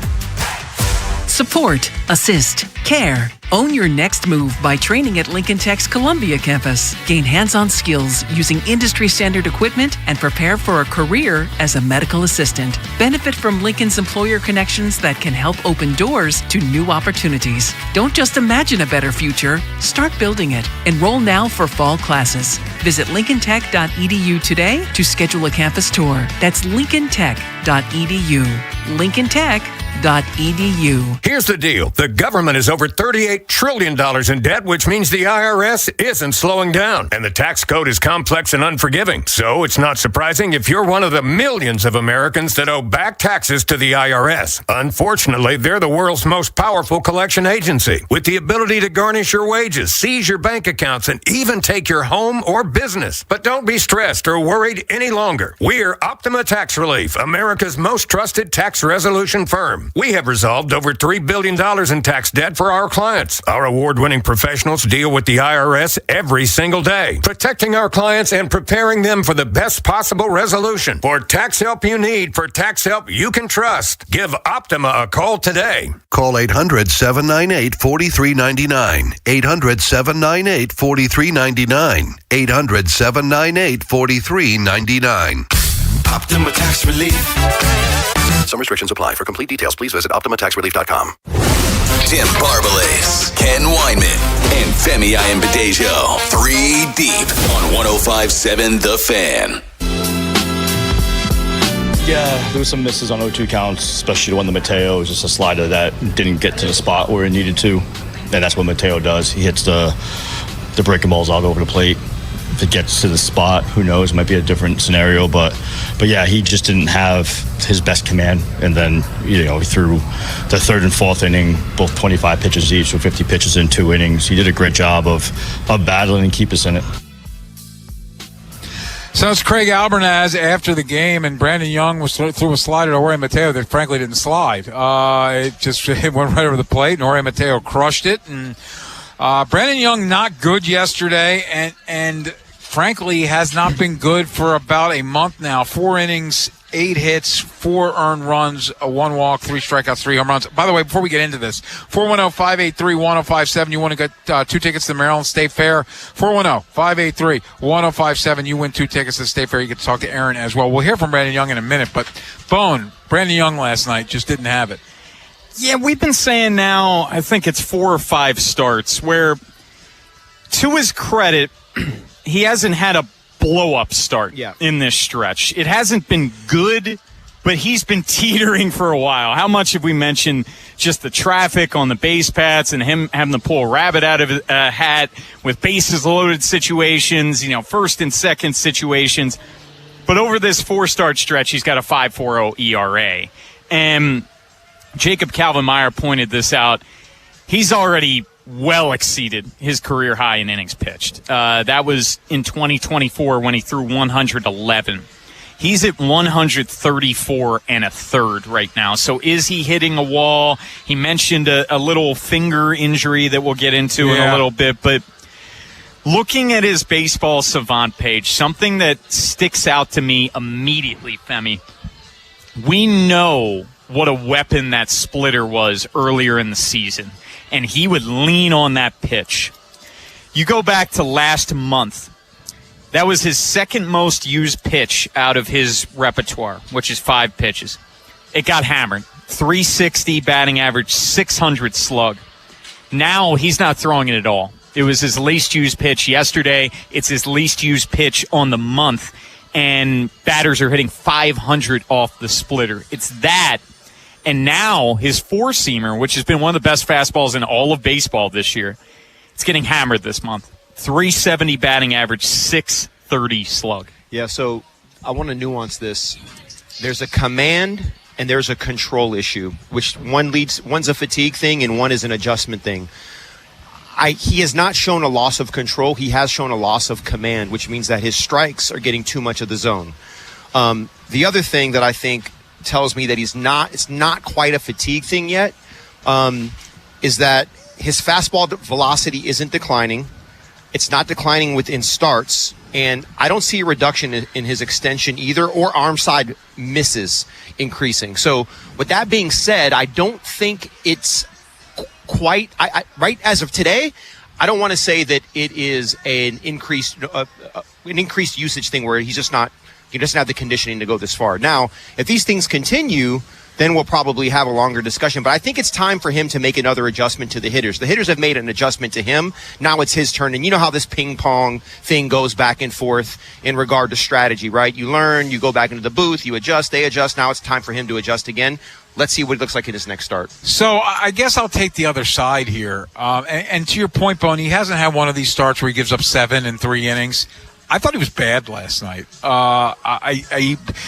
Support, assist, care. Own your next move by training at Lincoln Tech's Columbia campus. Gain hands-on skills using industry-standard equipment and prepare for a career as a medical assistant. Benefit from Lincoln's employer connections that can help open doors to new opportunities. Don't just imagine a better future, start building it. Enroll now for fall classes. Visit lincolntech.edu today to schedule a campus tour. That's lincolntech.edu. lincolntech.edu. Here's the deal. The government is over $38 trillion in debt, which means the IRS isn't slowing down. And the tax code is complex and unforgiving. So it's not surprising if you're one of the millions of Americans that owe back taxes to the IRS. Unfortunately, they're the world's most powerful collection agency, with the ability to garnish your wages, seize your bank accounts, and even take your home or business. But don't be stressed or worried any longer. We're Optima Tax Relief, America's most trusted tax resolution firm. time. We have resolved over $3 billion in tax debt for our clients. Our award-winning professionals deal with the IRS every single day, protecting our clients and preparing them for the best possible resolution. For tax help you need, for tax help you can trust, give Optima a call today. Call 800-798-4399. 800-798-4399. 800-798-4399. Optima Tax Relief. Some restrictions apply. For complete details, please visit OptimaTaxRelief.com. Tim Barbalas, Ken Weinman, and Femi Ayanbadejo. 3 deep on 105.7 The Fan. Yeah, there was some misses on 0-2 counts, especially the one to Mateo. It was just a slider that didn't get to the spot where it needed to. And that's what Mateo does. He hits the breaking balls all over the plate. If it gets to the spot, who knows? It might be a different scenario, but yeah, he just didn't have his best command. And then, he threw the third and fourth inning, both 25 pitches each, so 50 pitches in 2 innings. He did a great job of battling and keep us in it. So it's Craig Albernaz after the game, and Brandon Young threw a slider to Jorge Mateo that frankly didn't slide. It went right over the plate, and Jorge Mateo crushed it. And Brandon Young not good yesterday, and frankly has not been good for about a month now. 4 innings, 8 hits, 4 earned runs, 1 walk, 3 strikeouts, 3 home runs. By the way, before we get into this, 410-583-1057. You want to get 2 tickets to the Maryland State Fair? 410-583-1057. You win 2 tickets to the State Fair. You get to talk to Aaron as well. We'll hear from Brandon Young in a minute, but Brandon Young last night just didn't have it. Yeah, we've been saying now, I think it's 4 or 5 starts where, to his credit, he hasn't had a blow-up start in this stretch. It hasn't been good, but he's been teetering for a while. How much have we mentioned just the traffic on the base paths and him having to pull a rabbit out of a hat with bases loaded situations, first and second situations. But over this 4-start stretch, he's got a 5.40 ERA. And Jacob Calvin-Meyer pointed this out. He's already well exceeded his career high in innings pitched. That was in 2024 when he threw 111. He's at 134 and a third right now. So is he hitting a wall? He mentioned a little finger injury that we'll get into in a little bit. But looking at his baseball savant page, something that sticks out to me immediately, Femi, we know what a weapon that splitter was earlier in the season. And he would lean on that pitch. You go back to last month. That was his second most used pitch out of his repertoire, which is 5 pitches. It got hammered. 360 batting average, 600 slug. Now he's not throwing it at all. It was his least used pitch yesterday. It's his least used pitch on the month. And batters are hitting 500 off the splitter. It's that. And now his 4-seamer, which has been one of the best fastballs in all of baseball this year, it's getting hammered this month. 370 batting average, 630 slug. Yeah, so I want to nuance this. There's a command and there's a control issue, which one's a fatigue thing and one is an adjustment thing. He has not shown a loss of control. He has shown a loss of command, which means that his strikes are getting too much of the zone. The other thing that I think tells me that it's not quite a fatigue thing yet, is that his fastball velocity isn't declining. It's not declining within starts, and I don't see a reduction in his extension either, or arm side misses increasing. So with that being said, I don't think it's quite right as of today. I don't want to say that it is an increased usage thing where he doesn't have the conditioning to go this far. Now, if these things continue, then we'll probably have a longer discussion. But I think it's time for him to make another adjustment to the hitters. The hitters have made an adjustment to him. Now it's his turn. And you know how this ping pong thing goes back and forth in regard to strategy, right? You learn, you go back into the booth, you adjust, they adjust. Now it's time for him to adjust again. Let's see what it looks like in his next start. So I guess I'll take the other side here. And to your point, Bone, he hasn't had one of these starts where he gives up 7 in 3 innings. I thought he was bad last night.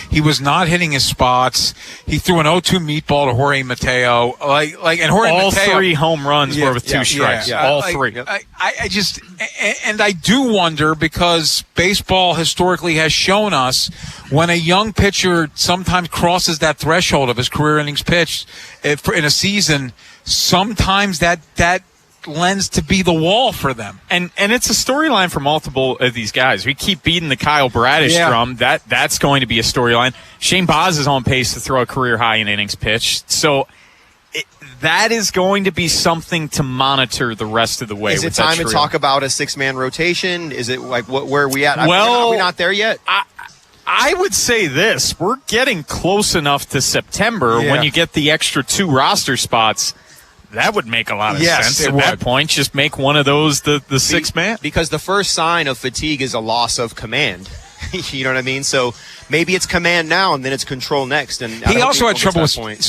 He was not hitting his spots. He threw an 0-2 meatball to Jorge Mateo. And Jorge all Mateo, 3 home runs were with 2 strikes. All 3. I do wonder, because baseball historically has shown us when a young pitcher sometimes crosses that threshold of his career innings pitched in a season, sometimes that lends to be the wall for them. And it's a storyline for multiple of these guys. We keep beating the Kyle Bradish drum. That's going to be a storyline. Shane Baz is on pace to throw a career high in innings pitched. So that is going to be something to monitor the rest of the way. Is it time to talk about a 6-man rotation? Is it like where are we at? Are we not there yet? I would say this. We're getting close enough to September when you get the extra 2 roster spots. That would make a lot of sense at that point. Just make one of those the 6-man. Because the first sign of fatigue is a loss of command. You know what I mean? So maybe it's command now, and then it's control next. And he also had trouble with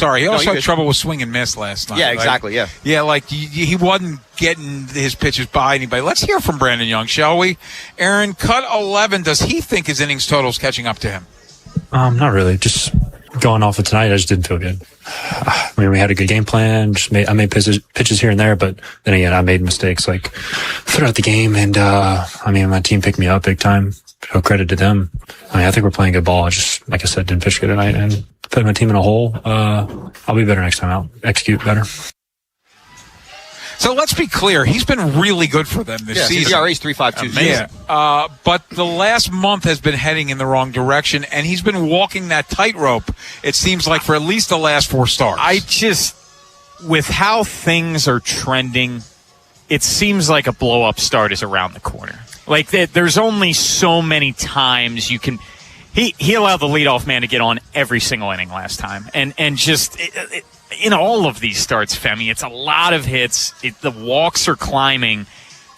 trouble with swing and miss last night. Yeah, exactly. Right? Yeah. Like he wasn't getting his pitches by anybody. Let's hear from Brandon Young, shall we? Aaron, cut 11. Does he think his innings total is catching up to him? Not really. Just going off of tonight, I just didn't feel good. I mean, we had a good game plan. I made pitches here and there, but then again, I made mistakes like throughout the game. And my team picked me up big time. So credit to them. I think we're playing good ball. I just, like I said, didn't pitch good tonight and put my team in a hole. I'll be better next time out. Execute better. So let's be clear. He's been really good for them this season. ERA's 3.52. Yeah. But the last month has been heading in the wrong direction, and he's been walking that tightrope, it seems like, for at least the last 4 starts. With how things are trending, it seems like a blow-up start is around the corner. Like, there's only so many times you can... He allowed the leadoff man to get on every single inning last time. And just... in all of these starts, Femi, it's a lot of hits. The walks are climbing.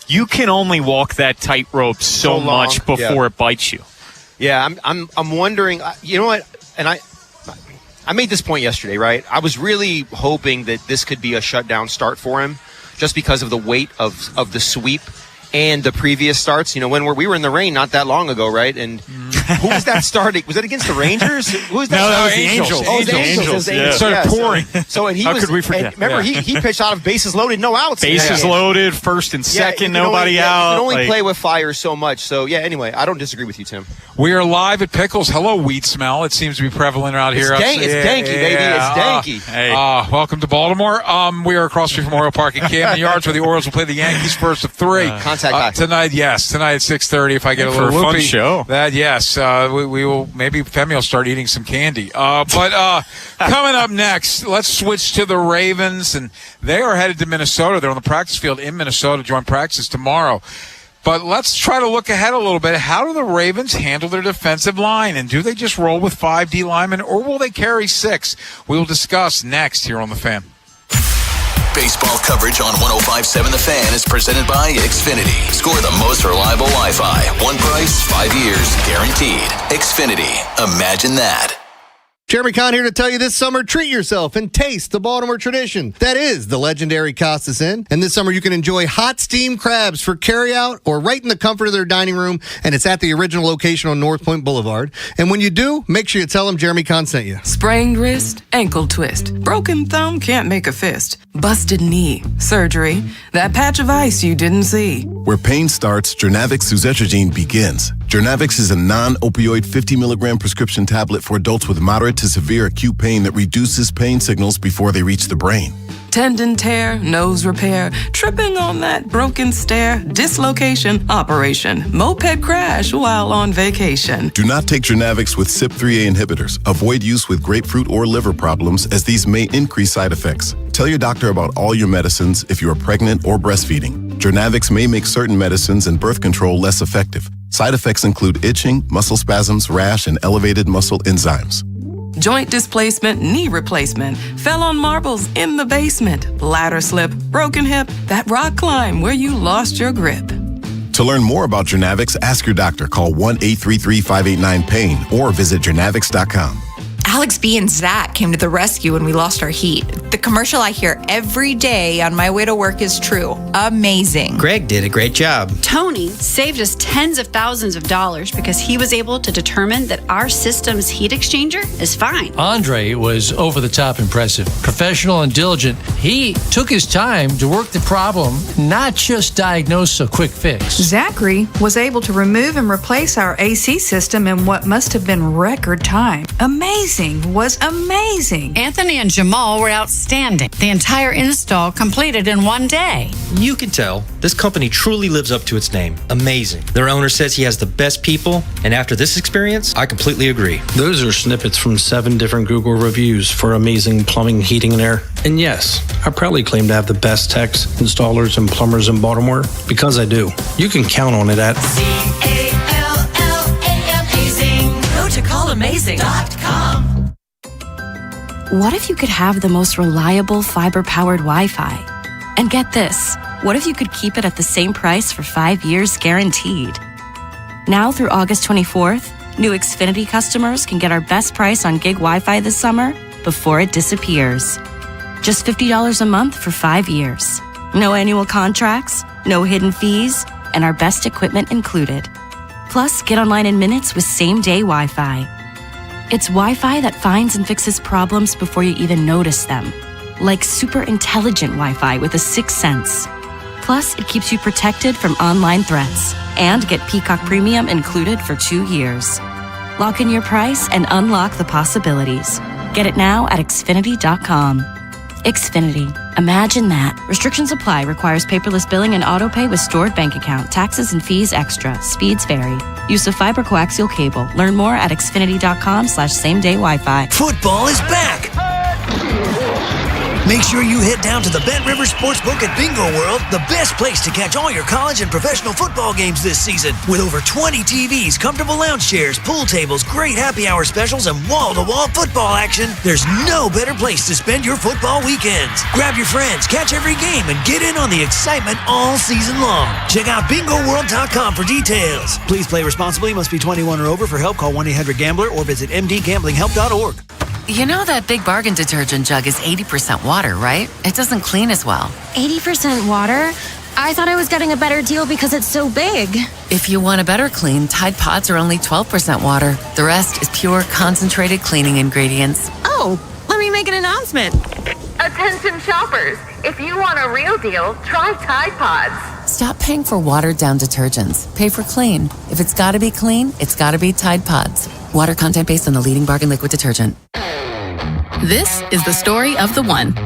You can only walk that tightrope so much before it bites you. Yeah, I'm wondering. You know what? And I made this point yesterday, right? I was really hoping that this could be a shutdown start for him, just because of the weight of the sweep and the previous starts. You know, when we were in the rain not that long ago, right? And who was that starting? Was it against the Rangers? Who was that? No, that was the Angels. Oh, the Angels. It started pouring. So and How could we forget? Remember, he pitched out of bases loaded, no outs. Bases loaded, first and second, nobody out. You can only play with fire so much. So, anyway, I don't disagree with you, Tim. We are live at Pickles. Hello, weed smell. It seems to be prevalent out here. It's danky, baby. It's danky. Welcome to Baltimore. We are across the street from Oriole Park in Camden Yards, where the Orioles will play the Yankees first of 3. Contact high. Tonight at 6:30. If I get a little fun loopy, show. We will. Maybe Femi will start eating some candy. But coming up next, let's switch to the Ravens, and they are headed to Minnesota. They're on the practice field in Minnesota to join practice tomorrow. But let's try to look ahead a little bit. How do the Ravens handle their defensive line? And do they just roll with 5 D linemen, or will they carry 6? We will discuss next here on The Fan. Baseball coverage on 105.7 The Fan is presented by Xfinity. Score the most reliable Wi-Fi. One price, 5 years, guaranteed. Xfinity. Imagine that. Jeremy Kahn here to tell you this summer, treat yourself and taste the Baltimore tradition. That is the legendary Costas Inn. And this summer you can enjoy hot steamed crabs for carryout or right in the comfort of their dining room. And it's at the original location on North Point Boulevard. And when you do, make sure you tell them Jeremy Kahn sent you. Sprained wrist, ankle twist, broken thumb, can't make a fist, busted knee, surgery, that patch of ice you didn't see. Where pain starts, Jernavix suzetrigine begins. Jernavix is a non-opioid 50 milligram prescription tablet for adults with moderate to severe acute pain that reduces pain signals before they reach the brain. Tendon tear, nose repair, tripping on that broken stair, dislocation, operation, moped crash while on vacation. Do not take Jernavix with CYP3A inhibitors. Avoid use with grapefruit or liver problems, as these may increase side effects. Tell your doctor about all your medicines if you are pregnant or breastfeeding. Jernavix may make certain medicines and birth control less effective. Side effects include itching, muscle spasms, rash, and elevated muscle enzymes. Joint displacement, knee replacement, fell on marbles in the basement, ladder slip, broken hip, that rock climb where you lost your grip. To learn more about Jernavix, ask your doctor. Call 1-833-589-PAIN or visit Jernavix.com. Alex B and Zach came to the rescue when we lost our heat. The commercial I hear every day on my way to work is true. Amazing. Greg did a great job. Tony saved us tens of thousands of dollars because he was able to determine that our system's heat exchanger is fine. Andre was over the top impressive. Professional and diligent. He took his time to work the problem, not just diagnose a quick fix. Zachary was able to remove and replace our AC system in what must have been record time. Amazing was amazing. Anthony and Jamal were outstanding. The entire install completed in one day. You can tell this company truly lives up to its name. Amazing. Their owner says he has the best people, and after this experience, I completely agree. Those are snippets from 7 different Google reviews for amazing plumbing, heating, and air. And yes, I proudly claim to have the best techs, installers, and plumbers in Baltimore because I do. You can count on it at CALLAMAZING. Go to callamazing.com. What if you could have the most reliable fiber-powered Wi-Fi? And get this, what if you could keep it at the same price for 5 years guaranteed? Now through August 24th, new Xfinity customers can get our best price on gig Wi-Fi this summer before it disappears. Just $50 a month for 5 years. No annual contracts, no hidden fees, and our best equipment included. Plus, get online in minutes with same-day Wi-Fi. It's Wi-Fi that finds and fixes problems before you even notice them. Like super intelligent Wi-Fi with a 6th sense. Plus, it keeps you protected from online threats. And get Peacock Premium included for 2 years. Lock in your price and unlock the possibilities. Get it now at Xfinity.com. Xfinity. Imagine that. Restrictions apply. Requires paperless billing and autopay with stored bank account. Taxes and fees extra. Speeds vary. Use of fiber coaxial cable. Learn more at Xfinity.com/same-day Wi-Fi. Football is back. Make sure you head down to the Bet River Sportsbook at Bingo World, the best place to catch all your college and professional football games this season. With over 20 TVs, comfortable lounge chairs, pool tables, great happy hour specials, and wall-to-wall football action, there's no better place to spend your football weekends. Grab your friends, catch every game, and get in on the excitement all season long. Check out BingoWorld.com for details. Please play responsibly. Must be 21 or over. For help, call 1-800-GAMBLER or visit mdgamblinghelp.org. You know that Big Bargain detergent jug is 80% water, right? It doesn't clean as well. 80% water? I thought I was getting a better deal because it's so big. If you want a better clean, Tide Pods are only 12% water. The rest is pure, concentrated cleaning ingredients. Oh, let me make an announcement. Attention shoppers, if you want a real deal, try Tide Pods. Stop paying for watered-down detergents. Pay for clean. If it's got to be clean, it's got to be Tide Pods. Water content based on the leading bargain liquid detergent. This is the story of the one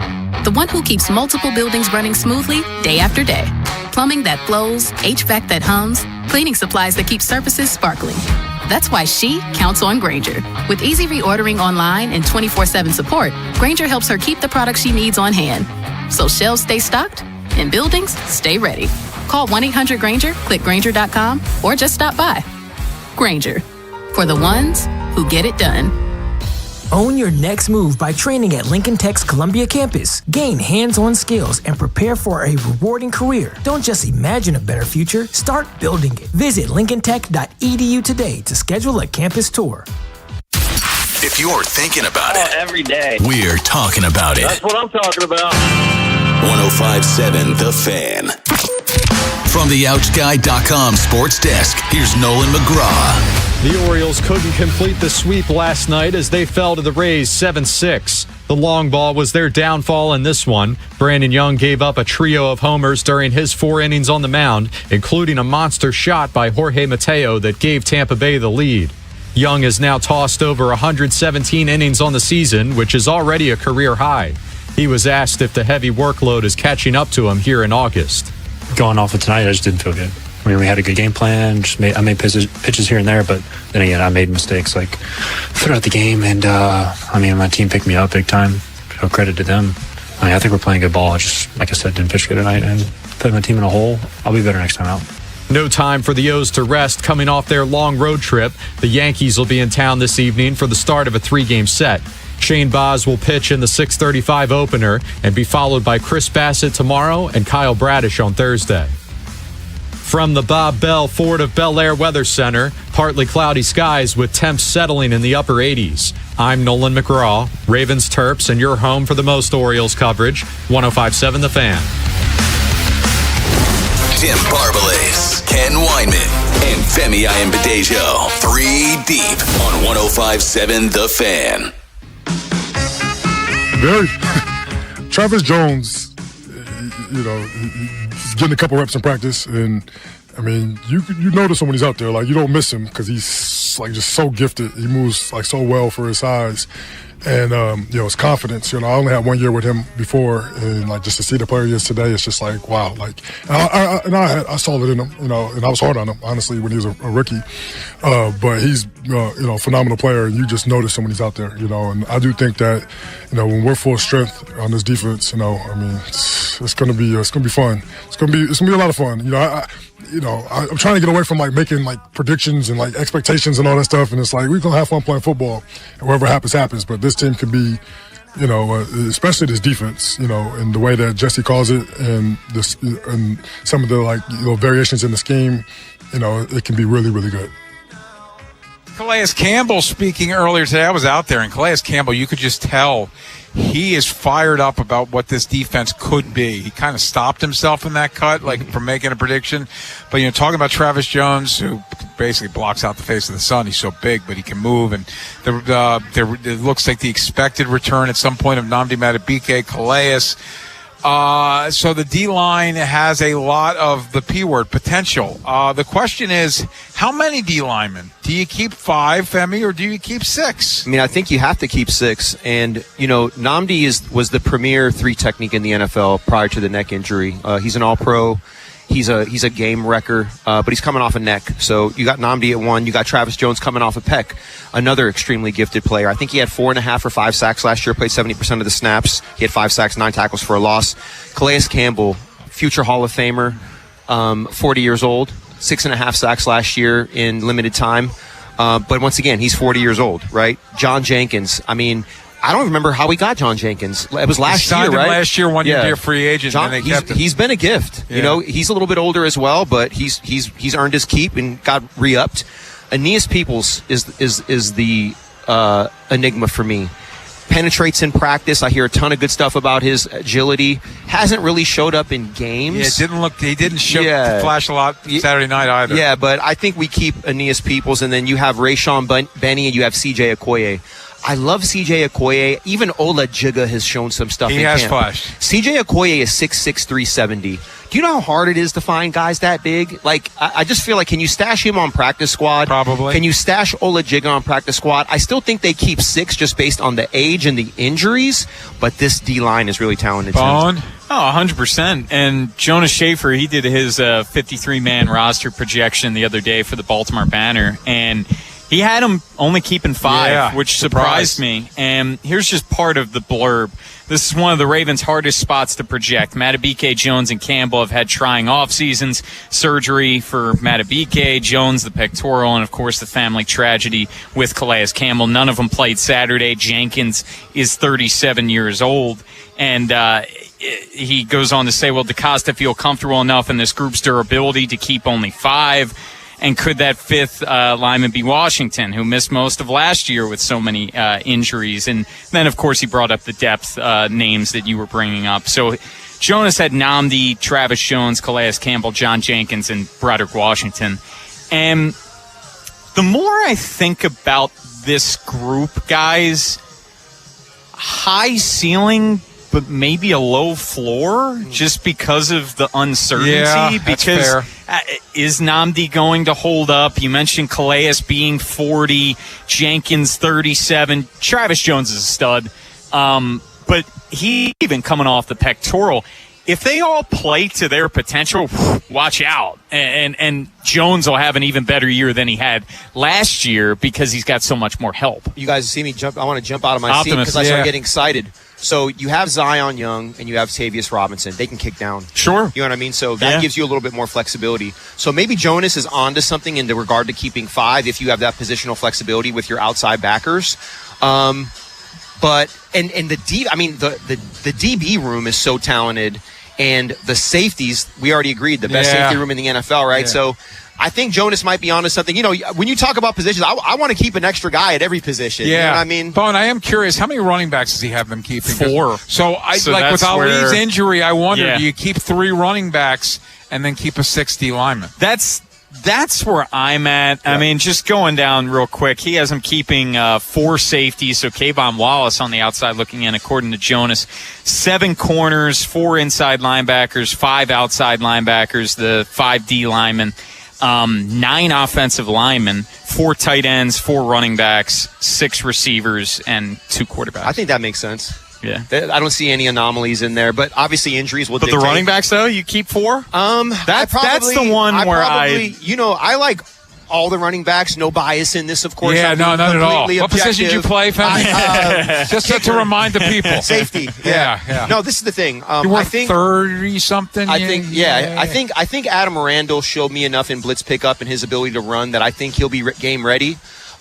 who keeps multiple buildings running smoothly day after day. Plumbing that flows, HVAC that hums, cleaning supplies that keep surfaces sparkling. That's why she counts on Grainger. With easy reordering online and 24/7 support, Grainger helps her keep the products she needs on hand. So shelves stay stocked and buildings stay ready. Call 1-800-GRAINGER, click Grainger.com, or just stop by. Grainger, for the ones who get it done. Own your next move by training at Lincoln Tech's Columbia campus. Gain hands-on skills and prepare for a rewarding career. Don't just imagine a better future, start building it. Visit lincolntech.edu today to schedule a campus tour. If you're thinking about it every day, we're talking about it. That's what I'm talking about. 105.7 The Fan. From the OutSky.com sports desk, here's Nolan McGraw. The Orioles couldn't complete the sweep last night as they fell to the Rays 7-6. The long ball was their downfall in this one. Brandon Young gave up a trio of homers during his 4 innings on the mound, including a monster shot by Jorge Mateo that gave Tampa Bay the lead. Young has now tossed over 117 innings on the season, which is already a career high. He was asked if the heavy workload is catching up to him here in August. Going off of tonight, I just didn't feel good. I mean, we had a good game plan. I made pitches here and there, but then again, I made mistakes like throughout the game. And my team picked me up big time. So credit to them. I think we're playing good ball. I just, like I said, didn't pitch good tonight and put my team in a hole. I'll be better next time out. No time for the O's to rest coming off their long road trip. The Yankees will be in town this evening for the start of a 3-game set. Shane Baz will pitch in the 6:35 opener and be followed by Chris Bassett tomorrow and Kyle Bradish on Thursday. From the Bob Bell Ford of Bel Air Weather Center, partly cloudy skies with temps settling in the upper 80s. I'm Nolan McGraw, Ravens Terps, and your home for the most Orioles coverage, 105.7 The Fan. Tim Barbalace, Ken Weinman, and Femi Ayanbadejo. 3 deep on 105.7 The Fan. Travis Jones, he's getting a couple reps in practice, and I mean, you notice him when he's out there. Like, you don't miss him because he's like just so gifted. He moves like so well for his size, and his confidence. I only had 1 year with him before, and like just to see the player he is today, it's just like wow. Like, I saw it in him, and I was hard on him honestly when he was a rookie. But he's a phenomenal player, and you just notice him when he's out there. And I do think that when we're full strength on this defense, it's gonna be fun. It's gonna be a lot of fun. I'm trying to get away from like making like predictions and like expectations and all that stuff, and it's like we're gonna have fun playing football, and whatever happens. But this team can be, especially this defense, and the way that Jesse calls it, and this and some of the variations in the scheme, it can be really, really good. Calais Campbell speaking earlier today. I was out there, and Calais Campbell, you could just tell he is fired up about what this defense could be. He kind of stopped himself in that cut, from making a prediction. But, talking about Travis Jones, who basically blocks out the face of the sun. He's so big, but he can move. And it looks like the expected return at some point of Nnamdi Madubuike, Calais. So the D-line has a lot of the P-word potential. The question is, how many D-linemen? Do you keep 5, Femi, or do you keep 6? I mean, I think you have to keep 6. And, Nnamdi was the premier 3 technique in the NFL prior to the neck injury. He's an all-pro. He's a game wrecker, but he's coming off a neck. So you got Nnamdi at 1. You got Travis Jones coming off a pec, another extremely gifted player. I think he had 4.5 or 5 sacks last year, played 70% of the snaps. He had 5 sacks, 9 tackles for a loss. Calais Campbell, future Hall of Famer, 40 years old, 6.5 sacks last year in limited time. But once again, he's 40 years old, right? John Jenkins, I don't remember how we got John Jenkins. It was last year, right? Last year, 1 year free agent, and they kept him. He's been a gift. Yeah. He's a little bit older as well, but he's earned his keep and got re-upped. Aeneas Peoples is the enigma for me. Penetrates in practice. I hear a ton of good stuff about his agility. Hasn't really showed up in games. Yeah, he didn't flash a lot Saturday night either. Yeah, but I think we keep Aeneas Peoples, and then you have Rayshon Benny and you have CJ Okoye. I love CJ Okoye. Even Ola Jiga has shown some stuff in camp. He has flashed. CJ Okoye is 6'6", 370. Do you know how hard it is to find guys that big? Like, I just feel like, can you stash him on practice squad? Probably. Can you stash Ola Jiga on practice squad? I still think they keep 6 just based on the age and the injuries, but this D-line is really talented. Bone? Oh, 100%. And Jonas Schaefer, he did his 53-man roster projection the other day for the Baltimore Banner, and he had him only keeping 5, which surprised me. And here's just part of the blurb. This is one of the Ravens' hardest spots to project. Madubuike, Jones, and Campbell have had trying off seasons. Surgery for Madubuike, Jones, the pectoral, and, of course, the family tragedy with Calais Campbell. None of them played Saturday. Jenkins is 37 years old. And he goes on to say, will DeCosta feel comfortable enough in this group's durability to keep only 5? And could that 5th lineman be Washington, who missed most of last year with so many injuries? And then, of course, he brought up the depth names that you were bringing up. So Jonas had Nnamdi, Travis Jones, Calais Campbell, John Jenkins, and Broderick Washington. And the more I think about this group, guys, high ceiling, but maybe a low floor just because of the uncertainty. Yeah, that's fair. Is Nnamdi going to hold up? You mentioned Calais being 40, Jenkins 37. Travis Jones is a stud. But he even coming off the pectoral. If they all play to their potential, watch out. And Jones will have an even better year than he had last year because he's got so much more help. You guys see me jump. I want to jump out of my seat because I start getting excited. So you have Zion Young and you have Tavius Robinson. They can kick down. Sure. You know what I mean? So that gives you a little bit more flexibility. So maybe Jonas is onto something in regard to keeping 5 if you have that positional flexibility with your outside backers. But the DB room is so talented. And the safeties, we already agreed, the best safety room in the NFL, right? Yeah. So I think Jonas might be onto something. You know, when you talk about positions, I want to keep an extra guy at every position. Yeah. You know what I mean? Bone, I am curious, how many running backs does he have them keeping? 4. So with Ali's injury, I wonder, do you keep 3 running backs and then keep a 6D lineman? That's where I'm at. Yeah. I mean, just going down real quick, he has him keeping 4 safeties. So Kayvon Wallace on the outside looking in, according to Jonas. 7 corners, 4 inside linebackers, 5 outside linebackers, the 5D linemen, 9 offensive linemen, 4 tight ends, 4 running backs, 6 receivers, and 2 quarterbacks. I think that makes sense. Yeah, I don't see any anomalies in there, but obviously injuries will dictate. But the running backs, though, you keep 4? That's the one where I like all the running backs. No bias in this, of course. Yeah, no, not at all. What position did you play, Fan? Just to remind the people. Safety. Yeah. No, this is the thing. You were 30-something? I think Adam Randall showed me enough in blitz pickup and his ability to run that I think he'll be game ready.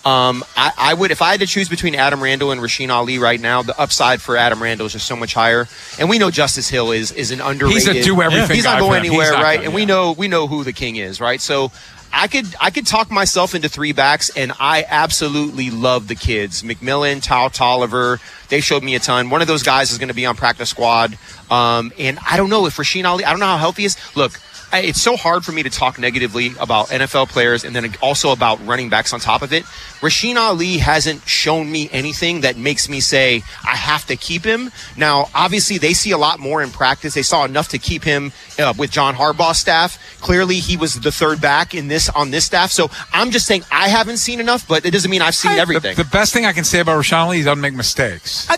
I would, if I had to choose between Adam Randall and Rasheen Ali right now, the upside for Adam Randall is just so much higher. And we know Justice Hill is an underrated. He's a do everything. He's not going anywhere, right? And we know who the king is, right? So I could talk myself into 3 backs, and I absolutely love the kids. McMillan, Tolliver, they showed me a ton. One of those guys is going to be on practice squad. And I don't know if Rasheen Ali, I don't know how healthy he is. Look, it's so hard for me to talk negatively about NFL players and then also about running backs on top of it. Rasheen Ali hasn't shown me anything that makes me say I have to keep him. Now, obviously, they see a lot more in practice. They saw enough to keep him with John Harbaugh's staff. Clearly, he was the 3rd back on this staff. So I'm just saying I haven't seen enough, but it doesn't mean I've seen everything. The best thing I can say about Rasheen Ali is he doesn't make mistakes. I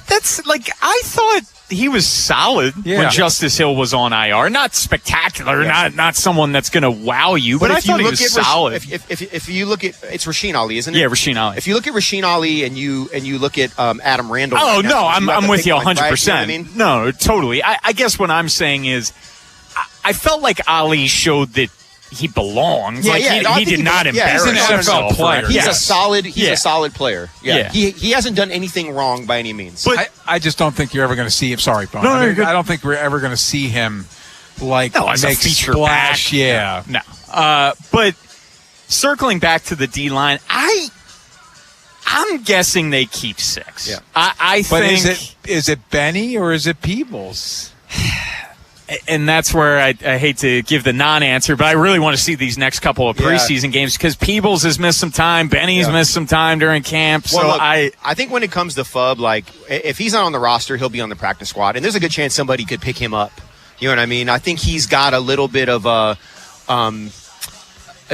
thought he was solid when Justice Hill was on IR. Not spectacular, not someone that's going to wow you, but I thought he was solid. If you look at, it's Rasheen Ali, isn't it? Yeah, Rasheen Ali. If you look at Rasheen Ali and you look at Adam Randall. Oh, no, I'm with you 100%. You know what I mean? No, totally. I guess what I'm saying is I felt like Ali showed that he belongs. He did not embarrass himself. He's an NFL player. He's a solid player. Yeah. He hasn't done anything wrong by any means. But I just don't think you're ever going to see him. Sorry, Bone. No, I don't think we're ever going to see him as a feature splash. Back. Yeah. No. But circling back to the D-line, I'm guessing they keep 6. Yeah. I think. Is it Benny or is it Peebles? And that's where I hate to give the non-answer, but I really want to see these next couple of preseason games because Peebles has missed some time, Benny's missed some time during camp. So look, I think when it comes to Fubb, like if he's not on the roster, he'll be on the practice squad, and there's a good chance somebody could pick him up. You know what I mean? I think he's got a little bit of an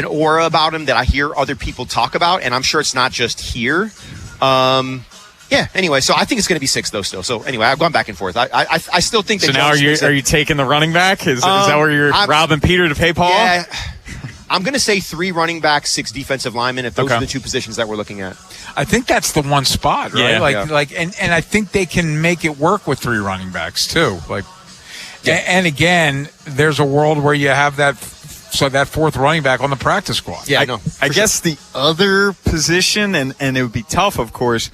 aura about him that I hear other people talk about, and I'm sure it's not just here. Yeah, anyway, so I think it's going to be 6, though, still. So, anyway, I've gone back and forth. I still think that... So now are you taking the running back? Is that where you're robbing Peter to pay Paul? Yeah, I'm going to say 3 running backs, 6 defensive linemen, if those are the 2 positions that we're looking at. I think that's the one spot, right? Yeah. And I think they can make it work with 3 running backs, too. And again, there's a world where you have that 4th running back on the practice squad. Yeah, I know. I guess the other position, and it would be tough, of course...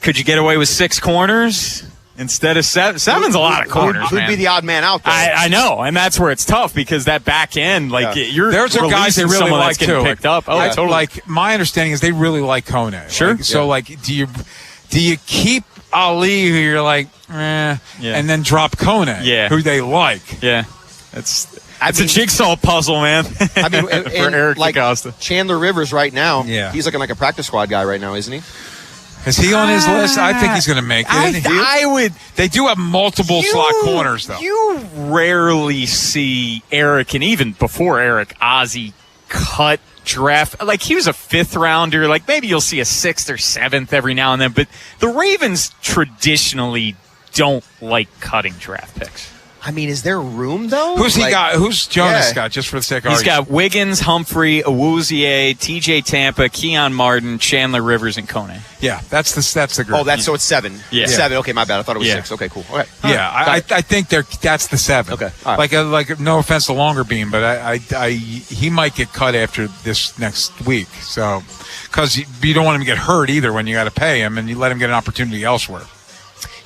Could you get away with 6 corners instead of 7? 7's a lot of corners, Who'd be the odd man out there? I know, and that's where it's tough because that back end, there's a guys they really like too. Picked up. Oh, totally. Like my understanding is they really like Kone. Sure. Do you keep Ali who you're like, and then drop Kone, who they like? Yeah, it's a jigsaw puzzle, man. I mean, for Eric DaCosta. Chandler Rivers right now, he's looking like a practice squad guy right now, isn't he? Is he on his list? I think he's going to make it. I would. They do have multiple slot corners, though. You rarely see Eric, and even before Eric, Ozzie cut draft. Like, he was a 5th rounder. Like, maybe you'll see a 6th or 7th every now and then. But the Ravens traditionally don't like cutting draft picks. I mean, is there room, though? Who's he got? Who's Jonas got, just for the sake of He's got Wiggins, Humphrey, Awuzie, TJ Tampa, Keon Martin, Chandler Rivers, and Kone. Yeah, that's the group. Oh, so it's 7. Yeah. 7. Okay, my bad. I thought it was 6. Okay, cool. Okay. Yeah, I think that's the 7. Okay. All right. Like no offense to Longer Beam, but he might get cut after this next week. So, because you don't want him to get hurt either when you got to pay him, and you let him get an opportunity elsewhere.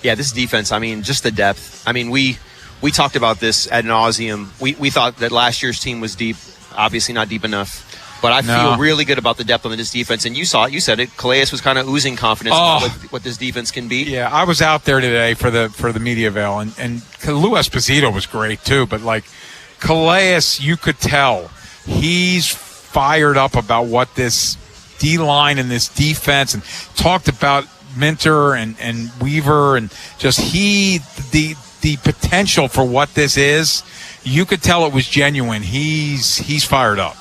Yeah, this defense. I mean, just the depth. I mean, we we talked about this ad nauseum. We thought that last year's team was deep, obviously not deep enough. But I feel really good about the depth on this defense. And you saw it. You said it. Calais was kind of oozing confidence about what this defense can be. Yeah, I was out there today for the media veil, and Lou Esposito was great too. But like Calais, you could tell he's fired up about what this D-line and this defense, and talked about Minter and Weaver, and just the potential for what this is. You could tell it was genuine. He's fired up.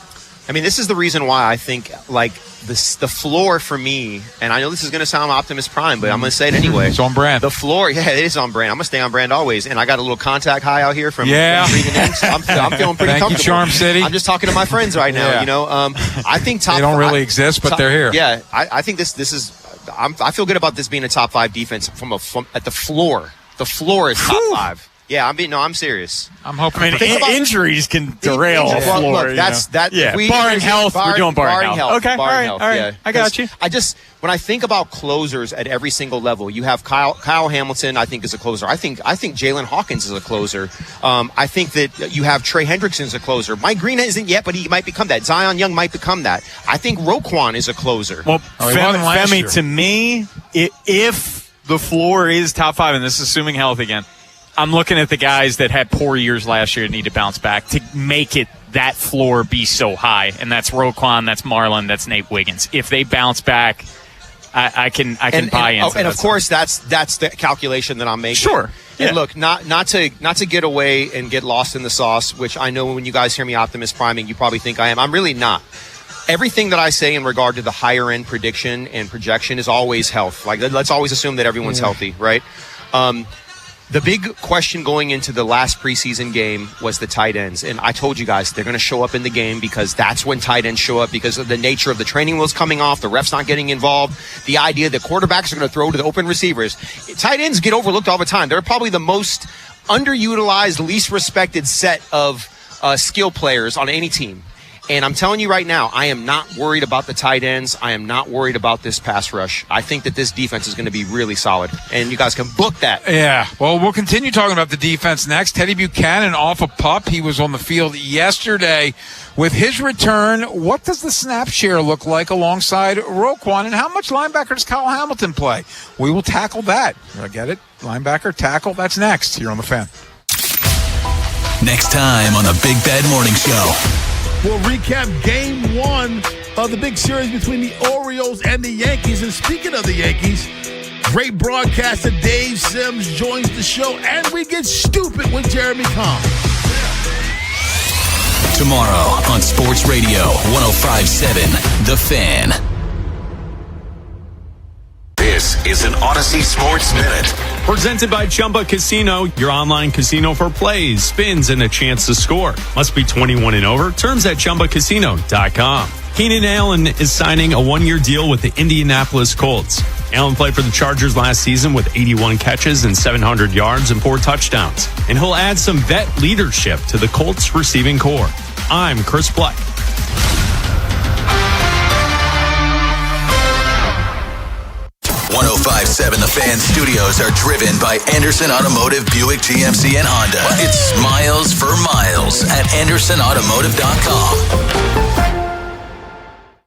I mean, this is the reason why I think, like, the floor for me, and I know this is going to sound Optimus Prime, but I'm going to say it anyway. It's on brand. The floor, yeah, it is on brand. I'm going to stay on brand always. And I got a little contact high out here from yeah. So I'm feeling pretty Thank comfortable. You, Charm City. I'm just talking to my friends right now, yeah. you know. I think they don't really exist, but they're here. Yeah, I think this is I feel good about this being a top 5 defense at the floor. The floor is top 5. Yeah, I'm serious. I'm hoping. I mean, injuries can derail a floor. Look, that. Yeah, barring health, we're doing barring health. Okay, all right. Yeah. I got you. When I think about closers at every single level, you have Kyle Hamilton, I think, is a closer. I think Jalen Hawkins is a closer. I think that you have Trey Hendrickson as a closer. Mike Green isn't yet, but he might become that. Zion Young might become that. I think Roquan is a closer. Well, Femi, to me, if the floor is top 5, and this is assuming health again, I'm looking at the guys that had poor years last year and need to bounce back to make it that floor be so high. And that's Roquan, that's Marlon, that's Nate Wiggins. If they bounce back, I can buy into that. And of course, that's the calculation that I'm making. Sure. And look, not to get away and get lost in the sauce, which I know when you guys hear me Optimus Priming, you probably think I am. I'm really not. Everything that I say in regard to the higher end prediction and projection is always health. Like, let's always assume that everyone's healthy, right? The big question going into the last preseason game was the tight ends. And I told you guys they're going to show up in the game because that's when tight ends show up because of the nature of the training wheels coming off, the refs not getting involved, the idea that quarterbacks are going to throw to the open receivers. Tight ends get overlooked all the time. They're probably the most underutilized, least respected set of skill players on any team. And I'm telling you right now, I am not worried about the tight ends. I am not worried about this pass rush. I think that this defense is going to be really solid, and you guys can book that. Yeah, well, we'll continue talking about the defense next. Teddy Buchanan off a pup. He was on the field yesterday. With his return, what does the snap share look like alongside Roquan, and how much linebacker does Kyle Hamilton play? We will tackle that. I get it? Linebacker, tackle, that's next here on The Fan. Next time on the Big Bad Morning Show. We'll recap Game 1 of the big series between the Orioles and the Yankees. And speaking of the Yankees, great broadcaster Dave Sims joins the show, and we get stupid with Jeremy Kahn. Tomorrow on Sports Radio 105.7 The Fan. This is an Odyssey Sports Minute. Presented by Chumba Casino, your online casino for plays, spins, and a chance to score. Must be 21 and over. Terms at ChumbaCasino.com. Keenan Allen is signing a one-year deal with the Indianapolis Colts. Allen played for the Chargers last season with 81 catches and 700 yards and 4 touchdowns. And he'll add some vet leadership to the Colts receiving core. I'm Chris Black. 105.7 The Fan studios are driven by Anderson Automotive, Buick, GMC, and Honda. It's smiles for miles at AndersonAutomotive.com.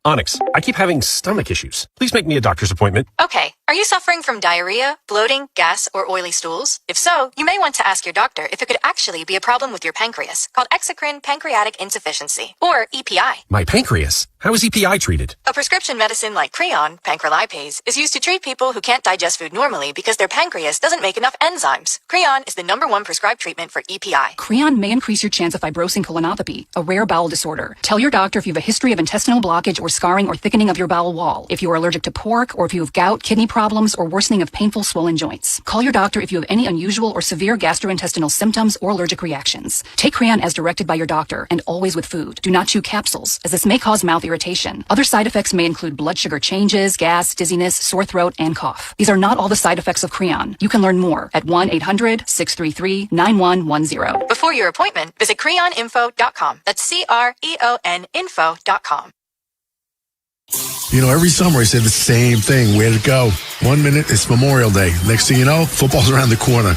Onyx, I keep having stomach issues. Please make me a doctor's appointment. Okay. Are you suffering from diarrhea, bloating, gas, or oily stools? If so, you may want to ask your doctor if it could actually be a problem with your pancreas, called exocrine pancreatic insufficiency, or EPI. My pancreas? How is EPI treated? A prescription medicine like Creon, pancrelipase, is used to treat people who can't digest food normally because their pancreas doesn't make enough enzymes. Creon is the #1 prescribed treatment for EPI. Creon may increase your chance of fibrosing colonopathy, a rare bowel disorder. Tell your doctor if you have a history of intestinal blockage or scarring or thickening of your bowel wall, if you are allergic to pork, or if you have gout, kidney problems, or worsening of painful swollen joints. Call your doctor if you have any unusual or severe gastrointestinal symptoms or allergic reactions. Take Creon as directed by your doctor, and always with food. Do not chew capsules, as this may cause mouth irritation. Other side effects may include blood sugar changes, gas, dizziness, sore throat, and cough. These are not all the side effects of Creon. You can learn more at 1-800-633-9110. Before your appointment, visit creoninfo.com. That's CREON info.com. You know, every summer I say the same thing. Where to go? 1 minute, it's Memorial Day. Next thing you know, football's around the corner.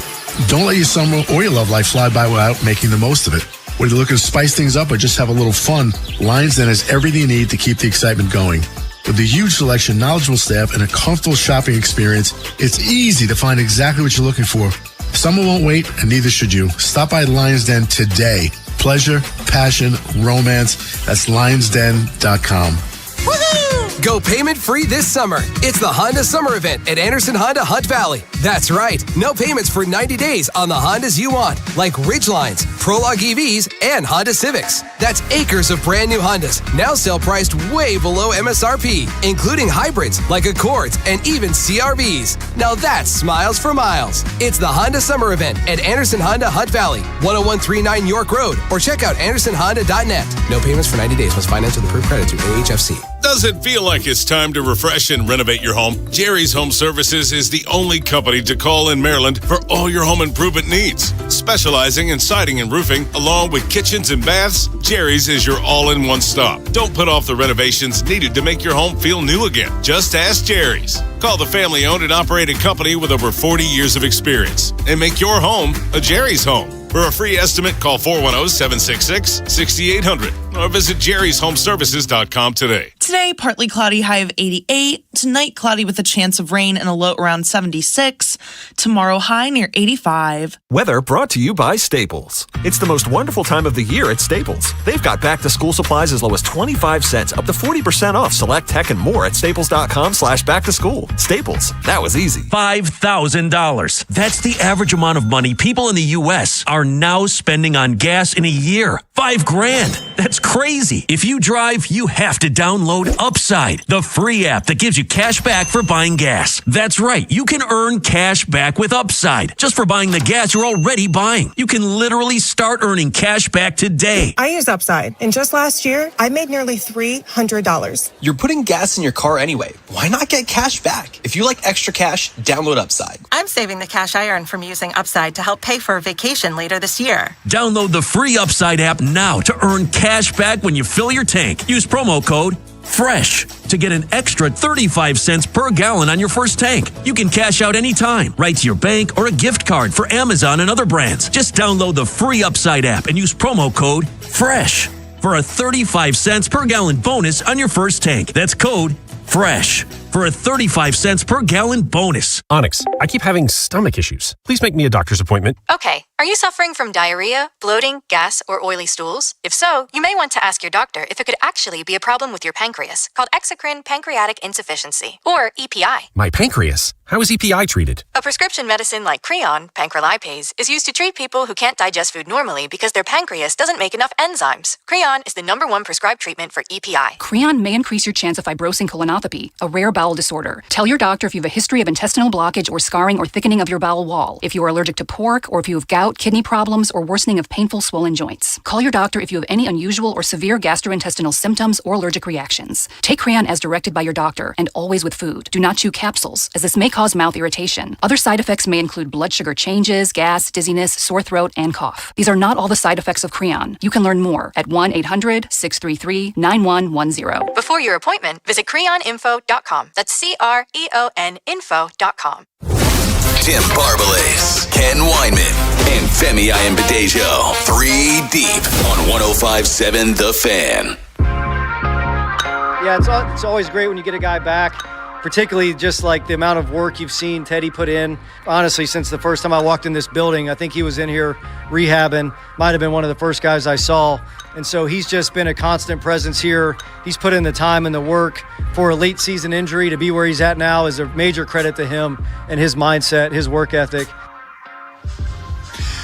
Don't let your summer or your love life fly by without making the most of it. Whether you're looking to spice things up or just have a little fun, Lions Den has everything you need to keep the excitement going. With a huge selection, knowledgeable staff, and a comfortable shopping experience, it's easy to find exactly what you're looking for. Summer won't wait, and neither should you. Stop by Lions Den today. Pleasure, passion, romance. That's lionsden.com. Go payment-free this summer. It's the Honda Summer Event at Anderson Honda Hunt Valley. That's right. No payments for 90 days on the Hondas you want, like Ridgelines, Prologue EVs, and Honda Civics. That's acres of brand new Hondas, now sale priced way below MSRP, including hybrids like Accords and even CRVs. Now that's smiles for miles. It's the Honda Summer Event at Anderson Honda Hunt Valley, 10139 York Road, or check out andersonhonda.net. No payments for 90 days. Must finance with approved credit through AHFC. Does it feel like it's time to refresh and renovate your home? Jerry's Home Services is the only company to call in Maryland for all your home improvement needs. Specializing in siding and roofing, along with kitchens and baths, Jerry's is your all-in-one stop. Don't put off the renovations needed to make your home feel new again. Just ask Jerry's. Call the family-owned and operated company with over 40 years of experience and make your home a Jerry's home. For a free estimate, call 410-766-6800 or visit jerryshomeservices.com today. Today, partly cloudy, high of 88. Tonight, cloudy with a chance of rain and a low around 76. Tomorrow, high near 85. Weather brought to you by Staples. It's the most wonderful time of the year at Staples. They've got back-to-school supplies as low as 25 cents, up to 40% off select tech and more at staples.com/back-to-school. Staples, that was easy. $5,000. That's the average amount of money people in the U.S. are now spending on gas in a year. $5,000. That's crazy. If you drive, you have to download Upside, the free app that gives you cash back for buying gas. That's right. You can earn cash back with Upside just for buying the gas you're already buying. You can literally start earning cash back today. I use Upside, and just last year, I made nearly $300. You're putting gas in your car anyway. Why not get cash back? If you like extra cash, download Upside. I'm saving the cash I earn from using Upside to help pay for a vacation later this year. Download the free Upside app now to earn cash back when you fill your tank. Use promo code FRESH to get an extra 35 cents per gallon on your first tank. You can cash out anytime, right to your bank or a gift card for Amazon and other brands. Just download the free Upside app and use promo code FRESH for a 35 cents per gallon bonus on your first tank. That's code FRESH for a 35 cents per gallon bonus. Onyx, I keep having stomach issues. Please make me a doctor's appointment. Okay, are you suffering from diarrhea, bloating, gas, or oily stools? If so, you may want to ask your doctor if it could actually be a problem with your pancreas, called exocrine pancreatic insufficiency, or EPI. My pancreas? How is EPI treated? A prescription medicine like Creon, pancrelipase, is used to treat people who can't digest food normally because their pancreas doesn't make enough enzymes. Creon is the #1 prescribed treatment for EPI. Creon may increase your chance of fibrosing colonopathy, a rare bowel disorder. Tell your doctor if you have a history of intestinal blockage or scarring or thickening of your bowel wall, if you are allergic to pork, or if you have gout, kidney problems, or worsening of painful swollen joints. Call your doctor if you have any unusual or severe gastrointestinal symptoms or allergic reactions. Take Creon as directed by your doctor and always with food. Do not chew capsules, as this may cause mouth irritation. Other side effects may include blood sugar changes, gas, dizziness, sore throat, and cough. These are not all the side effects of Creon. You can learn more at 1-800-633-9110. Before your appointment, visit creoninfo.com. That's CREON info.com. Tim Barbalas, Ken Weinman, and Femi Ayambadejo. 3 deep on 105.7 The Fan. Yeah, it's always great when you get a guy back, particularly just like the amount of work you've seen Teddy put in. Honestly, since the first time I walked in this building, I think he was in here rehabbing. Might have been one of the first guys I saw. And so he's just been a constant presence here. He's put in the time and the work. For a late season injury to be where he's at now is a major credit to him and his mindset, his work ethic.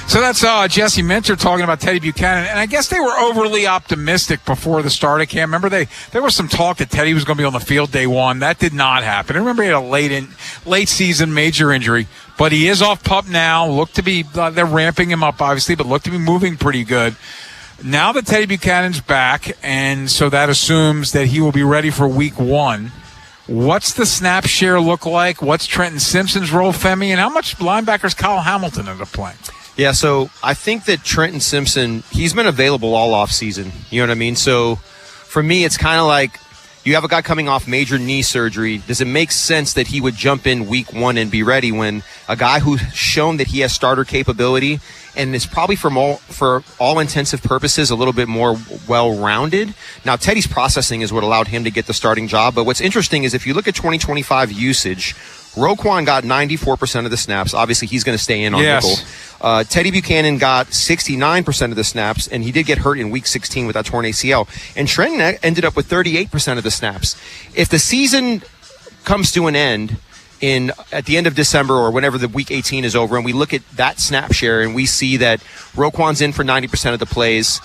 So that's Jesse Minter talking about Teddy Buchanan. And I guess they were overly optimistic before the start of camp. Remember, there was some talk that Teddy was going to be on the field day one. That did not happen. I remember he had a late season major injury. But he is off PUP now. Look to be they're ramping him up, obviously, but look to be moving pretty good. Now that Teddy Buchanan's back, and so that assumes that he will be ready for week one. What's the snap share look like? What's Trenton Simpson's role, Femi? And how much linebackers Kyle Hamilton ended up playing? Yeah, so I think that Trenton Simpson, he's been available all offseason. You know what I mean? So for me, it's kind of like You have a guy coming off major knee surgery. Does it make sense that he would jump in week 1 and be ready when a guy who's shown that he has starter capability and is probably for all intensive purposes a little bit more well-rounded? Now, Teddy's processing is what allowed him to get the starting job. But what's interesting is if you look at 2025 usage, Roquan got 94% of the snaps. Obviously, he's going to stay in on nickel. Teddy Buchanan got 69% of the snaps, and he did get hurt in Week 16 with that torn ACL. And Trenton ended up with 38% of the snaps. If the season comes to an end at the end of December or whenever the Week 18 is over, and we look at that snap share and we see that Roquan's in for 90% of the plays,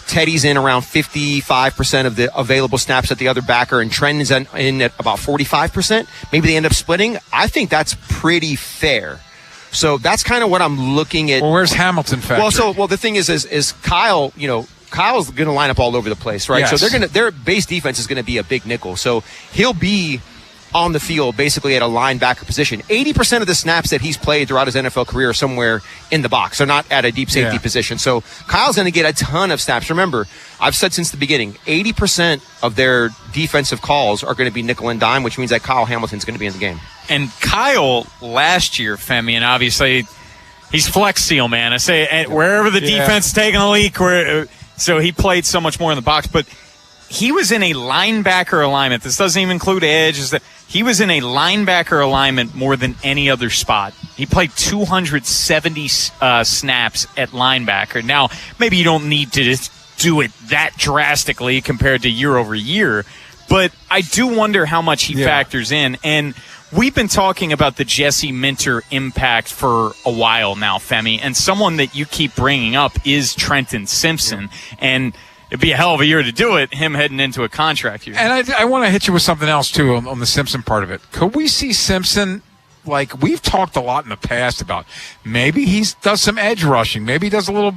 Teddy's in around 55% of the available snaps at the other backer, and Trent is in at about 45%. Maybe they end up splitting. I think that's pretty fair. So that's kind of what I'm looking at. Well, where's Hamilton factor? Well, the thing is Kyle, Kyle's going to line up all over the place, right? Yes. So their base defense is going to be a big nickel. So he'll be on the field basically at a linebacker position. 80% of the snaps that he's played throughout his NFL career are somewhere in the box. They're not at a deep safety position. So Kyle's going to get a ton of snaps. Remember, I've said since the beginning, 80% of their defensive calls are going to be nickel and dime, which means that Kyle Hamilton's going to be in the game. And Kyle last year, Femi, and obviously he's flex seal, man. I say wherever the defense is taking a leak, so he played so much more in the box. But he was in a linebacker alignment. This doesn't even include edge. He was in a linebacker alignment more than any other spot. He played 270 snaps at linebacker. Now, maybe you don't need to just do it that drastically compared to year over year, but I do wonder how much he factors in. And we've been talking about the Jesse Minter impact for a while now, Femi, and someone that you keep bringing up is Trenton Simpson. And it'd be a hell of a year to do it, him heading into a contract year. And I want to hit you with something else, too, on the Simpson part of it. Could we see Simpson, like we've talked a lot in the past about, maybe he does some edge rushing, maybe he does a little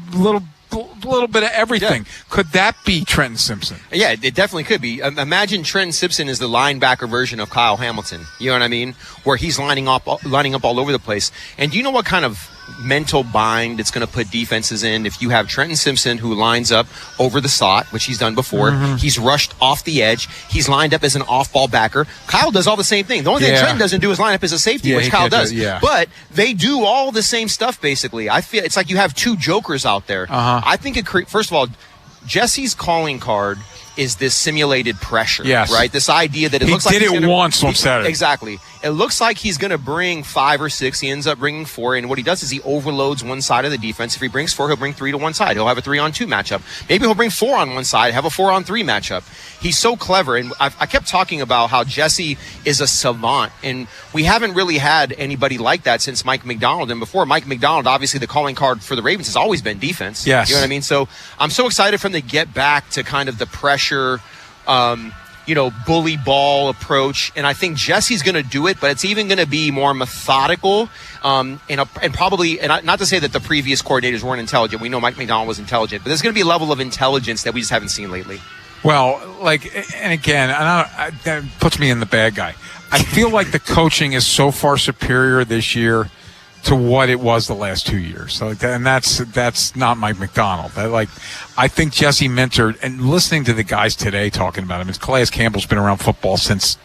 bit of everything. Yeah. Could that be Trenton Simpson? Yeah, it definitely could be. Imagine Trenton Simpson is the linebacker version of Kyle Hamilton. You know what I mean? Where he's lining up all over the place. And do you know what kind of mental bind it's going to put defenses in if you have Trenton Simpson who lines up over the slot, which he's done before. Mm-hmm. He's rushed off the edge. He's lined up as an off-ball backer. Kyle does all the same thing. The only thing Trenton doesn't do is line up as a safety, which Kyle does. But they do all the same stuff, basically. I feel it's like you have two jokers out there. I think first of all, Jesse's calling card is this simulated pressure, right? This idea that it looks like he did it once on Saturday. Exactly. It looks like he's going to bring 5 or 6. He ends up bringing 4, and what he does is he overloads one side of the defense. If he brings 4, he'll bring 3 to one side. He'll have a 3-on-2 matchup. Maybe he'll bring 4 on one side, have a 4-on-3 matchup. He's so clever, and I kept talking about how Jesse is a savant, and we haven't really had anybody like that since Mike McDonald. And before Mike McDonald, obviously the calling card for the Ravens has always been defense. Yes. You know what I mean? So I'm so excited for him to get back to kind of the pressure, bully ball approach. And I think Jesse's going to do it, but it's even going to be more methodical. And probably, and not to say that the previous coordinators weren't intelligent. We know Mike McDonald was intelligent, but there's going to be a level of intelligence that we just haven't seen lately. Well, and again, that puts me in the bad guy. I feel like the coaching is so far superior this year to what it was the last 2 years. And that's not Mike McDonald. I think Jesse Minter, and listening to the guys today talking about him, Calais Campbell's been around football since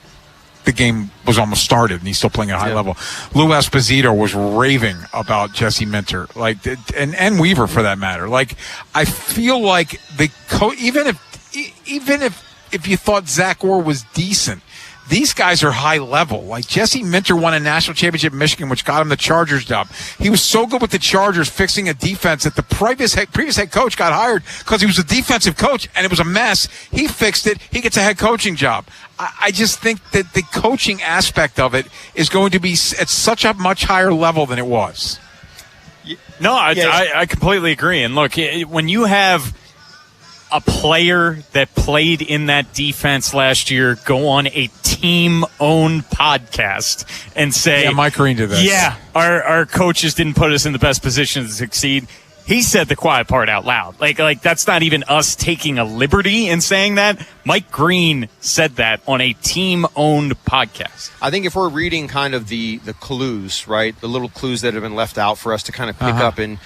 the game was almost started, and he's still playing at a high level. Lou Esposito was raving about Jesse Minter, and Weaver for that matter. I feel like even if you thought Zach Orr was decent, these guys are high level. Like Jesse Minter won a national championship in Michigan, which got him the Chargers job. He was so good with the Chargers fixing a defense that the previous head coach got hired because he was a defensive coach and it was a mess. He fixed it. He gets a head coaching job. I just think that the coaching aspect of it is going to be at such a much higher level than it was. No, I completely agree. And look, when you have a player that played in that defense last year go on a team-owned podcast and say, Mike Green did that. Our coaches didn't put us in the best position to succeed. He said the quiet part out loud. Like that's not even us taking a liberty in saying that. Mike Green said that on a team-owned podcast. I think if we're reading kind of the clues, right, the little clues that have been left out for us to kind of pick up and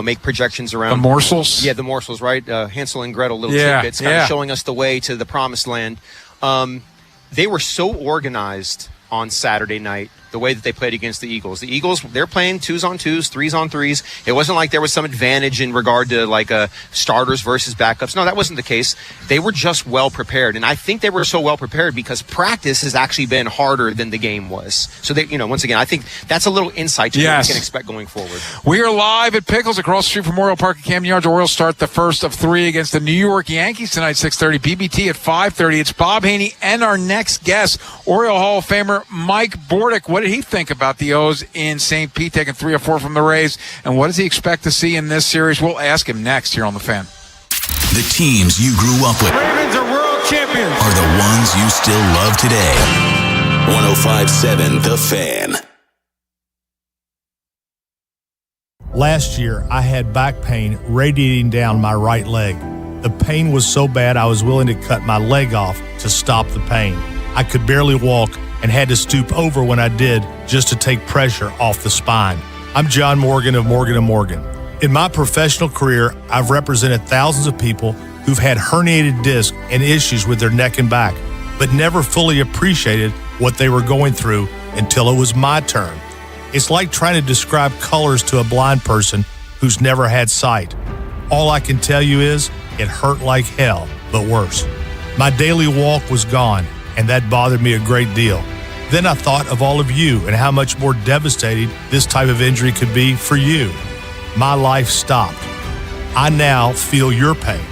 make projections around. The morsels? Yeah, the morsels, right? Hansel and Gretel little tidbits kind of showing us the way to the promised land. They were so organized on Saturday night, the way that they played against the Eagles. The Eagles, they're playing 2s-on-2s, 3s-on-3s. It wasn't like there was some advantage in regard to like starters versus backups. No, that wasn't the case. They were just well prepared. And I think they were so well prepared because practice has actually been harder than the game was. So they, once again, I think that's a little insight to what we can expect going forward. We are live at Pickles across the street from Memorial Park at Camden Yards. Orioles start the first of 3 against the New York Yankees tonight, 6:30. BBT at 5:30. It's Bob Haynie and our next guest, Oriole Hall of Famer Mike Bordick. What did he think about the O's in St. Pete, taking 3 or 4 from the Rays? And what does he expect to see in this series? We'll ask him next here on The Fan. The teams you grew up with Ravens are world champions. are the ones you still love today. 105.7 The Fan. Last year, I had back pain radiating down my right leg. The pain was so bad I was willing to cut my leg off to stop the pain. I could barely walk and had to stoop over when I did just to take pressure off the spine. I'm John Morgan of Morgan & Morgan. In my professional career, I've represented thousands of people who've had herniated discs and issues with their neck and back, but never fully appreciated what they were going through until it was my turn. It's like trying to describe colors to a blind person who's never had sight. All I can tell you is it hurt like hell, but worse. My daily walk was gone, and that bothered me a great deal. Then I thought of all of you and how much more devastating this type of injury could be for you. My life stopped. I now feel your pain.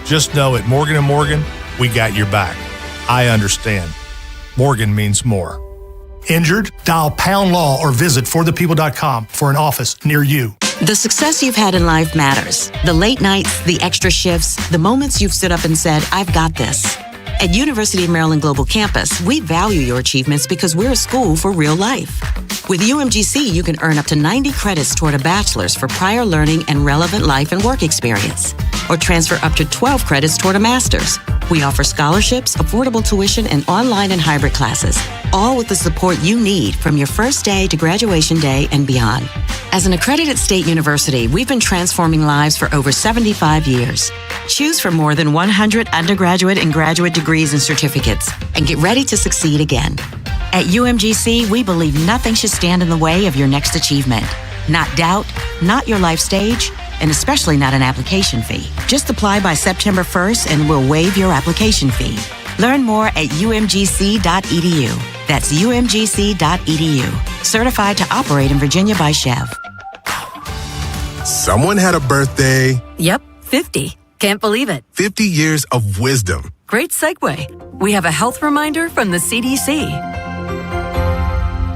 Just know at Morgan & Morgan, we got your back. I understand. Morgan means more. Injured? Dial Pound Law or visit forthepeople.com for an office near you. The success you've had in life matters. The late nights, the extra shifts, the moments you've stood up and said, I've got this. At University of Maryland Global Campus, we value your achievements because we're a school for real life. With UMGC, you can earn up to 90 credits toward a bachelor's for prior learning and relevant life and work experience, or transfer up to 12 credits toward a master's. We offer scholarships, affordable tuition, and online and hybrid classes, all with the support you need from your first day to graduation day and beyond. As an accredited state university, we've been transforming lives for over 75 years. Choose from more than 100 undergraduate and graduate degrees and certificates, and get ready to succeed again. At UMGC, we believe nothing should stand in the way of your next achievement. Not doubt, not your life stage, and especially not an application fee. Just apply by September 1st and we'll waive your application fee. Learn more at umgc.edu. That's umgc.edu. Certified to operate in Virginia by Chev. Someone had a birthday. Yep, 50. Can't believe it. 50 years of wisdom. Great segue. We have a health reminder from the CDC.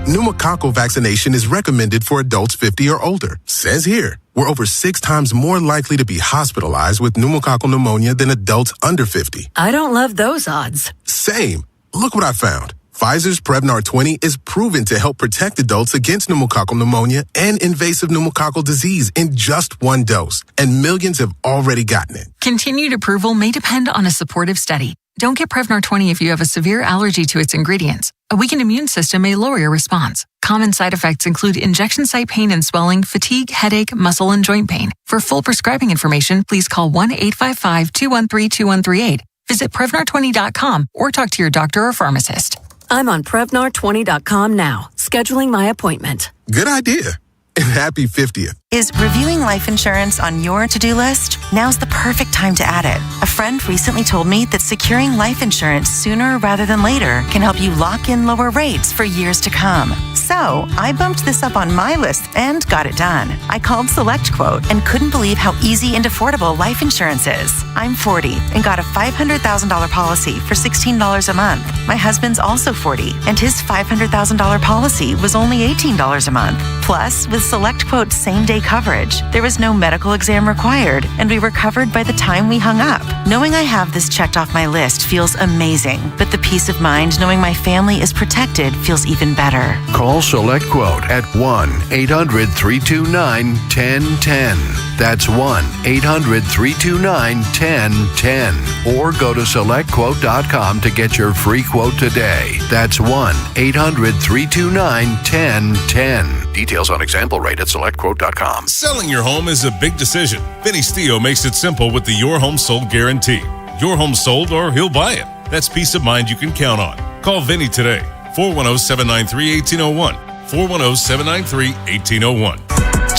Pneumococcal vaccination is recommended for adults 50 or older. Says here, we're over 6 times more likely to be hospitalized with pneumococcal pneumonia than adults under 50. I don't love those odds. Same. Look what I found. Pfizer's Prevnar 20 is proven to help protect adults against pneumococcal pneumonia and invasive pneumococcal disease in just 1 dose, and millions have already gotten it. Continued approval may depend on a supportive study. Don't get Prevnar 20 if you have a severe allergy to its ingredients. A weakened immune system may lower your response. Common side effects include injection site pain and swelling, fatigue, headache, muscle, and joint pain. For full prescribing information, please call 1-855-213-2138. Visit Prevnar20.com or talk to your doctor or pharmacist. I'm on Prevnar20.com now, scheduling my appointment. Good idea. And happy 50th. Is reviewing life insurance on your to-do list? Now's the perfect time to add it. A friend recently told me that securing life insurance sooner rather than later can help you lock in lower rates for years to come. So I bumped this up on my list and got it done. I called SelectQuote and couldn't believe how easy and affordable life insurance is. I'm 40 and got a $500,000 policy for $16 a month. My husband's also 40 and his $500,000 policy was only $18 a month. Plus, with SelectQuote's same-day coverage, there was no medical exam required, and we were covered by the time we hung up. Knowing I have this checked off my list feels amazing, but the peace of mind knowing my family is protected feels even better. Call SelectQuote at 1-800-329-1010. That's 1-800-329-1010. Or go to SelectQuote.com to get your free quote today. That's 1-800-329-1010. Details on example rate at SelectQuote.com. Selling your home is a big decision. Vinny Steele makes it simple with the Your Home Sold Guarantee. Your home sold or he'll buy it. That's peace of mind you can count on. Call Vinny today, 410-793-1801, 410-793-1801.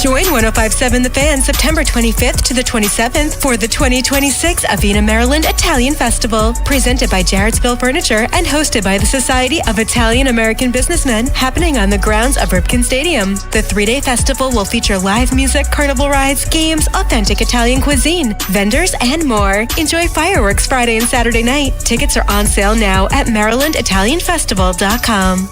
Join 1057 The Fan September 25th to the 27th for the 2026 Avena, Maryland Italian Festival, presented by Jarrettsville Furniture and hosted by the Society of Italian American Businessmen, happening on the grounds of Ripken Stadium. The 3-day festival will feature live music, carnival rides, games, authentic Italian cuisine, vendors, and more. Enjoy fireworks Friday and Saturday night. Tickets are on sale now at MarylandItalianFestival.com.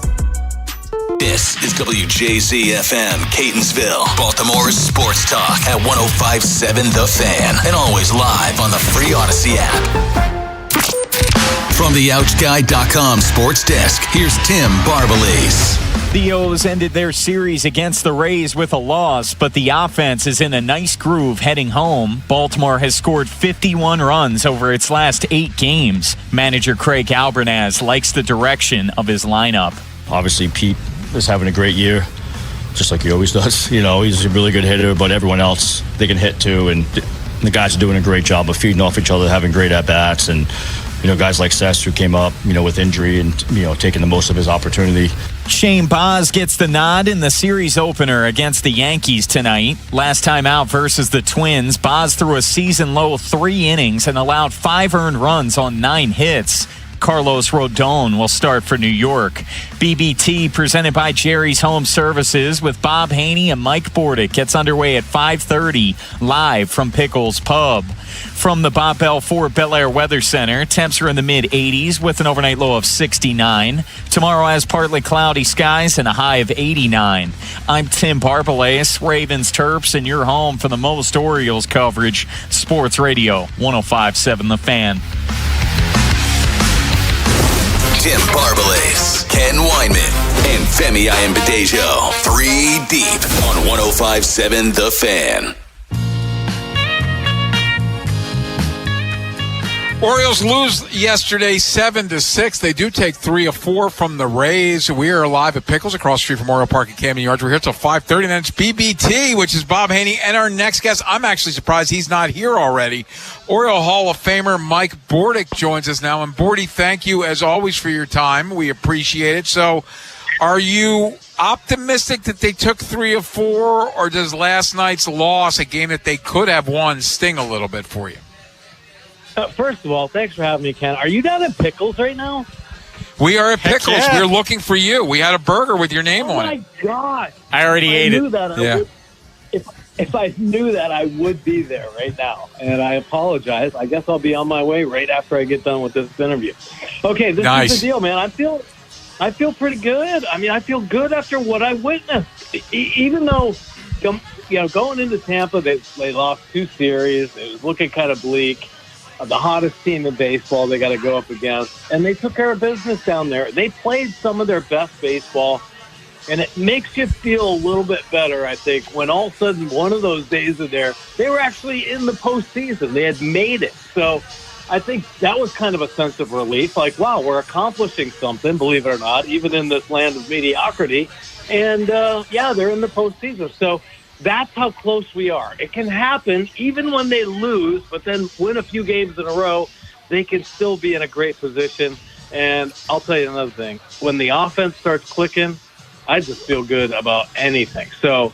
This is WJZ-FM, Catonsville, Baltimore's sports talk at 105.7 The Fan, and always live on the free Odyssey app. From the OutGuy.com sports desk, here's Tim Barbalese. The O's ended their series against the Rays with a loss, but the offense is in a nice groove heading home. Baltimore has scored 51 runs over its last 8 games. Manager Craig Albernaz likes the direction of his lineup. Obviously, Pete is having a great year, just like he always does. You know, he's a really good hitter, but everyone else, they can hit too. And the guys are doing a great job of feeding off each other, having great at-bats. And, you know, guys like Sess, who came up, you know, with injury and, you know, taking the most of his opportunity. Shane Baz gets the nod in the series opener against the Yankees tonight. Last time out versus the Twins, Baz threw a season-low 3 innings and allowed 5 earned runs on 9 hits. Carlos Rodon will start for New York. BBT, presented by Jerry's Home Services with Bob Haynie and Mike Bordick, gets underway at 5:30 live from Pickles Pub. From the Bob Bell Ford Bel Air Weather Center, temps are in the mid-80s with an overnight low of 69. Tomorrow has partly cloudy skies and a high of 89. I'm Tim Barbalese, Ravens Terps, and you're home for the most Orioles coverage. Sports Radio 105.7 The Fan. Tim Barbalese, Ken Weinman, and Femi Ayanbadejo. 3 deep on 105.7 The Fan. Orioles lose yesterday 7-6. They do take 3 of 4 from the Rays. We are live at Pickles across the street from Oriole Park and Camden Yards. We're here till 5:30. And then it's BBT, which is Bob Haynie. And our next guest, I'm actually surprised he's not here already. Oriole Hall of Famer Mike Bordick joins us now. And Bordy, thank you as always for your time. We appreciate it. So are you optimistic that they took 3 of 4, or does last night's loss, a game that they could have won, sting a little bit for you? First of all, thanks for having me, Ken. Are you down at Pickles right now? We are at Pickles. Yeah. We're looking for you. We had a burger with your name on it. Oh, my God. I already ate it. If I knew that, I would be there right now. And I apologize. I guess I'll be on my way right after I get done with this interview. Okay, this is the deal, man. I feel pretty good. I mean, I feel good after what I witnessed. Even though, you know, going into Tampa, they lost 2 series. It was looking kind of bleak. The hottest team in baseball they got to go up against. And they took care of business down there. They played some of their best baseball, and it makes you feel a little bit better, I think, when all of a sudden one of those days of there, they were actually in the postseason. They had made it. So I think that was kind of a sense of relief. Like, wow, we're accomplishing something, believe it or not, even in this land of mediocrity. And, yeah, they're in the postseason. So that's how close we are. It can happen even when they lose, but then win a few games in a row, they can still be in a great position. And I'll tell you another thing. When the offense starts clicking, I just feel good about anything. So,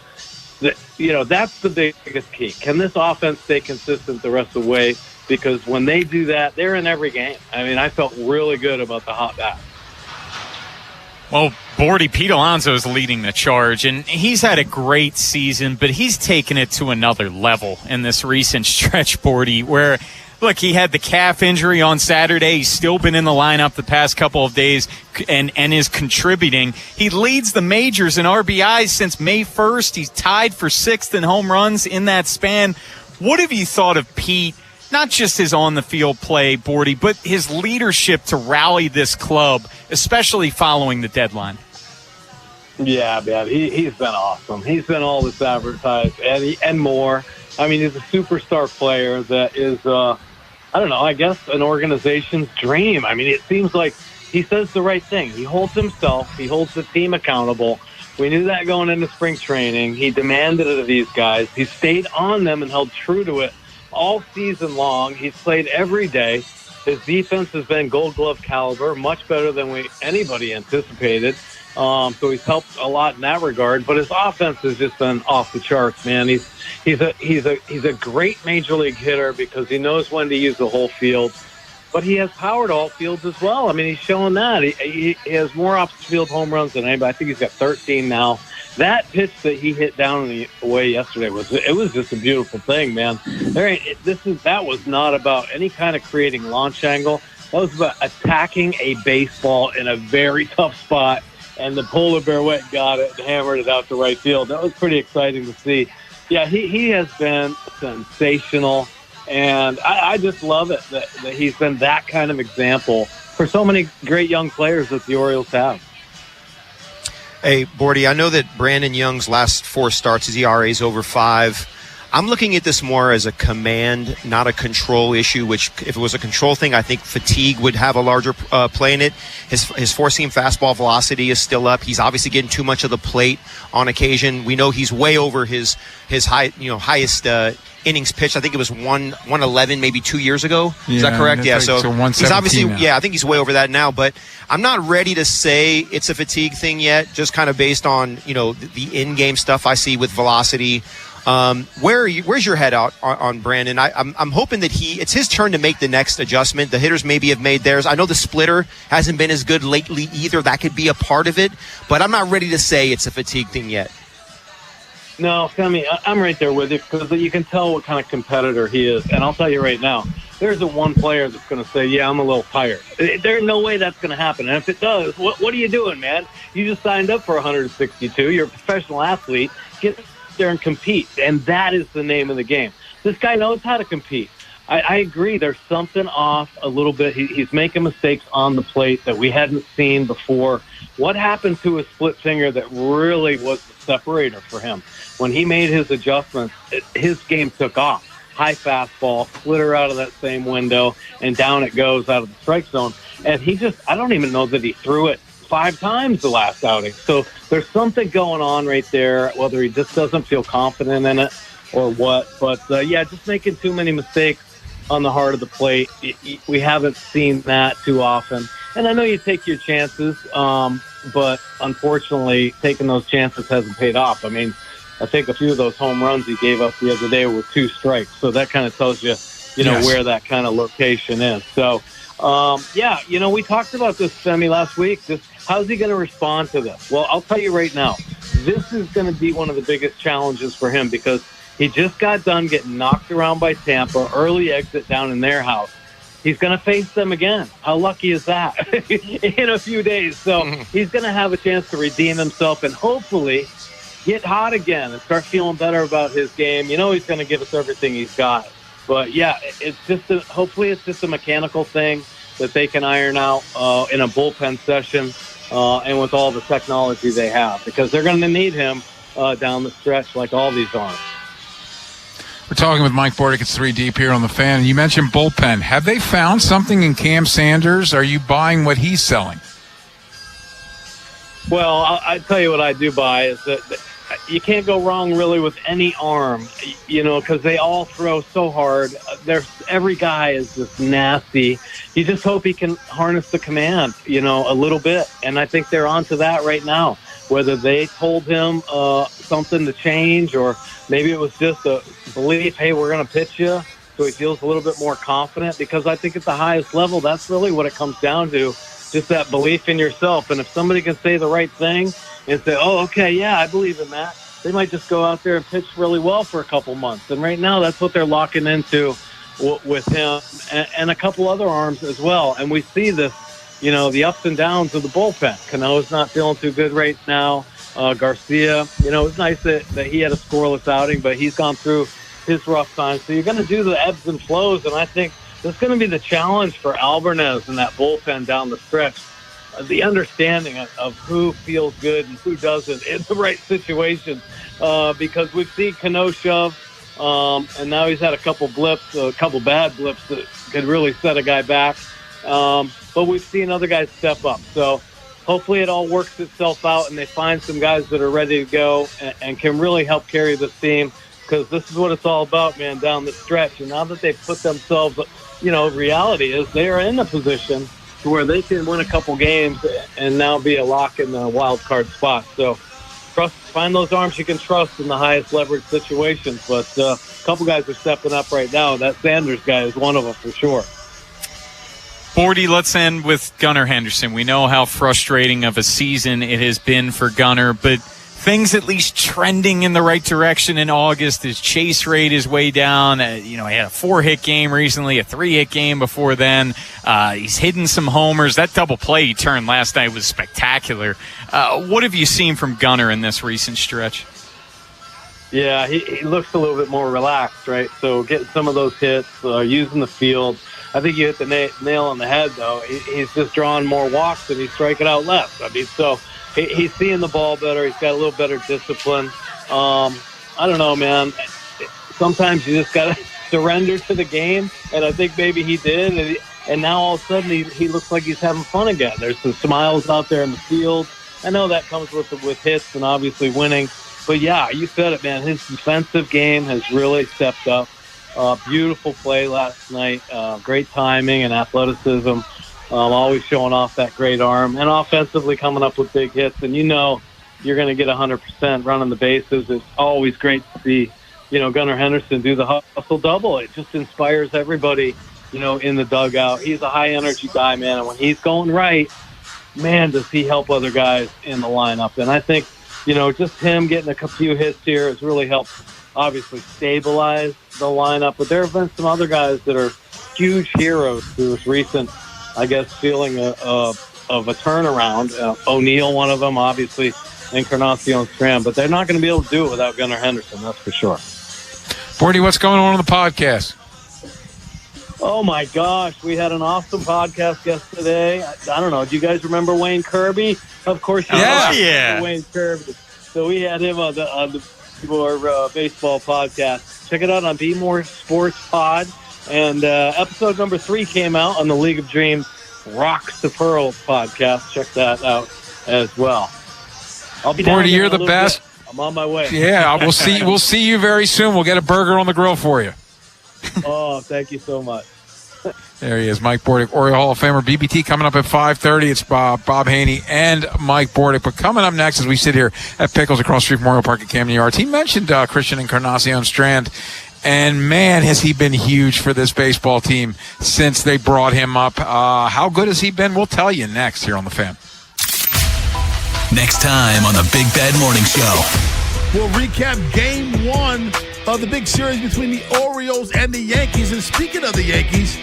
that's the biggest key. Can this offense stay consistent the rest of the way? Because when they do that, they're in every game. I mean, I felt really good about the hot bat. Well, Bordy, Pete Alonso is leading the charge, and he's had a great season, but he's taken it to another level in this recent stretch, Bordy, where, look, he had the calf injury on Saturday. He's still been in the lineup the past couple of days and is contributing. He leads the majors in RBIs since May 1st. He's tied for 6th in home runs in that span. What have you thought of Pete? Not just his on-the-field play, Bordy, but his leadership to rally this club, especially following the deadline. Yeah, man, he's been awesome. He's been all this advertised and more. I mean, he's a superstar player that is, I guess an organization's dream. I mean, it seems like he says the right thing. He holds himself. He holds the team accountable. We knew that going into spring training. He demanded it of these guys. He stayed on them and held true to it all season long. He's played every day. His defense has been Gold Glove caliber, much better than anybody anticipated. So he's helped a lot in that regard. But his offense has just been off the charts, man. He's a great major league hitter because he knows when to use the whole field. But he has power to all fields as well. I mean, he's showing that. He has more off-field home runs than anybody. I think he's got 13 now. That pitch that he hit down in the way yesterday was just a beautiful thing, man. That was not about any kind of creating launch angle. That was about attacking a baseball in a very tough spot, and the polar bear went and got it and hammered it out to right field. That was pretty exciting to see. Yeah, he has been sensational. And I just love it that he's been that kind of example for so many great young players that the Orioles have. Hey, Bordy, I know that Brandon Young's last 4 starts, his ERA is over 5. I'm looking at this more as a command, not a control issue, which if it was a control thing, I think fatigue would have a larger play in it. His four-seam fastball velocity is still up. He's obviously getting too much of the plate on occasion. We know he's way over his highest innings pitched. I think it was 111 maybe 2 years ago. Is that correct? Yeah. So he's obviously now. I think he's way over that now. But I'm not ready to say it's a fatigue thing yet. Just kind of based on the in-game stuff I see with velocity. Where's your head out on Brandon? I'm hoping that it's his turn to make the next adjustment. The hitters maybe have made theirs. I know the splitter hasn't been as good lately either. That could be a part of it, but I'm not ready to say it's a fatigue thing yet. No, Femi, I'm right there with you because you can tell what kind of competitor he is. And I'll tell you right now, there's one player that's going to say, yeah, I'm a little tired. There's no way that's going to happen. And if it does, what are you doing, man? You just signed up for 162. You're a professional athlete. Get there and compete, and that is the name of the game. This guy knows how to compete. I agree. There's something off a little bit. He's making mistakes on the plate that we hadn't seen before. What happened to his split finger that really was the separator for him? When he made his adjustments, his game took off. High fastball, splitter out of that same window, and down it goes out of the strike zone. And I don't even know that he threw it 5 times the last outing. So there's something going on right there, whether he just doesn't feel confident in it or what. But, just making too many mistakes on the heart of the plate. We haven't seen that too often. And I know you take your chances, but unfortunately, taking those chances hasn't paid off. I mean, I think a few of those home runs he gave up the other day were 2 strikes. So that kind of tells you, where that kind of location is. So, we talked about this, Femi, last week. How's he going to respond to this? Well, I'll tell you right now, this is going to be one of the biggest challenges for him because he just got done getting knocked around by Tampa, early exit down in their house. He's going to face them again. How lucky is that? In a few days. So he's going to have a chance to redeem himself and hopefully get hot again and start feeling better about his game. He's going to give us everything he's got. But, hopefully it's just a mechanical thing that they can iron out in a bullpen session and with all the technology they have because they're going to need him down the stretch like all these arms. We're talking with Mike Bordick. It's 3 Deep here on The Fan. You mentioned bullpen. Have they found something in Cam Sanders? Are you buying what he's selling? Well, I tell you what I do buy is that you can't go wrong really with any arm, because they all throw so hard. Every guy is just nasty. You just hope he can harness the command, a little bit. And I think they're onto that right now. Whether they told him something to change or maybe it was just a belief, hey, we're going to pitch you, so he feels a little bit more confident. Because I think at the highest level, that's really what it comes down to, just that belief in yourself. And if somebody can say the right thing and say, oh, okay, yeah, I believe in that, they might just go out there and pitch really well for a couple months. And right now, that's what they're locking into with him and a couple other arms as well. And we see this, the ups and downs of the bullpen. Cano's not feeling too good right now. Garcia, it's nice that he had a scoreless outing, but he's gone through his rough times. So you're going to do the ebbs and flows, and I think that's going to be the challenge for Alvarez and that bullpen down the stretch. The understanding of who feels good and who doesn't in the right situation, because we've seen Cano shove, and now he's had a couple bad blips that could really set a guy back. But we've seen other guys step up. So hopefully it all works itself out and they find some guys that are ready to go and can really help carry this team because this is what it's all about, man, down the stretch. And now that they've put themselves, reality is they are in a position to where they can win a couple games and now be a lock in the wild card spot. So find those arms you can trust in the highest leverage situations. But a couple guys are stepping up right now. That Sanders guy is one of them for sure. Bordy, let's end with Gunnar Henderson. We know how frustrating of a season it has been for Gunnar, but things at least trending in the right direction in August. His chase rate is way down. He had a 4-hit game recently, a 3-hit game before then. He's hidden some homers. That double play he turned last night was spectacular. What have you seen from Gunnar in this recent stretch? Yeah, he looks a little bit more relaxed, right? So getting some of those hits, using the field. I think you hit the nail on the head, though. He's just drawing more walks and he's striking out left. So he's seeing the ball better. He's got a little better discipline. I don't know, man. Sometimes you just got to surrender to the game, and I think maybe he did. And now all of a sudden he looks like he's having fun again. There's some smiles out there in the field. I know that comes with hits and obviously winning. But, yeah, you said it, man. His defensive game has really stepped up. Beautiful play last night. Great timing and athleticism. Always showing off that great arm. And offensively coming up with big hits. And you're going to get 100% running the bases. It's always great to see, Gunnar Henderson do the hustle double. It just inspires everybody, in the dugout. He's a high-energy guy, man. And when he's going right, man, does he help other guys in the lineup. And I think, just him getting a few hits here has really helped, obviously, stabilize the lineup. But there have been some other guys that are huge heroes through this recent, I guess, feeling of a turnaround. O'Neill, one of them, obviously, Encarnacion Strand. But they're not going to be able to do it without Gunnar Henderson, that's for sure. Bordy, what's going on the podcast? Oh, my gosh. We had an awesome podcast yesterday. I don't know. Do you guys remember Wayne Kirby? Of course you do. Yeah. Wayne Kirby. So we had him on the Be More Baseball podcast. Check it out on Be More Sports Pod. And episode number 3 came out on the League of Dreams Rocks to Pearls podcast. Check that out as well. I'll be down Bordy, you're the best. Bit. I'm on my way. Yeah, we'll see you very soon. We'll get a burger on the grill for you. Oh, thank you so much. There he is, Mike Bordick, Oriole Hall of Famer. BBT coming up at 5:30. It's Bob Haney and Mike Bordick. But coming up next, as we sit here at Pickles across the street from Memorial Park at Camden Yards, he mentioned Christian Encarnacion Strand. And, man, has he been huge for this baseball team since they brought him up. How good has he been? We'll tell you next here on The Fan. Next time on the Big Bad Morning Show. We'll recap Game 1 of the big series between the Orioles and the Yankees. And speaking of the Yankees,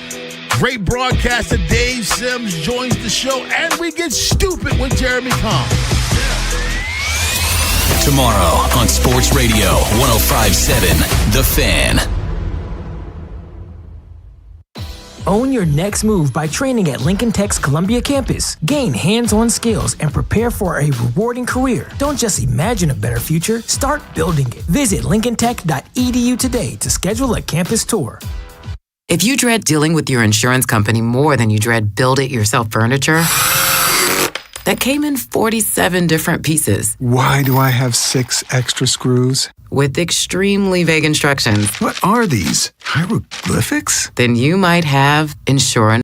great broadcaster Dave Sims joins the show, and we get stupid with Jeremy Kahn. Tomorrow on Sports Radio 105.7 The Fan. Own your next move by training at Lincoln Tech's Columbia campus. Gain hands-on skills and prepare for a rewarding career. Don't just imagine a better future, start building it. Visit lincolntech.edu today to schedule a campus tour. If you dread dealing with your insurance company more than you dread build-it-yourself furniture, that came in 47 different pieces. Why do I have 6 extra screws? With extremely vague instructions. What are these? Hieroglyphics? Then you might have insurance